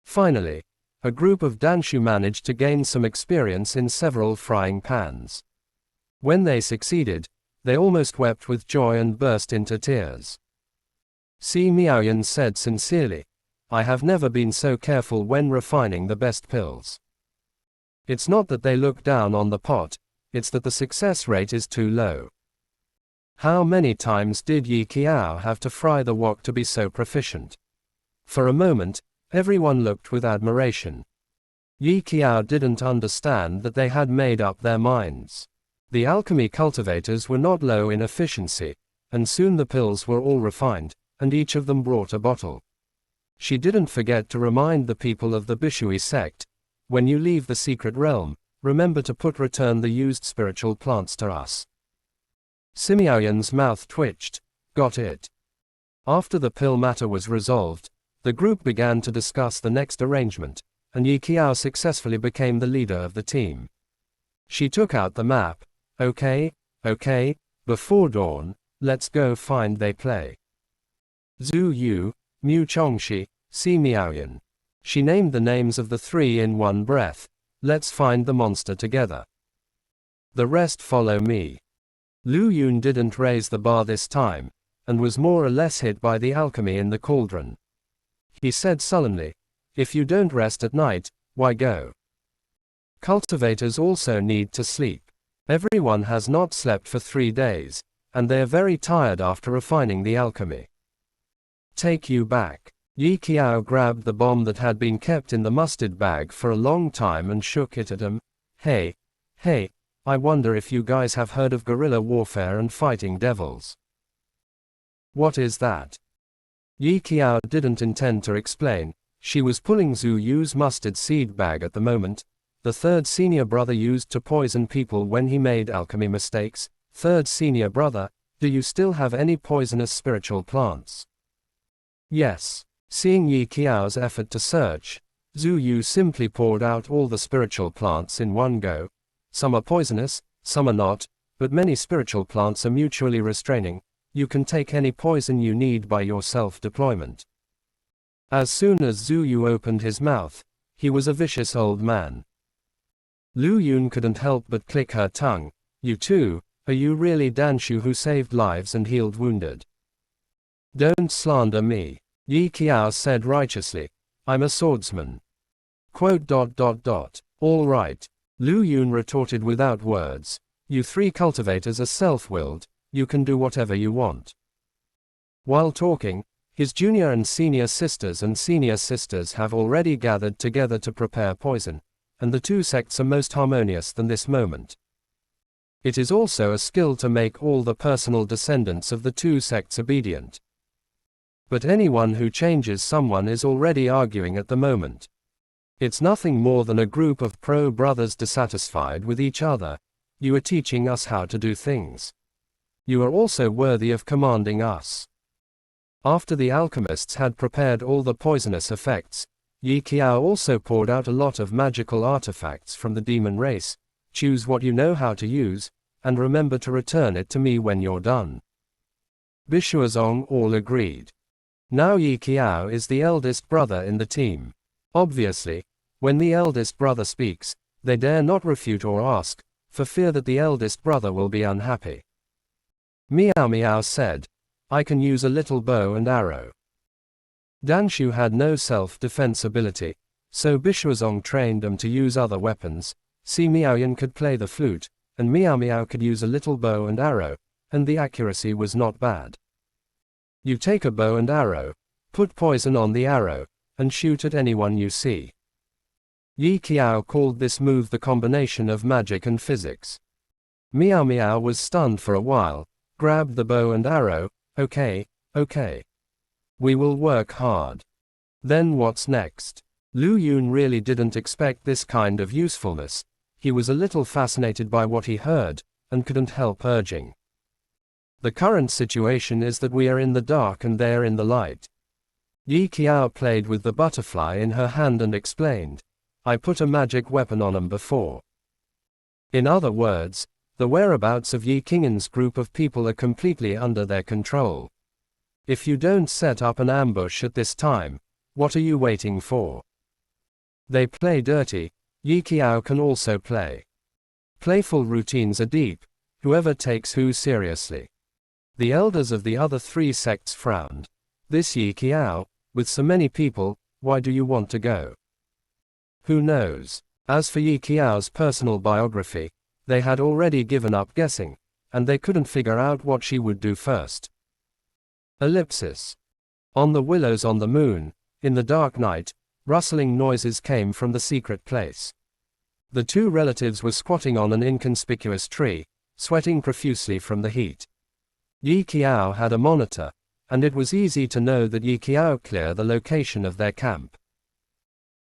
Finally, a group of Danshu managed to gain some experience in several frying pans. When they succeeded, they almost wept with joy and burst into tears. Si Miaoyan said sincerely, I have never been so careful when refining the best pills. It's not that they look down on the pot, it's that the success rate is too low. How many times did Yi Qiao have to fry the wok to be so proficient? For a moment, everyone looked with admiration. Yi Qiao didn't understand that they had made up their minds. The alchemy cultivators were not low in efficiency, and soon the pills were all refined, and each of them brought a bottle. She didn't forget to remind the people of the Bishui sect, when you leave the secret realm, remember to return the used spiritual plants to us. Simiaoyan's mouth twitched. Got it. After the pill matter was resolved, the group began to discuss the next arrangement, and Yi Qiao successfully became the leader of the team. She took out the map. Okay, before dawn, let's go find they play. Zhu Yu, Mu Chongxi, Si Miaoyan. She named the names of the three in one breath. Let's find the monster together. The rest follow me. Lu Yun didn't raise the bar this time, and was more or less hit by the alchemy in the cauldron. He said sullenly, if you don't rest at night, why go? Cultivators also need to sleep. Everyone has not slept for 3 days, and they are very tired after refining the alchemy. Take you back. Yi Qiao grabbed the bomb that had been kept in the mustard bag for a long time and shook it at him. Hey, I wonder if you guys have heard of guerrilla warfare and fighting devils. What is that? Yi Qiao didn't intend to explain. She was pulling Zhu Yu's mustard seed bag at the moment. The third senior brother used to poison people when he made alchemy mistakes. Third senior brother, do you still have any poisonous spiritual plants? Yes. Seeing Yi Qiao's effort to search, Zhu Yu simply poured out all the spiritual plants in one go. Some are poisonous, some are not, but many spiritual plants are mutually restraining. You can take any poison you need by your self-deployment. As soon as Zhu Yu opened his mouth, he was a vicious old man. Lu Yun couldn't help but click her tongue. You too, are you really Danshu who saved lives and healed wounded? Don't slander me. Yi Qiao said righteously. I'm a swordsman. All right. Lu Yun retorted without words. You three cultivators are self-willed, you can do whatever you want. While talking, his junior and senior sisters have already gathered together to prepare poison, and the two sects are most harmonious than this moment. It is also a skill to make all the personal descendants of the two sects obedient. But anyone who changes someone is already arguing at the moment. It's nothing more than a group of pro-brothers dissatisfied with each other. You are teaching us how to do things. You are also worthy of commanding us. After the alchemists had prepared all the poisonous effects, Yi Qiao also poured out a lot of magical artifacts from the demon race. Choose what you know how to use, and remember to return it to me when you're done. Bishuazong all agreed. Now Yi Qiao is the eldest brother in the team. Obviously, when the eldest brother speaks, they dare not refute or ask, for fear that the eldest brother will be unhappy. Miao Miao said. I can use a little bow and arrow. Danshu had no self-defense ability, so Bishuazong trained them to use other weapons. Si Miaoyan could play the flute, and Miao Miao could use a little bow and arrow, and the accuracy was not bad. You take a bow and arrow, put poison on the arrow, and shoot at anyone you see. Yi Qiao called this move the combination of magic and physics. Miao Miao was stunned for a while, grabbed the bow and arrow. Okay. We will work hard. Then what's next? Lu Yun really didn't expect this kind of usefulness. He was a little fascinated by what he heard, and couldn't help urging. The current situation is that we are in the dark and they are in the light. Yi Qiao played with the butterfly in her hand and explained. I put a magic weapon on them before. In other words, the whereabouts of Yi Qing'an's group of people are completely under their control. If you don't set up an ambush at this time, what are you waiting for? They play dirty. Yi Qiao can also play. Playful routines are deep, whoever takes who seriously. The elders of the other three sects frowned. This Yi Qiao, with so many people, why do you want to go? Who knows? As for Yi Qiao's personal biography, they had already given up guessing, and they couldn't figure out what she would do first. Ellipsis. On the willows on the moon, in the dark night, rustling noises came from the secret place. The two relatives were squatting on an inconspicuous tree, sweating profusely from the heat. Yi Qiao had a monitor, and it was easy to know that Yi Qiao clear the location of their camp.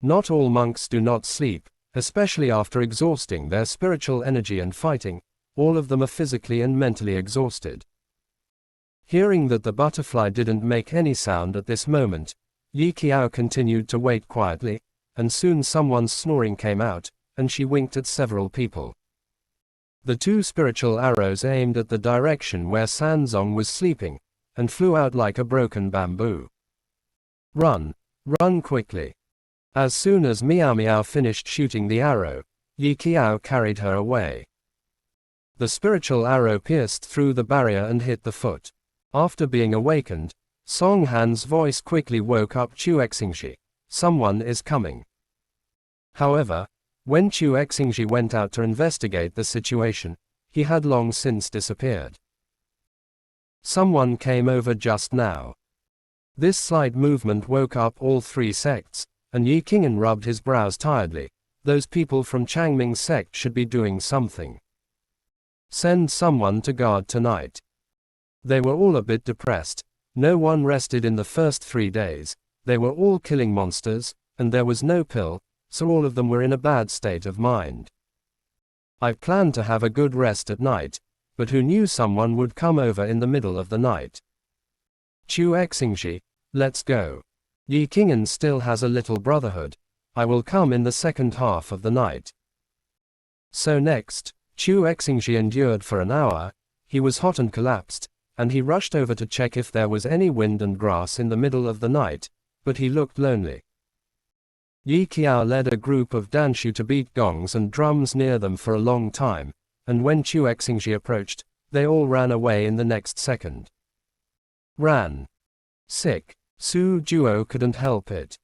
Not all monks do not sleep, especially after exhausting their spiritual energy and fighting. All of them are physically and mentally exhausted. Hearing that the butterfly didn't make any sound at this moment, Yi Qiao continued to wait quietly, and soon someone's snoring came out, and she winked at several people. The two spiritual arrows aimed at the direction where Sanzong was sleeping, and flew out like a broken bamboo. Run quickly. As soon as Miao Miao finished shooting the arrow, Yi Qiao carried her away. The spiritual arrow pierced through the barrier and hit the foot. After being awakened, Song Han's voice quickly woke up Chu Exingji. Someone is coming. However, when Chu Exingji went out to investigate the situation, he had long since disappeared. Someone came over just now. This slight movement woke up all three sects, and Yi Qing'an rubbed his brows tiredly. Those people from Changming's sect should be doing something. Send someone to guard tonight. They were all a bit depressed. No one rested in the first 3 days. They were all killing monsters, and there was no pill, so all of them were in a bad state of mind. I planned to have a good rest at night, but who knew someone would come over in the middle of the night? Chu Exingji, let's go. Yi Qing'an still has a little brotherhood. I will come in the second half of the night. So next, Chu Exingji endured for an hour. He was hot and collapsed, and he rushed over to check if there was any wind and grass in the middle of the night, but he looked lonely. Yi Qiao led a group of Danshu to beat gongs and drums near them for a long time, and when Chu Exingji approached, they all ran away in the next second. Ran. Sick. Su Juo couldn't help it.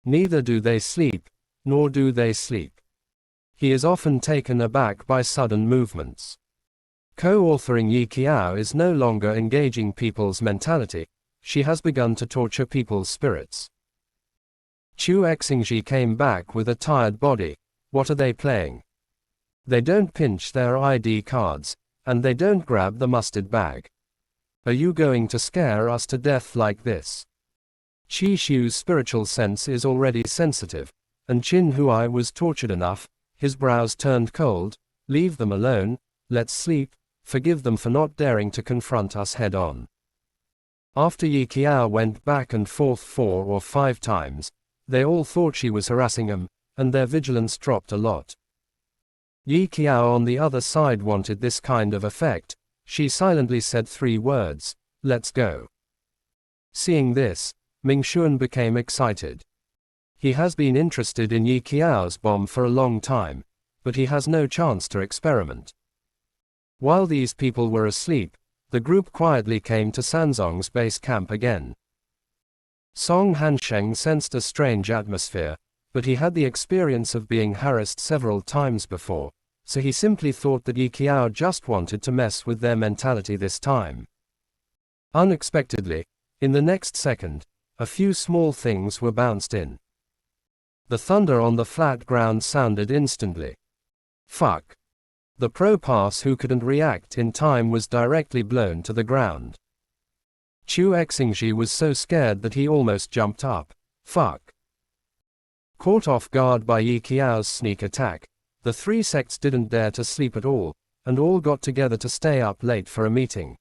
Neither do they sleep, nor do they sleep. He is often taken aback by sudden movements. Co-authoring Yi Qiao is no longer engaging people's mentality, she has begun to torture people's spirits. Chu Exingji came back with a tired body. What are they playing? They don't pinch their ID cards, and they don't grab the mustard bag. Are you going to scare us to death like this? Qi Shu's spiritual sense is already sensitive, and Qin Huai was tortured enough. His brows turned cold. Leave them alone, let's sleep. Forgive them for not daring to confront us head-on. After Yi Qiao went back and forth 4 or 5 times, they all thought she was harassing them, and their vigilance dropped a lot. Yi Qiao on the other side wanted this kind of effect. She silently said 3 words, let's go. Seeing this, Ming Xuan became excited. He has been interested in Yi Qiao's bomb for a long time, but he has no chance to experiment. While these people were asleep, the group quietly came to Sanzong's base camp again. Song Hansheng sensed a strange atmosphere, but he had the experience of being harassed several times before, so he simply thought that Yi Qiao just wanted to mess with their mentality this time. Unexpectedly, in the next second, a few small things were bounced in. The thunder on the flat ground sounded instantly. Fuck. The pro-pass who couldn't react in time was directly blown to the ground. Chu Xingji was so scared that he almost jumped up. Fuck. Caught off guard by Yi Qiao's sneak attack, the three sects didn't dare to sleep at all, and all got together to stay up late for a meeting.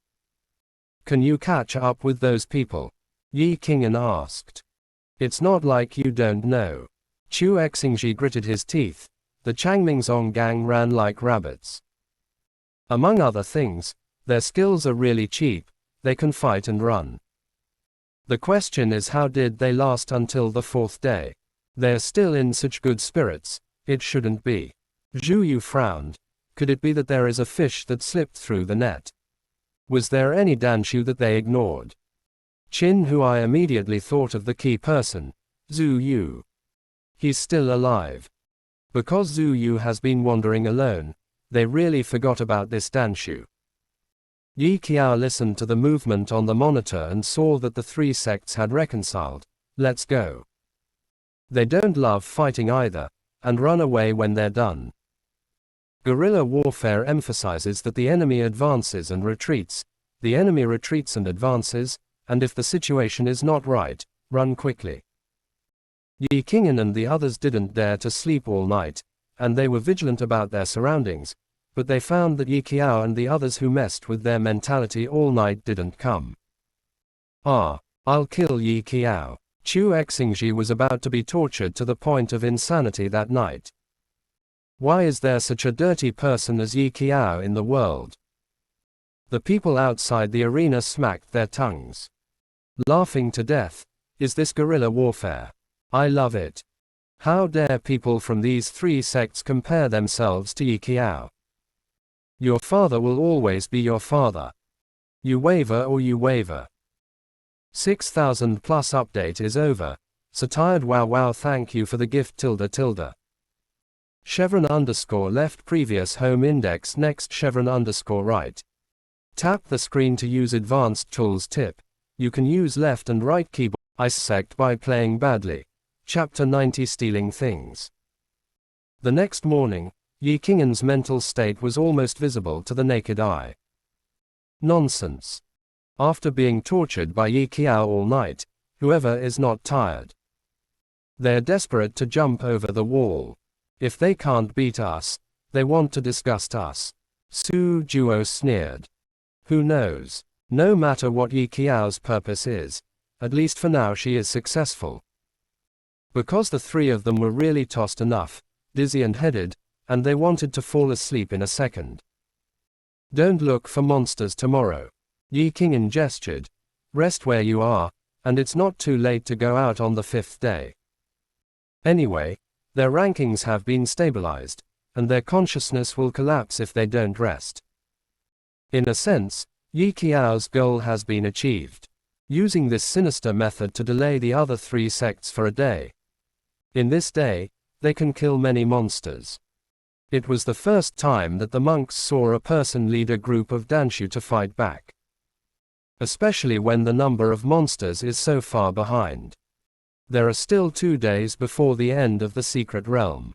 Can you catch up with those people? Yi Qingyan asked. It's not like you don't know. Chu Xingji gritted his teeth. The Changmingzong gang ran like rabbits. Among other things, their skills are really cheap, they can fight and run. The question is, how did they last until the fourth day? They're still in such good spirits, it shouldn't be. Zhu Yu frowned. Could it be that there is a fish that slipped through the net? Was there any Danshu that they ignored? Qin Huai immediately thought of the key person, Zhu Yu. He's still alive. Because Zhu Yu has been wandering alone, they really forgot about this Danshu. Yi Qiao listened to the movement on the monitor and saw that the three sects had reconciled. Let's go. They don't love fighting either, and run away when they're done. Guerrilla warfare emphasizes that the enemy advances and retreats, the enemy retreats and advances, and if the situation is not right, run quickly. Yi Qingyan and the others didn't dare to sleep all night, and they were vigilant about their surroundings, but they found that Yi Qiao and the others who messed with their mentality all night didn't come. I'll kill Yi Qiao. Chu Xingji was about to be tortured to the point of insanity that night. Why is there such a dirty person as Yi Qiao in the world? The people outside the arena smacked their tongues. Laughing to death. Is this guerrilla warfare? I love it. How dare people from these three sects compare themselves to Yi Qiao? Your father will always be your father. You waver or you waver. 6000 plus update is over. So tired. Wow, thank you for the gift. Chevron _ left previous home index next chevron _ right. Tap the screen to use advanced tools tip. You can use left and right keyboard. I sucked by playing badly. Chapter 90 Stealing Things. The next morning, Yi Qingyan's mental state was almost visible to the naked eye. Nonsense. After being tortured by Yi Qiao all night, whoever is not tired? They're desperate to jump over the wall. If they can't beat us, they want to disgust us. Su Juo sneered. Who knows? No matter what Yi Qiao's purpose is, at least for now she is successful. Because the three of them were really tossed enough, dizzy and headed, and they wanted to fall asleep in a second. Don't look for monsters tomorrow. Yi Qingyan gestured. Rest where you are, and it's not too late to go out on the fifth day. Anyway, their rankings have been stabilized, and their consciousness will collapse if they don't rest. In a sense, Yi Qiao's goal has been achieved. Using this sinister method to delay the other three sects for a day. In this day, they can kill many monsters. It was the first time that the monks saw a person lead a group of Danshu to fight back. Especially when the number of monsters is so far behind. There are still 2 days before the end of the secret realm.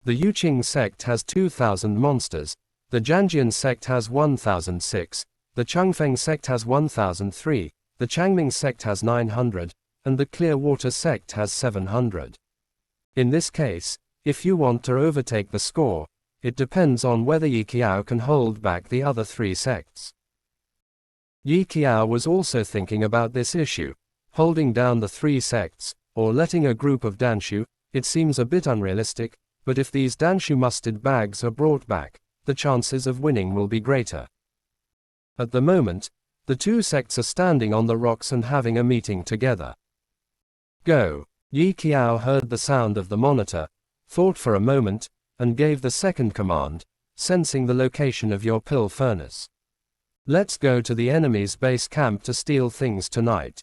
The Yuqing sect has 2000 monsters, the Jianjian sect has 1006, the Changfeng sect has 1003, the Changming sect has 900, and the Clearwater sect has 700. In this case, if you want to overtake the score, it depends on whether Yi Qiao can hold back the other three sects. Yi Qiao was also thinking about this issue. Holding down the three sects, or letting a group of Danshu, it seems a bit unrealistic, but if these Danshu mustard bags are brought back, the chances of winning will be greater. At the moment, the two sects are standing on the rocks and having a meeting together. Go. Yi Qiao heard the sound of the monitor, thought for a moment, and gave the second command, sensing the location of your pill furnace. Let's go to the enemy's base camp to steal things tonight.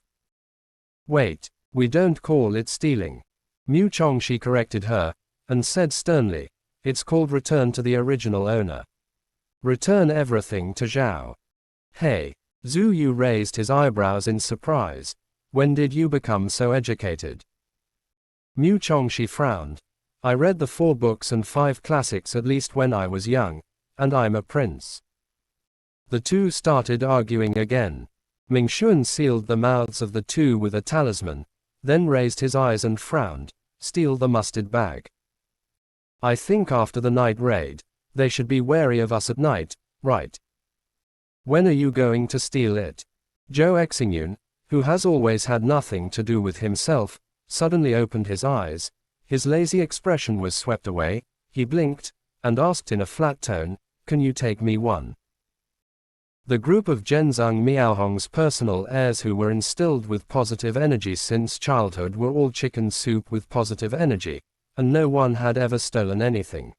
Wait, we don't call it stealing. Mu Chongxi corrected her, and said sternly, it's called return to the original owner. Return everything to Zhao. Hey, Zhu Yu raised his eyebrows in surprise. When did you become so educated? Mu Chongxi frowned. I read the 4 books and 5 classics at least when I was young, and I'm a prince. The two started arguing again. Ming Xuan sealed the mouths of the two with a talisman, then raised his eyes and frowned. Steal the mustard bag. I think after the night raid, they should be wary of us at night, right? When are you going to steal it? Zhou Exingyun, who has always had nothing to do with himself, suddenly opened his eyes. His lazy expression was swept away. He blinked, and asked in a flat tone, can you take me one? The group of Zhenzong Miaohong's personal heirs who were instilled with positive energy since childhood were all chicken soup with positive energy, and no one had ever stolen anything.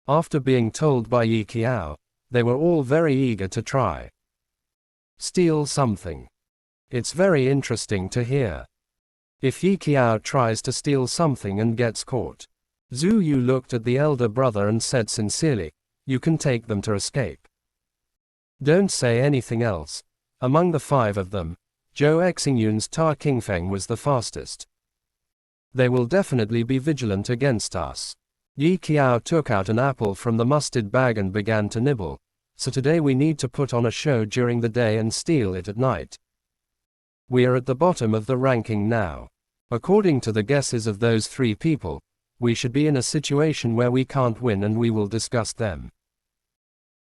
After being told by Yi Qiao, they were all very eager to try. Steal something. It's very interesting to hear. If Yi Qiao tries to steal something and gets caught, Zhu Yu looked at the elder brother and said sincerely, you can take them to escape. Don't say anything else. Among the 5 of them, Zhou Exingyun's Ta Qingfeng was the fastest. They will definitely be vigilant against us. Yi Qiao took out an apple from the mustard bag and began to nibble. So today we need to put on a show during the day and steal it at night. We are at the bottom of the ranking now. According to the guesses of those 3 people, we should be in a situation where we can't win, and we will discuss them.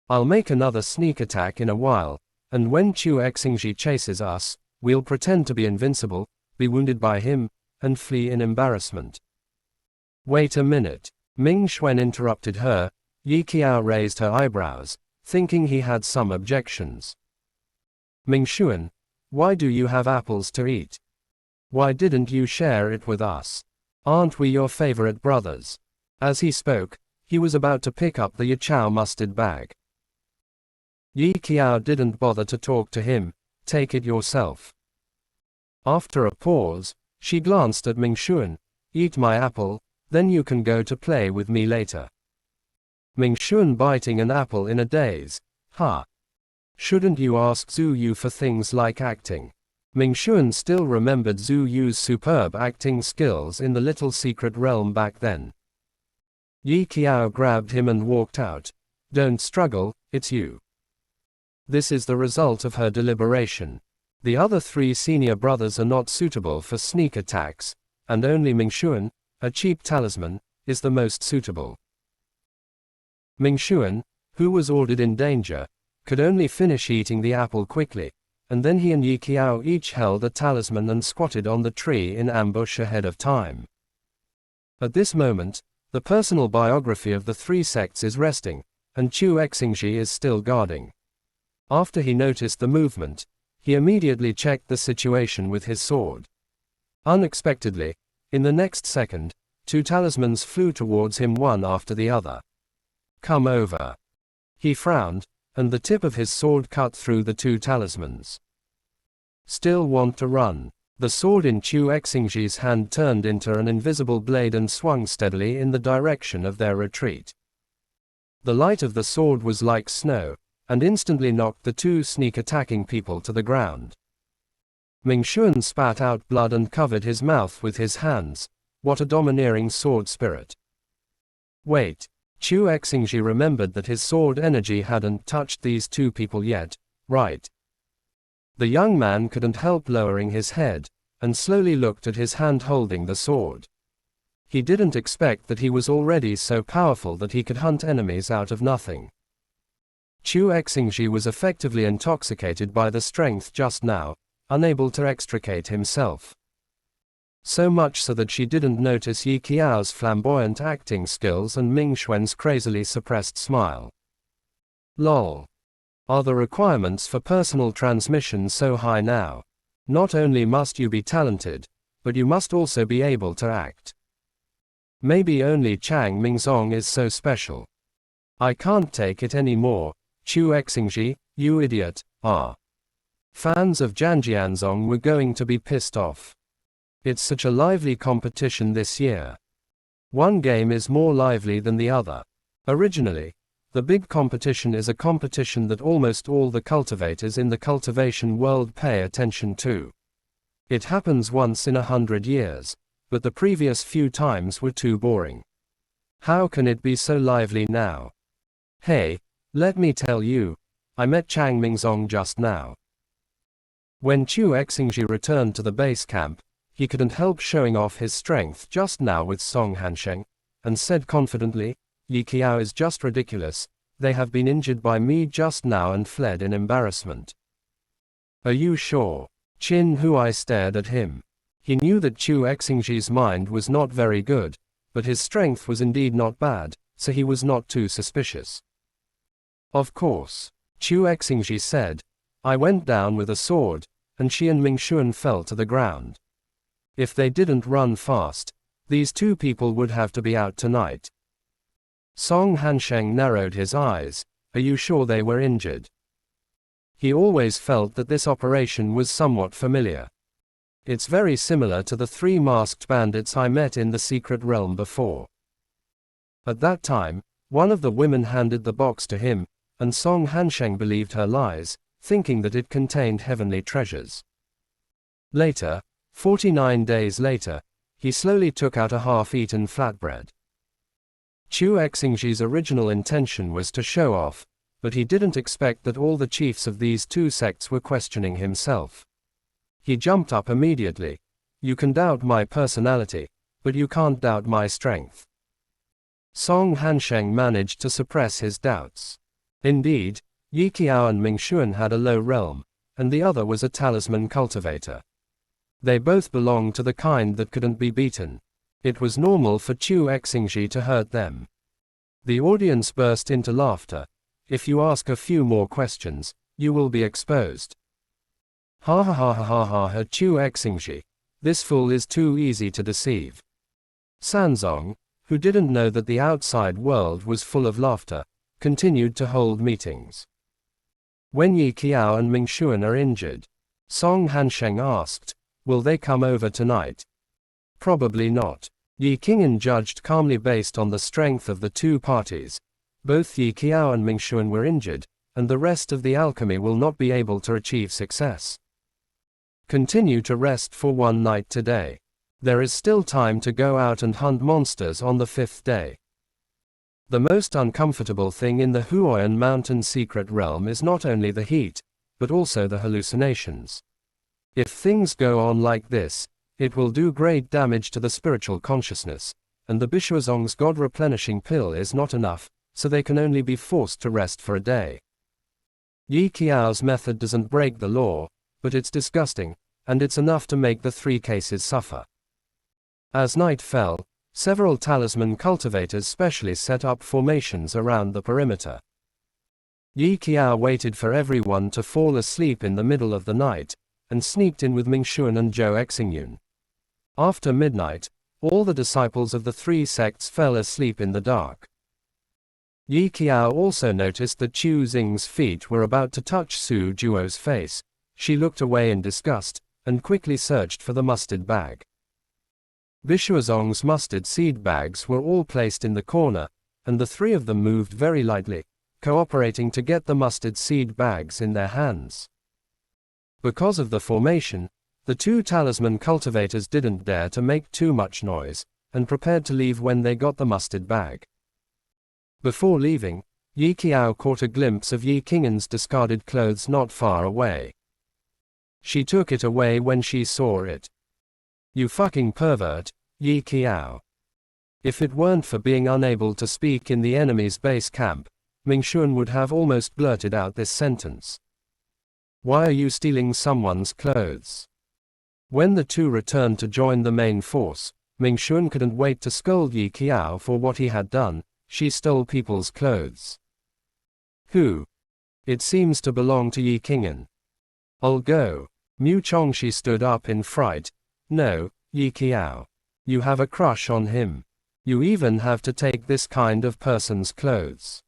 I'll make another sneak attack in a while, and when Chu Exingji chases us, we'll pretend to be invincible, be wounded by him, and flee in embarrassment. Wait a minute. Ming Xuan interrupted her. Yi Qiao raised her eyebrows, thinking he had some objections. Ming Xuan, why do you have apples to eat? Why didn't you share it with us? Aren't we your favorite brothers? As he spoke, he was about to pick up the Yichao mustard bag. Yi Qiao didn't bother to talk to him. Take it yourself. After a pause, she glanced at Ming Xuan. Eat my apple, then you can go to play with me later. Ming Xuan biting an apple in a daze. Ha! Shouldn't you ask Zhu Yu for things like acting? Ming Xuan still remembered Zhu Yu's superb acting skills in the little secret realm back then. Yi Qiao grabbed him and walked out. Don't struggle, it's you. This is the result of her deliberation. The other 3 senior brothers are not suitable for sneak attacks, and only Ming Xuan, a cheap talisman, is the most suitable. Ming Xuan, who was ordered in danger, could only finish eating the apple quickly, and then he and Yi Qiao each held a talisman and squatted on the tree in ambush ahead of time. At this moment, the personal biography of the 3 sects is resting, and Chu Exingji is still guarding. After he noticed the movement, he immediately checked the situation with his sword. Unexpectedly, in the next second, 2 talismans flew towards him one after the other. Come over. He frowned, and the tip of his sword cut through the 2 talismans. Still want to run? The sword in Chu Exingji's hand turned into an invisible blade and swung steadily in the direction of their retreat. The light of the sword was like snow, and instantly knocked the 2 sneak-attacking people to the ground. Ming Xuan spat out blood and covered his mouth with his hands. What a domineering sword spirit. Wait. Chu Exingji remembered that his sword energy hadn't touched these 2 people yet, right? The young man couldn't help lowering his head, and slowly looked at his hand holding the sword. He didn't expect that he was already so powerful that he could hunt enemies out of nothing. Chu Exingji was effectively intoxicated by the strength just now, unable to extricate himself. So much so that she didn't notice Yi Qiao's flamboyant acting skills and Ming Xuan's crazily suppressed smile. Lol. Are the requirements for personal transmission so high now? Not only must you be talented, but you must also be able to act. Maybe only Chang Mingzong is so special. I can't take it anymore. Chu Exingji, You idiot, Fans of Janjianzong were going to be pissed off. It's such a lively competition this year. One game is more lively than the other. Originally, the big competition is a competition that almost all the cultivators in the cultivation world pay attention to. It happens once in 100 years, but the previous few times were too boring. How can it be so lively now? Hey, let me tell you, I met Chang Mingzong just now. When Chu Exingji returned to the base camp, he couldn't help showing off his strength just now with Song Hansheng, and said confidently, Yi Qiao is just ridiculous, they have been injured by me just now and fled in embarrassment. Are you sure? Qin Huai stared at him. He knew that Chu Exingji's mind was not very good, but his strength was indeed not bad, so he was not too suspicious. Of course, Chu Exingji said, I went down with a sword, and she and Ming Xuan fell to the ground. If they didn't run fast, these two people would have to be out tonight. Song Hansheng narrowed his eyes. Are you sure they were injured? He always felt that this operation was somewhat familiar. It's very similar to the 3 masked bandits I met in the secret realm before. At that time, one of the women handed the box to him, and Song Hansheng believed her lies, thinking that it contained heavenly treasures. Later, 49 days later, he slowly took out a half-eaten flatbread. Chu Exingji's original intention was to show off, but he didn't expect that all the chiefs of these two sects were questioning himself. He jumped up immediately. You can doubt my personality, but you can't doubt my strength. Song Hansheng managed to suppress his doubts. Indeed, Yi Qiao and Ming Xuan had a low realm, and the other was a talisman cultivator. They both belonged to the kind that couldn't be beaten. It was normal for Chu Exingji to hurt them. The audience burst into laughter. If you ask a few more questions, you will be exposed. Ha ha ha ha ha ha ha Chu Exingji. This fool is too easy to deceive. Sanzong, who didn't know that the outside world was full of laughter, continued to hold meetings. When Yi Qiao and Ming Xuan are injured, Song Hansheng asked, will they come over tonight? Probably not. Yi Qingyan judged calmly based on the strength of the two parties. Both Yi Qiao and Ming Xuan were injured, and the rest of the alchemy will not be able to achieve success. Continue to rest for one night today. There is still time to go out and hunt monsters on the 5th day. The most uncomfortable thing in the Huoyan Mountain secret realm is not only the heat, but also the hallucinations. If things go on like this, it will do great damage to the spiritual consciousness, and the Bishuazong's God-replenishing pill is not enough, so they can only be forced to rest for a day. Yi Qiao's method doesn't break the law, but it's disgusting, and it's enough to make the 3 cases suffer. As night fell, several talisman cultivators specially set up formations around the perimeter. Yi Qiao waited for everyone to fall asleep in the middle of the night, and sneaked in with Ming Xuan and Zhou Exingyun. After midnight, all the disciples of the 3 sects fell asleep in the dark. Yi Qiao also noticed that Chu Xing's feet were about to touch Su Juo's face. She looked away in disgust, and quickly searched for the mustard bag. Bishuazong's mustard seed bags were all placed in the corner, and the 3 of them moved very lightly, cooperating to get the mustard seed bags in their hands. Because of the formation, the 2 talisman cultivators didn't dare to make too much noise, and prepared to leave when they got the mustard bag. Before leaving, Yi Qiao caught a glimpse of Yi Qingyan's discarded clothes not far away. She took it away when she saw it. You fucking pervert, Yi Qiao. If it weren't for being unable to speak in the enemy's base camp, Ming Xuan would have almost blurted out this sentence. Why are you stealing someone's clothes? When the 2 returned to join the main force, Ming Xuan couldn't wait to scold Yi Qiao for what he had done. She stole people's clothes. Who? It seems to belong to Yi Qingyan. I'll go. Mu Chongxi stood up in fright. No, Yi Qiao. You have a crush on him. You even have to take this kind of person's clothes.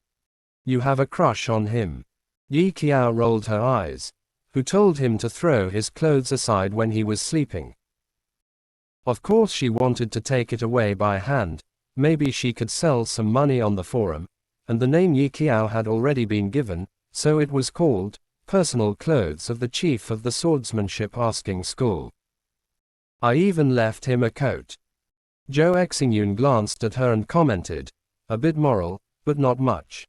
You have a crush on him. Yi Qiao rolled her eyes. Who told him to throw his clothes aside when he was sleeping? Of course she wanted to take it away by hand. Maybe she could sell some money on the forum, and the name Yi Qiao had already been given, so it was called Personal Clothes of the Chief of the Swordsmanship Asking School. I even left him a coat. Zhou Exingyun glanced at her and commented, a bit moral, but not much.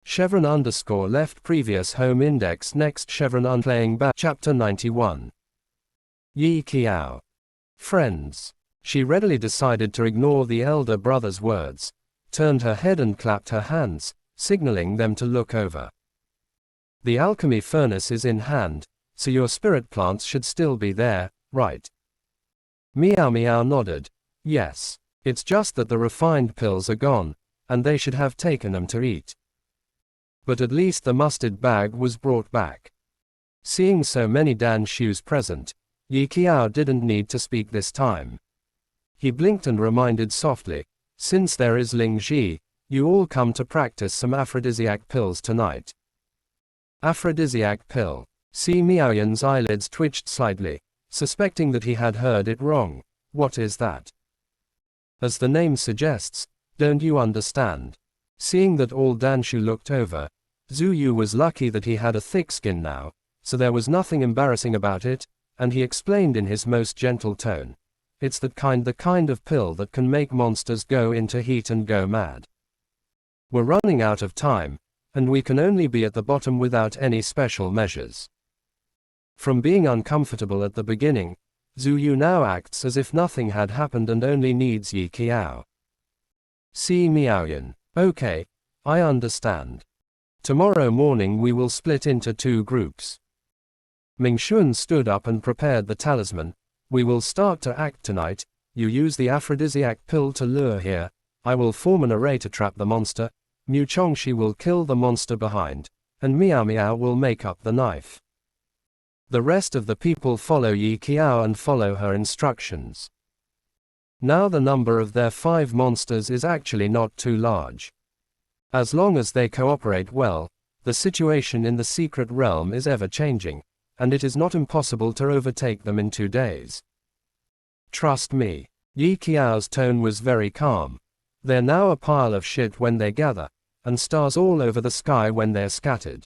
Chevron _ left previous home index next chevron playing back chapter 91. Yi Qiao. Friends. She readily decided to ignore the elder brother's words, turned her head and clapped her hands, signaling them to look over. The alchemy furnace is in hand, so your spirit plants should still be there, right? Miao Miao nodded. Yes. It's just that the refined pills are gone, and they should have taken them to eat. But at least the mustard bag was brought back. Seeing so many Dan Shus present, Yi Qiao didn't need to speak this time. He blinked and reminded softly, since there is Ling Ji, you all come to practice some aphrodisiac pills tonight. Aphrodisiac pill. Si Miaoyan's eyelids twitched slightly, suspecting that he had heard it wrong. What is that? As the name suggests, don't you understand? Seeing that all Danshu looked over, Zhu Yu was lucky that he had a thick skin now, so there was nothing embarrassing about it, and he explained in his most gentle tone. It's the kind of pill that can make monsters go into heat and go mad. We're running out of time, and we can only be at the bottom without any special measures. From being uncomfortable at the beginning, Zhu Yu now acts as if nothing had happened and only needs Yi Qiao. Si Miaoyan. Okay, I understand. Tomorrow morning we will split into 2 groups. Mingxuan stood up and prepared the talisman. We will start to act tonight. You use the aphrodisiac pill to lure here. I will form an array to trap the monster. Mu Chongxi will kill the monster behind, and Miao Miao will make up the knife. The rest of the people follow Yi Qiao and follow her instructions. Now the number of their 5 monsters is actually not too large. As long as they cooperate well, the situation in the secret realm is ever changing, and it is not impossible to overtake them in 2 days. Trust me. Yi Qiao's tone was very calm. They're now a pile of shit when they gather, and stars all over the sky when they're scattered.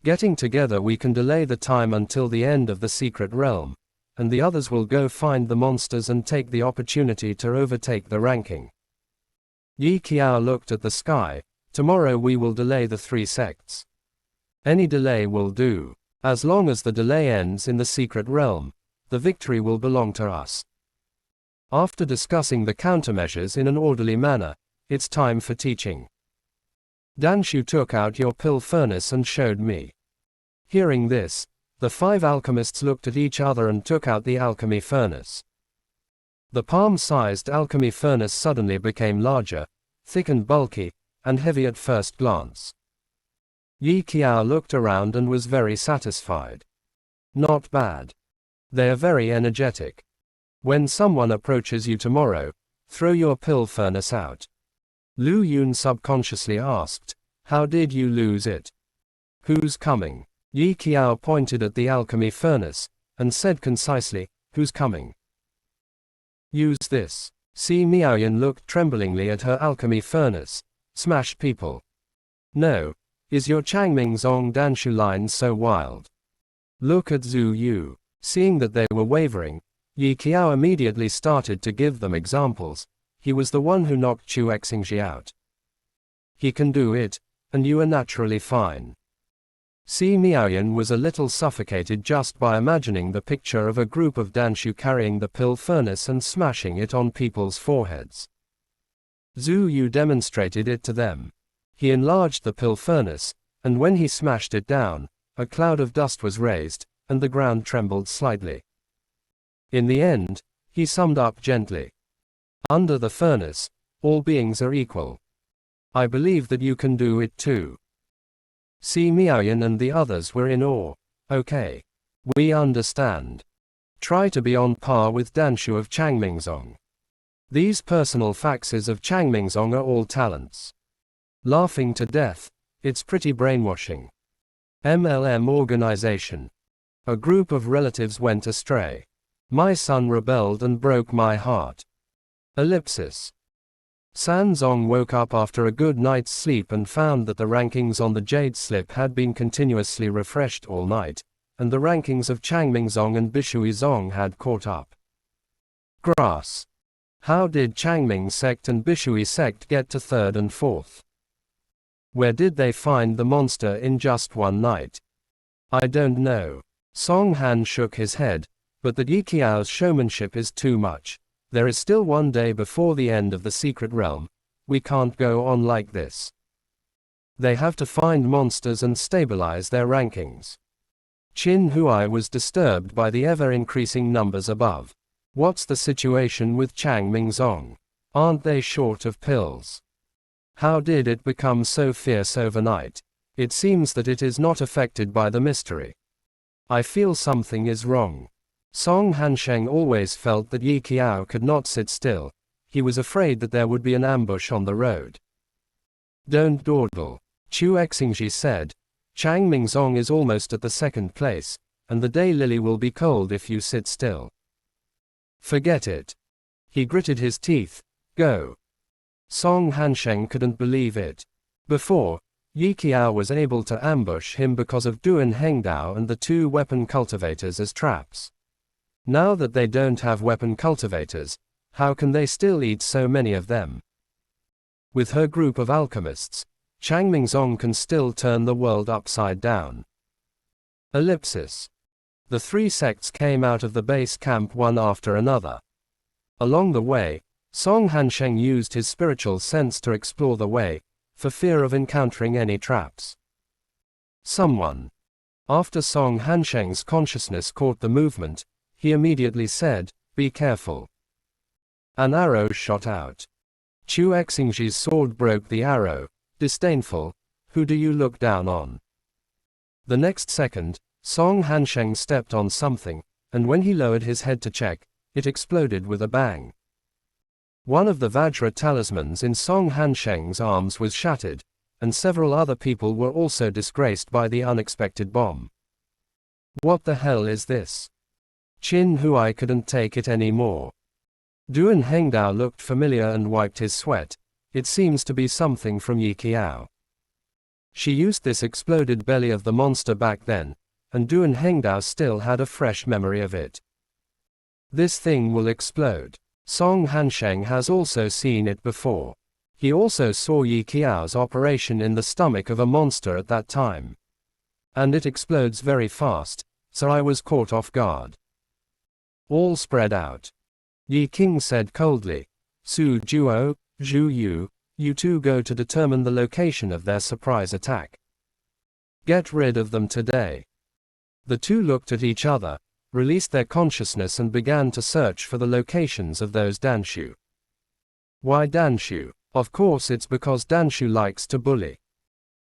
Getting together we can delay the time until the end of the secret realm, and the others will go find the monsters and take the opportunity to overtake the ranking. Yi Qiao looked at the sky. Tomorrow we will delay the 3 sects. Any delay will do. As long as the delay ends in the secret realm, the victory will belong to us. After discussing the countermeasures in an orderly manner, it's time for teaching. Danshu took out your pill furnace and showed me. Hearing this, the 5 alchemists looked at each other and took out the alchemy furnace. The palm-sized alchemy furnace suddenly became larger, thick and bulky, and heavy at first glance. Yi Qiao looked around and was very satisfied. Not bad. They are very energetic. When someone approaches you tomorrow, throw your pill furnace out. Lu Yun subconsciously asked, how did you lose it? Who's coming? Yi Qiao pointed at the alchemy furnace, and said concisely, who's coming? Use this. Si Miaoyan looked tremblingly at her alchemy furnace. Smash people. No. Is your Changming Zong Danshu line so wild? Look at Zhu Yu. Seeing that they were wavering, Yi Qiao immediately started to give them examples. He was the one who knocked Chu Exingji out. He can do it, and you are naturally fine. Si Miaoyan was a little suffocated just by imagining the picture of a group of Danshu carrying the pill furnace and smashing it on people's foreheads. Zhu Yu demonstrated it to them. He enlarged the pill furnace, and when he smashed it down, a cloud of dust was raised, and the ground trembled slightly. In the end, he summed up gently. Under the furnace, all beings are equal. I believe that you can do it too. Si Miaoyan and the others were in awe. Okay. We understand. Try to be on par with Danshu of Changmingzong. These personal faxes of Changmingzong are all talents. Laughing to death, It's pretty brainwashing. MLM organization. A group of relatives went astray. My son rebelled and broke my heart. Ellipsis. Sanzong woke up after a good night's sleep and found that the rankings on the Jade Slip had been continuously refreshed all night, and the rankings of Changmingzong and Bishuizong had caught up. Grass. How did Changming sect and Bishui sect get to 3rd and 4th? Where did they find the monster in just one night? I don't know. Song Han shook his head, but the Yi Qiao's showmanship is too much. There is still one day before the end of the secret realm. We can't go on like this. They have to find monsters and stabilize their rankings. Qin Huai was disturbed by the ever-increasing numbers above. What's the situation with Changmingzong? Aren't they short of pills? How did it become so fierce overnight? It seems that it is not affected by the mystery. I feel something is wrong. Song Hansheng always felt that Yi Qiao could not sit still. He was afraid that there would be an ambush on the road. Don't dawdle, Chu Xingji said. Changmingzong is almost at the 2nd place, and the daylily will be cold if you sit still. Forget it. He gritted his teeth. Go. Song Hansheng couldn't believe it. Before, Yi Qiao was able to ambush him because of Duan Hengdao and the 2 weapon cultivators as traps. Now that they don't have weapon cultivators, how can they still eat so many of them? With her group of alchemists, Changmingzong can still turn the world upside down. Ellipsis. The 3 sects came out of the base camp one after another. Along the way, Song Hansheng used his spiritual sense to explore the way, for fear of encountering any traps. Someone. After Song Hansheng's consciousness caught the movement, he immediately said, "Be careful." An arrow shot out. Chu Xingji's sword broke the arrow. Disdainful, who do you look down on? The next second, Song Hansheng stepped on something, and when he lowered his head to check, it exploded with a bang. One of the Vajra talismans in Song Hansheng's arms was shattered, and several other people were also disgraced by the unexpected bomb. What the hell is this? Qin Huai couldn't take it anymore. Duan Hengdao looked familiar and wiped his sweat. It seems to be something from Yi Qiao. She used this exploded belly of the monster back then, and Duan Hengdao still had a fresh memory of it. This thing will explode. Song Hansheng has also seen it before. He also saw Yi Qiao's operation in the stomach of a monster at that time. And it explodes very fast, so I was caught off guard. All spread out. Yi King said coldly, Su Juo, Zhu Yu, you two go to determine the location of their surprise attack. Get rid of them today. The two looked at each other, released their consciousness and began to search for the locations of those Danshu. Why Danshu? Of course it's because Danshu likes to bully.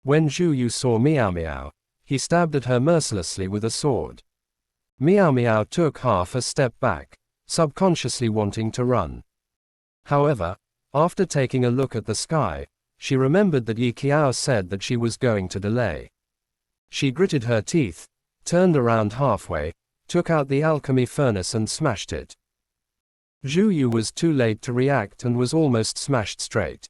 When Zhu Yu saw Miao Miao, he stabbed at her mercilessly with a sword. Miao Miao took half a step back, subconsciously wanting to run. However, after taking a look at the sky, she remembered that Yi Qiao said that she was going to delay. She gritted her teeth, turned around halfway, took out the alchemy furnace and smashed it. Zhu Yu was too late to react and was almost smashed straight.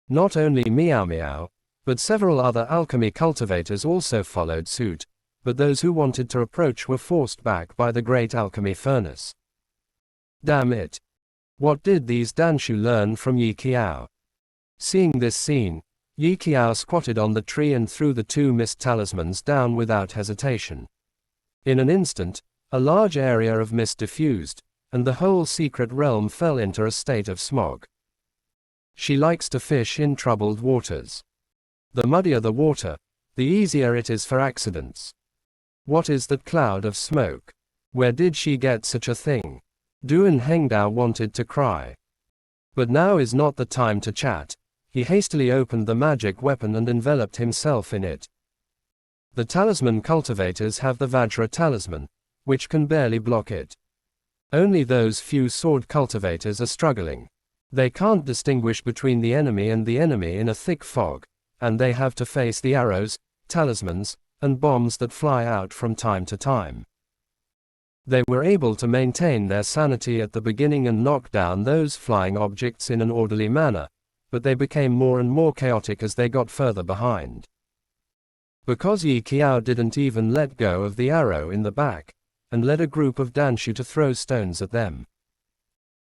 Not only Miao Miao, but several other alchemy cultivators also followed suit, but those who wanted to approach were forced back by the great alchemy furnace. Damn it! What did these Danshu learn from Yi Qiao? Seeing this scene, Yi Qiao squatted on the tree and threw the 2 mist talismans down without hesitation. In an instant, a large area of mist diffused, and the whole secret realm fell into a state of smog. She likes to fish in troubled waters. The muddier the water, the easier it is for accidents. What is that cloud of smoke? Where did she get such a thing? Duan Hengdao wanted to cry. But now is not the time to chat. He hastily opened the magic weapon and enveloped himself in it. The talisman cultivators have the Vajra talisman, which can barely block it. Only those few sword cultivators are struggling. They can't distinguish between the enemy and the enemy in a thick fog, and they have to face the arrows, talismans, and bombs that fly out from time to time. They were able to maintain their sanity at the beginning and knock down those flying objects in an orderly manner, but they became more and more chaotic as they got further behind. Because Yi Qiao didn't even let go of the arrow in the back, and led a group of Danshu to throw stones at them.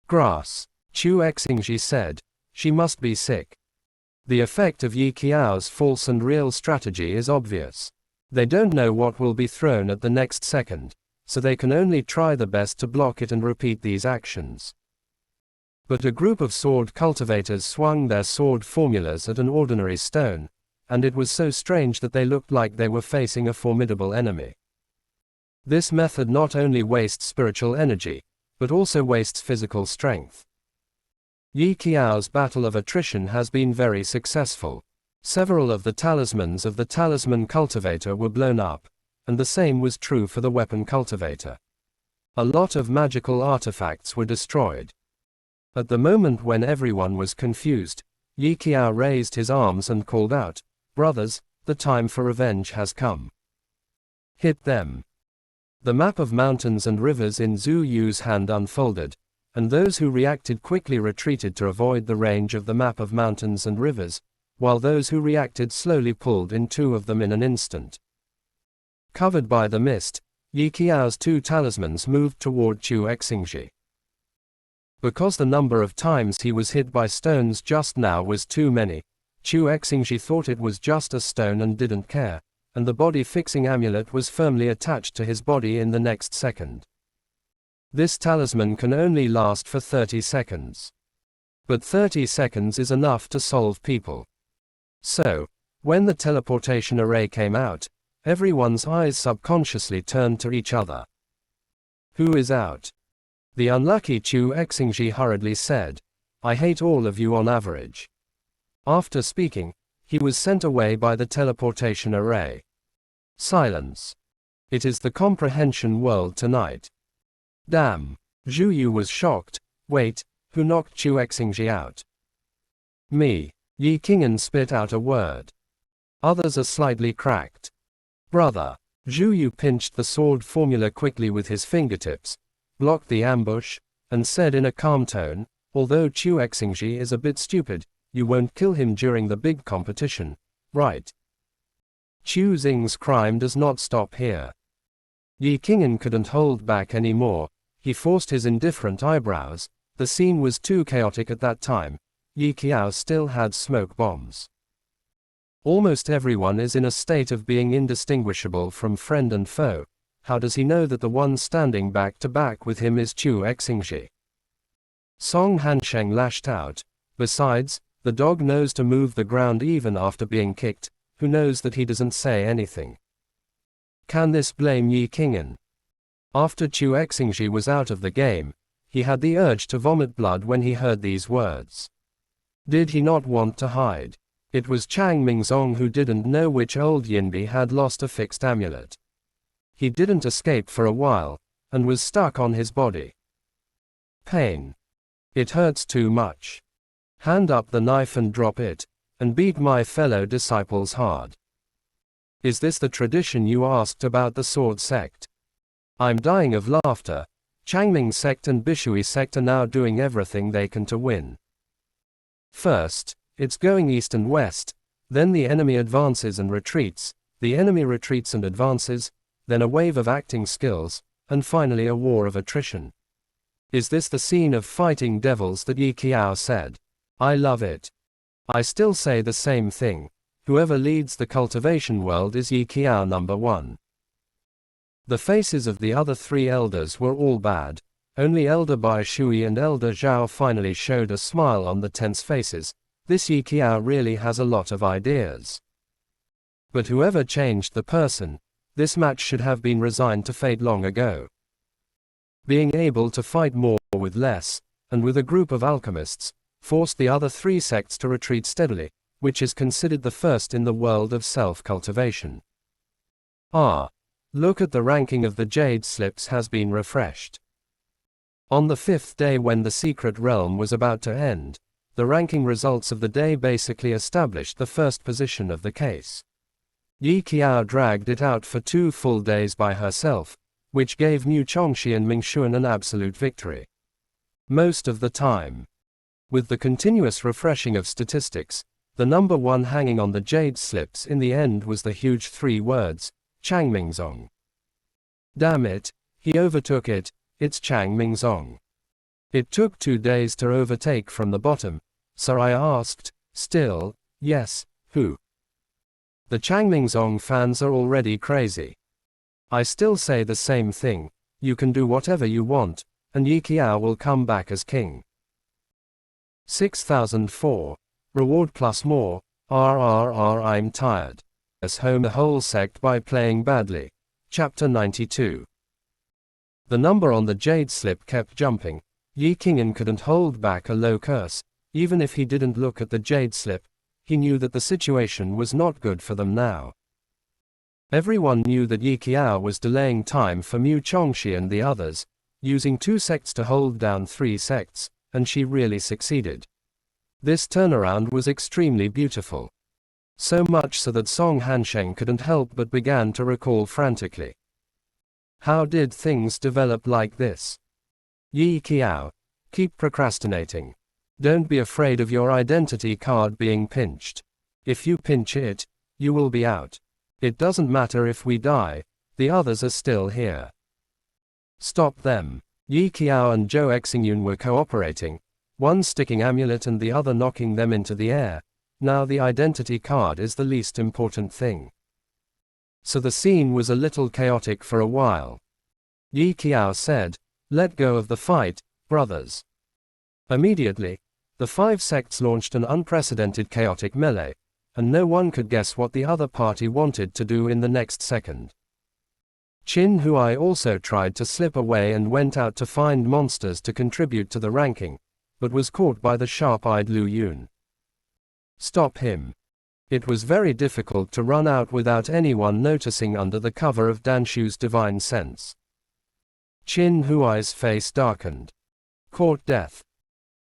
Grass. Chu Exingji said. She must be sick. The effect of Yi Qiao's false and real strategy is obvious. They don't know what will be thrown at the next second, so they can only try the best to block it and repeat these actions. But a group of sword cultivators swung their sword formulas at an ordinary stone, and it was so strange that they looked like they were facing a formidable enemy. This method not only wastes spiritual energy, but also wastes physical strength. Yi Qiao's battle of attrition has been very successful. Several of the talismans of the talisman cultivator were blown up, and the same was true for the weapon cultivator. A lot of magical artifacts were destroyed. At the moment when everyone was confused, Yi Qiao raised his arms and called out, "Brothers, the time for revenge has come. Hit them." The map of mountains and rivers in Zhu Yu's hand unfolded, and those who reacted quickly retreated to avoid the range of the map of mountains and rivers, while those who reacted slowly pulled in two of them in an instant. Covered by the mist, Yi Qiao's two talismans moved toward Chu Exingji. Because the number of times he was hit by stones just now was too many, Chu Exingji thought it was just a stone and didn't care, and the body-fixing amulet was firmly attached to his body in the next second. This talisman can only last for 30 seconds. But 30 seconds is enough to solve people. So, when the teleportation array came out, everyone's eyes subconsciously turned to each other. "Who is out?" The unlucky Chu Exingji hurriedly said, "I hate all of you on average." After speaking, he was sent away by the teleportation array. Silence. It is the comprehension world tonight. Damn. Zhu Yu was shocked. Wait, who knocked Chu Exingji out? Me. Yi Qing'an spit out a word. Others are slightly cracked. Brother. Zhu Yu pinched the sword formula quickly with his fingertips, blocked the ambush, and said in a calm tone, "Although Chu Exingji is a bit stupid, you won't kill him during the big competition, right?" Chu Xing's crime does not stop here. Yi Qing'an couldn't hold back anymore. He forced his indifferent eyebrows. The scene was too chaotic at that time. Yi Qiao still had smoke bombs. Almost everyone is in a state of being indistinguishable from friend and foe. How does he know that the one standing back to back with him is Chu Exingji? Song Hansheng lashed out. Besides, the dog knows to move the ground even after being kicked. Who knows that he doesn't say anything? Can this blame Yi Qing'an? After Chu Exingji was out of the game, he had the urge to vomit blood when he heard these words. Did he not want to hide? It was Chang Mingzong who didn't know which old Yinbi had lost a fixed amulet. He didn't escape for a while, and was stuck on his body. Pain. It hurts too much. Hand up the knife and drop it, and beat my fellow disciples hard. Is this the tradition you asked about the sword sect? I'm dying of laughter. Changming sect and Bishui sect are now doing everything they can to win. First, it's going east and west, then the enemy advances and retreats, the enemy retreats and advances, then a wave of acting skills, and finally a war of attrition. Is this the scene of fighting devils that Yi Qiao said? I love it. I still say the same thing. Whoever leads the cultivation world is Yi Qiao #1. The faces of the other three elders were all bad. Only Elder Bai Shui and Elder Zhao finally showed a smile on the tense faces. This Yi Qiao really has a lot of ideas. But whoever changed the person, this match should have been resigned to fate long ago. Being able to fight more with less, and with a group of alchemists, forced the other three sects to retreat steadily, which is considered the first in the world of self-cultivation. Look at the ranking of the Jade Slips has been refreshed. On the 5th day when the secret realm was about to end, the ranking results of the day basically established the first position of the case. Yi Qiao dragged it out for 2 full days by herself, which gave Mu Chongxi and Ming Xuan an absolute victory. Most of the time. With the continuous refreshing of statistics, the number 1 hanging on the jade slips in the end was the huge 3 words, Chang Mingzong. Damn it, he overtook it, it's Chang Mingzong. It took 2 days to overtake from the bottom, so I asked, still, yes, who? The Chang Mingzong fans are already crazy. I still say the same thing, you can do whatever you want, and Yi Qiao will come back as king. 6004. Reward plus more, RRR I'm tired. As home a whole sect by playing badly. Chapter 92. The number on the jade slip kept jumping. Yi Qingyan couldn't hold back a low curse. Even if he didn't look at the jade slip, he knew that the situation was not good for them now. Everyone knew that Yi Qiao was delaying time for Mu Chongxi and the others, using 2 sects to hold down 3 sects, and she really succeeded. This turnaround was extremely beautiful. So much so that Song Hansheng couldn't help but began to recall frantically. How did things develop like this? Yi Qiao, keep procrastinating. Don't be afraid of your identity card being pinched. If you pinch it, you will be out. It doesn't matter if we die, the others are still here. Stop them. Yi Qiao and Zhou Xingyun were cooperating, one sticking amulet and the other knocking them into the air. Now the identity card is the least important thing. So the scene was a little chaotic for a while. Yi Qiao said, let go of the fight, brothers. Immediately, the 5 sects launched an unprecedented chaotic melee, and no one could guess what the other party wanted to do in the next second. Qin Huai also tried to slip away and went out to find monsters to contribute to the ranking, but was caught by the sharp-eyed Lu Yun. Stop him. It was very difficult to run out without anyone noticing under the cover of Danshu's divine sense. Qin Huai's face darkened. Court death.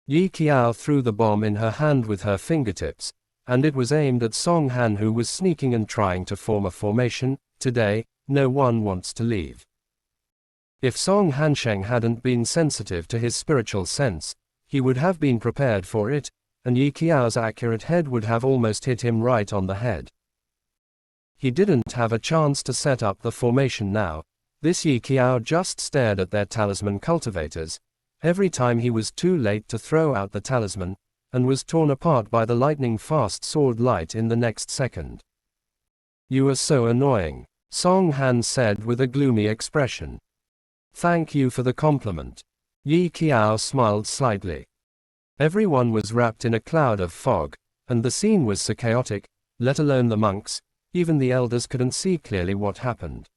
Yi Qiao threw the bomb in her hand with her fingertips, and it was aimed at Song Han, who was sneaking and trying to form a formation. Today, no one wants to leave. If Song Hansheng hadn't been sensitive to his spiritual sense, he would have been prepared for it, and Yi Qiao's accurate head would have almost hit him right on the head. He didn't have a chance to set up the formation now. This Yi Qiao just stared at their talisman cultivators, every time he was too late to throw out the talisman, and was torn apart by the lightning-fast sword light in the next second. You are so annoying, Song Han said with a gloomy expression. Thank you for the compliment. Yi Qiao smiled slightly. Everyone was wrapped in a cloud of fog, and the scene was so chaotic, let alone the monks, even the elders couldn't see clearly what happened.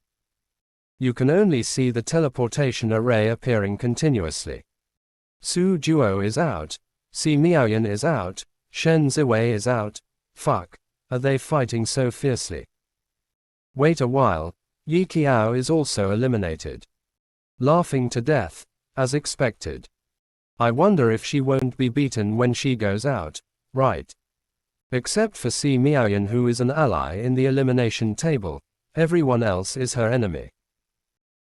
You can only see the teleportation array appearing continuously. Su Juo is out, Si Miaoyan is out, Shen Ziwei is out. Fuck, are they fighting so fiercely? Wait a while, Yi Qiao is also eliminated. Laughing to death, as expected. I wonder if she won't be beaten when she goes out, right? Except for Si Miaoyan, who is an ally in the elimination table, everyone else is her enemy.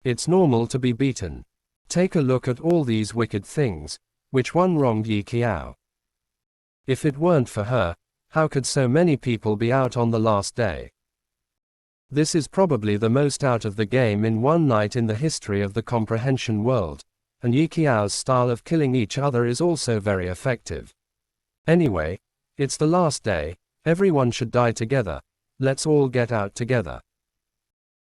It's normal to be beaten. Take a look at all these wicked things. Which one wronged Yi Qiao? If it weren't for her, how could so many people be out on the last day? This is probably the most out of the game in one night in the history of the comprehension world, and Yi Qiao's style of killing each other is also very effective. Anyway, it's the last day, everyone should die together, let's all get out together.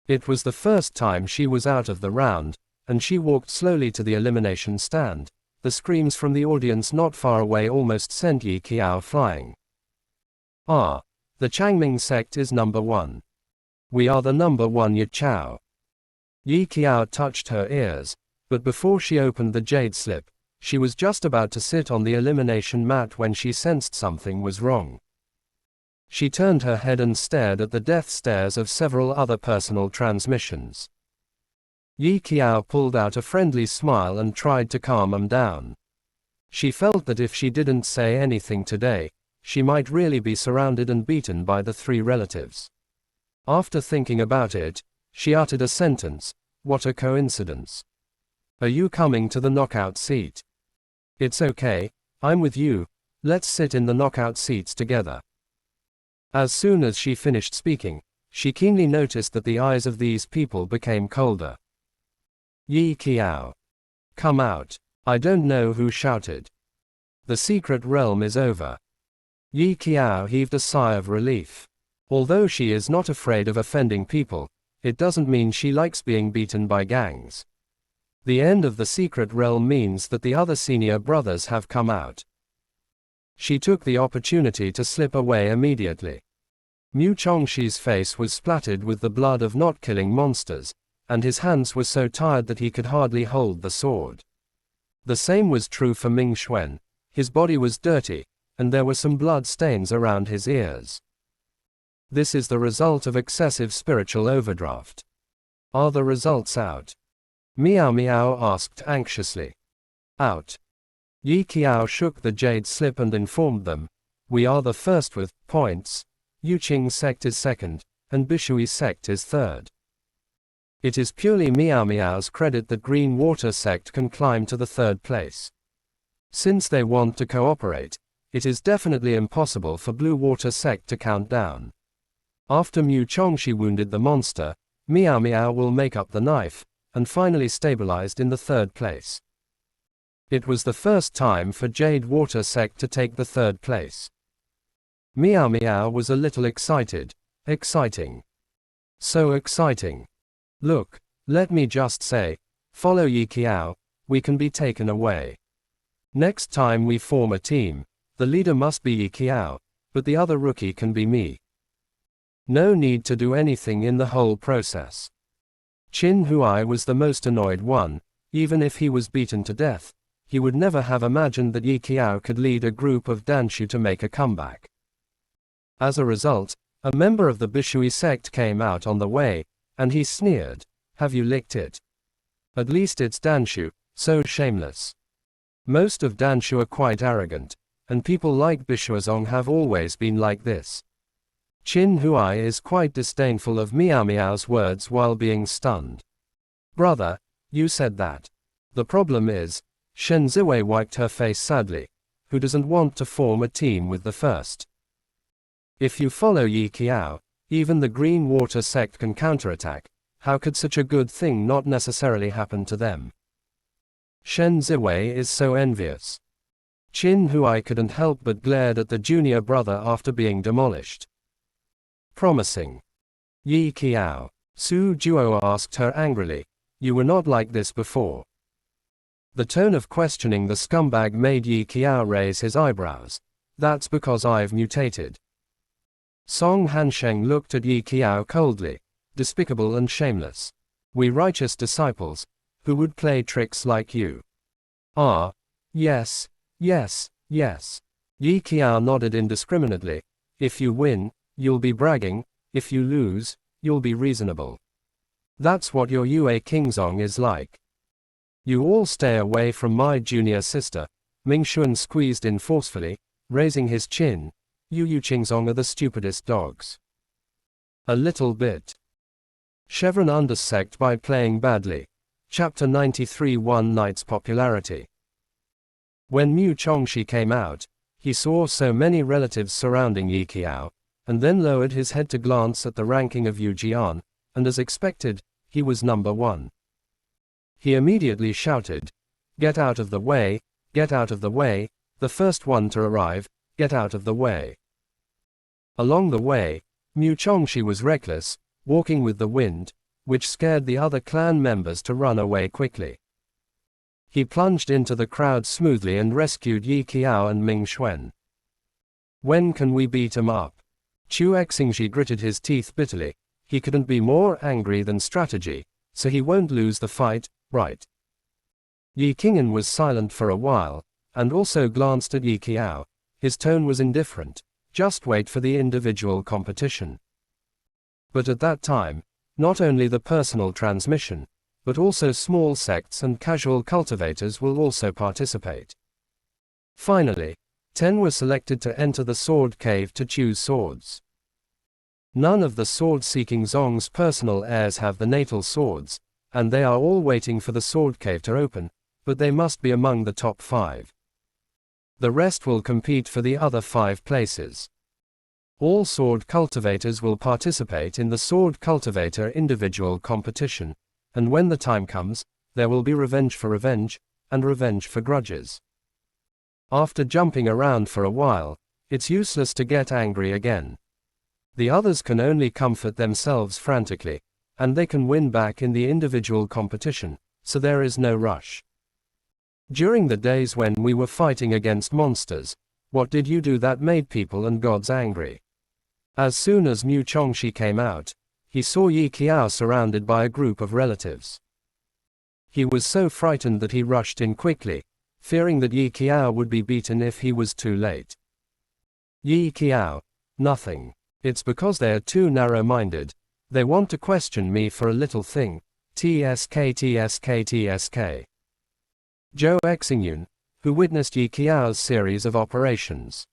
It was the first time she was out of the round, and she walked slowly to the elimination stand. The screams from the audience not far away almost sent Yi Qiao flying. Ah, the Changming sect is number 1. We are the number 1 Yi Chao. Yi Qiao touched her ears, but before she opened the jade slip, she was just about to sit on the elimination mat when she sensed something was wrong. She turned her head and stared at the death stares of several other personal transmissions. Yi Qiao pulled out a friendly smile and tried to calm them down. She felt that if she didn't say anything today, she might really be surrounded and beaten by the three relatives. After thinking about it, she uttered a sentence. What a coincidence. Are you coming to the knockout seat? It's okay, I'm with you, let's sit in the knockout seats together. As soon as she finished speaking, she keenly noticed that the eyes of these people became colder. Yi Qiao. Come out. I don't know who shouted. The secret realm is over. Yi Qiao heaved a sigh of relief. Although she is not afraid of offending people, it doesn't mean she likes being beaten by gangs. The end of the secret realm means that the other senior brothers have come out. She took the opportunity to slip away immediately. Mu Chongxi's face was splattered with the blood of not killing monsters, and his hands were so tired that he could hardly hold the sword. The same was true for Ming Xuan. His body was dirty, and there were some blood stains around his ears. This is the result of excessive spiritual overdraft. Are the results out? Miao Miao asked anxiously. Out. Yi Qiao shook the jade slip and informed them, we are the first with points, Yuqing sect is second, and Bishui sect is third. It is purely Miao Miao's credit that Green Water sect can climb to the third place. Since they want to cooperate, it is definitely impossible for Blue Water sect to count down. After Mu Chongxi wounded the monster, Miao Miao will make up the knife, and finally stabilized in the third place. It was the first time for Jade Water sect to take the third place. Miao Miao was a little excited. Exciting. So exciting. Look, let me just say, follow Yi Qiao, we can be taken away. Next time we form a team, the leader must be Yi Qiao, but the other rookie can be me. No need to do anything in the whole process. Qin Huai was the most annoyed one. Even if he was beaten to death, he would never have imagined that Yi Qiao could lead a group of Danshu to make a comeback. As a result, a member of the Bishui sect came out on the way, and he sneered, have you licked it? At least it's Danshu, so shameless. Most of Danshu are quite arrogant, and people like Bishuazong have always been like this. Qin Huai is quite disdainful of Miao Miao's words while being stunned. Brother, you said that. The problem is, Shen Ziwei wiped her face sadly. Who doesn't want to form a team with the first? If you follow Yi Qiao, even the Green Water sect can counterattack. How could such a good thing not necessarily happen to them? Shen Ziwei is so envious. Qin Huai couldn't help but glared at the junior brother after being demolished. Promising. Yi Qiao. Su Juo asked her angrily. You were not like this before. The tone of questioning the scumbag made Yi Qiao raise his eyebrows. That's because I've mutated. Song Hansheng looked at Yi Qiao coldly. Despicable and shameless. We righteous disciples, who would play tricks like you. Ah. Yes, yes, yes. Yi Qiao nodded indiscriminately. If you win, you'll be bragging. If you lose, you'll be reasonable. That's what your Yue Qingzong is like. You all stay away from my junior sister. Ming Xuan squeezed in forcefully, raising his chin. You Qingzong are the stupidest dogs. A little bit. Chevron undersect by playing badly. Chapter 93 One Night's popularity. When Mu Chongxi came out, he saw so many relatives surrounding Yi Qiao, and then lowered his head to glance at the ranking of Yu Jian, and as expected, he was number one. He immediately shouted, get out of the way, get out of the way, the first one to arrive, get out of the way. Along the way, Mu Chongxi was reckless, walking with the wind, which scared the other clan members to run away quickly. He plunged into the crowd smoothly and rescued Yi Qiao and Ming Xuan. When can we beat him up? Chu Xingji gritted his teeth bitterly. He couldn't be more angry than strategy, so he won't lose the fight, right? Yi Qing'an was silent for a while, and also glanced at Yi Qiao. His tone was indifferent. Just wait for the individual competition. But at that time, not only the personal transmission, but also small sects and casual cultivators will also participate. Finally, 10 were selected to enter the sword cave to choose swords. None of the sword-seeking Zong's personal heirs have the natal swords, and they are all waiting for the sword cave to open, but they must be among the top 5. The rest will compete for the other 5 places. All sword cultivators will participate in the sword cultivator individual competition, and when the time comes, there will be revenge for revenge, and revenge for grudges. After jumping around for a while, it's useless to get angry again. The others can only comfort themselves frantically, and they can win back in the individual competition, so there is no rush. During the days when we were fighting against monsters, what did you do that made people and gods angry? As soon as Mu Chongxi came out, he saw Yi Qiao surrounded by a group of relatives. He was so frightened that he rushed in quickly, fearing that Yi Qiao would be beaten if he was too late. Yi Qiao, nothing. It's because they are too narrow-minded. They want to question me for a little thing. TSK. Zhou Exingyun, who witnessed Yi Qiao's series of operations.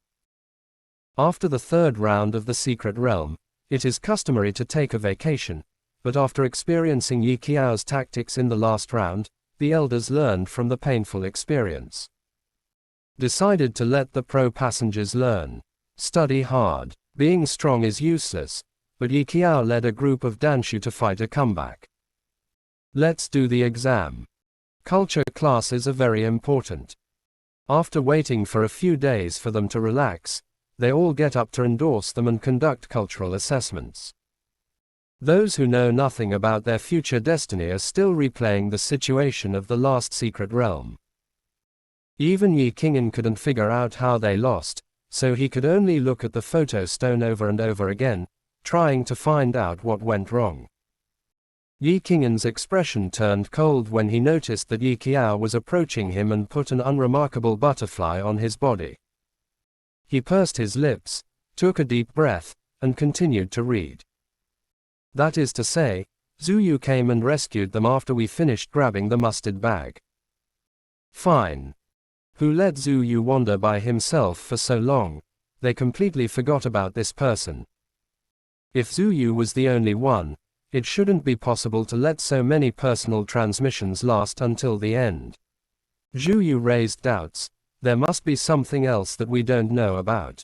After the 3rd round of the Secret Realm, it is customary to take a vacation, but after experiencing Yi Qiao's tactics in the last round, the elders learned from the painful experience. Decided to let the pro passengers learn. Study hard. Being strong is useless, but Yi Qiao led a group of Danshu to fight a comeback. Let's do the exam. Culture classes are very important. After waiting for a few days for them to relax, they all get up to endorse them and conduct cultural assessments. Those who know nothing about their future destiny are still replaying the situation of the last Secret Realm. Even Yi Qingyan couldn't figure out how they lost, so he could only look at the photo stone over and over again, trying to find out what went wrong. Yi Qingyan's expression turned cold when he noticed that Yi Qiao was approaching him and put an unremarkable butterfly on his body. He pursed his lips, took a deep breath, and continued to read. That is to say, Zhu Yu came and rescued them after we finished grabbing the mustard bag. Fine. Who let Zhu Yu wander by himself for so long? They completely forgot about this person. If Zhu Yu was the only one, it shouldn't be possible to let so many personal transmissions last until the end. Zhu Yu raised doubts. There must be something else that we don't know about.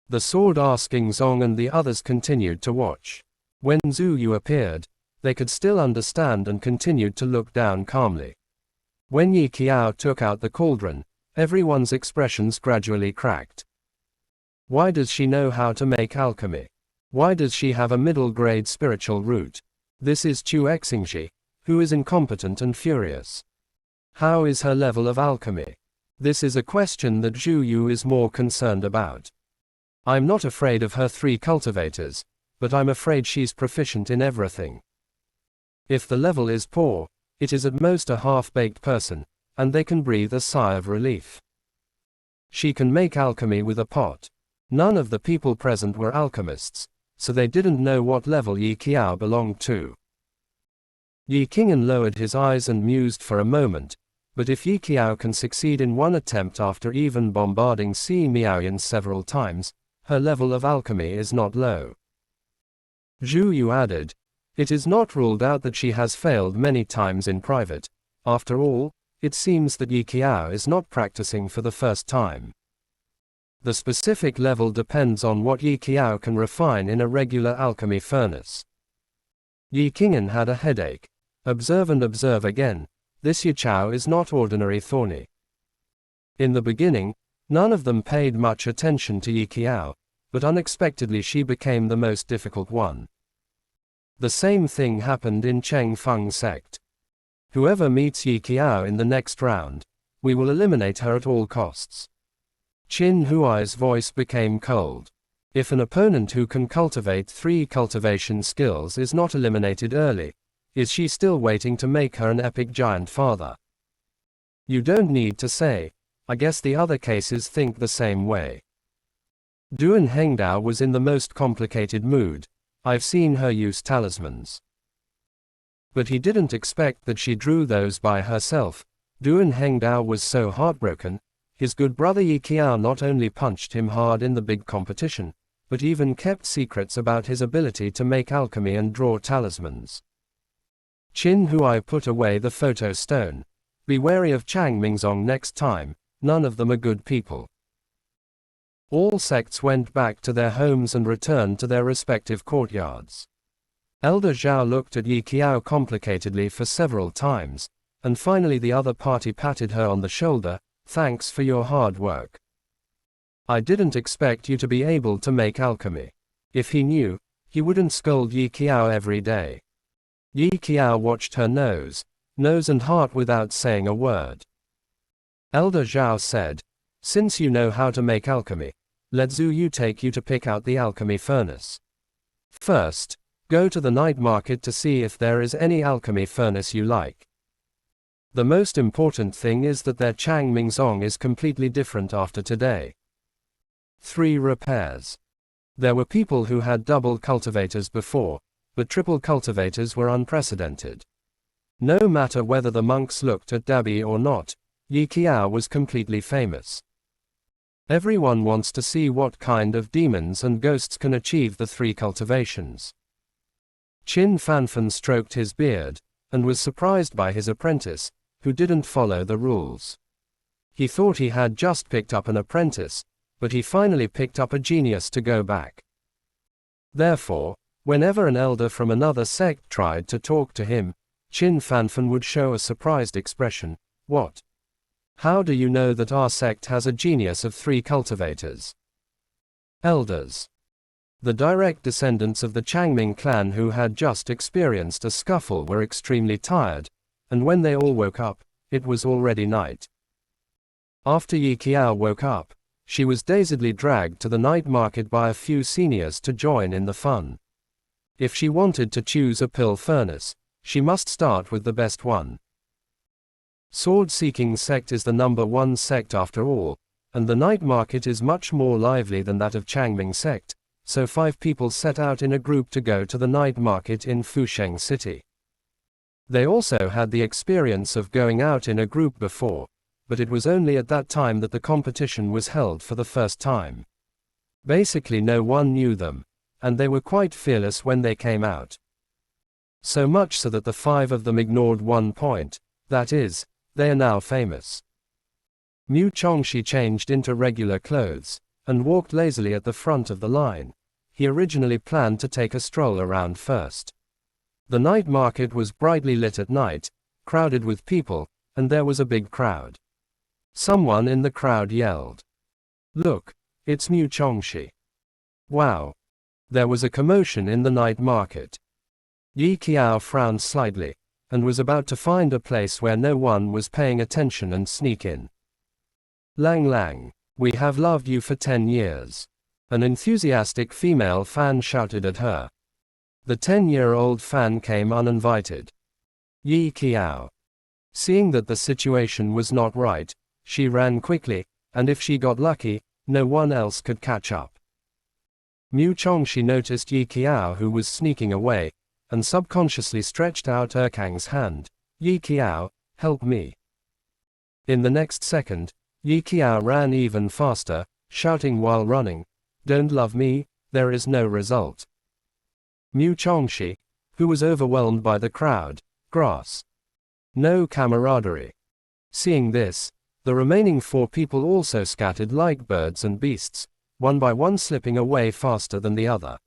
The sword-asking Zong and the others continued to watch. When Zhu Yu appeared, they could still understand and continued to look down calmly. When Yi Qiao took out the cauldron, everyone's expressions gradually cracked. Why does she know how to make alchemy? Why does she have a middle-grade spiritual root? This is Zhou Exingji, who is incompetent and furious. How is her level of alchemy? This is a question that Zhu Yu is more concerned about. I'm not afraid of her 3 cultivators, but I'm afraid she's proficient in everything. If the level is poor, it is at most a half-baked person, and they can breathe a sigh of relief. She can make alchemy with a pot. None of the people present were alchemists, so they didn't know what level Yi Qiao belonged to. Yi Qingyan lowered his eyes and mused for a moment, but if Yi Qiao can succeed in one attempt after even bombarding Si Miaoyan several times, her level of alchemy is not low. Zhu Yu added, it is not ruled out that she has failed many times in private. After all, it seems that Yi Qiao is not practicing for the first time. The specific level depends on what Yi Qiao can refine in a regular alchemy furnace. Yi Qingyan had a headache. Observe and observe again. This Yi Qiao is not ordinary thorny. In the beginning, none of them paid much attention to Yi Qiao, but unexpectedly she became the most difficult one. The same thing happened in Cheng Feng sect. Whoever meets Yi Qiao in the next round, we will eliminate her at all costs. Qin Huai's voice became cold. If an opponent who can cultivate 3 cultivation skills is not eliminated early, is she still waiting to make her an epic giant father? You don't need to say. I guess the other cases think the same way. Duan Hengdao was in the most complicated mood. I've seen her use talismans. But he didn't expect that she drew those by herself. Duan Hengdao was so heartbroken, his good brother Yi Qiao not only punched him hard in the big competition, but even kept secrets about his ability to make alchemy and draw talismans. Qin Huai put away the photo stone. Be wary of Chang Mingzong next time, none of them are good people. All sects went back to their homes and returned to their respective courtyards. Elder Zhao looked at Yi Qiao complicatedly for several times, and finally the other party patted her on the shoulder. Thanks for your hard work. I didn't expect you to be able to make alchemy. If he knew, he wouldn't scold Yi Qiao every day. Yi Qiao watched her nose and heart without saying a word. Elder Zhao said, since you know how to make alchemy, let Zhu Yu take you to pick out the alchemy furnace. First, go to the night market to see if there is any alchemy furnace you like. The most important thing is that their Chang Mingzong is completely different after today. 3 repairs. There were people who had double cultivators before, but triple cultivators were unprecedented. No matter whether the monks looked at Dabi or not, Yi Qiao was completely famous. Everyone wants to see what kind of demons and ghosts can achieve the 3 cultivations. Qin Fanfan stroked his beard, and was surprised by his apprentice, who didn't follow the rules. He thought he had just picked up an apprentice, but he finally picked up a genius to go back. Therefore, whenever an elder from another sect tried to talk to him, Qin Fanfan would show a surprised expression. What? How do you know that our sect has a genius of 3 cultivators? Elders. The direct descendants of the Changming clan who had just experienced a scuffle were extremely tired, and when they all woke up, it was already night. After Yi Qiao woke up, she was dazedly dragged to the night market by a few seniors to join in the fun. If she wanted to choose a pill furnace, she must start with the best one. Sword-seeking sect is the #1 sect after all, and the night market is much more lively than that of Changming sect, so 5 people set out in a group to go to the night market in Fusheng City. They also had the experience of going out in a group before, but it was only at that time that the competition was held for the first time. Basically no one knew them, and they were quite fearless when they came out. So much so that the 5 of them ignored one point, that is, they are now famous. Mu Chongxi changed into regular clothes, and walked lazily at the front of the line. He originally planned to take a stroll around first. The night market was brightly lit at night, crowded with people, and there was a big crowd. Someone in the crowd yelled, "Look, it's Mu Chongxi." Wow! There was a commotion in the night market. Yi Qiao frowned slightly, and was about to find a place where no one was paying attention and sneak in. "Lang Lang, we have loved you for 10 years. An enthusiastic female fan shouted at her. The 10-year-old fan came uninvited. Yi Qiao. Seeing that the situation was not right, she ran quickly, and if she got lucky, no one else could catch up. Mu Chongxi noticed Yi Qiao who was sneaking away, and subconsciously stretched out Erkang's hand. "Yi Qiao, help me." In the next second, Yi Qiao ran even faster, shouting while running, "Don't love me, there is no result." Mu Chongxi, who was overwhelmed by the crowd, grasped. No camaraderie. Seeing this, the remaining 4 people also scattered like birds and beasts, one by one slipping away faster than the other.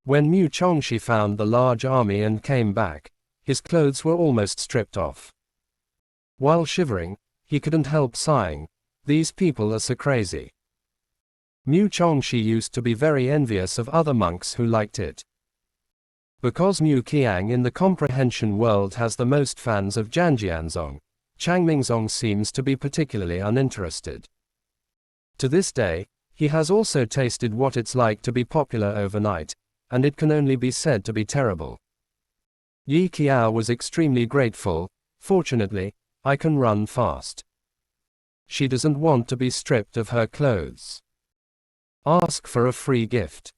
When Mu Chongxi found the large army and came back, his clothes were almost stripped off. While shivering, he couldn't help sighing, "These people are so crazy." Mu Chongxi used to be very envious of other monks who liked it. Because Mu Qiang in the comprehension world has the most fans of Zhanjianzong, Changmingzong seems to be particularly uninterested. To this day, he has also tasted what it's like to be popular overnight, and it can only be said to be terrible. Yi Qiao was extremely grateful. "Fortunately, I can run fast." She doesn't want to be stripped of her clothes. Ask for a free gift.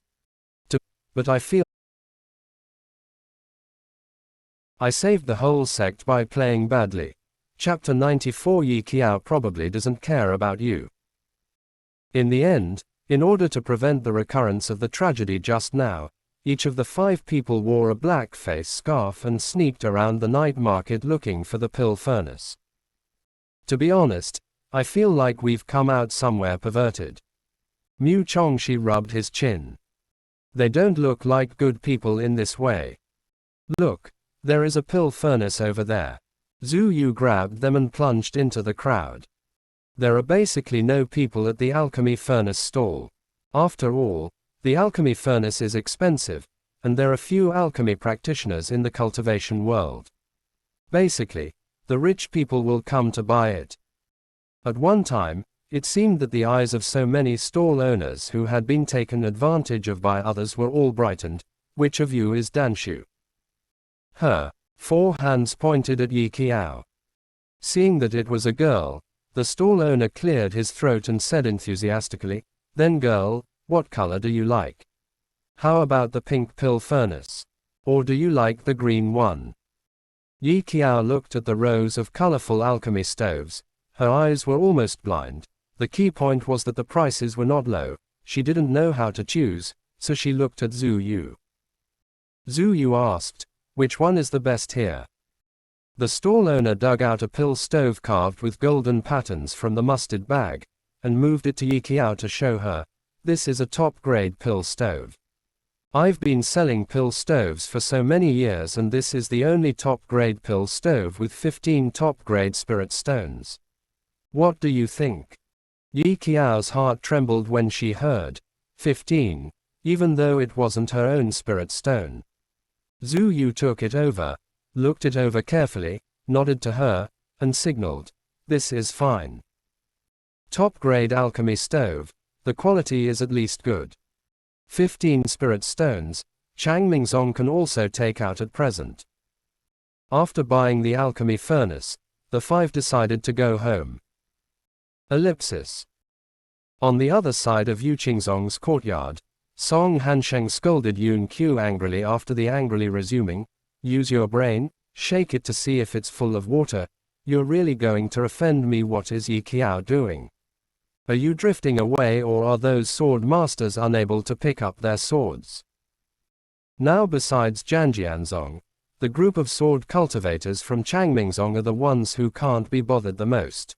But I feel I saved the whole sect by playing badly. Chapter 94. Yi Qiao probably doesn't care about you. In the end, in order to prevent the recurrence of the tragedy just now, each of the 5 people wore a black face scarf and sneaked around the night market looking for the pill furnace. To be honest, I feel like we've come out somewhere perverted. Mu Chongshi rubbed his chin. They don't look like good people in this way. Look, there is a pill furnace over there. Zhu Yu grabbed them and plunged into the crowd. There are basically no people at the alchemy furnace stall. After all, the alchemy furnace is expensive, and there are few alchemy practitioners in the cultivation world. Basically, the rich people will come to buy it. At one time, it seemed that the eyes of so many stall owners who had been taken advantage of by others were all brightened. Which of you is Danshu? Her. 4 hands pointed at Yi Qiao. Seeing that it was a girl, the stall owner cleared his throat and said enthusiastically, "Then girl, what color do you like? How about the pink pill furnace? Or do you like the green one?" Yi Qiao looked at the rows of colorful alchemy stoves. Her eyes were almost blind. The key point was that the prices were not low. She didn't know how to choose, so she looked at Zhu Yu. Zhu Yu asked, "Which one is the best here?" The stall owner dug out a pill stove carved with golden patterns from the mustard bag, and moved it to Yi Qiao to show her. "This is a top-grade pill stove. I've been selling pill stoves for so many years, and this is the only top-grade pill stove with 15 top-grade spirit stones. What do you think?" Yi Qiao's heart trembled when she heard 15, even though it wasn't her own spirit stone. Zhu Yu took it over, looked it over carefully, nodded to her, and signaled, "This is fine. Top-grade alchemy stove, the quality is at least good. 15 spirit stones, Chang Mingzong can also take out at present." After buying the alchemy furnace, the 5 decided to go home. Ellipsis. On the other side of Yu Qingzong's courtyard, Song Hansheng scolded Yun Qiu angrily after the angrily resuming, "Use your brain, shake it to see if it's full of water. You're really going to offend me. What is Yi Qiao doing? Are you drifting away, or are those sword masters unable to pick up their swords?" Now besides Zhangjianzong, the group of sword cultivators from Changmingzong are the ones who can't be bothered the most.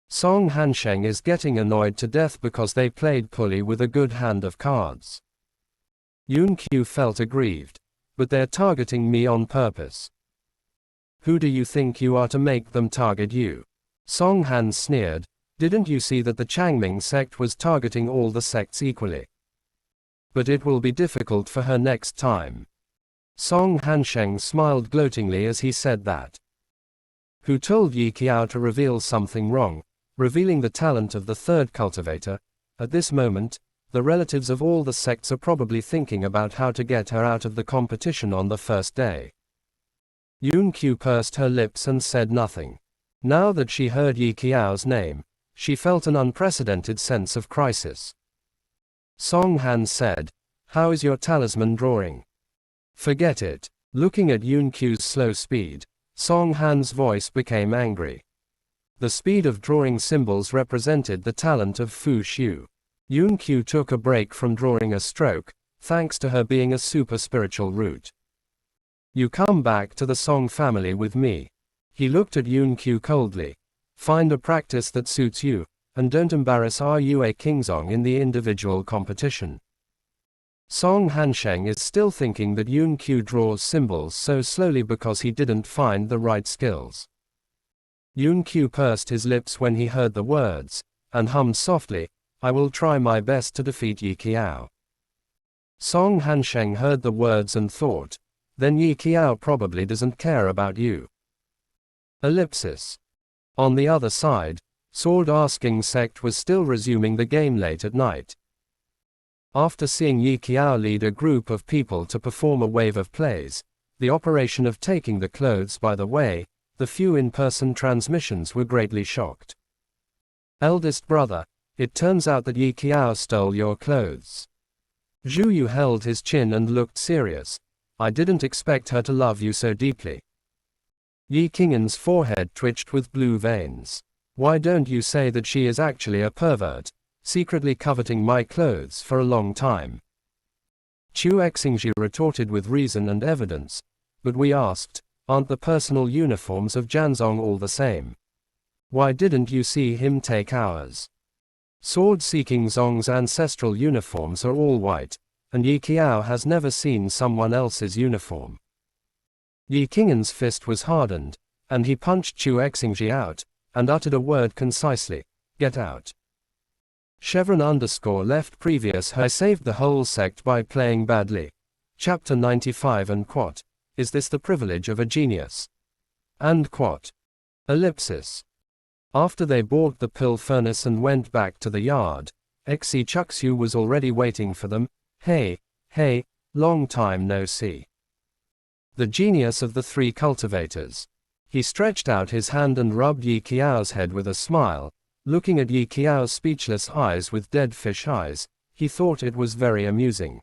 Song Hansheng is getting annoyed to death because they played pully with a good hand of cards. Yun Qiu felt aggrieved. "But they're targeting me on purpose." "Who do you think you are to make them target you?" Song Han sneered. "Didn't you see that the Changming sect was targeting all the sects equally? But it will be difficult for her next time." Song Hansheng smiled gloatingly as he said that. Who told Yi Qiao to reveal something wrong, revealing the talent of the 3rd cultivator? At this moment, the relatives of all the sects are probably thinking about how to get her out of the competition on the first day. Yun Qiu pursed her lips and said nothing. Now that she heard Yi Qiao's name, she felt an unprecedented sense of crisis. Song Han said, "How is your talisman drawing?" "Forget it." Looking at Yun Qiu's slow speed, Song Han's voice became angry. The speed of drawing symbols represented the talent of Fu Xiu. Yun Qiu took a break from drawing a stroke, thanks to her being a super spiritual root. "You come back to the Song family with me." He looked at Yun Qiu coldly. "Find a practice that suits you, and don't embarrass Rua Qingzong in the individual competition." Song Hansheng is still thinking that Yun Qiu draws symbols so slowly because he didn't find the right skills. Yun Qiu pursed his lips when he heard the words, and hummed softly, "I will try my best to defeat Yi Qiao." Song Hansheng heard the words and thought, "Then Yi Qiao probably doesn't care about you." Ellipsis. On the other side, Sword Asking sect was still resuming the game late at night. After seeing Yi Qiao lead a group of people to perform a wave of plays, the operation of taking the clothes by the way, the few in-person transmissions were greatly shocked. "Eldest brother, it turns out that Yi Qiao stole your clothes." Zhu Yu held his chin and looked serious. "I didn't expect her to love you so deeply." Yi Qing'an's forehead twitched with blue veins. Why don't you say that she is actually a pervert, secretly coveting my clothes for a long time? Chu Exingji retorted with reason and evidence. But we asked, aren't the personal uniforms of Janzong all the same? Why didn't you see him take ours? Sword-seeking Zong's ancestral uniforms are all white, and Yi Qiao has never seen someone else's uniform. Yi Qing'an's fist was hardened, and he punched Chu Exingji out, and uttered a word concisely, "Get out." Chevron left previous I saved the whole sect by playing badly. Chapter 95 and quot. Is this the privilege of a genius? And quot. Ellipsis. After they bought the pill furnace and went back to the yard, Xi Chuxiu was already waiting for them. Hey, long time no see. The genius of the three cultivators. He stretched out his hand and rubbed Yi Qiao's head with a smile. Looking at Yi Qiao's speechless eyes with dead fish eyes, he thought it was very amusing.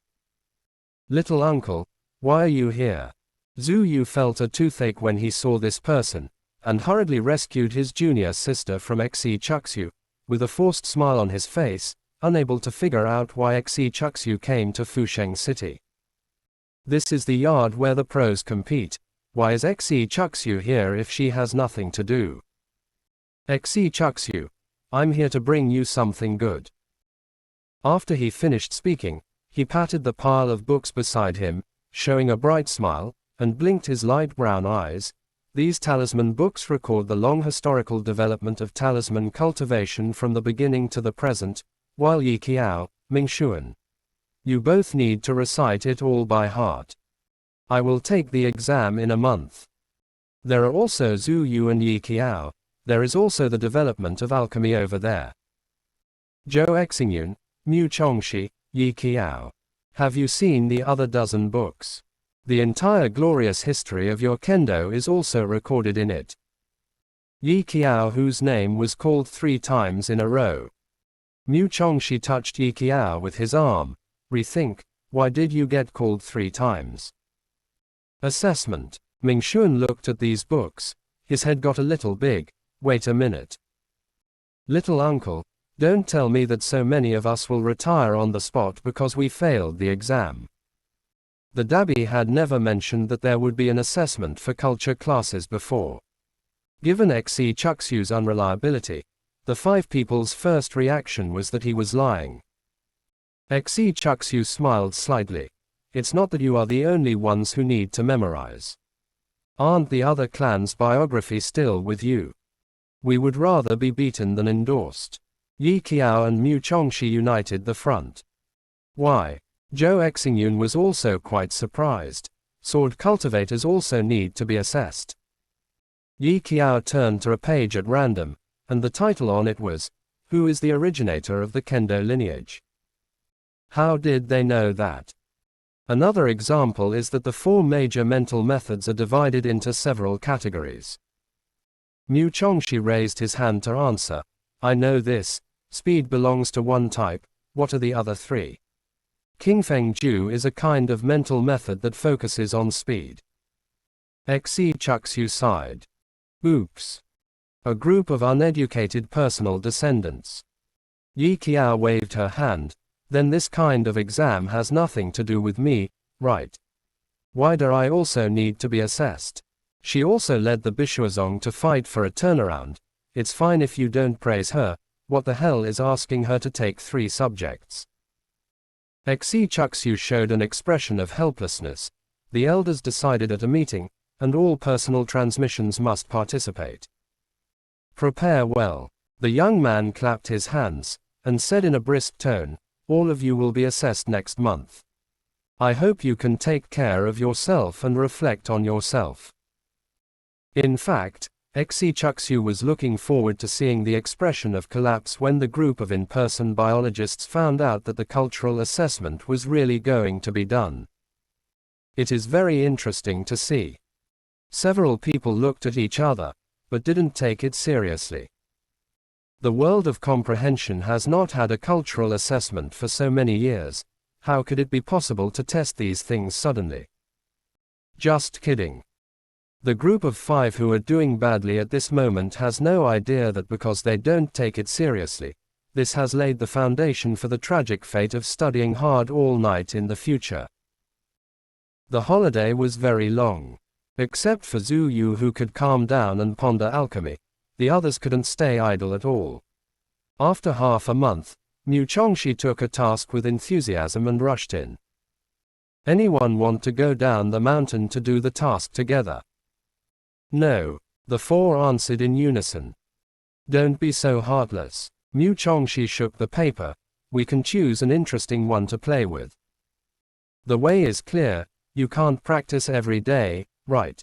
Little uncle, why are you here? Zhu Yu felt a toothache when he saw this person, and hurriedly rescued his junior sister from Xi Chuxiu, with a forced smile on his face, unable to figure out why Xi Chuxiu came to Fusheng City. This is the yard where the pros compete. Why is Xi Chuxiu here if she has nothing to do? Xi Chuxiu, I'm here to bring you something good. After he finished speaking, he patted the pile of books beside him, showing a bright smile, and blinked his light brown eyes. These talisman books record the long historical development of talisman cultivation from the beginning to the present, while Yi Qiao, Mingshuan. You both need to recite it all by heart. I will take the exam in a month. There are also Zhu Yu and Yi Qiao. There is also the development of alchemy over there. Zhou Exingyun, Mu Chongxi, Yi Qiao. Have you seen the other dozen books? The entire glorious history of your kendo is also recorded in it. Yi Qiao, whose name was called 3 times in a row. Mu Chongxi touched Yi Qiao with his arm. Rethink, why did you get called 3 times? Assessment. Mingshuan looked at these books. His head got a little big. Wait a minute. Little uncle, don't tell me that so many of us will retire on the spot because we failed the exam. The Dabi had never mentioned that there would be an assessment for culture classes before. Given Xi Chuxiu's unreliability, the 5 people's first reaction was that he was lying. Xi Chuxiu smiled slightly. It's not that you are the only ones who need to memorize. Aren't the other clans' biography still with you? We would rather be beaten than endorsed. Yi Qiao and Mu Chongxi united the front. Why? Zhou Exingyun was also quite surprised. Sword cultivators also need to be assessed. Yi Qiao turned to a page at random, and the title on it was, "Who is the originator of the Kendo lineage?" How did they know that? Another example is that the 4 major mental methods are divided into several categories. Mu Chongxi raised his hand to answer. I know this. Speed belongs to one type. What are the other 3? Qingfeng Ju is a kind of mental method that focuses on speed. Xi Chuxiu sighed. Oops. A group of uneducated personal descendants. Yi Qiao waved her hand. Then this kind of exam has nothing to do with me, right? Why do I also need to be assessed? She also led the Bishuazong to fight for a turnaround. It's fine if you don't praise her. What the hell is asking her to take 3 subjects? Xi Chuxiu showed an expression of helplessness. The elders decided at a meeting, and all personal transmissions must participate. Prepare well. The young man clapped his hands, and said in a brisk tone, all of you will be assessed next month. I hope you can take care of yourself and reflect on yourself. In fact, Xi Chuxiu was looking forward to seeing the expression of collapse when the group of in-person biologists found out that the cultural assessment was really going to be done. It is very interesting to see. Several people looked at each other, but didn't take it seriously. The world of comprehension has not had a cultural assessment for so many years. How could it be possible to test these things suddenly? Just kidding. The group of 5 who are doing badly at this moment has no idea that because they don't take it seriously, this has laid the foundation for the tragic fate of studying hard all night in the future. The holiday was very long. Except for Zhu Yu, who could calm down and ponder alchemy, the others couldn't stay idle at all. After half a month, Mu Chongxi took a task with enthusiasm and rushed in. Anyone want to go down the mountain to do the task together? No, the 4 answered in unison. Don't be so heartless. Mu Chongxi shook the paper. We can choose an interesting one to play with. The way is clear, you can't practice every day, right?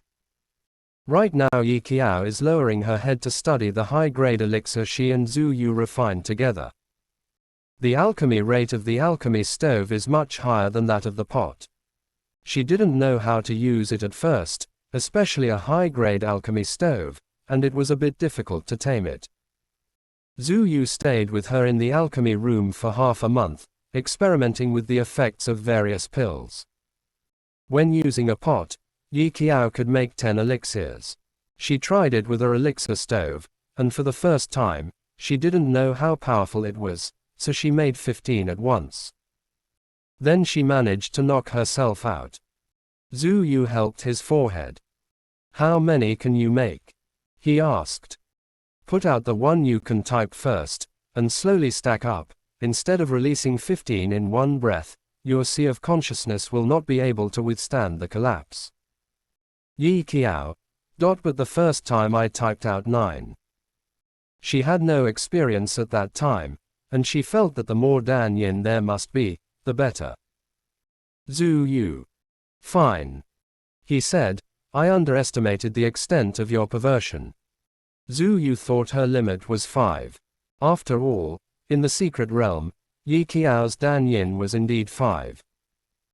Right now Yi Qiao is lowering her head to study the high-grade elixir she and Zhu Yu refined together. The alchemy rate of the alchemy stove is much higher than that of the pot. She didn't know how to use it at first, especially a high-grade alchemy stove, and it was a bit difficult to tame it. Zhu Yu stayed with her in the alchemy room for half a month, experimenting with the effects of various pills. When using a pot, Yi Qiao could make 10 elixirs. She tried it with her elixir stove, and for the first time, she didn't know how powerful it was, so she made 15 at once. Then she managed to knock herself out. Zhu Yu helped his forehead. How many can you make? He asked. Put out the one you can type first, and slowly stack up. Instead of releasing 15 in one breath, your sea of consciousness will not be able to withstand the collapse. Yi Qiao. But the first time I typed out 9. She had no experience at that time, and she felt that the more Dan Yin there must be, the better. Zhu Yu. Fine. He said, I underestimated the extent of your perversion. Zhu Yu thought her limit was 5. After all, in the secret realm, Yi Qiao's Dan Yin was indeed 5.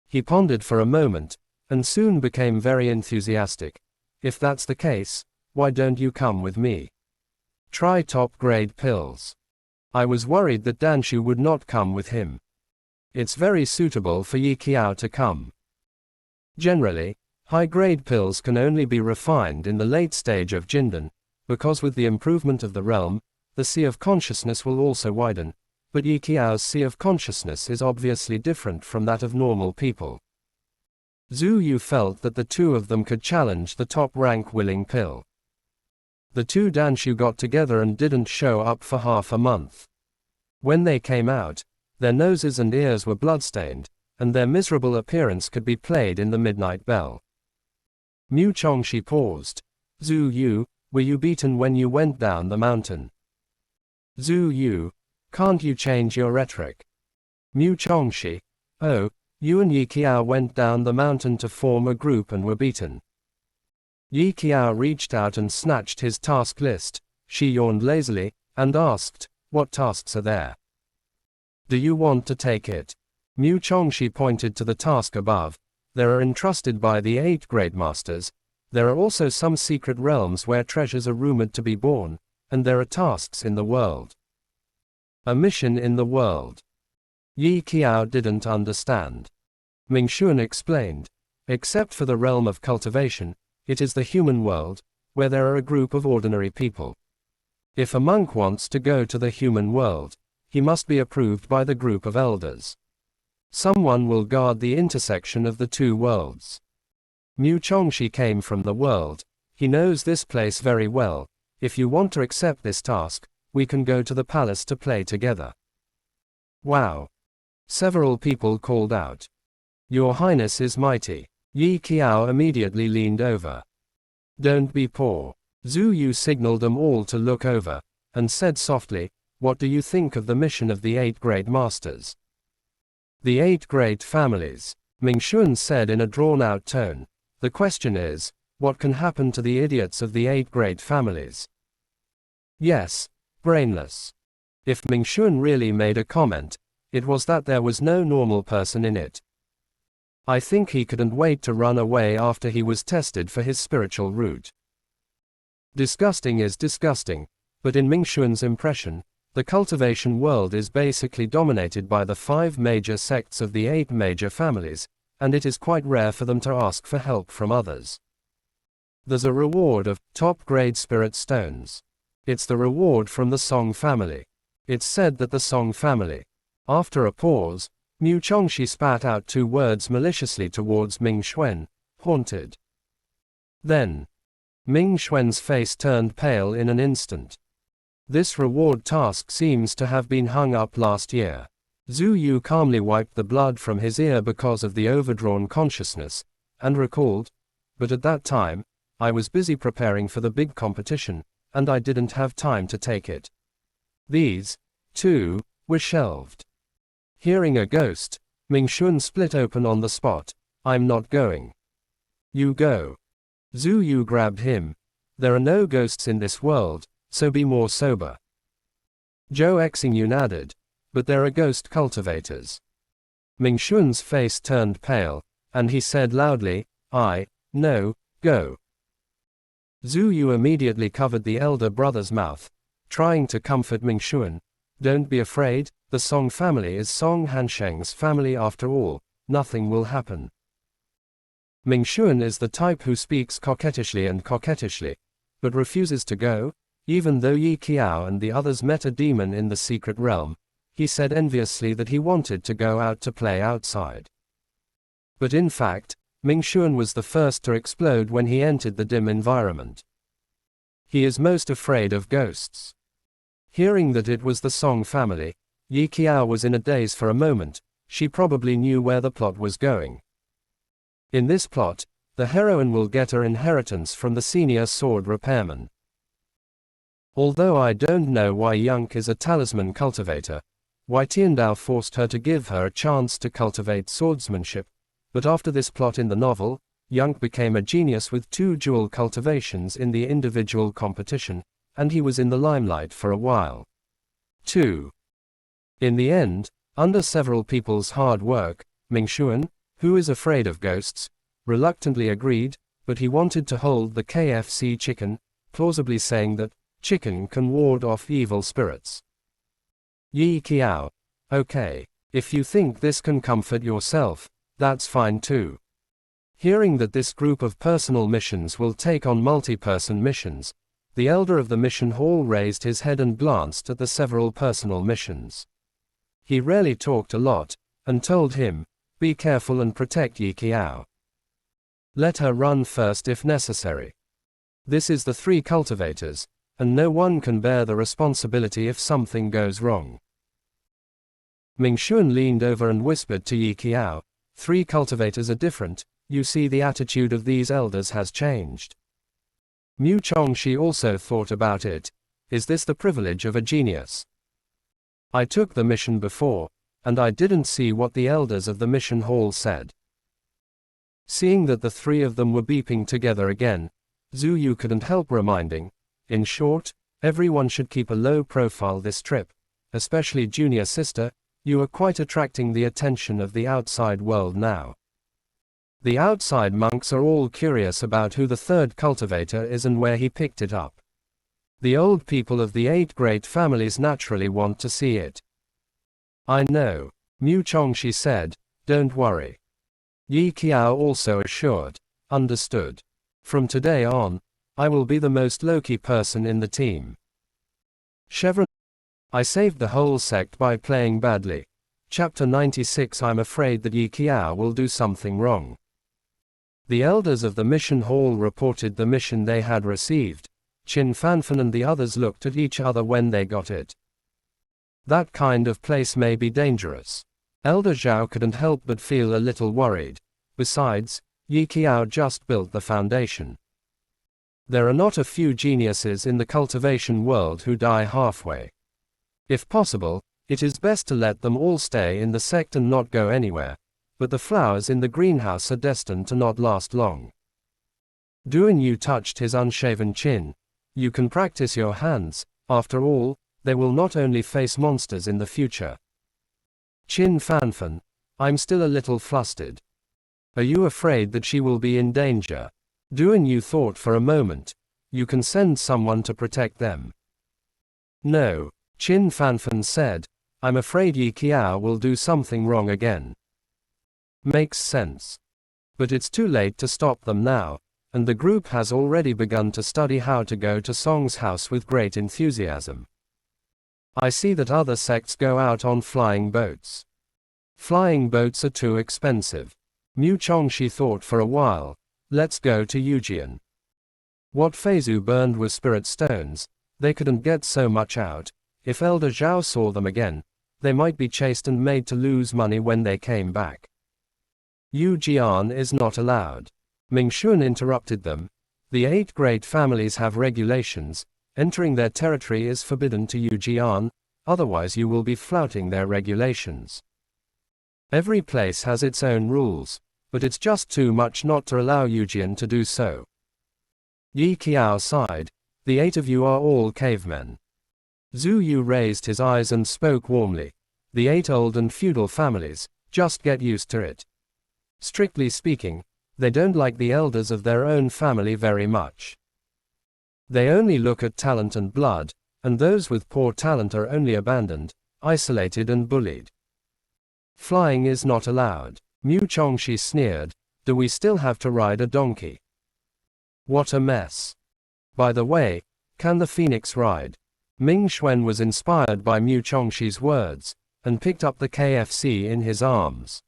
He pondered for a moment, and soon became very enthusiastic. If that's the case, why don't you come with me? Try top-grade pills. I was worried that Danshu would not come with him. It's very suitable for Yi Qiao to come. Generally, high-grade pills can only be refined in the late stage of Jindan, because with the improvement of the realm, the sea of consciousness will also widen, but Yi Qiao's sea of consciousness is obviously different from that of normal people. Zhu Yu felt that the 2 of them could challenge the top-rank willing pill. The 2 Danshu got together and didn't show up for half a month. When they came out, their noses and ears were bloodstained, and their miserable appearance could be played in the midnight bell. Mu Chongxi paused. Zhu Yu, were you beaten when you went down the mountain? Zhu Yu, can't you change your rhetoric? Mu Chongxi, oh, you and Yi Qiao went down the mountain to form a group and were beaten. Yi Qiao reached out and snatched his task list. She yawned lazily, and asked, what tasks are there? Do you want to take it? Mu Chongxi pointed to the task above. There are entrusted by the 8 Great Masters. There are also some secret realms where treasures are rumored to be born, and there are tasks in the world. A mission in the world. Yi Qiao didn't understand. Mingxuan explained. Except for the realm of cultivation, it is the human world, where there are a group of ordinary people. If a monk wants to go to the human world, he must be approved by the group of elders. Someone will guard the intersection of the 2 worlds. Mu Chongxi came from the world. He knows this place very well. If you want to accept this task, we can go to the palace to play together. Wow. Several people called out. Your Highness is mighty. Yi Qiao immediately leaned over. Don't be poor. Zhu Yu signaled them all to look over, and said softly, what do you think of the mission of the 8 Great Masters? The 8 Great Families, Mingxuan said in a drawn-out tone. The question is, what can happen to the idiots of the 8 Great Families? Yes, brainless. If Mingxuan really made a comment, it was that there was no normal person in it. I think he couldn't wait to run away after he was tested for his spiritual root. Disgusting is disgusting, but in Mingxuan's impression, the cultivation world is basically dominated by the 5 major sects of the 8 major families, and it is quite rare for them to ask for help from others. There's a reward of top-grade spirit stones. It's the reward from the Song family. It's said that the Song family. After a pause, Mu Chongxi spat out 2 words maliciously towards Ming Xuan, haunted. Then, Ming Xuan's face turned pale in an instant. This reward task seems to have been hung up last year. Zhu Yu calmly wiped the blood from his ear because of the overdrawn consciousness, and recalled, but at that time, I was busy preparing for the big competition, and I didn't have time to take it. These, too, were shelved. Hearing a ghost, Ming Xuan split open on the spot. I'm not going. You go. Zhu Yu grabbed him. There are no ghosts in this world, so be more sober. Zhou Xingyun added, but there are ghost cultivators. Ming Xuan's face turned pale, and he said loudly, no, go. Zhu Yu immediately covered the elder brother's mouth, trying to comfort Ming Xuan. Don't be afraid, the Song family is Song Hansheng's family after all, nothing will happen. Ming Xuan is the type who speaks coquettishly, but refuses to go, even though Yi Qiao and the others met a demon in the secret realm. He said enviously that he wanted to go out to play outside. But in fact, Ming Xuan was the first to explode when he entered the dim environment. He is most afraid of ghosts. Hearing that it was the Song family, Yi Qiao was in a daze for a moment. She probably knew where the plot was going. In this plot, the heroine will get her inheritance from the senior sword repairman. Although I don't know why Yunk is a talisman cultivator, why Tiandao forced her to give her a chance to cultivate swordsmanship, but after this plot in the novel, Yunk became a genius with 2 jewel cultivations in the individual competition, and he was in the limelight for a while. 2. In the end, under several people's hard work, Ming Xuan, who is afraid of ghosts, reluctantly agreed, but he wanted to hold the KFC chicken, plausibly saying that chicken can ward off evil spirits. Yi Qiao. Okay. If you think this can comfort yourself, that's fine too. Hearing that this group of personal missions will take on multi-person missions, the elder of the mission hall raised his head and glanced at the several personal missions. He rarely talked a lot, and told him, be careful and protect Yi Qiao. Let her run first if necessary. This is the 3 cultivators, and no one can bear the responsibility if something goes wrong. Ming Xuan leaned over and whispered to Yi Qiao, 3 cultivators are different, you see the attitude of these elders has changed. Mu Chongxi also thought about it. Is this the privilege of a genius? I took the mission before, and I didn't see what the elders of the mission hall said. Seeing that the 3 of them were beeping together again, Zhu Yu couldn't help reminding, in short, everyone should keep a low profile this trip, especially junior sister, you are quite attracting the attention of the outside world now. The outside monks are all curious about who the 3rd cultivator is and where he picked it up. The old people of the 8 great families naturally want to see it. I know, Mu Chongxi said, don't worry. Yi Qiao also assured, understood. From today on, I will be the most low-key person in the team. Chevron. I saved the whole sect by playing badly. Chapter 96. I'm afraid that Yi Qiao will do something wrong. The elders of the mission hall reported the mission they had received. Qin Fanfan and the others looked at each other when they got it. That kind of place may be dangerous. Elder Zhao couldn't help but feel a little worried. Besides, Yi Qiao just built the foundation. There are not a few geniuses in the cultivation world who die halfway. If possible, it is best to let them all stay in the sect and not go anywhere, but the flowers in the greenhouse are destined to not last long. Duan Yu touched his unshaven chin. You can practice your hands, after all, they will not only face monsters in the future. Qin Fanfan, I'm still a little flustered. Are you afraid that she will be in danger? Duan Yu thought for a moment. You can send someone to protect them. No, Qin Fanfan said, I'm afraid Yi Qiao will do something wrong again. Makes sense. But it's too late to stop them now, and the group has already begun to study how to go to Song's house with great enthusiasm. I see that other sects go out on flying boats. Flying boats are too expensive. Mu Chongxi thought for a while. Let's go to Yujian. What Feizu burned was spirit stones. They couldn't get so much out. If Elder Zhao saw them again, they might be chased and made to lose money when they came back. Yujian is not allowed. Ming Xuan interrupted them. The 8 great families have regulations. Entering their territory is forbidden to Yujian, otherwise you will be flouting their regulations. Every place has its own rules, but it's just too much not to allow Yujian to do so. Yi Qiao sighed. The 8 of you are all cavemen. Zhu Yu raised his eyes and spoke warmly. The 8 old and feudal families, just get used to it. Strictly speaking, they don't like the elders of their own family very much. They only look at talent and blood, and those with poor talent are only abandoned, isolated and bullied. Flying is not allowed. Mu Chongxi sneered. Do we still have to ride a donkey? What a mess. By the way, can the phoenix ride? Ming Xuan was inspired by Mu Chongxi's words, and picked up the KFC in his arms.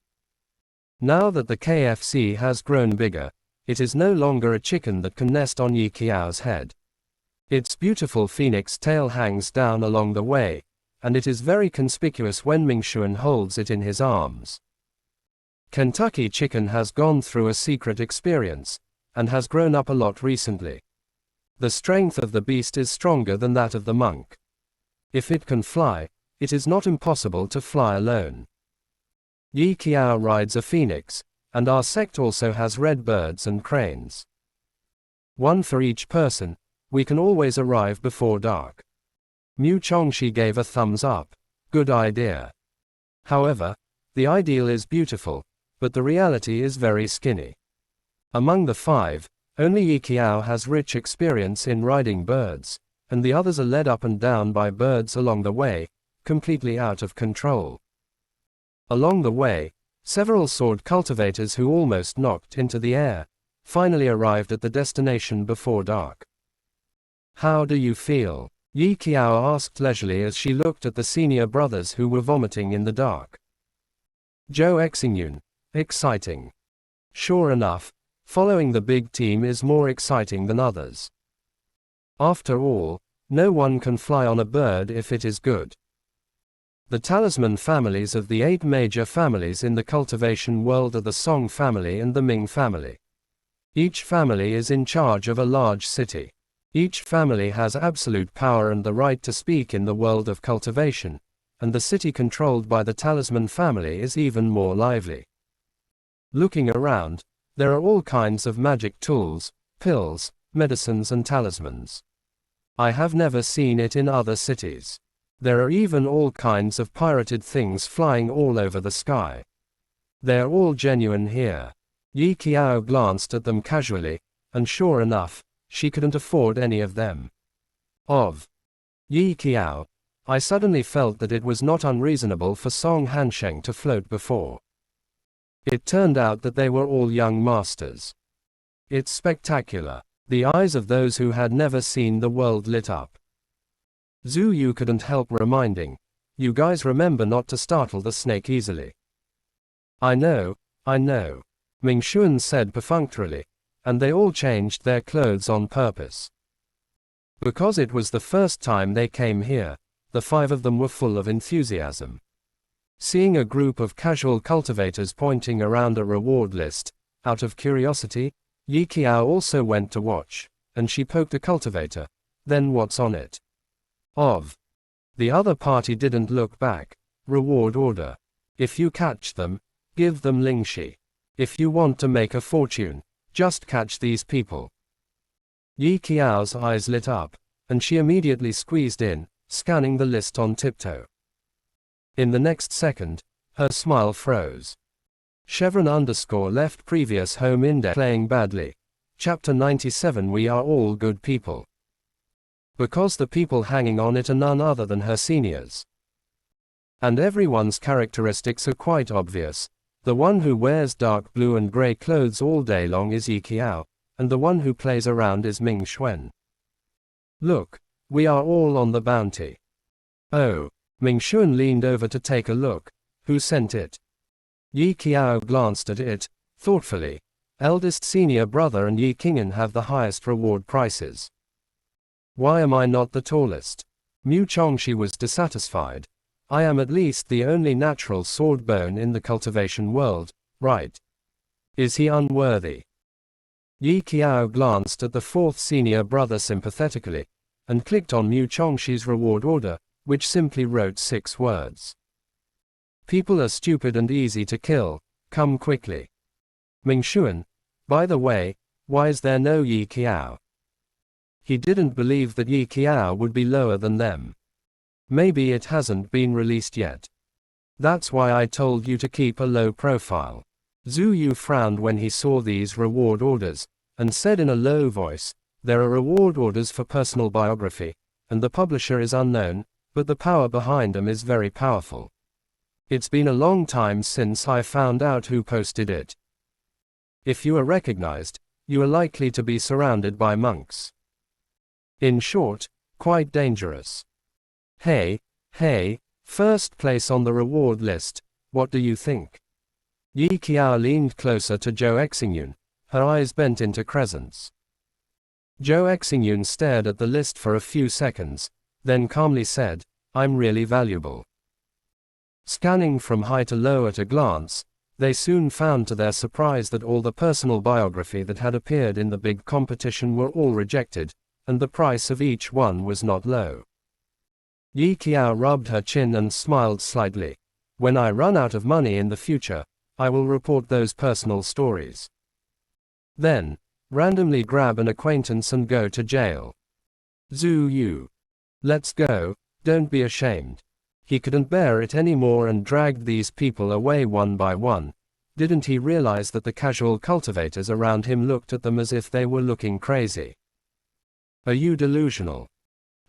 Now that the KFC has grown bigger, it is no longer a chicken that can nest on Yi Qiao's head. Its beautiful phoenix tail hangs down along the way, and it is very conspicuous when Ming Xuan holds it in his arms. Kentucky Chicken has gone through a secret experience, and has grown up a lot recently. The strength of the beast is stronger than that of the monk. If it can fly, it is not impossible to fly alone. Yi Qiao rides a phoenix, and our sect also has red birds and cranes. One for each person. We can always arrive before dark. Mu Chongxi gave a thumbs up. Good idea. However, the ideal is beautiful, but the reality is very skinny. Among the 5, only Yi Qiao has rich experience in riding birds, and the others are led up and down by birds along the way, completely out of control. Along the way, several sword cultivators who almost knocked into the air, finally arrived at the destination before dark. How do you feel? Yi Qiao asked leisurely as she looked at the senior brothers who were vomiting in the dark. Zhou Exingyun. Exciting. Sure enough, following the big team is more exciting than others. After all, no one can fly on a bird if it is good. The talisman families of the 8 major families in the cultivation world are the Song family and the Ming family. Each family is in charge of a large city. Each family has absolute power and the right to speak in the world of cultivation, and the city controlled by the talisman family is even more lively. Looking around, there are all kinds of magic tools, pills, medicines and talismans. I have never seen it in other cities. There are even all kinds of pirated things flying all over the sky. They are all genuine here. Yi Qiao glanced at them casually, and sure enough, she couldn't afford any of them. Of Yi Qiao, I suddenly felt that it was not unreasonable for Song Hansheng to float before. It turned out that they were all young masters. It's spectacular. The eyes of those who had never seen the world lit up. Zhu Yu couldn't help reminding, you guys remember not to startle the snake easily. I know, Ming Xuan said perfunctorily, and they all changed their clothes on purpose. Because it was the first time they came here, the 5 of them were full of enthusiasm. Seeing a group of casual cultivators pointing around a reward list, out of curiosity, Yi Qiao also went to watch, and she poked a cultivator. Then what's on it? Of. The other party didn't look back. Reward order. If you catch them, give them Lingxi. If you want to make a fortune, just catch these people. Yi Qiao's eyes lit up, and she immediately squeezed in, scanning the list on tiptoe. In the next second, her smile froze. Chevron _ left previous home index playing badly. Chapter 97 We are all good people. Because the people hanging on it are none other than her seniors. And everyone's characteristics are quite obvious. The one who wears dark blue and grey clothes all day long is Yi Qiao, and the one who plays around is Ming Xuan. Look, we are all on the bounty. Oh. Ming Xuan leaned over to take a look. Who sent it? Yi Qiao glanced at it, thoughtfully. Eldest senior brother and Yi Qing'an have the highest reward prices. Why am I not the tallest? Mu Chongxi was dissatisfied. I am at least the only natural sword bone in the cultivation world, right? Is he unworthy? Yi Qiao glanced at the fourth senior brother sympathetically, and clicked on Mu Chongxi's reward order, which simply wrote 6 words. People are stupid and easy to kill, come quickly. Ming Xuan, by the way, why is there no Yi Qiao? He didn't believe that Yi Qiao would be lower than them. Maybe it hasn't been released yet. That's why I told you to keep a low profile. Zhu Yu frowned when he saw these reward orders, and said in a low voice, there are reward orders for personal biography, and the publisher is unknown, but the power behind them is very powerful. It's been a long time since I found out who posted it. If you are recognized, you are likely to be surrounded by monks. In short, quite dangerous. Hey, first place on the reward list, what do you think? Yi Qiao leaned closer to Zhou Exingyun, her eyes bent into crescents. Zhou Exingyun stared at the list for a few seconds, then calmly said, I'm really valuable. Scanning from high to low at a glance, they soon found to their surprise that all the personal biography that had appeared in the big competition were all rejected, and the price of each one was not low. Yi Qiao rubbed her chin and smiled slightly. When I run out of money in the future, I will report those personal stories. Then, randomly grab an acquaintance and go to jail. Zhu Yu. Let's go, don't be ashamed. He couldn't bear it anymore and dragged these people away one by one. Didn't he realize that the casual cultivators around him looked at them as if they were looking crazy? Are you delusional?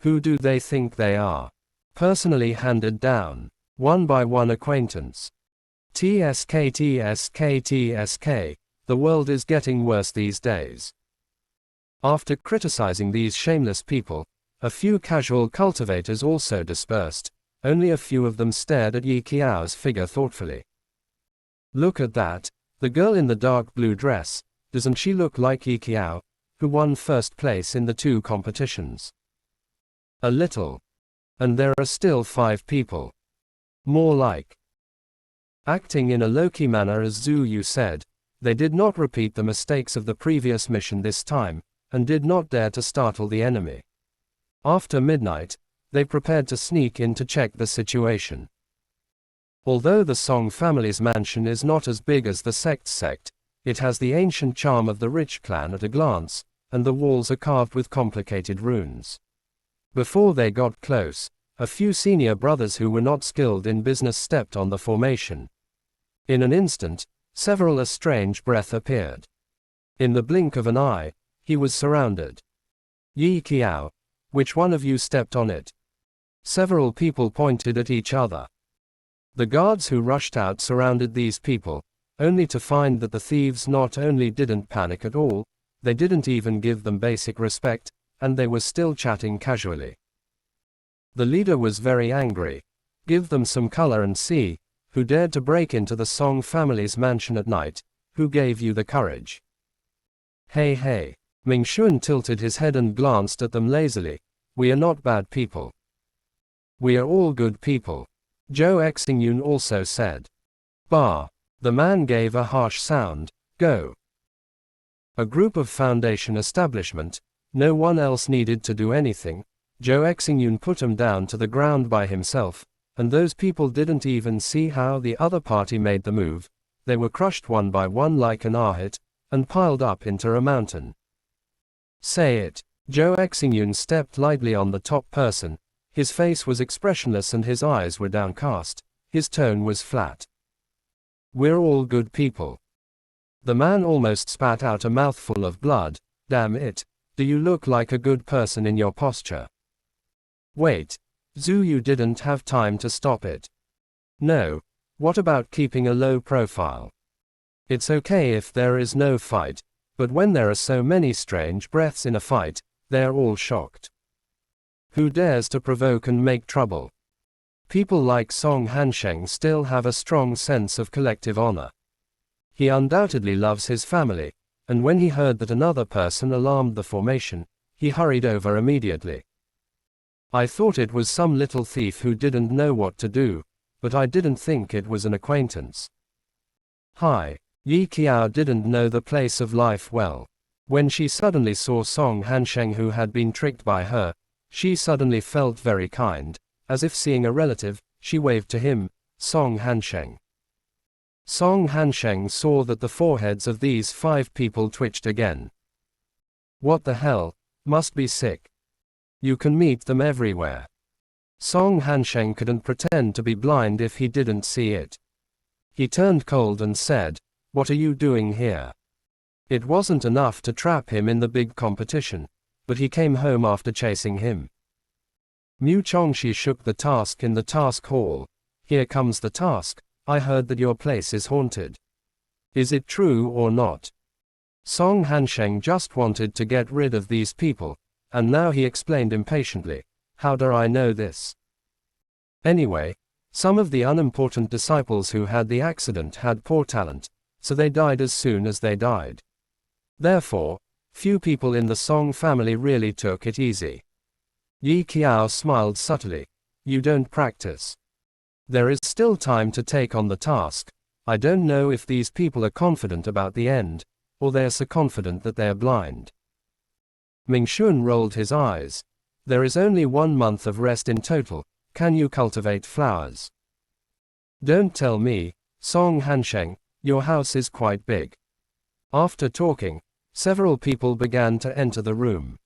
Who do they think they are? Personally handed down, one by one acquaintance. TSK, the world is getting worse these days. After criticizing these shameless people, a few casual cultivators also dispersed. Only a few of them stared at Yi Qiao's figure thoughtfully. Look at that, the girl in the dark blue dress, doesn't she look like Yi Qiao, who won first place in the 2 competitions? A little. And there are still 5 people. More like. Acting in a low-key manner as Zhu Yu said, they did not repeat the mistakes of the previous mission this time, and did not dare to startle the enemy. After midnight, they prepared to sneak in to check the situation. Although the Song family's mansion is not as big as the sect's sect, it has the ancient charm of the rich clan at a glance, and the walls are carved with complicated runes. Before they got close, a few senior brothers who were not skilled in business stepped on the formation. In an instant, a strange breath appeared. In the blink of an eye, he was surrounded. Yi Qiao, which one of you stepped on it? Several people pointed at each other. The guards who rushed out surrounded these people, only to find that the thieves not only didn't panic at all, they didn't even give them basic respect, and they were still chatting casually. The leader was very angry. Give them some color and see, who dared to break into the Song family's mansion at night, who gave you the courage? Hey. Ming Xuan tilted his head and glanced at them lazily. We are not bad people. We are all good people. Zhou Exingyun also said. Bah. The man gave a harsh sound. Go. A group of foundation establishment. No one else needed to do anything. Zhou Exingyun put him down to the ground by himself, and those people didn't even see how the other party made the move. They were crushed one by one like an ahit, and piled up into a mountain. Say it. Zhou Exingyun stepped lightly on the top person. His face was expressionless and his eyes were downcast. His tone was flat. We're all good people. The man almost spat out a mouthful of blood. Damn it. Do you look like a good person in your posture? Wait. Zhu Yu didn't have time to stop it. No. What about keeping a low profile? It's okay if there is no fight. But when there are so many strange breaths in a fight, they're all shocked. Who dares to provoke and make trouble? People like Song Hansheng still have a strong sense of collective honor. He undoubtedly loves his family, and when he heard that another person alarmed the formation, he hurried over immediately. I thought it was some little thief who didn't know what to do, but I didn't think it was an acquaintance. Hi. Yi Qiao didn't know the place of life well. When she suddenly saw Song Hansheng who had been tricked by her, she suddenly felt very kind. As if seeing a relative, she waved to him, Song Hansheng. Song Hansheng saw that the foreheads of these 5 people twitched again. What the hell? Must be sick. You can meet them everywhere. Song Hansheng couldn't pretend to be blind if he didn't see it. He turned cold and said, "What are you doing here?" It wasn't enough to trap him in the big competition, but he came home after chasing him. Mu Chongxi shook the task in the task hall. "Here comes the task. I heard that your place is haunted. Is it true or not?" Song Hansheng just wanted to get rid of these people, and now he explained impatiently, "How do I know this? Anyway, some of the unimportant disciples who had the accident had poor talent, so they died as soon as they died. Therefore, few people in the Song family really took it easy." Yi Qiao smiled subtly. "You don't practice. There is still time to take on the task. I don't know if these people are confident about the end, or they are so confident that they are blind." Ming Shun rolled his eyes. "There is only 1 month of rest in total. Can you cultivate flowers?" "Don't tell me, Song Hansheng, your house is quite big." After talking, several people began to enter the room.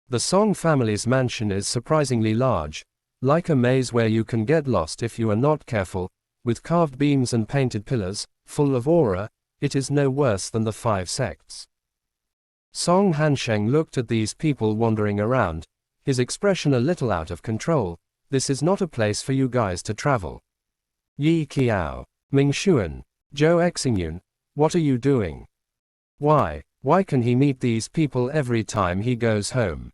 The Song family's mansion is surprisingly large, like a maze where you can get lost if you are not careful, with carved beams and painted pillars, full of aura. It is no worse than the 5 sects. Song Hansheng looked at these people wandering around, his expression a little out of control. "This is not a place for you guys to travel." Yi Qiao, Ming Shun, Zhou Exingyun, what are you doing? Why can he meet these people every time he goes home?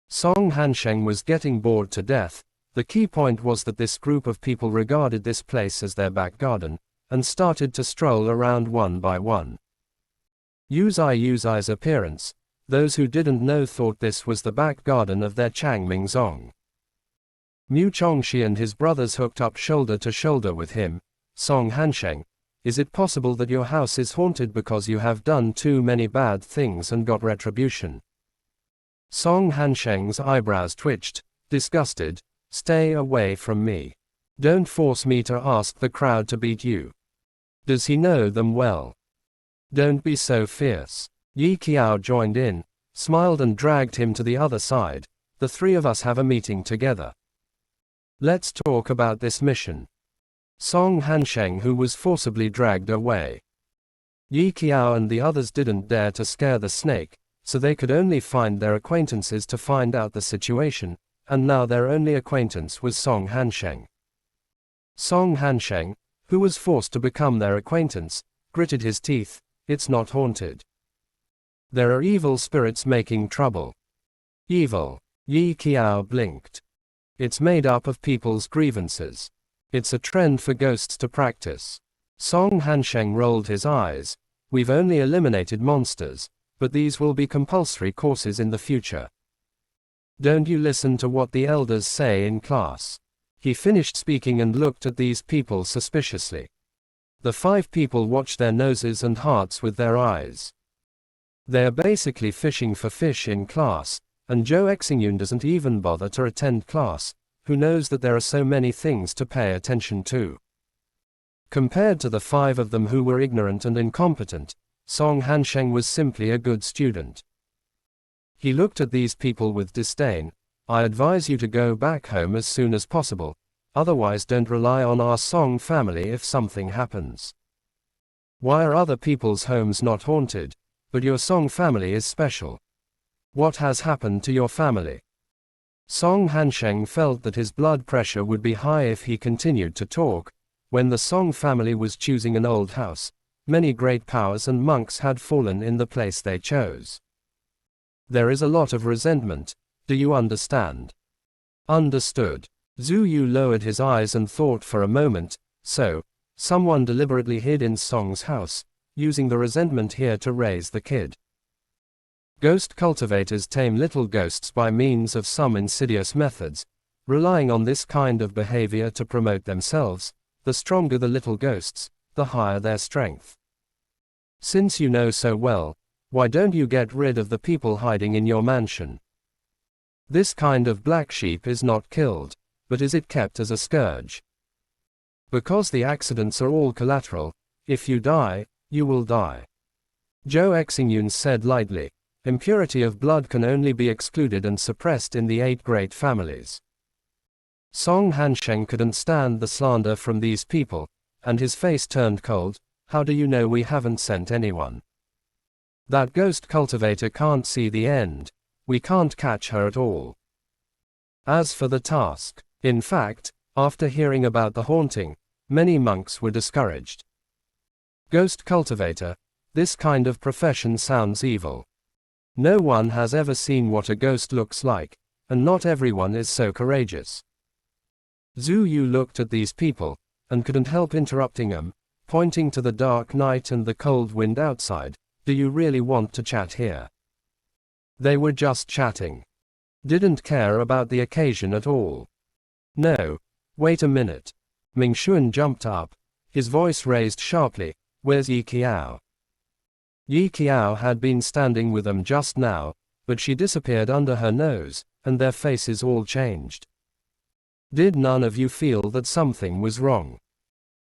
Song Hansheng was getting bored to death. The key point was that this group of people regarded this place as their back garden, and started to stroll around one by one. Yuzai's appearance. Those who didn't know thought this was the back garden of their Changming Zong. Mu Chongxi and his brothers hooked up shoulder to shoulder with him. "Song Hansheng, is it possible that your house is haunted because you have done too many bad things and got retribution?" Song Hansheng's eyebrows twitched, disgusted. "Stay away from me. Don't force me to ask the crowd to beat you. Does he know them well? Don't be so fierce." Yi Qiao joined in, smiled and dragged him to the other side. "The 3 of us have a meeting together. Let's talk about this mission." Song Hansheng who was forcibly dragged away. Yi Qiao and the others didn't dare to scare the snake, so they could only find their acquaintances to find out the situation, and now their only acquaintance was Song Hansheng. Song Hansheng, who was forced to become their acquaintance, gritted his teeth. "It's not haunted. There are evil spirits making trouble." "Evil?" Yi Qiao blinked. "It's made up of people's grievances. It's a trend for ghosts to practice." Song Hansheng rolled his eyes. "We've only eliminated monsters, but these will be compulsory courses in the future. Don't you listen to what the elders say in class?" He finished speaking and looked at these people suspiciously. The 5 people watched their noses and hearts with their eyes. They're basically fishing for fish in class, and Zhou Exingyun doesn't even bother to attend class. Who knows that there are so many things to pay attention to? Compared to the 5 of them who were ignorant and incompetent, Song Hansheng was simply a good student. He looked at these people with disdain. "I advise you to go back home as soon as possible, otherwise don't rely on our Song family if something happens. Why are other people's homes not haunted, but your Song family is special? What has happened to your family?" Song Hansheng felt that his blood pressure would be high if he continued to talk. When the Song family was choosing an old house, many great powers and monks had fallen in the place they chose. There is a lot of resentment, do you understand? Understood. Zhu Yu lowered his eyes and thought for a moment. So, someone deliberately hid in Song's house, using the resentment here to raise the kid. Ghost cultivators tame little ghosts by means of some insidious methods, relying on this kind of behavior to promote themselves. The stronger the little ghosts, the higher their strength. Since you know so well, why don't you get rid of the people hiding in your mansion? This kind of black sheep is not killed, but is it kept as a scourge? Because the accidents are all collateral, if you die, you will die. Zhou Exingyun said lightly, impurity of blood can only be excluded and suppressed in the 8 great families. Song Hansheng couldn't stand the slander from these people, and his face turned cold. How do you know we haven't sent anyone? That ghost cultivator can't see the end. We can't catch her at all. As for the task, in fact, after hearing about the haunting, many monks were discouraged. Ghost cultivator, this kind of profession sounds evil. No one has ever seen what a ghost looks like, and not everyone is so courageous. Zhu Yu looked at these people, and couldn't help interrupting them, pointing to the dark night and the cold wind outside. Do you really want to chat here? They were just chatting. Didn't care about the occasion at all. No, wait a minute. Ming Xuan jumped up, his voice raised sharply. Where's Yi Qiao? Yi Qiao had been standing with them just now, but she disappeared under her nose, and their faces all changed. Did none of you feel that something was wrong?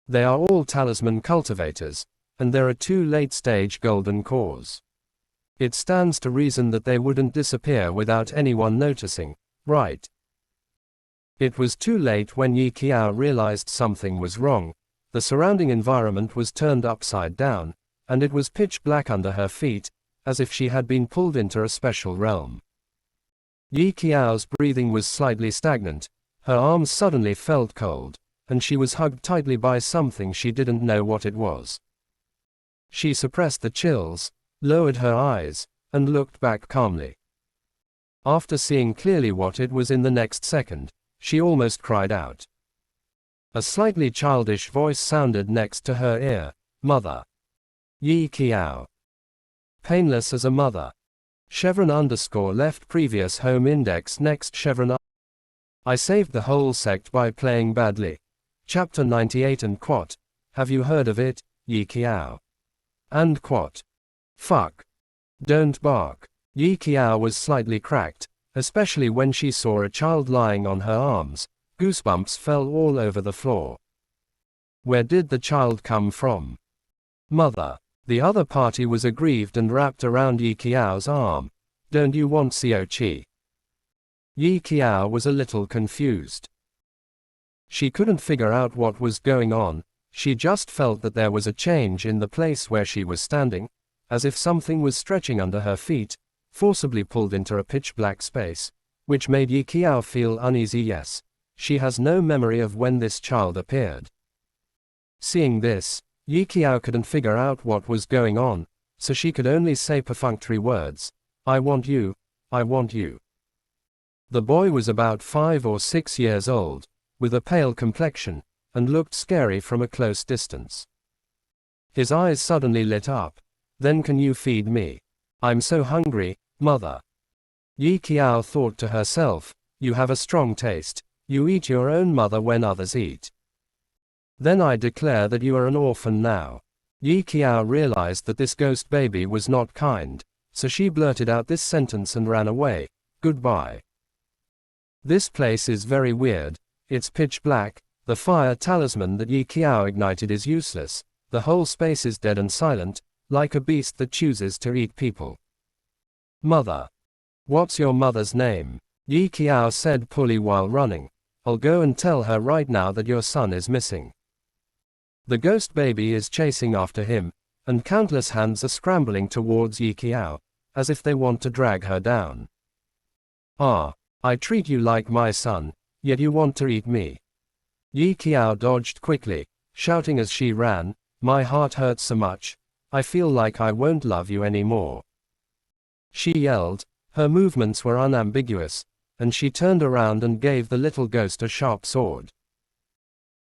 They are all talisman cultivators, and there are 2 late-stage golden cores. It stands to reason that they wouldn't disappear without anyone noticing, right? It was too late when Yi Qiao realized something was wrong. The surrounding environment was turned upside down, and it was pitch black under her feet, as if she had been pulled into a special realm. Yi Qiao's breathing was slightly stagnant, her arms suddenly felt cold, and she was hugged tightly by something she didn't know what it was. She suppressed the chills, lowered her eyes, and looked back calmly. After seeing clearly what it was in the next second, she almost cried out. A slightly childish voice sounded next to her ear. Mother. Yi Qiao. Painless as a mother. Chevron _ previous home index next chevron. I saved the whole sect by playing badly. Chapter 98 and quat. Have you heard of it, Yi Qiao? And quat. Fuck. Don't bark. Yi Qiao was slightly cracked, especially when she saw a child lying on her arms. Goosebumps fell all over the floor. Where did the child come from? Mother. The other party was aggrieved and wrapped around Yi Qiao's arm. Don't you want Xiao Qi? Yi Qiao was a little confused. She couldn't figure out what was going on. She just felt that there was a change in the place where she was standing, as if something was stretching under her feet, forcibly pulled into a pitch-black space, which made Yi Qiao feel uneasy. Yes, she has no memory of when this child appeared. Seeing this, Yi Qiao couldn't figure out what was going on, so she could only say perfunctory words. I want you, I want you. The boy was about 5 or 6 years old, with a pale complexion, and looked scary from a close distance. His eyes suddenly lit up. Then can you feed me? I'm so hungry, mother. Yi Qiao thought to herself, you have a strong taste, you eat your own mother when others eat. Then I declare that you are an orphan now. Yi Qiao realized that this ghost baby was not kind, so she blurted out this sentence and ran away. Goodbye. This place is very weird. It's pitch black, the fire talisman that Yi Qiao ignited is useless, the whole space is dead and silent, like a beast that chooses to eat people. Mother. What's your mother's name? Yi Qiao said poorly while running. I'll go and tell her right now that your son is missing. The ghost baby is chasing after him, and countless hands are scrambling towards Yi Qiao, as if they want to drag her down. Ah. I treat you like my son, yet you want to eat me. Yi Qiao dodged quickly, shouting as she ran, My heart hurts so much, I feel like I won't love you anymore. She yelled, her movements were unambiguous, and she turned around and gave the little ghost a sharp sword.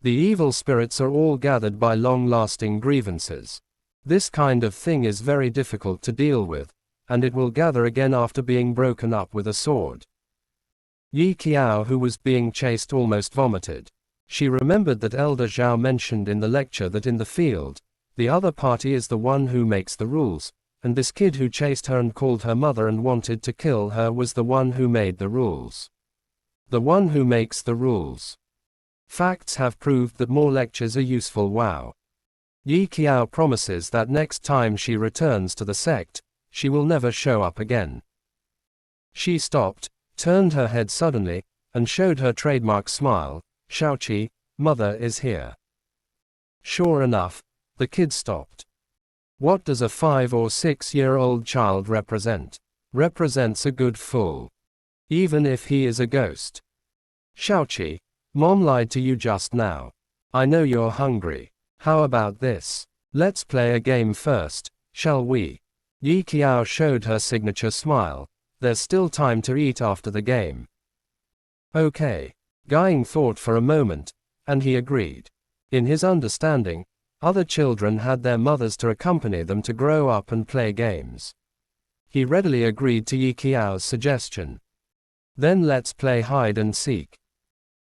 The evil spirits are all gathered by long-lasting grievances. This kind of thing is very difficult to deal with, and it will gather again after being broken up with a sword. Yi Qiao, who was being chased, almost vomited. She remembered that Elder Zhao mentioned in the lecture that in the field, the other party is the one who makes the rules, and this kid who chased her and called her mother and wanted to kill her was the one who made the rules. The one who makes the rules. Facts have proved that more lectures are useful. Wow. Yi Qiao promises that next time she returns to the sect, she will never show up again. She stopped, turned her head suddenly, and showed her trademark smile. Shaoqi, mother is here. Sure enough, the kid stopped. What does a 5 or 6-year-old child represent? Represents a good fool. Even if he is a ghost. Shaoqi, Mom lied to you just now. I know you're hungry. How about this? Let's play a game first, shall we? Yi Qiao showed her signature smile. There's still time to eat after the game. Okay. Guiying thought for a moment, and he agreed. In his understanding, other children had their mothers to accompany them to grow up and play games. He readily agreed to Yi Qiao's suggestion. Then let's play hide and seek.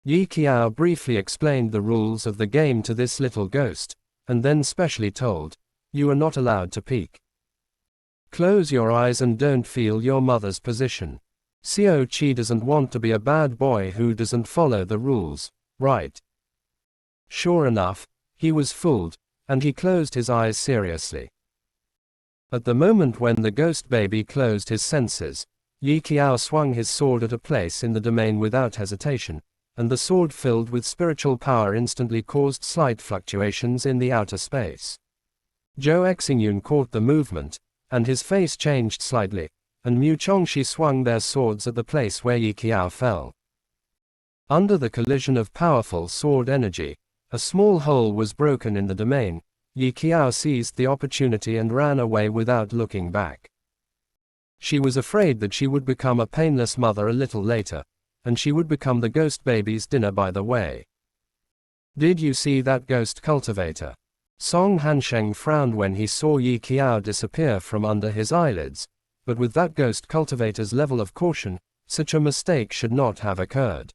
Yi Qiao briefly explained the rules of the game to this little ghost, and then specially told, you are not allowed to peek. Close your eyes and don't feel your mother's position. Xiao-Qi doesn't want to be a bad boy who doesn't follow the rules, right? Sure enough, he was fooled, and he closed his eyes seriously. At the moment when the ghost baby closed his senses, Yi Qiao swung his sword at a place in the domain without hesitation, and the sword filled with spiritual power instantly caused slight fluctuations in the outer space. Zhou Exingyun caught the movement, and his face changed slightly, and Mu Chongxi swung their swords at the place where Yi Qiao fell. Under the collision of powerful sword energy, a small hole was broken in the domain. Yi Qiao seized the opportunity and ran away without looking back. She was afraid that she would become a painless mother a little later, and she would become the ghost baby's dinner by the way. Did you see that ghost cultivator? Song Hansheng frowned when he saw Yi Qiao disappear from under his eyelids, but with that ghost cultivator's level of caution, such a mistake should not have occurred.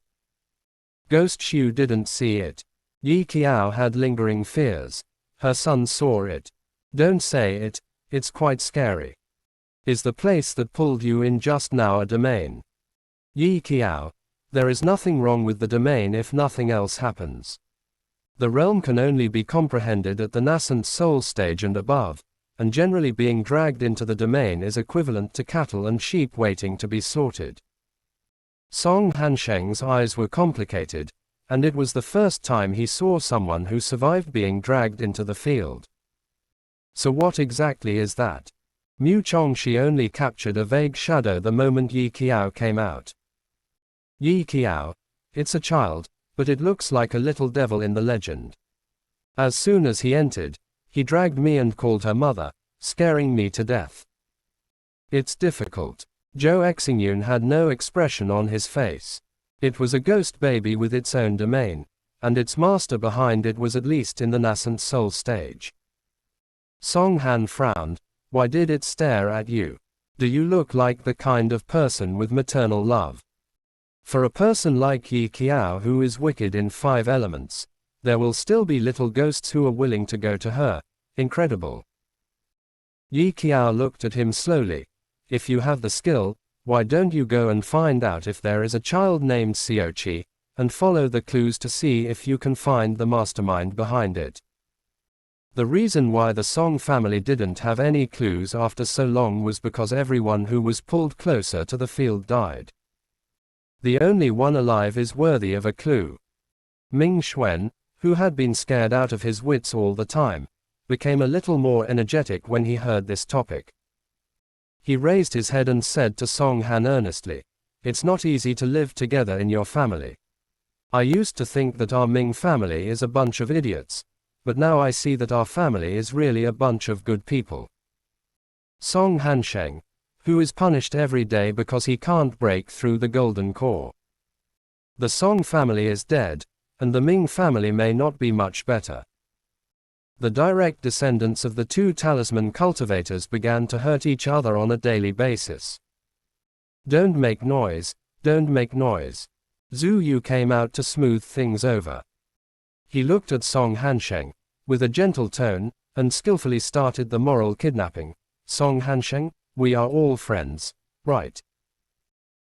Ghost Shu didn't see it. Yi Qiao had lingering fears. Her son saw it. Don't say it, it's quite scary. Is the place that pulled you in just now a domain? Yi Qiao, there is nothing wrong with the domain if nothing else happens. The realm can only be comprehended at the nascent soul stage and above, and generally being dragged into the domain is equivalent to cattle and sheep waiting to be slaughtered. Song Hansheng's eyes were complicated, and it was the first time he saw someone who survived being dragged into the field. So what exactly is that? Mu Chongxi only captured a vague shadow the moment Yi Qiao came out. Yi Qiao, it's a child, but it looks like a little devil in the legend. As soon as he entered, he dragged me and called her mother, scaring me to death. It's difficult. Zhou Exingyun had no expression on his face. It was a ghost baby with its own domain, and its master behind it was at least in the nascent soul stage. Song Han frowned. Why did it stare at you? Do you look like the kind of person with maternal love? For a person like Yi Qiao who is wicked in 5 elements, there will still be little ghosts who are willing to go to her. Incredible. Yi Qiao looked at him slowly. If you have the skill, why don't you go and find out if there is a child named Xiao-Qi, and follow the clues to see if you can find the mastermind behind it. The reason why the Song family didn't have any clues after so long was because everyone who was pulled closer to the field died. The only one alive is worthy of a clue. Ming Xuan, who had been scared out of his wits all the time, became a little more energetic when he heard this topic. He raised his head and said to Song Han earnestly, "It's not easy to live together in your family. I used to think that our Ming family is a bunch of idiots, but now I see that our family is really a bunch of good people. Song Hansheng, who is punished every day because he can't break through the golden core. The Song family is dead, and the Ming family may not be much better. The direct descendants of the two talisman cultivators began to hurt each other on a daily basis. Don't make noise, don't make noise. Zhu Yu came out to smooth things over. He looked at Song Hansheng, with a gentle tone, and skillfully started the moral kidnapping. Song Hansheng, we are all friends, right?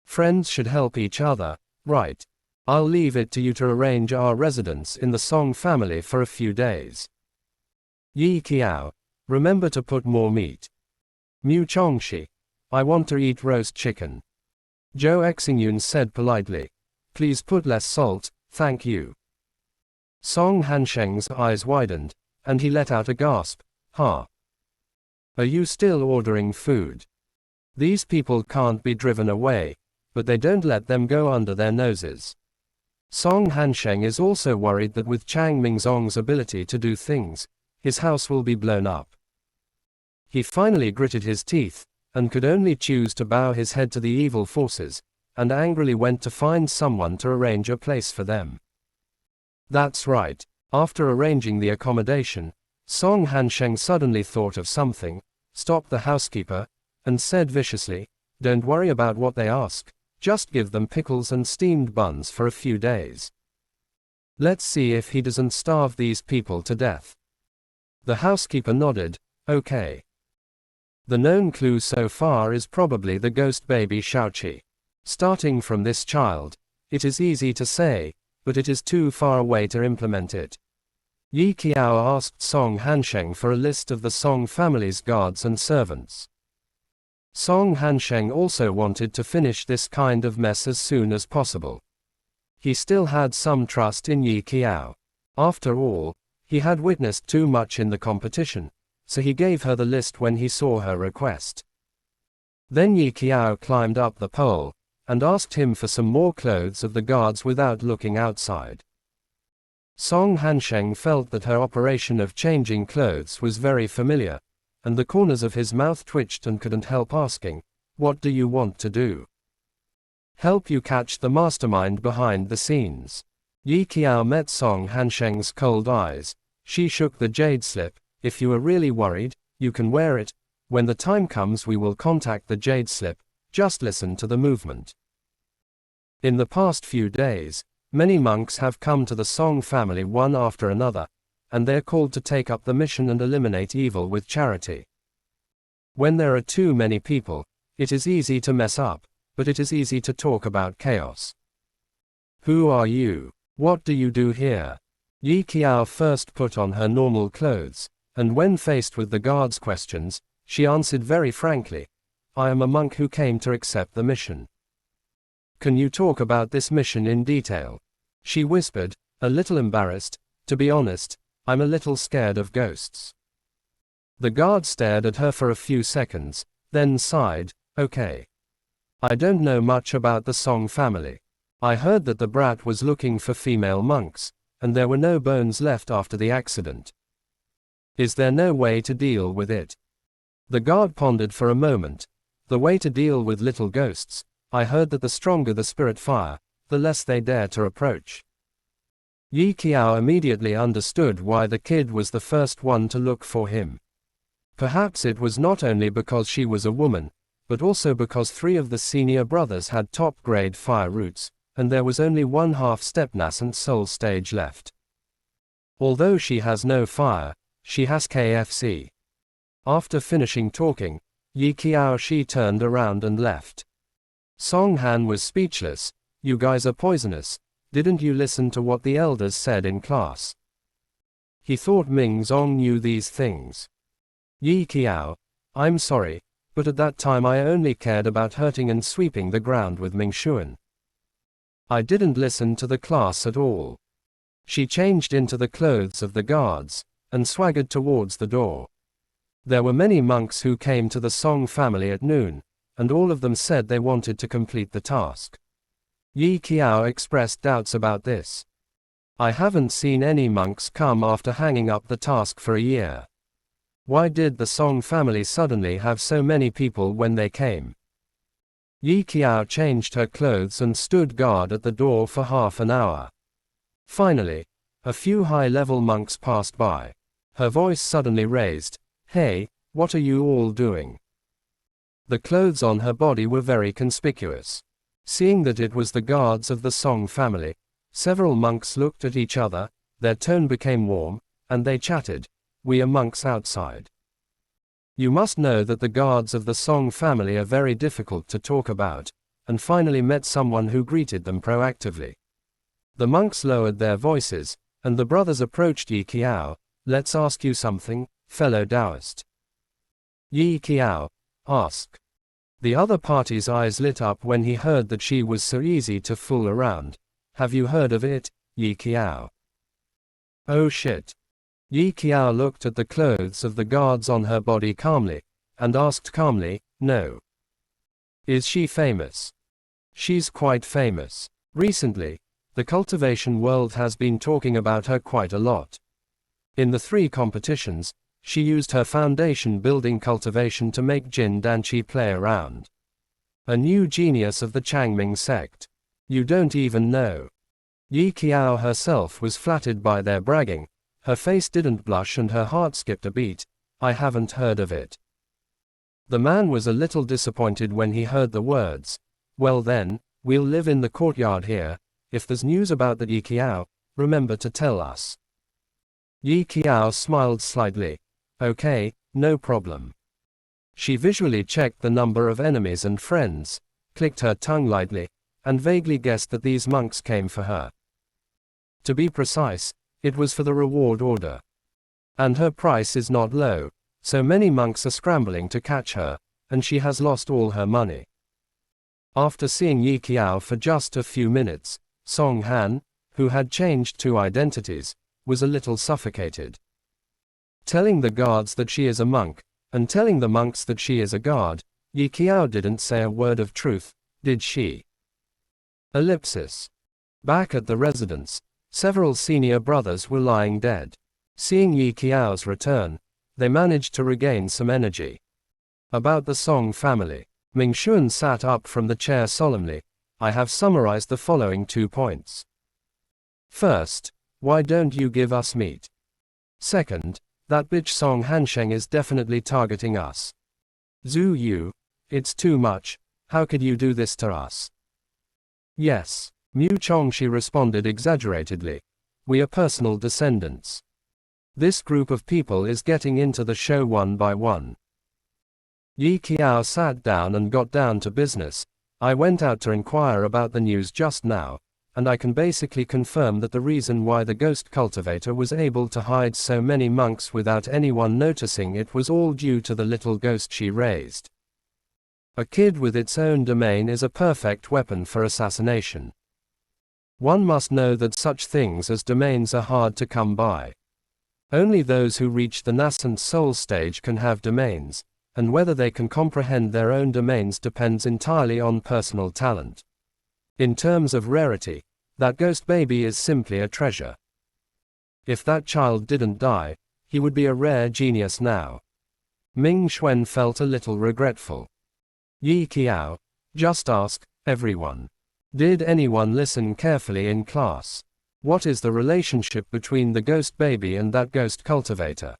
Friends should help each other, right? I'll leave it to you to arrange our residence in the Song family for a few days. Yi Qiao, remember to put more meat. Mu Chongxi, I want to eat roast chicken. Zhou Xingyun said politely, please put less salt, thank you. Song Hansheng's eyes widened, and he let out a gasp. Are you still ordering food? These people can't be driven away, but they don't let them go under their noses. Song Hansheng is also worried that with Chang Mingzong's ability to do things, his house will be blown up. He finally gritted his teeth, and could only choose to bow his head to the evil forces, and angrily went to find someone to arrange a place for them. That's right. After arranging the accommodation, Song Hansheng suddenly thought of something, stopped the housekeeper, and said viciously, don't worry about what they ask, just give them pickles and steamed buns for a few days. Let's see if he doesn't starve these people to death. The housekeeper nodded, okay. The known clue so far is probably the ghost baby Shaoqi. Starting from this child, it is easy to say, but it is too far away to implement it. Yi Qiao asked Song Hansheng for a list of the Song family's guards and servants. Song Hansheng also wanted to finish this kind of mess as soon as possible. He still had some trust in Yi Qiao. After all, he had witnessed too much in the competition, so he gave her the list when he saw her request. Then Yi Qiao climbed up the pole, and asked him for some more clothes of the guards without looking outside. Song Hansheng felt that her operation of changing clothes was very familiar, and the corners of his mouth twitched and couldn't help asking, what do you want to do? Help you catch the mastermind behind the scenes. Yi Qiao met Song Hansheng's cold eyes. She shook the jade slip. If you are really worried, you can wear it. When the time comes we will contact the jade slip, just listen to the movement. In the past few days, many monks have come to the Song family one after another, and they're called to take up the mission and eliminate evil with charity. When there are too many people, it is easy to mess up, but it is easy to talk about chaos. Who are you? What do you do here? Yi Qiao first put on her normal clothes, and when faced with the guards' questions, she answered very frankly, I am a monk who came to accept the mission. Can you talk about this mission in detail? She whispered, a little embarrassed, to be honest, I'm a little scared of ghosts. The guard stared at her for a few seconds, then sighed, okay. I don't know much about the Song family. I heard that the brat was looking for female monks, and there were no bones left after the accident. Is there no way to deal with it? The guard pondered for a moment. The way to deal with little ghosts, I heard that the stronger the spirit fire, the less they dare to approach. Yi Qiao immediately understood why the kid was the first one to look for him. Perhaps it was not only because she was a woman, but also because 3 of the senior brothers had top-grade fire roots, and there was only one half-step nascent soul stage left. Although she has no fire, she has KFC. After finishing talking, Yi Qiao turned around and left. Song Han was speechless. You guys are poisonous. Didn't you listen to what the elders said in class? He thought Ming Zong knew these things. Yi Qiao, I'm sorry, but at that time I only cared about hurting and sweeping the ground with Ming Xuan. I didn't listen to the class at all. She changed into the clothes of the guards, and swaggered towards the door. There were many monks who came to the Song family at noon, and all of them said they wanted to complete the task. Yi Qiao expressed doubts about this. I haven't seen any monks come after hanging up the task for a year. Why did the Song family suddenly have so many people when they came? Yi Qiao changed her clothes and stood guard at the door for half an hour. Finally, a few high-level monks passed by. Her voice suddenly raised. Hey, what are you all doing? The clothes on her body were very conspicuous. Seeing that it was the guards of the Song family, several monks looked at each other, their tone became warm, and they chatted. We are monks outside. You must know that the guards of the Song family are very difficult to talk about, and finally met someone who greeted them proactively. The monks lowered their voices, and the brothers approached Yi Qiao. Let's ask you something, fellow Taoist. Yi Qiao asked. The other party's eyes lit up when he heard that she was so easy to fool around. Have you heard of it, Yi Qiao? Oh shit. Yi Qiao looked at the clothes of the guards on her body calmly, and asked calmly, no. Is she famous? She's quite famous. Recently, the cultivation world has been talking about her quite a lot. In the 3 competitions, she used her foundation building cultivation to make Jin Danqi play around. A new genius of the Changming sect. You don't even know. Yi Qiao herself was flattered by their bragging. Her face didn't blush and her heart skipped a beat. I haven't heard of it. The man was a little disappointed when he heard the words. Well then, we'll live in the courtyard here. If there's news about that Yi Qiao, remember to tell us. Yi Qiao smiled slightly. Okay, no problem. She visually checked the number of enemies and friends, clicked her tongue lightly, and vaguely guessed that these monks came for her. To be precise, it was for the reward order. And her price is not low, so many monks are scrambling to catch her, and she has lost all her money. After seeing Yi Qiao for just a few minutes, Song Han, who had changed 2 identities, was a little suffocated. Telling the guards that she is a monk, and telling the monks that she is a guard, Yi Qiao didn't say a word of truth, did she? Ellipsis. Back at the residence, several senior brothers were lying dead. Seeing Yi Qiao's return, they managed to regain some energy. About the Song family, Ming Xuan sat up from the chair solemnly. I have summarized the following 2 points. First, why don't you give us meat? Second, that bitch Song Hansheng is definitely targeting us. Zhu Yu, it's too much, how could you do this to us? Yes, Mu Chongshi responded exaggeratedly. We are personal descendants. This group of people is getting into the show one by one. Yi Qiao sat down and got down to business. I went out to inquire about the news just now, and I can basically confirm that the reason why the ghost cultivator was able to hide so many monks without anyone noticing it was all due to the little ghost she raised. A kid with its own domain is a perfect weapon for assassination. One must know that such things as domains are hard to come by. Only those who reach the nascent soul stage can have domains, and whether they can comprehend their own domains depends entirely on personal talent. In terms of rarity, that ghost baby is simply a treasure. If that child didn't die, he would be a rare genius now. Ming Xuan felt a little regretful. Yi Qiao, just ask, everyone. Did anyone listen carefully in class? What is the relationship between the ghost baby and that ghost cultivator?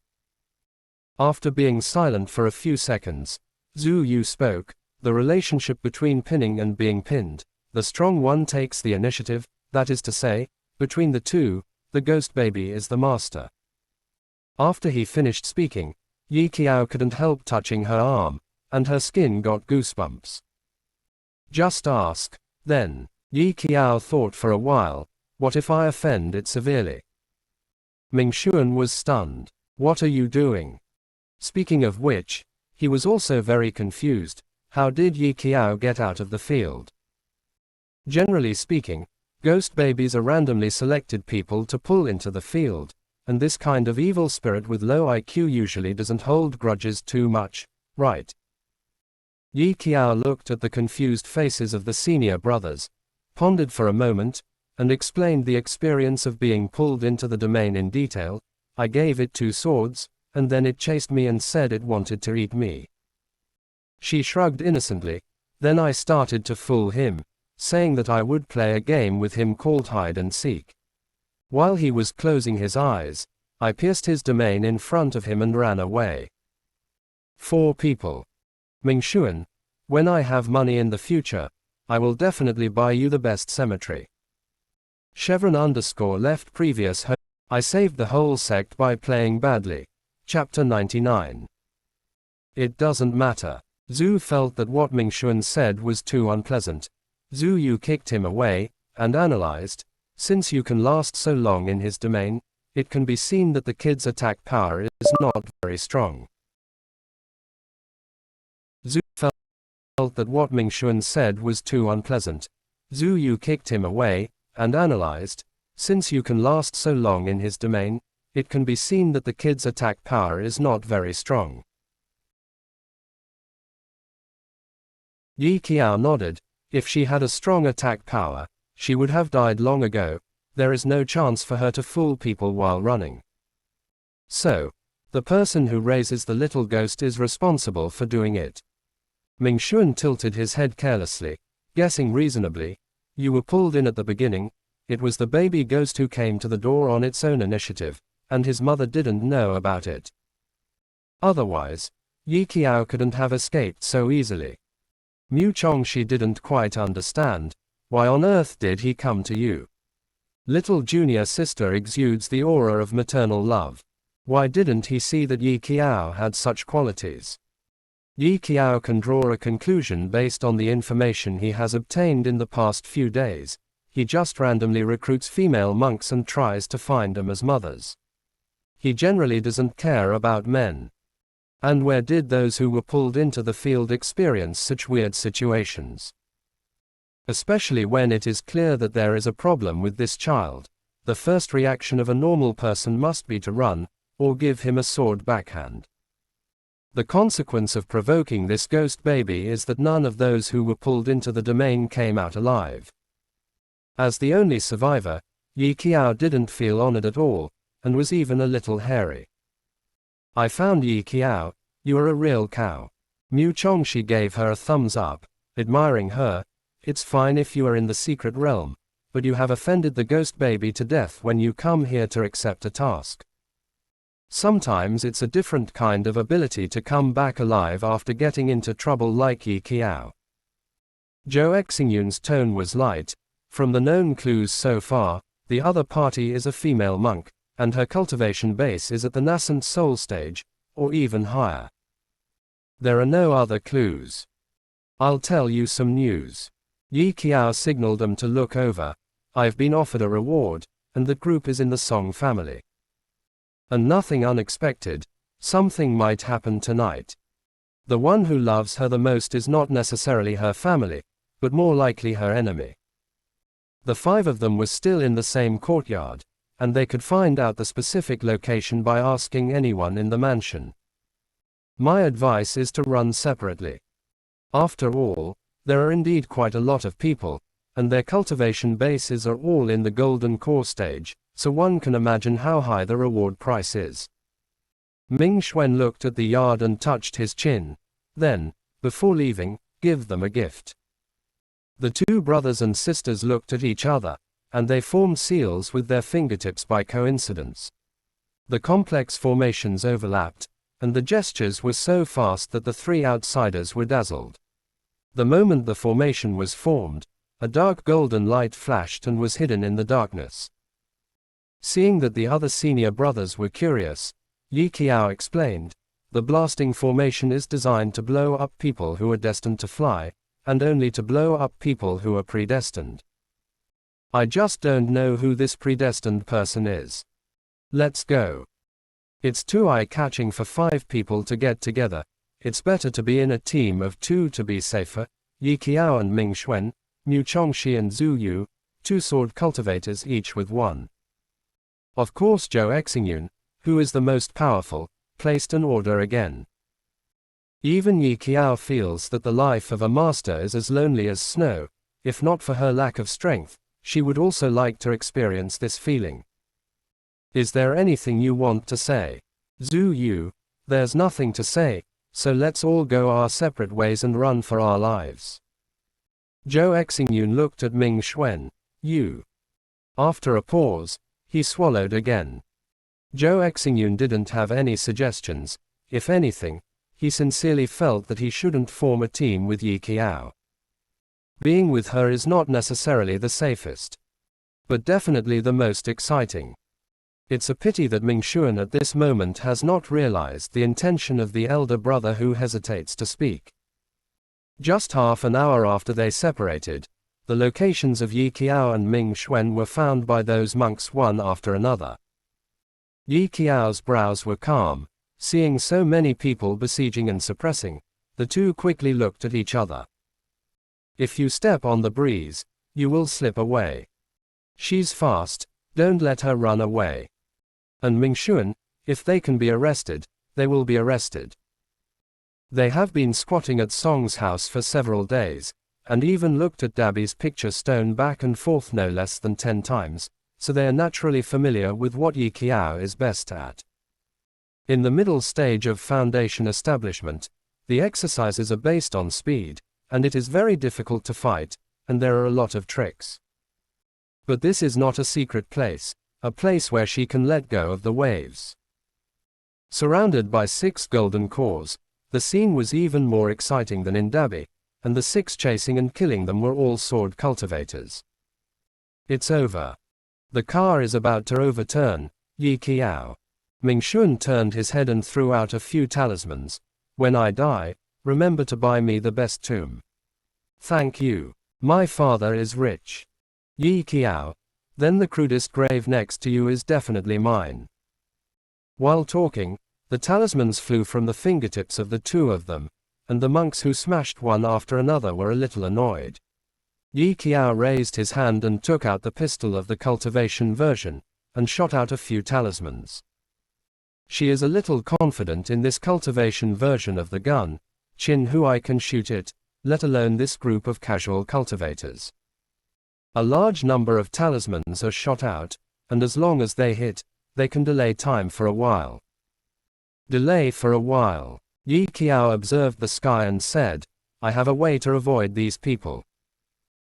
After being silent for a few seconds, Zhu Yu spoke. The relationship between pinning and being pinned. The strong one takes the initiative, that is to say, between the two, the ghost baby is the master. After he finished speaking, Yi Qiao couldn't help touching her arm, and her skin got goosebumps. Just ask. Then, Yi Qiao thought for a while, what if I offend it severely? Ming Xuan was stunned. What are you doing? Speaking of which, he was also very confused. How did Yi Qiao get out of the field? Generally speaking, ghost babies are randomly selected people to pull into the field, and this kind of evil spirit with low IQ usually doesn't hold grudges too much, right? Yi Qiao looked at the confused faces of the senior brothers, pondered for a moment, and explained the experience of being pulled into the domain in detail. I gave it 2 swords, and then it chased me and said it wanted to eat me. She shrugged innocently. Then I started to fool him, saying that I would play a game with him called hide and seek. While he was closing his eyes, I pierced his domain in front of him and ran away. 4 people. Mingxuan, when I have money in the future, I will definitely buy you the best cemetery. Chevron_left previous home. I saved the whole sect by playing badly. Chapter 99. It doesn't matter. Zhu felt that what Mingxuan said was too unpleasant. Zhu Yu kicked him away, and analyzed. Since you can last so long in his domain, it can be seen that the kid's attack power is not very strong. Zhu felt that what Mingxuan said was too unpleasant. Zhu Yu kicked him away, and analyzed. Since you can last so long in his domain, it can be seen that the kid's attack power is not very strong. Yi Qiao nodded. If she had a strong attack power, she would have died long ago. There is no chance for her to fool people while running. So, the person who raises the little ghost is responsible for doing it. Mingxuan tilted his head carelessly, guessing reasonably. You were pulled in at the beginning. It was the baby ghost who came to the door on its own initiative, and his mother didn't know about it. Otherwise, Yi Qiao couldn't have escaped so easily. Mu Chongxi didn't quite understand. Why on earth did he come to you? Little junior sister exudes the aura of maternal love. Why didn't he see that Yi Qiao had such qualities? Yi Qiao can draw a conclusion based on the information he has obtained in the past few days. He just randomly recruits female monks and tries to find them as mothers. He generally doesn't care about men. And where did those who were pulled into the field experience such weird situations? Especially when it is clear that there is a problem with this child, the first reaction of a normal person must be to run, or give him a sword backhand. The consequence of provoking this ghost baby is that none of those who were pulled into the domain came out alive. As the only survivor, Yi Qiao didn't feel honored at all, and was even a little hairy. I found Yi Qiao. You are a real cow. Mu Chongxi gave her a thumbs up, admiring her. It's fine if you are in the secret realm, but you have offended the ghost baby to death when you come here to accept a task. Sometimes it's a different kind of ability to come back alive after getting into trouble like Yi Qiao. Zhou Exingyun's tone was light. From the known clues so far, the other party is a female monk, and her cultivation base is at the nascent soul stage, or even higher. There are no other clues. I'll tell you some news. Yi Qiao signaled them to look over. I've been offered a reward, and the group is in the Song family. And nothing unexpected. Something might happen tonight. The one who loves her the most is not necessarily her family, but more likely her enemy. The 5 of them were still in the same courtyard, and they could find out the specific location by asking anyone in the mansion. My advice is to run separately. After all, there are indeed quite a lot of people, and their cultivation bases are all in the golden core stage, so one can imagine how high the reward price is. Mingxuan looked at the yard and touched his chin. Then, before leaving, give them a gift. The 2 brothers and sisters looked at each other, and they formed seals with their fingertips by coincidence. The complex formations overlapped, and the gestures were so fast that the 3 outsiders were dazzled. The moment the formation was formed, a dark golden light flashed and was hidden in the darkness. Seeing that the other senior brothers were curious, Yi Qiao explained, the blasting formation is designed to blow up people who are destined to fly, and only to blow up people who are predestined. I just don't know who this predestined person is. Let's go. It's too eye-catching for 5 people to get together. It's better to be in a team of 2 to be safer. Yi Qiao and Mingxuan, Mu Chongxi and Zhu Yu, 2 sword cultivators each with 1. Of course Zhou Exingyun, who is the most powerful, placed an order again. Even Yi Qiao feels that the life of a master is as lonely as snow. If not for her lack of strength, she would also like to experience this feeling. Is there anything you want to say? Zhu Yu, there's nothing to say, so let's all go our separate ways and run for our lives. Zhou Exingyun looked at Ming Xuan. You. After a pause, he swallowed again. Zhou Exingyun didn't have any suggestions. If anything, he sincerely felt that he shouldn't form a team with Yi Qiao. Being with her is not necessarily the safest, but definitely the most exciting. It's a pity that Ming Xuan at this moment has not realized the intention of the elder brother who hesitates to speak. Just half an hour after they separated, the locations of Yi Qiao and Ming Xuan were found by those monks one after another. Yi Qiao's brows were calm. Seeing so many people besieging and suppressing, the two quickly looked at each other. If you step on the breeze, you will slip away. She's fast, don't let her run away. And Ming Xuan, if they can be arrested, they will be arrested. They have been squatting at Song's house for several days, and even looked at Dabi's picture stone back and forth no less than 10 times, so they are naturally familiar with what Yi Qiao is best at. In the middle stage of foundation establishment, the exercises are based on speed, and it is very difficult to fight, and there are a lot of tricks. But this is not a secret place, a place where she can let go of the waves. Surrounded by 6 golden cores, the scene was even more exciting than in Dabi, and the 6 chasing and killing them were all sword cultivators. It's over. The car is about to overturn. Yi Qiao. Ming Xuan turned his head and threw out a few talismans. When I die, remember to buy me the best tomb. Thank you. My father is rich. Yi Qiao. Then the crudest grave next to you is definitely mine. While talking, the talismans flew from the fingertips of the two of them, and the monks who smashed one after another were a little annoyed. Yi Qiao raised his hand and took out the pistol of the cultivation version, and shot out a few talismans. She is a little confident in this cultivation version of the gun. Qin Huai can shoot it, let alone this group of casual cultivators. A large number of talismans are shot out, and as long as they hit, they can delay time for a while. Delay for a while. Yi Qiao observed the sky and said, I have a way to avoid these people.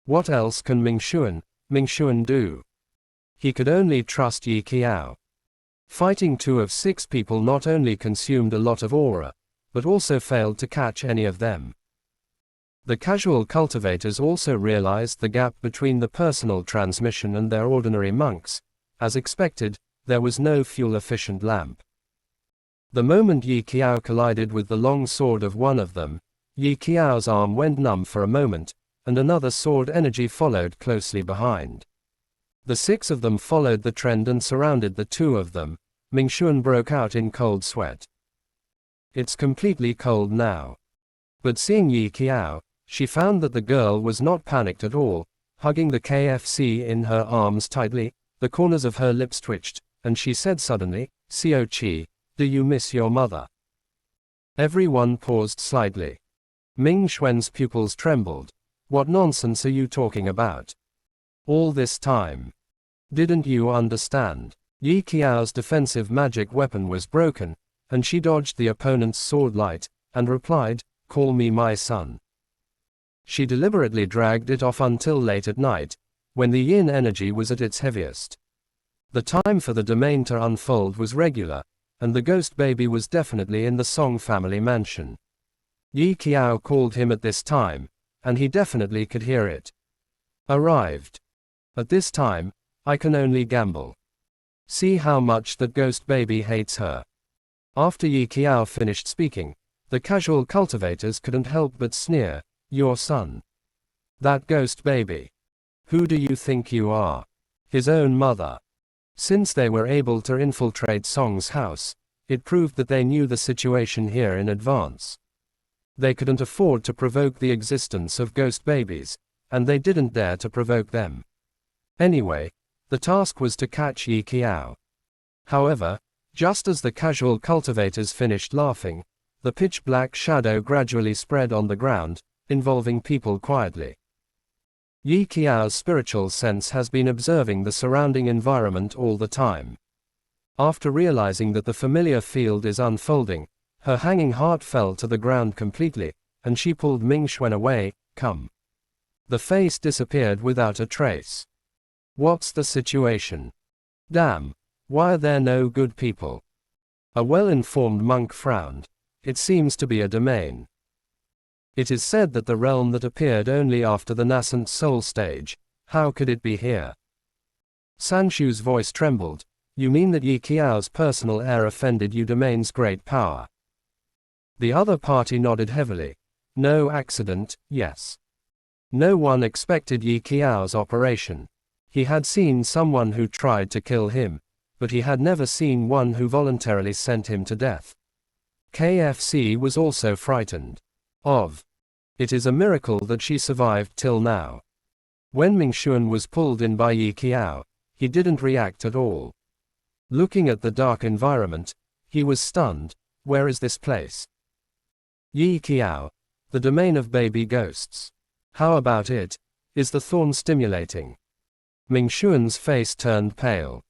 What else can Ming Xuan do? He could only trust Yi Qiao. Fighting 2 of 6 people not only consumed a lot of aura, but also failed to catch any of them. The casual cultivators also realized the gap between the personal transmission and their ordinary monks. As expected, there was no fuel-efficient lamp. The moment Yi Qiao collided with the long sword of one of them, Yi Qiao's arm went numb for a moment, and another sword energy followed closely behind. The 6 of them followed the trend and surrounded the 2 of them. Ming Xuan broke out in cold sweat. It's completely cold now. But seeing Yi Qiao, she found that the girl was not panicked at all. Hugging the KFC in her arms tightly, the corners of her lips twitched, and she said suddenly, Xiao Qi, do you miss your mother? Everyone paused slightly. Ming Xuan's pupils trembled. What nonsense are you talking about? All this time. Didn't you understand? Yi Qiao's defensive magic weapon was broken, and she dodged the opponent's sword light, and replied, call me my son. She deliberately dragged it off until late at night, when the yin energy was at its heaviest. The time for the domain to unfold was regular, and the ghost baby was definitely in the Song family mansion. Yi Qiao called him at this time, and he definitely could hear it. Arrived. At this time, I can only gamble. See how much that ghost baby hates her. After Yi Qiao finished speaking, the casual cultivators couldn't help but sneer, your son. That ghost baby. Who do you think you are? His own mother. Since they were able to infiltrate Song's house, it proved that they knew the situation here in advance. They couldn't afford to provoke the existence of ghost babies, and they didn't dare to provoke them. Anyway, the task was to catch Yi Qiao. However, just as the casual cultivators finished laughing, the pitch-black shadow gradually spread on the ground, involving people quietly. Yi Qiao's spiritual sense has been observing the surrounding environment all the time. After realizing that the familiar field is unfolding, her hanging heart fell to the ground completely, and she pulled Mingxuan away. Come. The face disappeared without a trace. What's the situation? Damn. Why are there no good people? A well-informed monk frowned. It seems to be a domain. It is said that the realm that appeared only after the nascent soul stage. How could it be here? Sanshu's voice trembled. You mean that Yi Qiao's personal air offended you domain's great power? The other party nodded heavily. No accident, yes. No one expected Yi Qiao's operation. He had seen someone who tried to kill him, but he had never seen one who voluntarily sent him to death. KFC was also frightened. It is a miracle that she survived till now. When Mingxuan was pulled in by Yi Qiao, he didn't react at all. Looking at the dark environment, he was stunned. Where is this place? Yi Qiao, the domain of baby ghosts. How about it? Is the thorn stimulating? Mingxuan's face turned pale.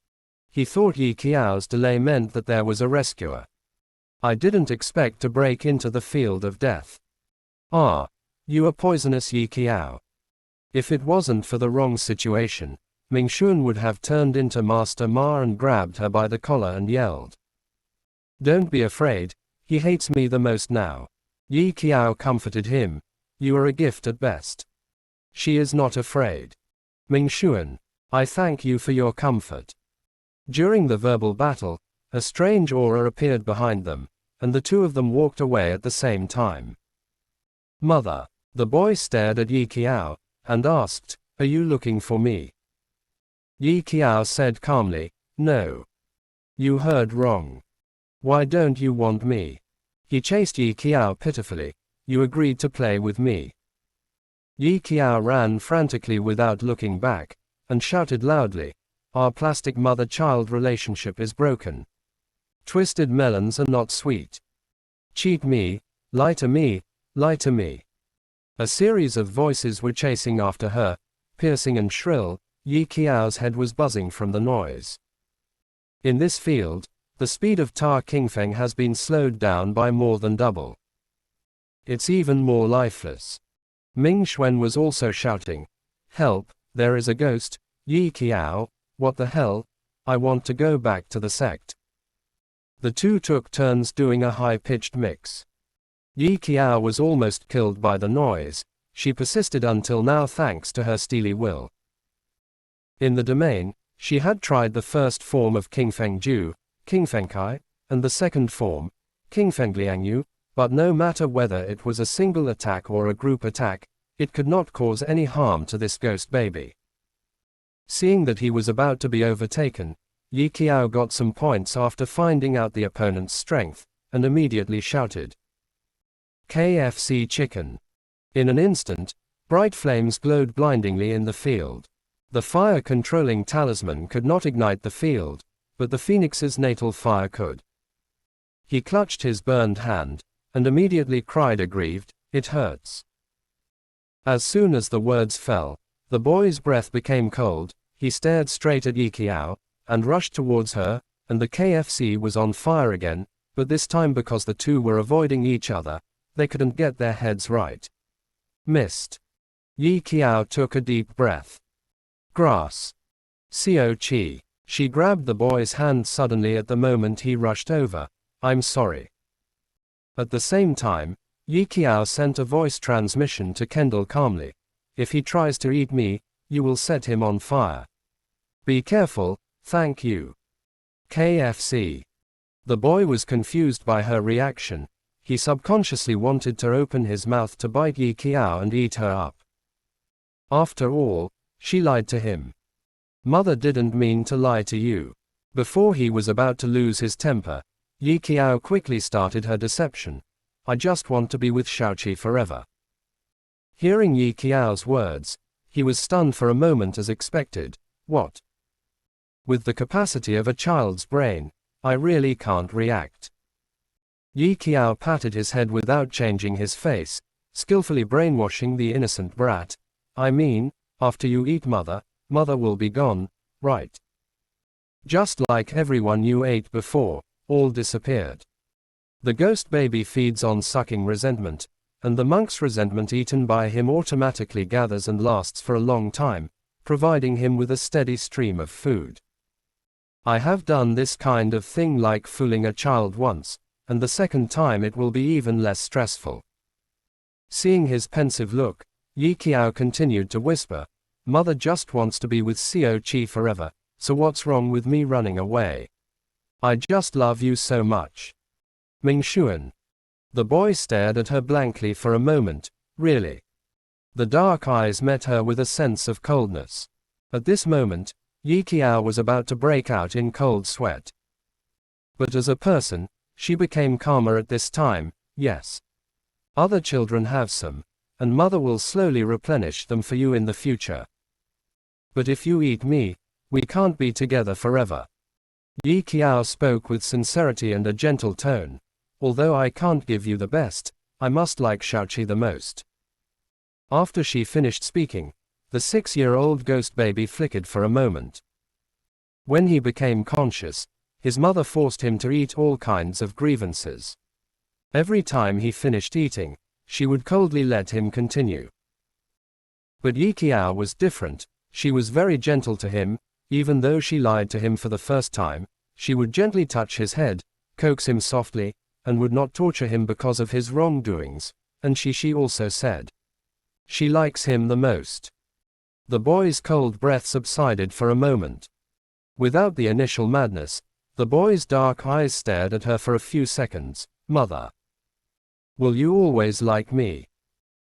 He thought Yi Qiao's delay meant that there was a rescuer. I didn't expect to break into the field of death. Ah, you are poisonous, Yi Qiao. If it wasn't for the wrong situation, Mingxuan would have turned into Master Ma and grabbed her by the collar and yelled. Don't be afraid, he hates me the most now. Yi Qiao comforted him. You are a gift at best. She is not afraid. Mingxuan, I thank you for your comfort. During the verbal battle, a strange aura appeared behind them, and the two of them walked away at the same time. Mother. The boy stared at Yi Qiao, and asked, Are you looking for me? Yi Qiao said calmly, No. You heard wrong. Why don't you want me? He chased Yi Qiao pitifully. You agreed to play with me. Yi Qiao ran frantically without looking back, and shouted loudly, Our plastic mother-child relationship is broken. Twisted melons are not sweet. Cheat me, lie to me, lie to me. A series of voices were chasing after her, piercing and shrill. Yi Qiao's head was buzzing from the noise. In this field, the speed of Ta Qingfeng has been slowed down by more than double. It's even more lifeless. Mingxuan was also shouting, Help, there is a ghost. Yi Qiao, what the hell? I want to go back to the sect. The two took turns doing a high-pitched mix. Yi Qiao was almost killed by the noise. She persisted until now thanks to her steely will. In the domain, she had tried the first form of Qingfeng Ju, Qingfeng Kai, and the second form, Qingfeng Liangyu, but no matter whether it was a single attack or a group attack, it could not cause any harm to this ghost baby. Seeing that he was about to be overtaken, Yi Qiao got some points after finding out the opponent's strength, and immediately shouted, KFC chicken. In an instant, bright flames glowed blindingly in the field. The fire-controlling talisman could not ignite the field, but the phoenix's natal fire could. He clutched his burned hand, and immediately cried aggrieved, It hurts. As soon as the words fell, the boy's breath became cold. He stared straight at Yi Qiao, and rushed towards her, and the KFC was on fire again, but this time because the two were avoiding each other, they couldn't get their heads right. Missed. Yi Qiao took a deep breath. Grass. Xiao Qi. She grabbed the boy's hand suddenly at the moment he rushed over. I'm sorry. At the same time, Yi Qiao sent a voice transmission to Kendall calmly. If he tries to eat me, you will set him on fire. Be careful, thank you. KFC. The boy was confused by her reaction. He subconsciously wanted to open his mouth to bite Yi Qiao and eat her up. After all, she lied to him. Mother didn't mean to lie to you. Before he was about to lose his temper, Yi Qiao quickly started her deception. I just want to be with Xiaoqi forever. Hearing Yi Qiao's words, he was stunned for a moment as expected. What? With the capacity of a child's brain, I really can't react. Yi Qiao patted his head without changing his face, skillfully brainwashing the innocent brat. I mean, After you eat mother, mother will be gone, right? Just like everyone you ate before, all disappeared. The ghost baby feeds on sucking resentment, and the monk's resentment eaten by him automatically gathers and lasts for a long time, providing him with a steady stream of food. I have done this kind of thing like fooling a child once, and the second time it will be even less stressful. Seeing his pensive look, Yi Qiao continued to whisper, Mother just wants to be with Xiao Qi forever, so what's wrong with me running away? I just love you so much. Mingxuan. The boy stared at her blankly for a moment. Really? The dark eyes met her with a sense of coldness. At this moment, Yi Qiao was about to break out in cold sweat. But as a person, she became calmer at this time. Yes. Other children have some, and mother will slowly replenish them for you in the future. But if you eat me, we can't be together forever. Yi Qiao spoke with sincerity and a gentle tone. Although I can't give you the best, I must like Xiaoqi the most. After she finished speaking, the 6-year-old ghost baby flickered for a moment. When he became conscious, his mother forced him to eat all kinds of grievances. Every time he finished eating, she would coldly let him continue. But Yi Qiao was different. She was very gentle to him. Even though she lied to him for the first time, she would gently touch his head, coax him softly, and would not torture him because of his wrongdoings, and she also said. She likes him the most. The boy's cold breath subsided for a moment. Without the initial madness, the boy's dark eyes stared at her for a few seconds. Mother. Will you always like me?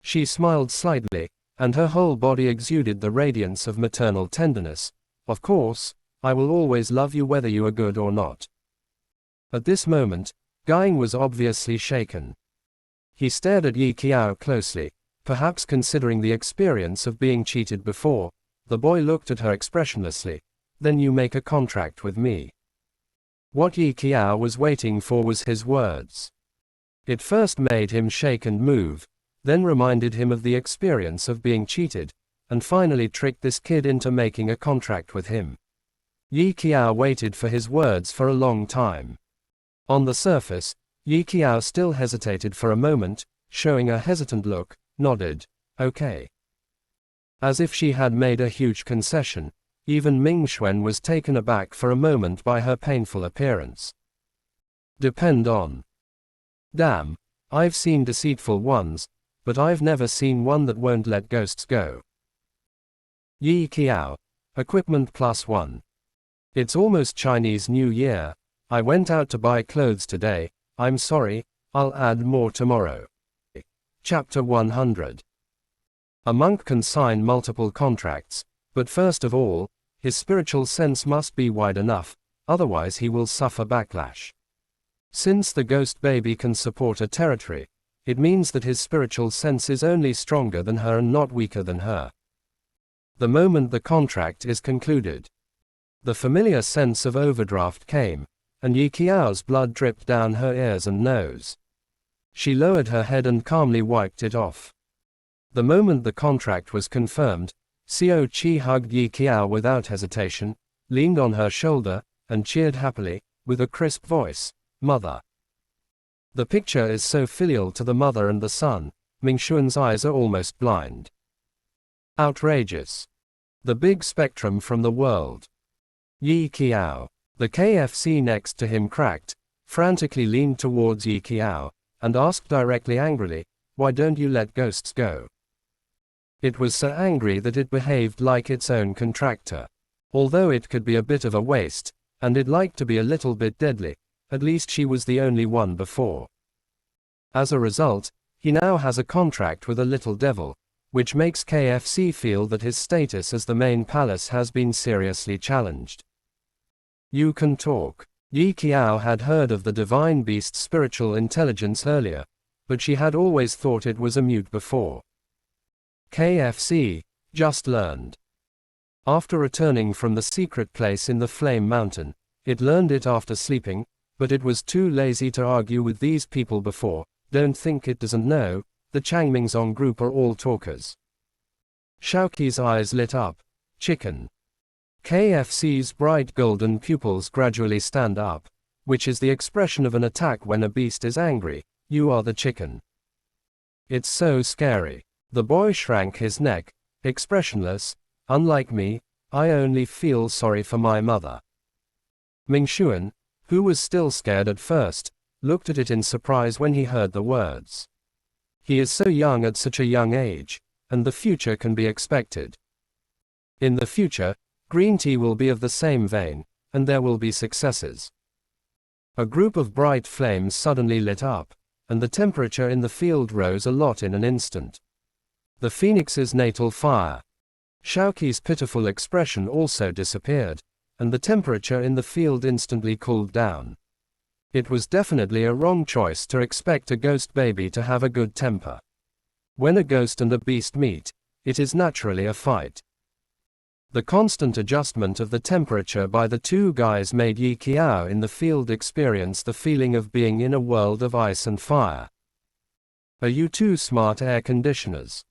She smiled slightly, and her whole body exuded the radiance of maternal tenderness. Of course, I will always love you whether you are good or not. At this moment, Guiying was obviously shaken. He stared at Yi Qiao closely, perhaps considering the experience of being cheated before. The boy looked at her expressionlessly. Then you make a contract with me. What Yi Qiao was waiting for was his words. It first made him shake and move, then reminded him of the experience of being cheated, and finally tricked this kid into making a contract with him. Yi Qiao waited for his words for a long time. On the surface, Yi Qiao still hesitated for a moment, showing a hesitant look, nodded, okay. As if she had made a huge concession, even Mingxuan was taken aback for a moment by her painful appearance. Depend on. Damn, I've seen deceitful ones, but I've never seen one that won't let ghosts go. Yi Qiao. Equipment +1. It's almost Chinese New Year. I went out to buy clothes today. I'm sorry, I'll add more tomorrow. Chapter 100. A monk can sign multiple contracts, but first of all, his spiritual sense must be wide enough, otherwise he will suffer backlash. Since the ghost baby can support a territory, it means that his spiritual sense is only stronger than her and not weaker than her. The moment the contract is concluded, the familiar sense of overdraft came, and Yi Qiao's blood dripped down her ears and nose. She lowered her head and calmly wiped it off. The moment the contract was confirmed, Xiao Qi hugged Yi Qiao without hesitation, leaned on her shoulder, and cheered happily, with a crisp voice, Mother. The picture is so filial to the mother and the son, Mingxuan's eyes are almost blind. Outrageous. The big spectrum from the world. Yi Qiao. The KFC next to him cracked, frantically leaned towards Yi Qiao, and asked directly angrily, why don't you let ghosts go? It was so angry that it behaved like its own contractor. Although it could be a bit of a waste, and it liked to be a little bit deadly, at least she was the only one before. As a result, he now has a contract with a little devil, which makes KFC feel that his status as the main palace has been seriously challenged. You can talk. Yi Qiao had heard of the divine beast's spiritual intelligence earlier, but she had always thought it was a mute before. KFC, just learned. After returning from the secret place in the Flame Mountain, it learned it after sleeping, but it was too lazy to argue with these people before. Don't think it doesn't know, the Changmingzong group are all talkers. Xiaoqi's eyes lit up. Chicken. KFC's bright golden pupils gradually stand up, which is the expression of an attack when a beast is angry. You are the chicken. It's so scary. The boy shrank his neck, expressionless. Unlike me, I only feel sorry for my mother. Mingxuan, who was still scared at first, looked at it in surprise when he heard the words. He is so young at such a young age, and the future can be expected. In the future, green tea will be of the same vein, and there will be successes. A group of bright flames suddenly lit up, and the temperature in the field rose a lot in an instant. The phoenix's natal fire. Xiaoqi's pitiful expression also disappeared, and the temperature in the field instantly cooled down. It was definitely a wrong choice to expect a ghost baby to have a good temper. When a ghost and a beast meet, it is naturally a fight. The constant adjustment of the temperature by the two guys made Yi Qiao in the field experience the feeling of being in a world of ice and fire. Are you two smart air conditioners?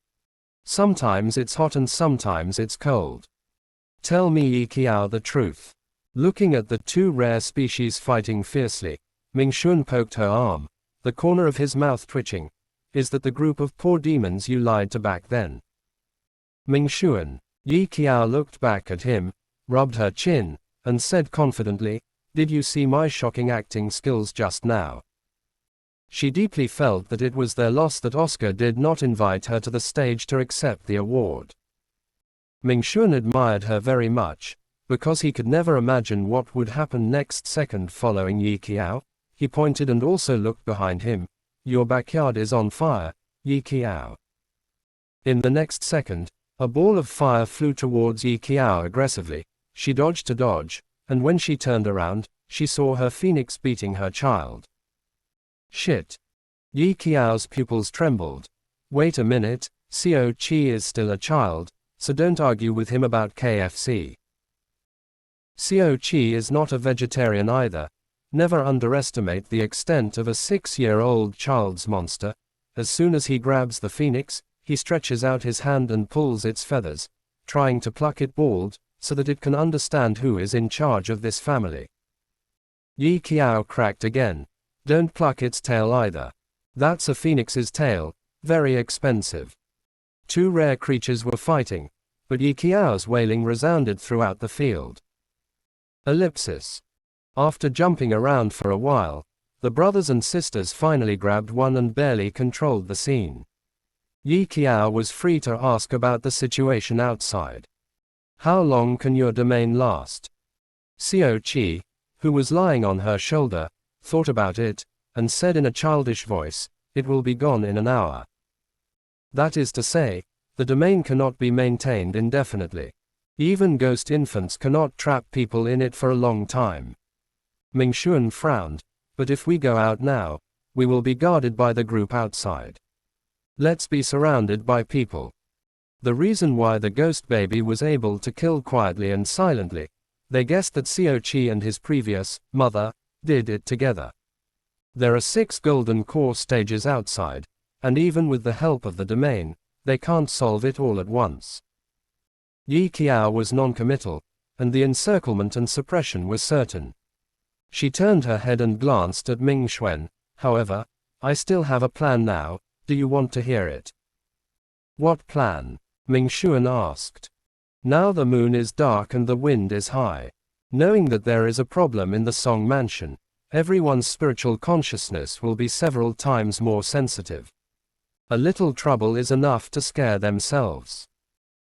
Sometimes it's hot and sometimes it's cold. Tell me, Yi Qiao, the truth. Looking at the two rare species fighting fiercely, Mingxuan poked her arm, the corner of his mouth twitching. Is that the group of poor demons you lied to back then? Mingxuan. Yi Qiao looked back at him, rubbed her chin, and said confidently, did you see my shocking acting skills just now? She deeply felt that it was their loss that Oscar did not invite her to the stage to accept the award. Mingxuan admired her very much, because he could never imagine what would happen next second following Yi Qiao. He pointed and also looked behind him. Your backyard is on fire, Yi Qiao. In the next second, a ball of fire flew towards Yi Qiao aggressively. She dodged to dodge, and when she turned around, she saw her phoenix beating her child. Shit. Yi Qiao's pupils trembled. Wait a minute, Xiao Qi is still a child, so don't argue with him about KFC. Xiao Qi is not a vegetarian either. Never underestimate the extent of a 6-year-old child's monster. As soon as he grabs the phoenix, he stretches out his hand and pulls its feathers, trying to pluck it bald, so that it can understand who is in charge of this family. Yi Qiao cracked again. Don't pluck its tail either. That's a phoenix's tail, very expensive. Two rare creatures were fighting, but Yi Qiao's wailing resounded throughout the field. Ellipsis. After jumping around for a while, the brothers and sisters finally grabbed one and barely controlled the scene. Yi Qiao was free to ask about the situation outside. How long can your domain last? Xiao Qi, who was lying on her shoulder, thought about it, and said in a childish voice, it will be gone in an hour. That is to say, the domain cannot be maintained indefinitely. Even ghost infants cannot trap people in it for a long time. Mingxuan frowned, but if we go out now, we will be guarded by the group outside. Let's be surrounded by people. The reason why the ghost baby was able to kill quietly and silently, they guessed that Xiao Qi and his previous mother did it together. There are 6 golden core stages outside, and even with the help of the domain, they can't solve it all at once. Yi Qiao was non-committal, and the encirclement and suppression was certain. She turned her head and glanced at Mingxuan. However, I still have a plan now, do you want to hear it? What plan? Mingxuan asked. Now the moon is dark and the wind is high. Knowing that there is a problem in the Song Mansion, everyone's spiritual consciousness will be several times more sensitive. A little trouble is enough to scare themselves.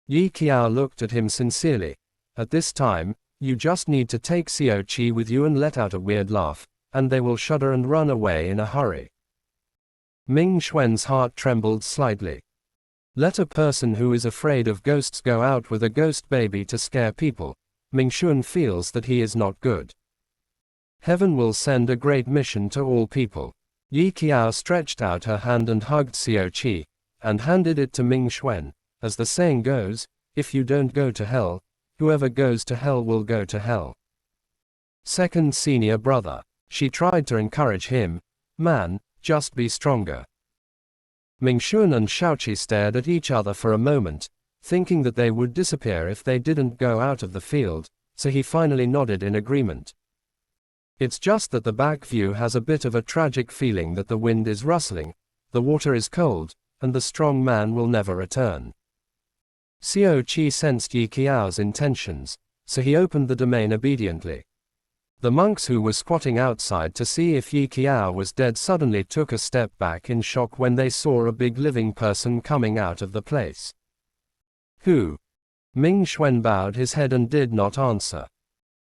Yi Qiao looked at him sincerely. At this time, you just need to take Xiao Qi with you and let out a weird laugh, and they will shudder and run away in a hurry. Mingxuan's heart trembled slightly. Let a person who is afraid of ghosts go out with a ghost baby to scare people. Mingxuan feels that he is not good. Heaven will send a great mission to all people. Yi Qiao stretched out her hand and hugged Xiao Qi, and handed it to Mingxuan. As the saying goes, if you don't go to hell, whoever goes to hell will go to hell. Second senior brother. She tried to encourage him. Man, just be stronger. Mingxuan and Xiaoqi stared at each other for a moment, thinking that they would disappear if they didn't go out of the field, so he finally nodded in agreement. It's just that the back view has a bit of a tragic feeling that the wind is rustling, the water is cold, and the strong man will never return. Xiao Qi sensed Yi Qiao's intentions, so he opened the domain obediently. The monks who were squatting outside to see if Yi Qiao was dead suddenly took a step back in shock when they saw a big living person coming out of the place. Who? Ming Xuan bowed his head and did not answer.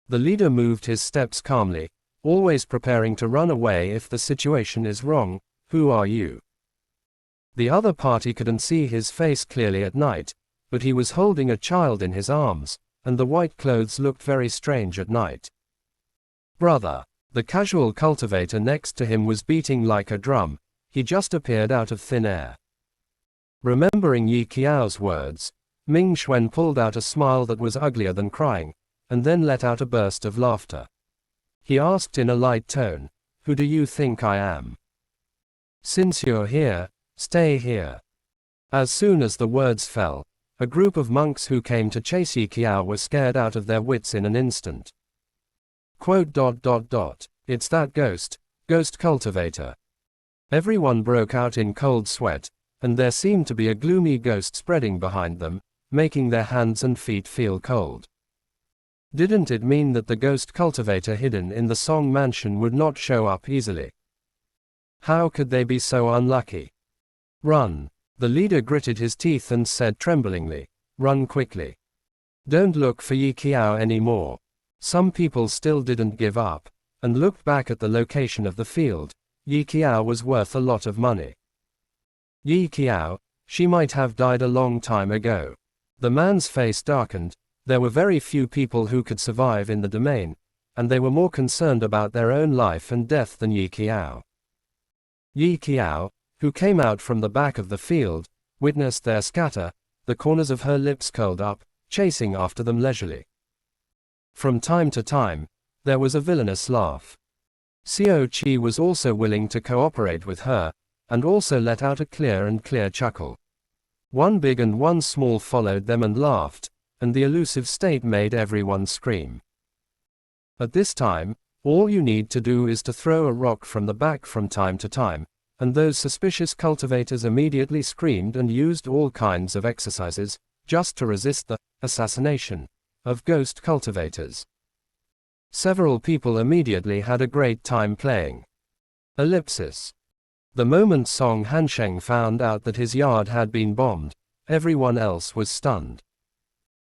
The leader moved his steps calmly, always preparing to run away if the situation is wrong. Who are you? The other party couldn't see his face clearly at night, but he was holding a child in his arms, and the white clothes looked very strange at night. Brother. The casual cultivator next to him was beating like a drum. He just appeared out of thin air. Remembering Yi Qiao's words, Ming Xuan pulled out a smile that was uglier than crying, and then let out a burst of laughter. He asked in a light tone, "Who do you think I am? Since you're here, stay here." As soon as the words fell, a group of monks who came to chase Yi Qiao were scared out of their wits in an instant. It's that ghost cultivator. Everyone broke out in cold sweat, and there seemed to be a gloomy ghost spreading behind them, making their hands and feet feel cold. Didn't it mean that the ghost cultivator hidden in the Song mansion would not show up easily? How could they be so unlucky? Run. The leader gritted his teeth and said tremblingly, "Run quickly. Don't look for Yi Qiao anymore." Some people still didn't give up, and looked back at the location of the field. Yi Qiao was worth a lot of money. Yi Qiao, she might have died a long time ago. The man's face darkened. There were very few people who could survive in the domain, and they were more concerned about their own life and death than Yi Qiao. Yi Qiao, who came out from the back of the field, witnessed their scatter, the corners of her lips curled up, chasing after them leisurely. From time to time, there was a villainous laugh. Xiao Qi was also willing to cooperate with her, and also let out a clear chuckle. One big and one small followed them and laughed, and the elusive state made everyone scream. At this time, all you need to do is to throw a rock from the back from time to time, and those suspicious cultivators immediately screamed and used all kinds of exercises, just to resist the assassination of ghost cultivators. Several people immediately had a great time playing. Ellipsis. The moment Song Hansheng found out that his yard had been bombed, everyone else was stunned.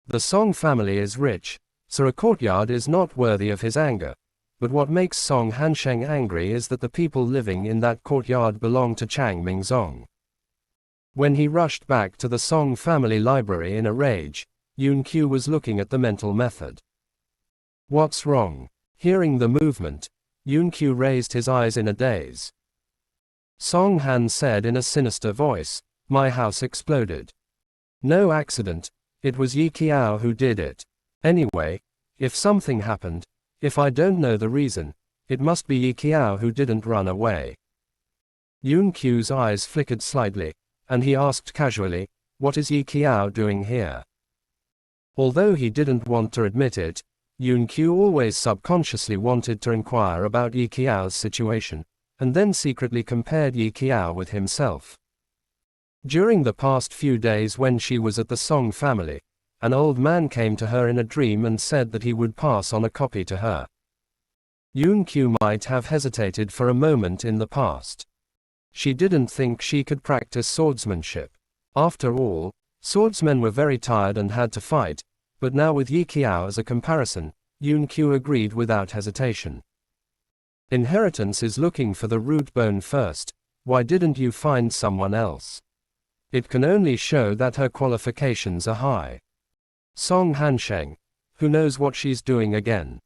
The Song family is rich, so a courtyard is not worthy of his anger, but what makes Song Hansheng angry is that the people living in that courtyard belong to Chang Mingzong. When he rushed back to the Song family library in a rage, Yun Qiu was looking at the mental method. "What's wrong?" Hearing the movement, Yun Qiu raised his eyes in a daze. Song Han said in a sinister voice, "My house exploded. No accident, it was Yi Qiao who did it. Anyway, if something happened, if I don't know the reason, it must be Yi Qiao who didn't run away." Yun Qiu's eyes flickered slightly, and he asked casually, "What is Yi Qiao doing here?" Although he didn't want to admit it, Yun Qiu always subconsciously wanted to inquire about Yi Qiao's situation, and then secretly compared Yi Qiao with himself. During the past few days when she was at the Song family, an old man came to her in a dream and said that he would pass on a copy to her. Yun Qiu might have hesitated for a moment in the past. She didn't think she could practice swordsmanship. After all, swordsmen were very tired and had to fight, but now with Yi Qiao as a comparison, Yun Qiu agreed without hesitation. Inheritance is looking for the root bone first. Why didn't you find someone else? It can only show that her qualifications are high. Song Hansheng, who knows what she's doing again?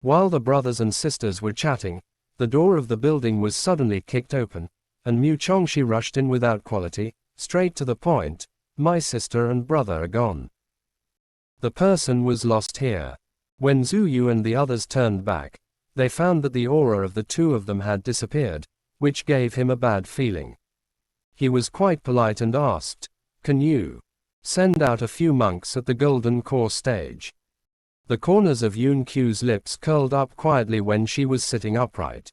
While the brothers and sisters were chatting, the door of the building was suddenly kicked open, and Mu Chongxi rushed in without quality, straight to the point. "My sister and brother are gone. The person was lost here." When Zhu Yu and the others turned back, they found that the aura of the two of them had disappeared, which gave him a bad feeling. He was quite polite and asked, "Can you Send out a few monks at the golden core stage. The corners of Yun Qiu's lips curled up quietly when she was sitting upright.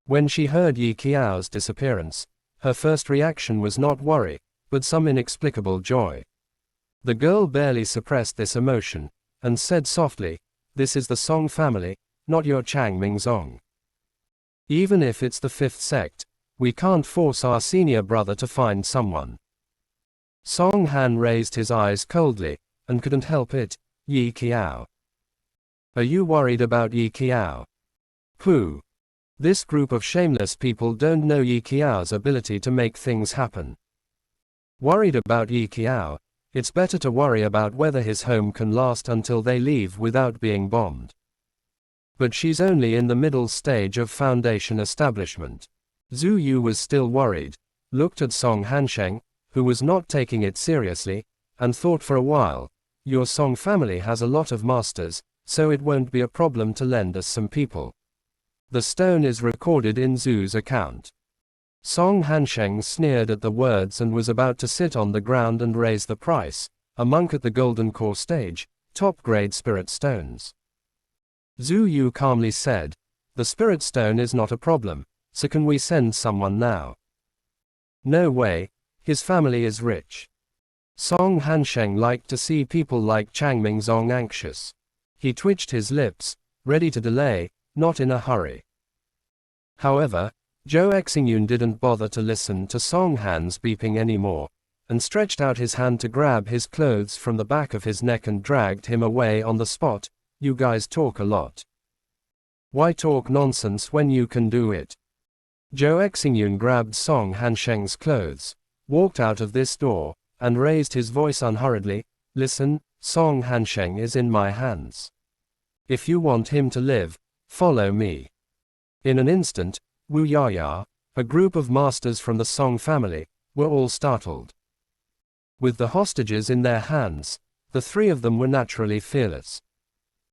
When she heard Yi Qiao's disappearance, her first reaction was not worry, but some inexplicable joy. The girl barely suppressed this emotion, and said softly, "This is the Song family, not your Changming Zong. Even if it's the fifth sect, we can't force our senior brother to find someone." Song Han raised his eyes coldly, and couldn't help it. "Yi Qiao. Are you worried about Yi Qiao?" "Pooh. This group of shameless people don't know Yi Qiao's ability to make things happen." "Worried about Yi Qiao? It's better to worry about whether his home can last until they leave without being bombed. But she's only in the middle stage of foundation establishment." Zhu Yu was still worried, looked at Song Hansheng, who was not taking it seriously, and thought for a while, "Your Song family has a lot of masters, so it won't be a problem to lend us some people. The stone is recorded in Zhu's account." Song Hansheng sneered at the words and was about to sit on the ground and raise the price, a monk at the golden core stage, top-grade spirit stones. Zhu Yu calmly said, "The spirit stone is not a problem, so can we send someone now?" "No way, his family is rich." Song Hansheng liked to see people like Changming Zong anxious. He twitched his lips, ready to delay, not in a hurry. However, Zhou Exingyun didn't bother to listen to Song Han's beeping anymore, and stretched out his hand to grab his clothes from the back of his neck and dragged him away on the spot. "You guys talk a lot. Why talk nonsense when you can do it?" Zhou Exingyun grabbed Song Hansheng's clothes, walked out of this door, and raised his voice unhurriedly, "Listen, Song Hansheng is in my hands. If you want him to live, follow me." In an instant, Wu Yaya, a group of masters from the Song family, were all startled. With the hostages in their hands, the three of them were naturally fearless.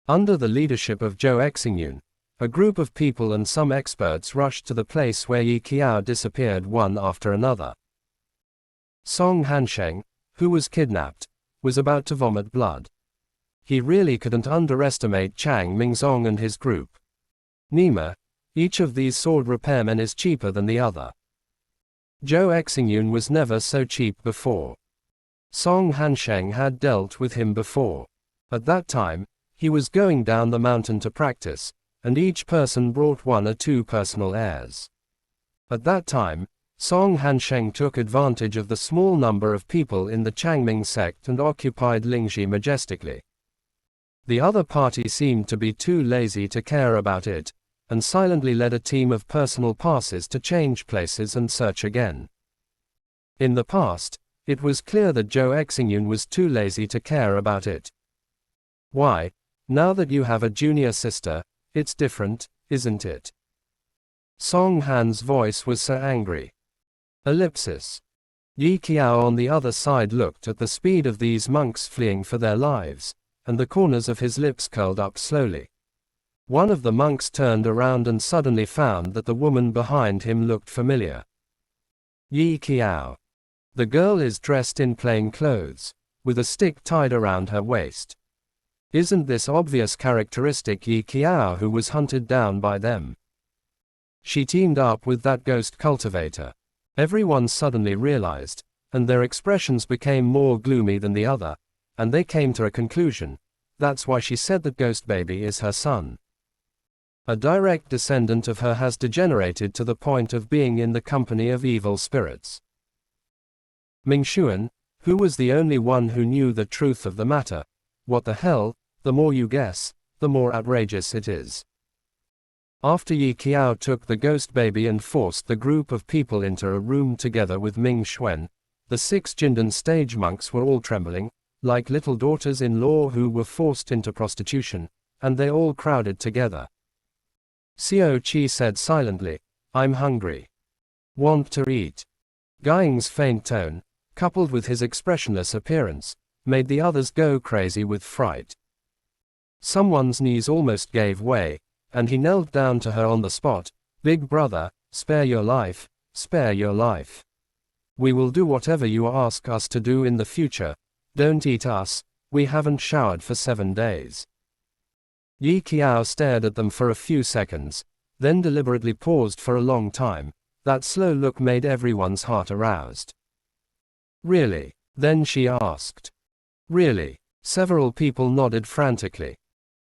Under the leadership of Zhou Exingyun, a group of people and some experts rushed to the place where Yi Qiao disappeared one after another. Song Hansheng, who was kidnapped, was about to vomit blood. He really couldn't underestimate Chang Mingzong and his group. "Nima, each of these sword repairmen is cheaper than the other. Zhou Exingyun was never so cheap before. Song Hansheng had dealt with him before. At that time, he was going down the mountain to practice, and each person brought one or two personal heirs. At that time, Song Hansheng took advantage of the small number of people in the Changming sect and occupied Lingxi majestically. The other party seemed to be too lazy to care about it, and silently led a team of personal passes to change places and search again. In the past, it was clear that Zhou Exingyun was too lazy to care about it. Why, now that you have a junior sister, it's different, isn't it? Song Han's voice was so angry. Ellipsis. Yi Qiao on the other side looked at the speed of these monks fleeing for their lives, and the corners of his lips curled up slowly. One of the monks turned around and suddenly found that the woman behind him looked familiar. Yi Qiao. The girl is dressed in plain clothes, with a stick tied around her waist. Isn't this obvious characteristic Yi Qiao who was hunted down by them? She teamed up with that ghost cultivator. Everyone suddenly realized, and their expressions became more gloomy than the other, and they came to a conclusion. That's why she said that Ghost Baby is her son. A direct descendant of her has degenerated to the point of being in the company of evil spirits. Mingxuan, who was the only one who knew the truth of the matter, "What the hell, the more you guess, the more outrageous it is." After Yi Qiao took the Ghost Baby and forced the group of people into a room together with Ming Xuan, the 6 Jindan stage monks were all trembling, like little daughters-in-law who were forced into prostitution, and they all crowded together. Xiao Qi said silently, "I'm hungry. Want to eat?" Guiying's faint tone, coupled with his expressionless appearance, made the others go crazy with fright. Someone's knees almost gave way, and he knelt down to her on the spot. "Big brother, spare your life, spare your life. We will do whatever you ask us to do in the future, Don't eat us, we haven't showered for 7 days. Yi Qiao stared at them for a few seconds, then deliberately paused for a long time. That slow look made everyone's heart aroused. Really? Then she asked. Really? Several people nodded frantically.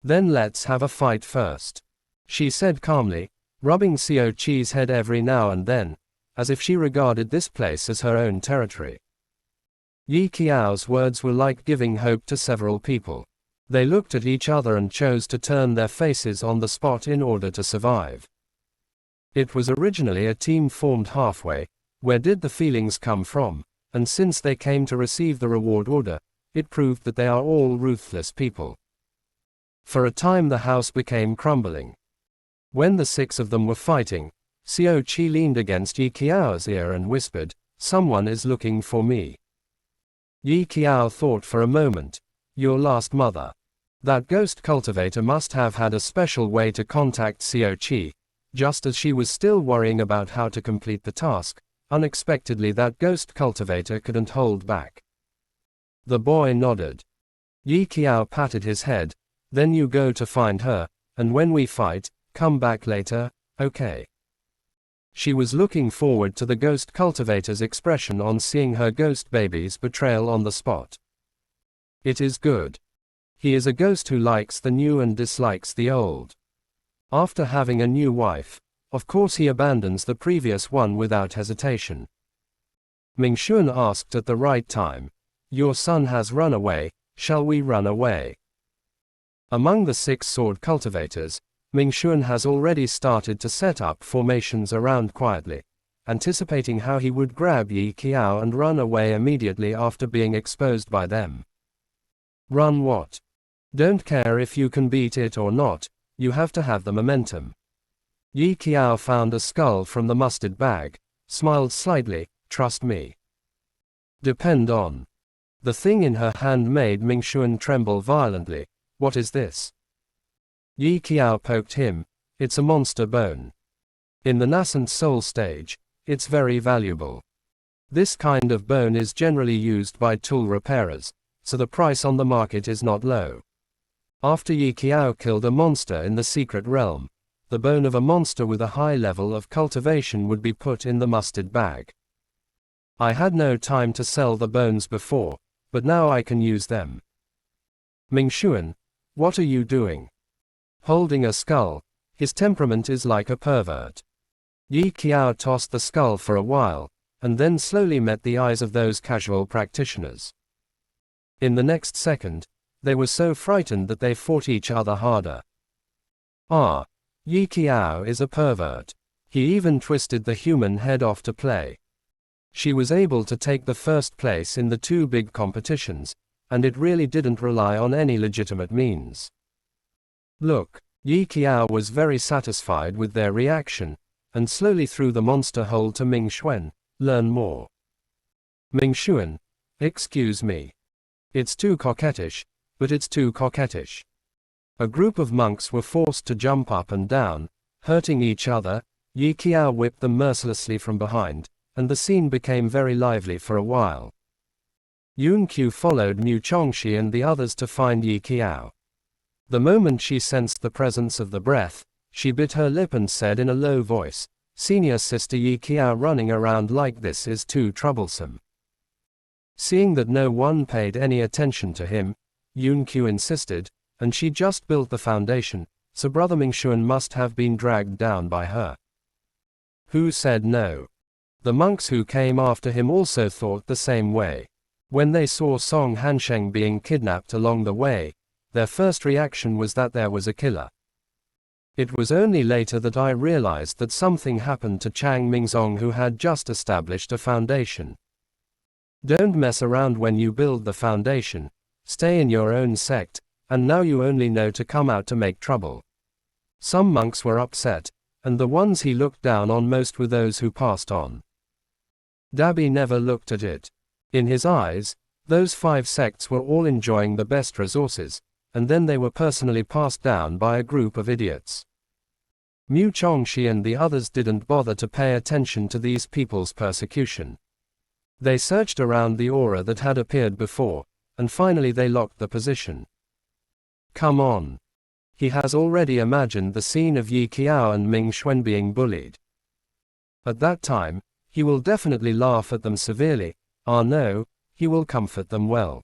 Then let's have a fight first, she said calmly, rubbing Xiao Qi's head every now and then, as if she regarded this place as her own territory. Yi Qiao's words were like giving hope to several people. They looked at each other and chose to turn their faces on the spot in order to survive. It was originally a team formed halfway. Where did the feelings come from? And since they came to receive the reward order, it proved that they are all ruthless people. For a time the house became crumbling. When the 6 of them were fighting, Xiao Qi leaned against Yi Qiao's ear and whispered, "Someone is looking for me." Yi Qiao thought for a moment. Your last mother. That ghost cultivator must have had a special way to contact Xiao Qi. Just as she was still worrying about how to complete the task, unexpectedly that ghost cultivator couldn't hold back. The boy nodded. Yi Qiao patted his head. Then you go to find her, and when we fight, come back later, okay? She was looking forward to the ghost cultivator's expression on seeing her ghost baby's betrayal on the spot. It is good. He is a ghost who likes the new and dislikes the old. After having a new wife, of course he abandons the previous one without hesitation. Mingxuan asked at the right time, "Your son has run away, shall we run away?" Among the 6 sword cultivators, Mingxuan has already started to set up formations around quietly, anticipating how he would grab Yi Qiao and run away immediately after being exposed by them. Run what? Don't care if you can beat it or not, you have to have the momentum. Yi Qiao found a skull from the mustard bag, smiled slightly, "Trust me." Depend on. The thing in her hand made Mingxuan tremble violently. What is this? Yi Qiao poked him. It's a monster bone. In the nascent soul stage, it's very valuable. This kind of bone is generally used by tool repairers, so the price on the market is not low. After Yi Qiao killed a monster in the secret realm, the bone of a monster with a high level of cultivation would be put in the mustard bag. I had no time to sell the bones before, but now I can use them. Mingxuan, what are you doing? Holding a skull. His temperament is like a pervert. Yi Qiao tossed the skull for a while, and then slowly met the eyes of those casual practitioners. In the next second, they were so frightened that they fought each other harder. Ah, Yi Qiao is a pervert. He even twisted the human head off to play. She was able to take the first place in the 2 big competitions, and it really didn't rely on any legitimate means. Look, Yi Qiao was very satisfied with their reaction, and slowly threw the monster hole to Mingxuan. Learn more. Mingxuan, excuse me. It's too coquettish, but it's too coquettish. A group of monks were forced to jump up and down, hurting each other. Yi Qiao whipped them mercilessly from behind, and the scene became very lively for a while. Yun Qiu followed Mu Chongxi and the others to find Yi Qiao. The moment she sensed the presence of the breath, she bit her lip and said in a low voice, "Senior sister Yi Qiao running around like this is too troublesome." Seeing that no one paid any attention to him, Yun Qiu insisted, and she just built the foundation, so Brother Mingxuan must have been dragged down by her. Who said no? The monks who came after him also thought the same way. When they saw Song Hansheng being kidnapped along the way, their first reaction was that there was a killer. It was only later that I realized that something happened to Chang Mingzong, who had just established a foundation. Don't mess around when you build the foundation, stay in your own sect, and now you only know to come out to make trouble. Some monks were upset, and the ones he looked down on most were those who passed on. Dabi never looked at it. In his eyes, those 5 sects were all enjoying the best resources, and then they were personally passed down by a group of idiots. Mu Chongxi and the others didn't bother to pay attention to these people's persecution. They searched around the aura that had appeared before, and finally they locked the position. Come on. He has already imagined the scene of Yi Qiao and Ming Xuan being bullied. At that time, he will definitely laugh at them severely. Ah no, he will comfort them well.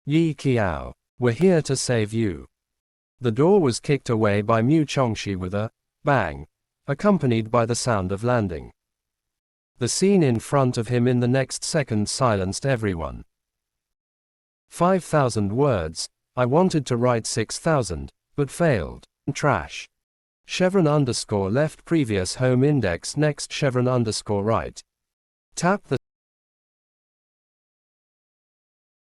Yi Qiao, we're here to save you. The door was kicked away by Mu Chongxi with a bang, accompanied by the sound of landing. The scene in front of him in the next second silenced everyone. 5,000 words, I wanted to write 6,000, but failed. Trash. Chevron underscore left previous home index next chevron underscore right. Tap the